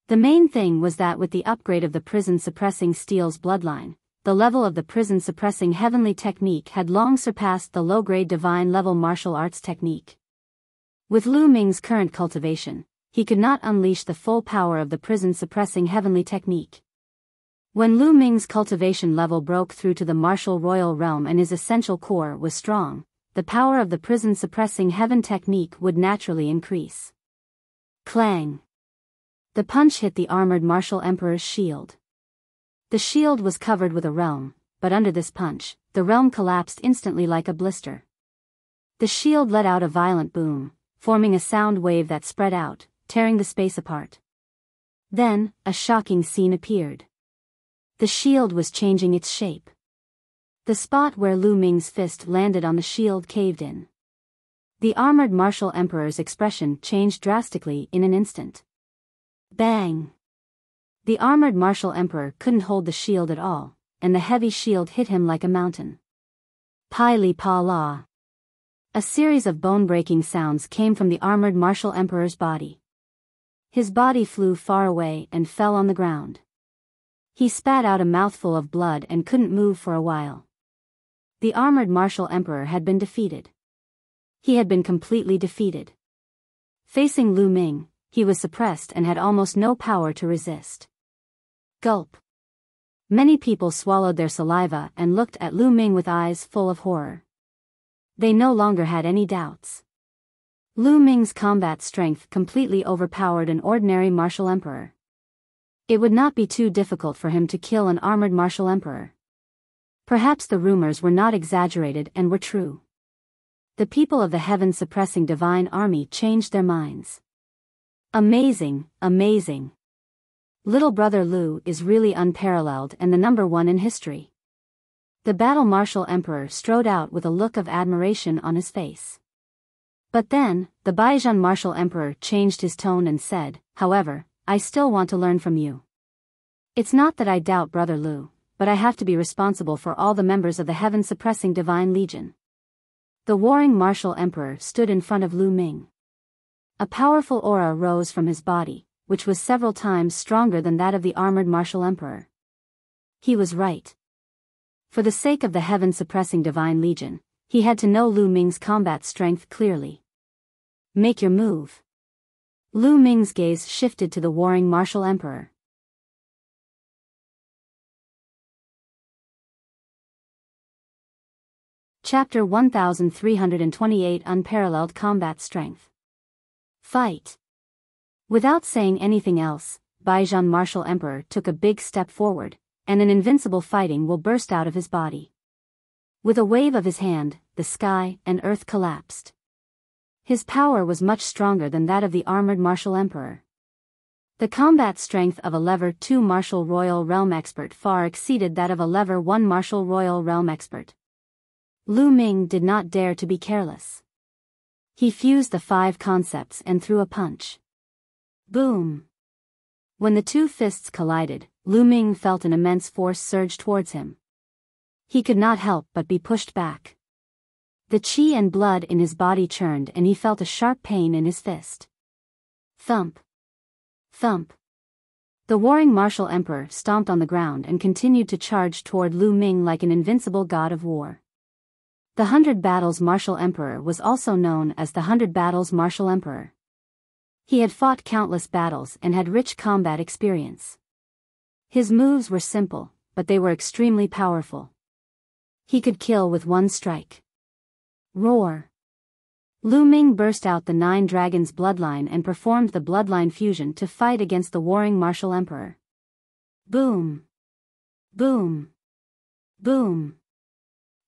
The main thing was that with the upgrade of the prison-suppressing steel's bloodline, the level of the prison-suppressing heavenly technique had long surpassed the low-grade divine-level martial arts technique. With Lu Ming's current cultivation, he could not unleash the full power of the prison-suppressing heavenly technique. When Lu Ming's cultivation level broke through to the martial royal realm and his essential core was strong, the power of the prison-suppressing heaven technique would naturally increase. Clang! The punch hit the armored martial emperor's shield. The shield was covered with a realm, but under this punch, the realm collapsed instantly like a blister. The shield let out a violent boom, forming a sound wave that spread out, tearing the space apart. Then, a shocking scene appeared. The shield was changing its shape. The spot where Lu Ming's fist landed on the shield caved in. The armored martial emperor's expression changed drastically in an instant. Bang! The armored martial emperor couldn't hold the shield at all, and the heavy shield hit him like a mountain. Pai pa la. A series of bone-breaking sounds came from the armored martial emperor's body. His body flew far away and fell on the ground. He spat out a mouthful of blood and couldn't move for a while. The armored martial emperor had been defeated. He had been completely defeated. Facing Lu Ming, he was suppressed and had almost no power to resist. Gulp. Many people swallowed their saliva and looked at Lu Ming with eyes full of horror. They no longer had any doubts. Lu Ming's combat strength completely overpowered an ordinary martial emperor. It would not be too difficult for him to kill an armored martial emperor. Perhaps the rumors were not exaggerated and were true. The people of the heaven-suppressing divine army changed their minds. Amazing, amazing. Little brother Lu is really unparalleled and the #1 in history. The battle martial emperor strode out with a look of admiration on his face. But then, the Baijian martial emperor changed his tone and said, "However, I still want to learn from you. It's not that I doubt brother Lu, but I have to be responsible for all the members of the heaven-suppressing divine legion." The warring martial emperor stood in front of Lu Ming. A powerful aura rose from his body, which was several times stronger than that of the armored martial emperor. He was right. For the sake of the heaven-suppressing divine legion, he had to know Lu Ming's combat strength clearly. "Make your move." Lu Ming's gaze shifted to the warring martial emperor. Chapter 1328 Unparalleled Combat Strength. Fight. Without saying anything else, Baijian martial emperor took a big step forward, and an invincible fighting will burst out of his body. With a wave of his hand, the sky and earth collapsed. His power was much stronger than that of the armored martial emperor. The combat strength of a Level 2 martial royal realm expert far exceeded that of a Level 1 martial royal realm expert. Lu Ming did not dare to be careless. He fused the 5 concepts and threw a punch. Boom! When the 2 fists collided, Lu Ming felt an immense force surge towards him. He could not help but be pushed back. The qi and blood in his body churned and he felt a sharp pain in his fist. Thump! Thump! The warring martial emperor stomped on the ground and continued to charge toward Lu Ming like an invincible god of war. The 100 Battles Martial Emperor was also known as the 100 Battles Martial Emperor. He had fought countless battles and had rich combat experience. His moves were simple, but they were extremely powerful. He could kill with one strike. Roar! Lu Ming burst out the 9 Dragons bloodline and performed the bloodline fusion to fight against the warring martial emperor. Boom! Boom! Boom!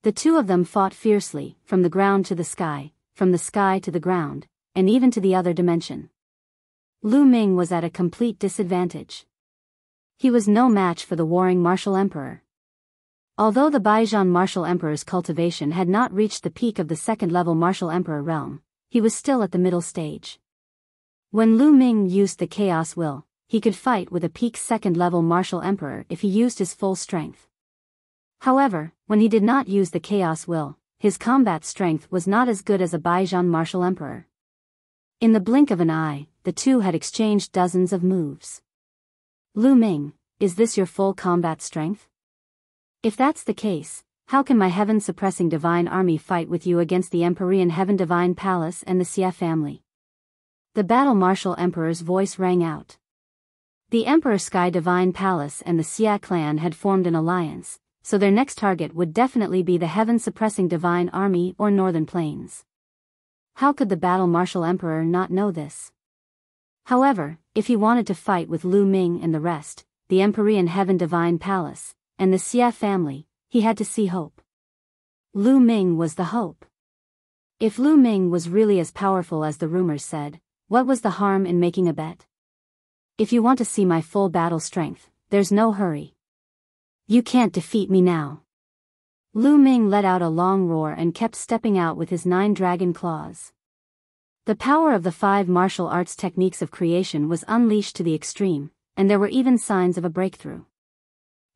The 2 of them fought fiercely, from the ground to the sky, from the sky to the ground, and even to the other dimension. Lu Ming was at a complete disadvantage. He was no match for the warring martial emperor. Although the Baijian martial emperor's cultivation had not reached the peak of the second-level martial emperor realm, he was still at the middle stage. When Lu Ming used the chaos will, he could fight with a peak second-level martial emperor if he used his full strength. However, when he did not use the chaos will, his combat strength was not as good as a Baijian martial emperor. In the blink of an eye, the two had exchanged dozens of moves. Lu Ming, is this your full combat strength? If that's the case, how can my heaven-suppressing divine army fight with you against the Empyrean Heaven Divine Palace and the Xia family? The battle martial emperor's voice rang out. The Emperor Sky Divine Palace and the Xia clan had formed an alliance, so their next target would definitely be the heaven-suppressing divine army or northern plains. How could the battle martial emperor not know this? However, if he wanted to fight with Lu Ming and the rest, the Empyrean Heaven Divine Palace, and the Xia family, he had to see hope. Lu Ming was the hope. If Lu Ming was really as powerful as the rumors said, what was the harm in making a bet? If you want to see my full battle strength, there's no hurry. You can't defeat me now. Lu Ming let out a long roar and kept stepping out with his 9 dragon claws. The power of the 5 martial arts techniques of creation was unleashed to the extreme, and there were even signs of a breakthrough.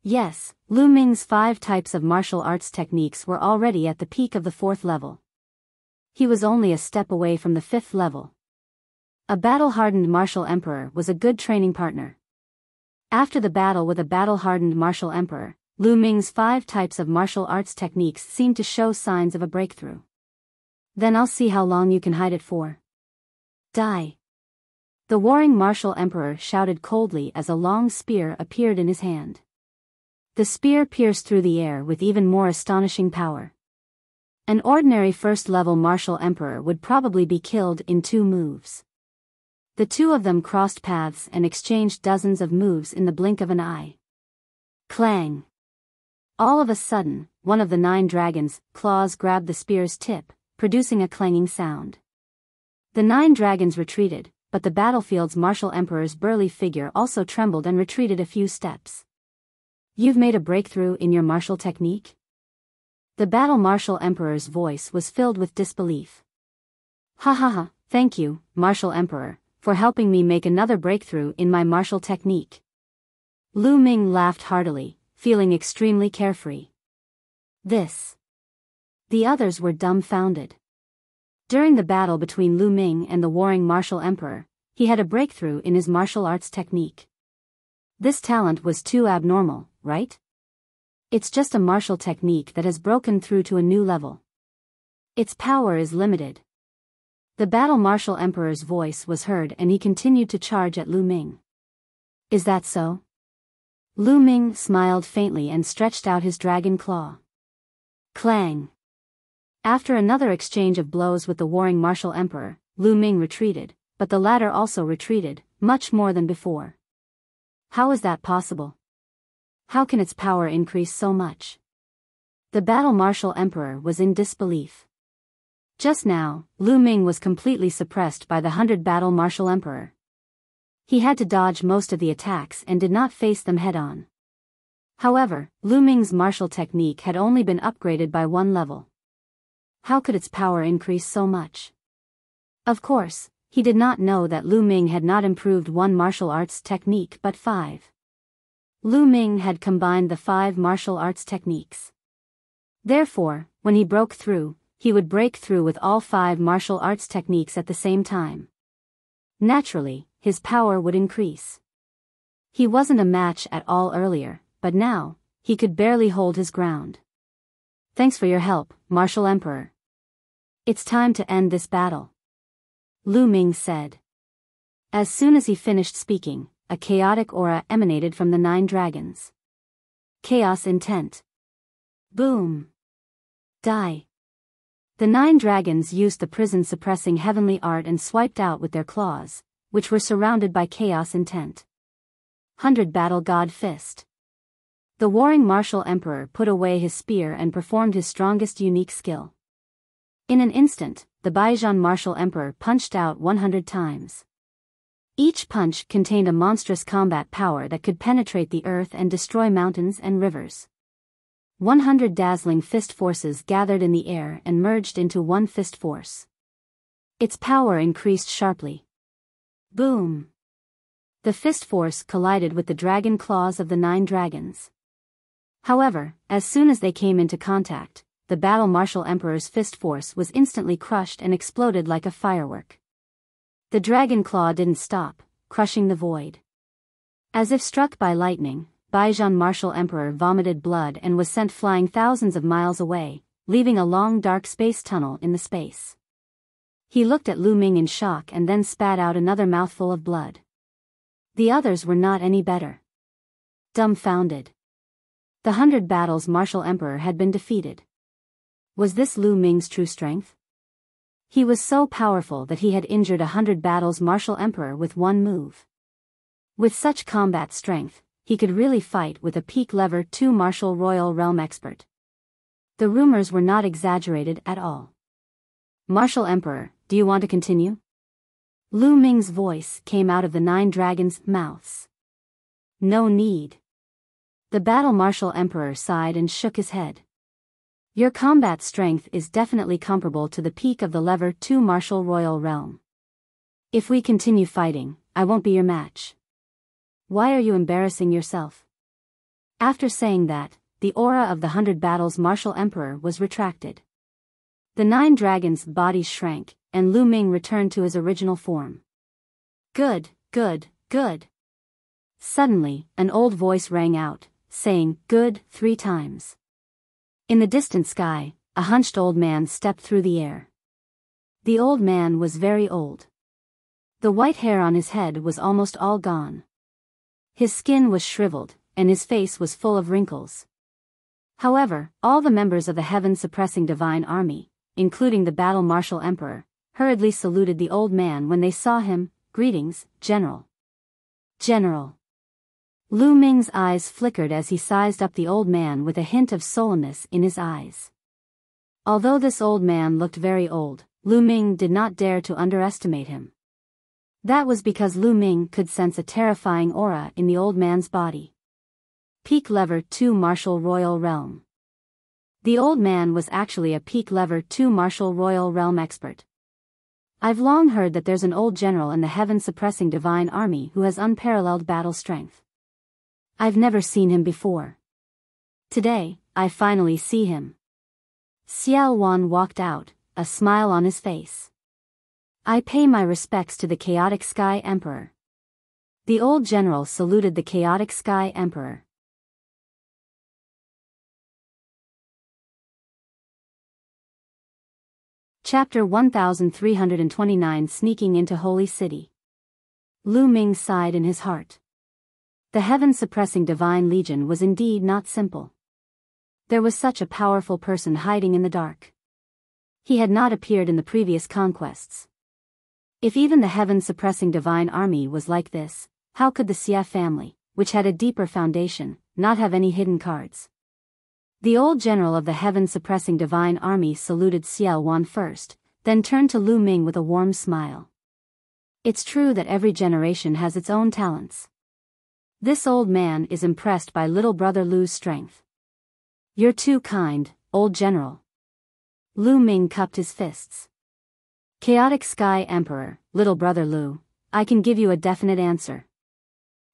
Yes, Lu Ming's 5 types of martial arts techniques were already at the peak of the 4th level. He was only a step away from the 5th level. A battle-hardened martial emperor was a good training partner. After the battle with a battle-hardened martial emperor, Lu Ming's 5 types of martial arts techniques seemed to show signs of a breakthrough. Then I'll see how long you can hide it for. Die. The warring martial emperor shouted coldly as a long spear appeared in his hand. The spear pierced through the air with even more astonishing power. An ordinary first-level martial emperor would probably be killed in 2 moves. The two of them crossed paths and exchanged dozens of moves in the blink of an eye. Clang! All of a sudden, one of the 9 dragons' claws grabbed the spear's tip, producing a clanging sound. The 9 dragons retreated, but the battlefield's martial emperor's burly figure also trembled and retreated a few steps. You've made a breakthrough in your martial technique? The battle martial emperor's voice was filled with disbelief. Ha ha ha, thank you, martial emperor, for helping me make another breakthrough in my martial technique. Lu Ming laughed heartily, feeling extremely carefree. This. The others were dumbfounded. During the battle between Lu Ming and the warring martial emperor, he had a breakthrough in his martial arts technique. This talent was too abnormal, right? It's just a martial technique that has broken through to a new level. Its power is limited. The battle martial emperor's voice was heard and he continued to charge at Lu Ming. Is that so? Lu Ming smiled faintly and stretched out his dragon claw. Clang! After another exchange of blows with the warring martial emperor, Lu Ming retreated, but the latter also retreated, much more than before. How is that possible? How can its power increase so much? The battle martial emperor was in disbelief. Just now, Lu Ming was completely suppressed by the 100 battle martial emperor. He had to dodge most of the attacks and did not face them head-on. However, Lu Ming's martial technique had only been upgraded by 1 level. How could its power increase so much? Of course, he did not know that Lu Ming had not improved 1 martial arts technique but 5. Lu Ming had combined the 5 martial arts techniques. Therefore, when he broke through, he would break through with all 5 martial arts techniques at the same time. Naturally, his power would increase. He wasn't a match at all earlier, but now, he could barely hold his ground. Thanks for your help, Martial Emperor. It's time to end this battle. Lu Ming said. As soon as he finished speaking, a chaotic aura emanated from the 9 dragons. Chaos intent. Boom. Die. The 9 dragons used the prison-suppressing heavenly art and swiped out with their claws, which were surrounded by chaos intent. 100 Battle God Fist. The warring martial emperor put away his spear and performed his strongest unique skill. In an instant, the Baijian martial emperor punched out 100 times. Each punch contained a monstrous combat power that could penetrate the earth and destroy mountains and rivers. 100 dazzling fist forces gathered in the air and merged into one fist force. Its power increased sharply. Boom! The fist force collided with the dragon claws of the 9 dragons. However, as soon as they came into contact, the battle martial emperor's fist force was instantly crushed and exploded like a firework. The dragon claw didn't stop, crushing the void. As if struck by lightning, Biyao martial emperor vomited blood and was sent flying thousands of miles away, leaving a long dark space tunnel in the space. He looked at Lu Ming in shock and then spat out another mouthful of blood. The others were not any better. Dumbfounded. The 100 battles martial emperor had been defeated. Was this Lu Ming's true strength? He was so powerful that he had injured 100 battles martial emperor with one move. With such combat strength, he could really fight with a peak level 2 martial royal realm expert. The rumors were not exaggerated at all. Martial Emperor, do you want to continue? Lu Ming's voice came out of the 9 dragons' mouths. No need. The battle martial emperor sighed and shook his head. Your combat strength is definitely comparable to the peak of the level 2 martial royal realm. If we continue fighting, I won't be your match. Why are you embarrassing yourself? After saying that, the aura of the 100 battles martial emperor was retracted. The 9 dragons' bodies shrank, and Lu Ming returned to his original form. Good, good, good. Suddenly, an old voice rang out, saying, good, 3 times. In the distant sky, a hunched old man stepped through the air. The old man was very old. The white hair on his head was almost all gone. His skin was shriveled, and his face was full of wrinkles. However, all the members of the heaven-suppressing divine army, including the battle martial emperor, hurriedly saluted the old man when they saw him. Greetings, General. General. Lu Ming's eyes flickered as he sized up the old man with a hint of sullenness in his eyes. Although this old man looked very old, Lu Ming did not dare to underestimate him. That was because Lu Ming could sense a terrifying aura in the old man's body. Peak level 2 martial royal realm. The old man was actually a peak level 2 martial royal realm expert. I've long heard that there's an old general in the heaven-suppressing divine army who has unparalleled battle strength. I've never seen him before. Today, I finally see him. Xiao Wan walked out, a smile on his face. I pay my respects to the Chaotic Sky Emperor. The old general saluted the Chaotic Sky Emperor. Chapter 1329 Sneaking into Holy City. Lu Ming sighed in his heart. The heaven-suppressing divine legion was indeed not simple. There was such a powerful person hiding in the dark. He had not appeared in the previous conquests. If even the heaven-suppressing divine army was like this, how could the Xia family, which had a deeper foundation, not have any hidden cards? The old general of the heaven-suppressing divine army saluted Xiao Wan first, then turned to Lu Ming with a warm smile. It's true that every generation has its own talents. This old man is impressed by little brother Lu's strength. You're too kind, old general. Lu Ming cupped his fists. Chaotic Sky Emperor, little brother Lu, I can give you a definite answer.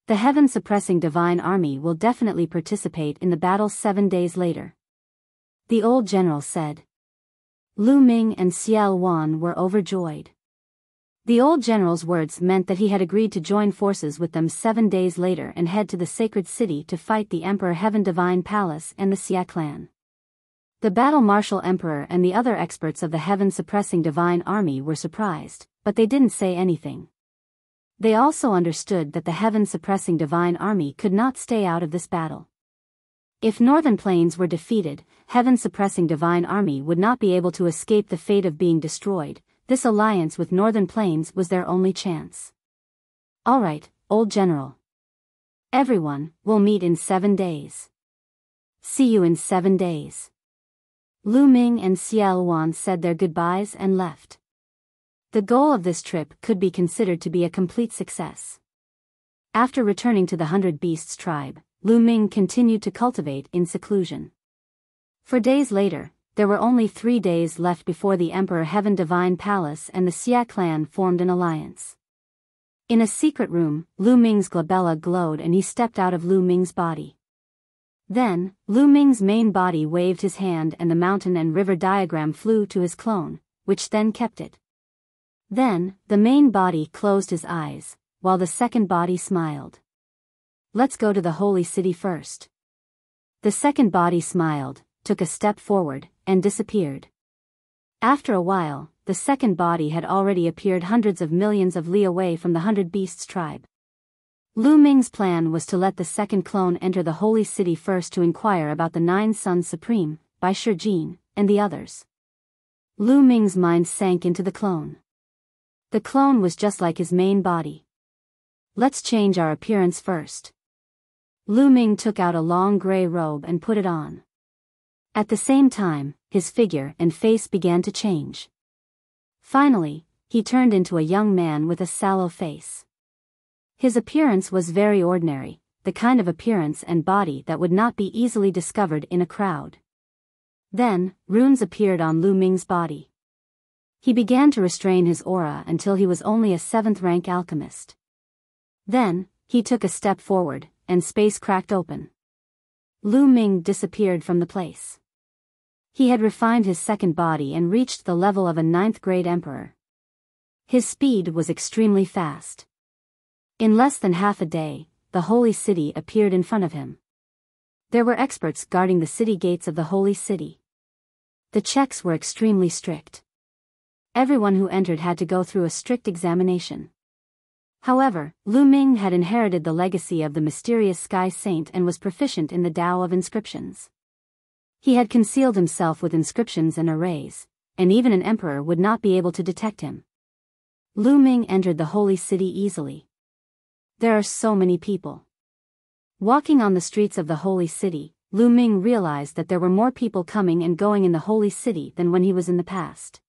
The heaven-suppressing divine army will definitely participate in the battle 7 days later. The old general said. Lu Ming and Xiao Wan were overjoyed. The old general's words meant that he had agreed to join forces with them 7 days later and head to the sacred city to fight the Emperor Heaven Divine Palace and the Xia clan. The battle martial emperor and the other experts of the heaven-suppressing divine army were surprised, but they didn't say anything. They also understood that the heaven-suppressing divine army could not stay out of this battle. If Northern Plains were defeated, heaven-suppressing divine army would not be able to escape the fate of being destroyed. This alliance with Northern Plains was their only chance. All right, old general. Everyone, we'll meet in 7 days. See you in 7 days. Lu Ming and Xiao Wan said their goodbyes and left. The goal of this trip could be considered to be a complete success. After returning to the 100 Beasts tribe, Lu Ming continued to cultivate in seclusion. For days later, there were only 3 days left before the Emperor Heaven Divine Palace and the Xia clan formed an alliance. In a secret room, Lu Ming's glabella glowed and he stepped out of Lu Ming's body. Then, Lu Ming's main body waved his hand and the mountain and river diagram flew to his clone, which then kept it. Then, the main body closed his eyes, while the second body smiled. Let's go to the holy city first. The second body smiled, took a step forward, and disappeared. After a while, the second body had already appeared hundreds of millions of li away from the 100 Beasts tribe. Lu Ming's plan was to let the second clone enter the holy city first to inquire about the 9 Sons Supreme, Bai Shijin, and the others. Lu Ming's mind sank into the clone. The clone was just like his main body. Let's change our appearance first. Lu Ming took out a long gray robe and put it on. At the same time, his figure and face began to change. Finally, he turned into a young man with a sallow face. His appearance was very ordinary, the kind of appearance and body that would not be easily discovered in a crowd. Then, runes appeared on Lu Ming's body. He began to restrain his aura until he was only a 7th-rank alchemist. Then, he took a step forward, and space cracked open. Lu Ming disappeared from the place. He had refined his second body and reached the level of a 9th-grade emperor. His speed was extremely fast. In less than half a day, the holy city appeared in front of him. There were experts guarding the city gates of the holy city. The checks were extremely strict. Everyone who entered had to go through a strict examination. However, Lu Ming had inherited the legacy of the mysterious Sky Saint and was proficient in the Tao of inscriptions. He had concealed himself with inscriptions and arrays, and even an emperor would not be able to detect him. Lu Ming entered the holy city easily. There are so many people. Walking on the streets of the holy city, Lu Ming realized that there were more people coming and going in the holy city than when he was in the past.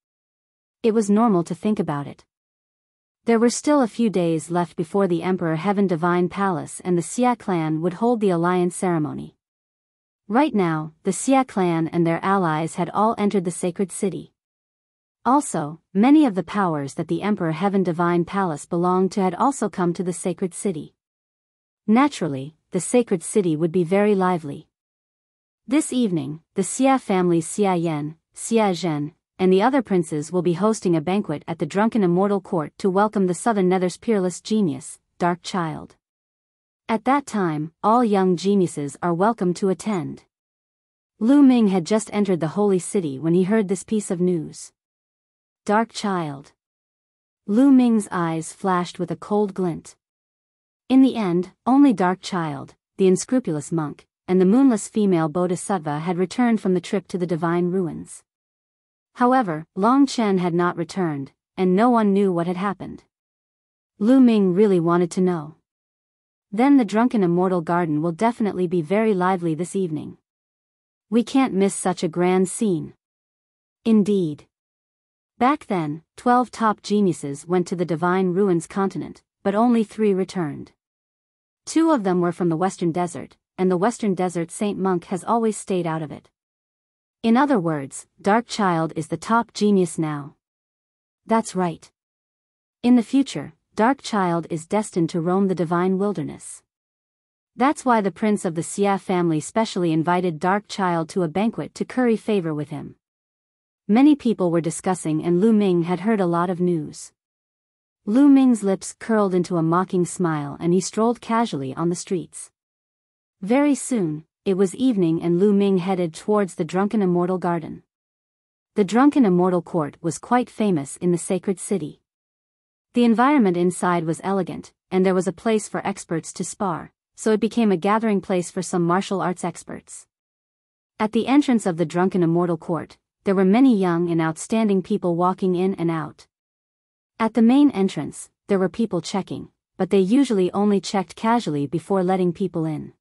It was normal to think about it. There were still a few days left before the Emperor Heaven Divine Palace and the Xia clan would hold the alliance ceremony. Right now, the Xia clan and their allies had all entered the sacred city. Also, many of the powers that the Emperor Heaven Divine Palace belonged to had also come to the sacred city. Naturally, the sacred city would be very lively. This evening, the Xia families Xia Yan, Xia Zhen, and the other princes will be hosting a banquet at the Drunken Immortal Court to welcome the Southern Nether's peerless genius, Dark Child. At that time, all young geniuses are welcome to attend. Lu Ming had just entered the holy city when he heard this piece of news. Dark Child. Lu Ming's eyes flashed with a cold glint. In the end, only Dark Child, the unscrupulous monk, and the moonless female bodhisattva had returned from the trip to the divine ruins. However, Long Chen had not returned, and no one knew what had happened. Lu Ming really wanted to know. Then the Drunken Immortal Garden will definitely be very lively this evening. We can't miss such a grand scene. Indeed. Back then, 12 top geniuses went to the Divine Ruins continent, but only 3 returned. 2 of them were from the Western Desert, and the Western Desert Saint Monk has always stayed out of it. In other words, Dark Child is the top genius now. That's right. In the future, Dark Child is destined to roam the divine wilderness. That's why the prince of the Xia family specially invited Dark Child to a banquet to curry favor with him. Many people were discussing and Lu Ming had heard a lot of news. Lu Ming's lips curled into a mocking smile and he strolled casually on the streets. Very soon, it was evening and Lu Ming headed towards the Drunken Immortal Garden. The Drunken Immortal Court was quite famous in the sacred city. The environment inside was elegant, and there was a place for experts to spar, so it became a gathering place for some martial arts experts. At the entrance of the Drunken Immortal Court, there were many young and outstanding people walking in and out. At the main entrance, there were people checking, but they usually only checked casually before letting people in.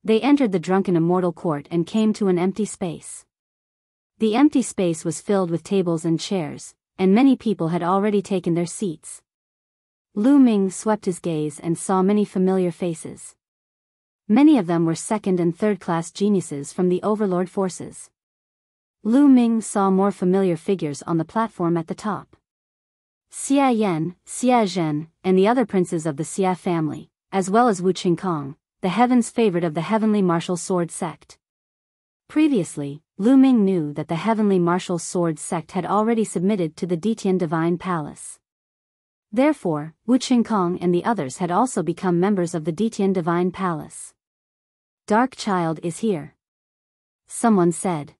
They entered the Drunken Immortal Court and came to an empty space. The empty space was filled with tables and chairs, and many people had already taken their seats. Lu Ming swept his gaze and saw many familiar faces. Many of them were second and third-class geniuses from the overlord forces. Lu Ming saw more familiar figures on the platform at the top. Xia Yan, Xia Zhen, and the other princes of the Xia family, as well as Wu Qingkong, the heaven's favorite of the heavenly martial sword sect. Previously, Lu Ming knew that the heavenly martial sword sect had already submitted to the Detian Divine Palace. Therefore, Wu Qingkong and the others had also become members of the Detian Divine Palace. Dark Child is here, someone said.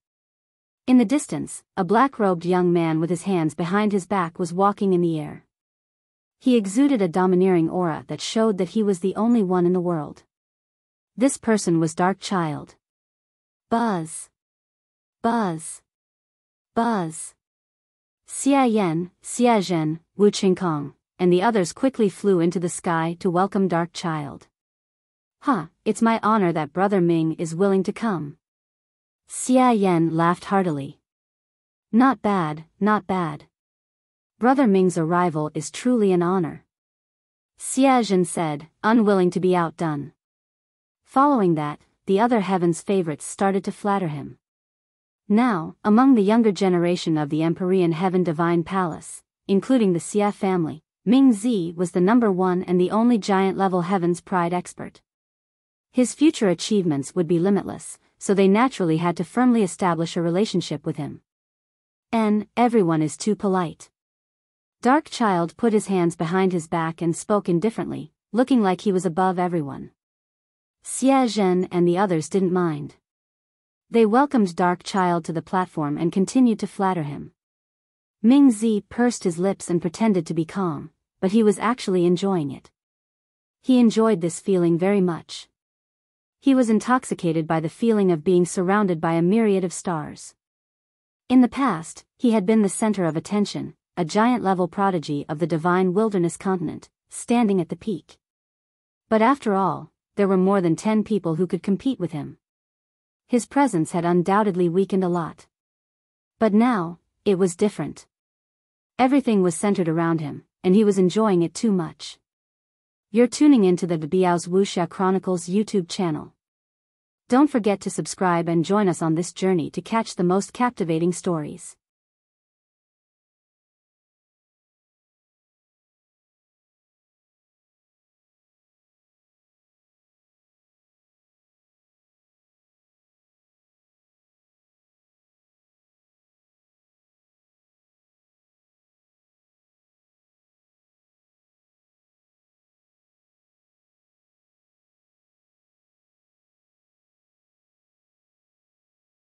In the distance, a black-robed young man with his hands behind his back was walking in the air. He exuded a domineering aura that showed that he was the only one in the world. This person was Dark Child. Buzz. Buzz. Buzz. Xia Yan, Xia Zhen, Wu Qingkong, and the others quickly flew into the sky to welcome Dark Child. It's my honor that Brother Ming is willing to come. Xia Yan laughed heartily. Not bad, not bad. Brother Ming's arrival is truly an honor. Xia Zhen said, unwilling to be outdone. Following that, the other heaven's favorites started to flatter him. Now, among the younger generation of the Empyrean Heaven Divine Palace, including the Xia family, Ming Zi was the number one and the only giant-level Heaven's Pride expert. His future achievements would be limitless, so they naturally had to firmly establish a relationship with him. Everyone is too polite. Dark Child put his hands behind his back and spoke indifferently, looking like he was above everyone. Xia Zhen and the others didn't mind. They welcomed Dark Child to the platform and continued to flatter him. Ming Zi pursed his lips and pretended to be calm, but he was actually enjoying it. He enjoyed this feeling very much. He was intoxicated by the feeling of being surrounded by a myriad of stars. In the past, he had been the center of attention, a giant-level prodigy of the divine wilderness continent, standing at the peak. But after all, there were more than 10 people who could compete with him. His presence had undoubtedly weakened a lot. But now, it was different. Everything was centered around him, and he was enjoying it too much. You're tuning into the Biyao's Wuxia Chronicles YouTube channel. Don't forget to subscribe and join us on this journey to catch the most captivating stories.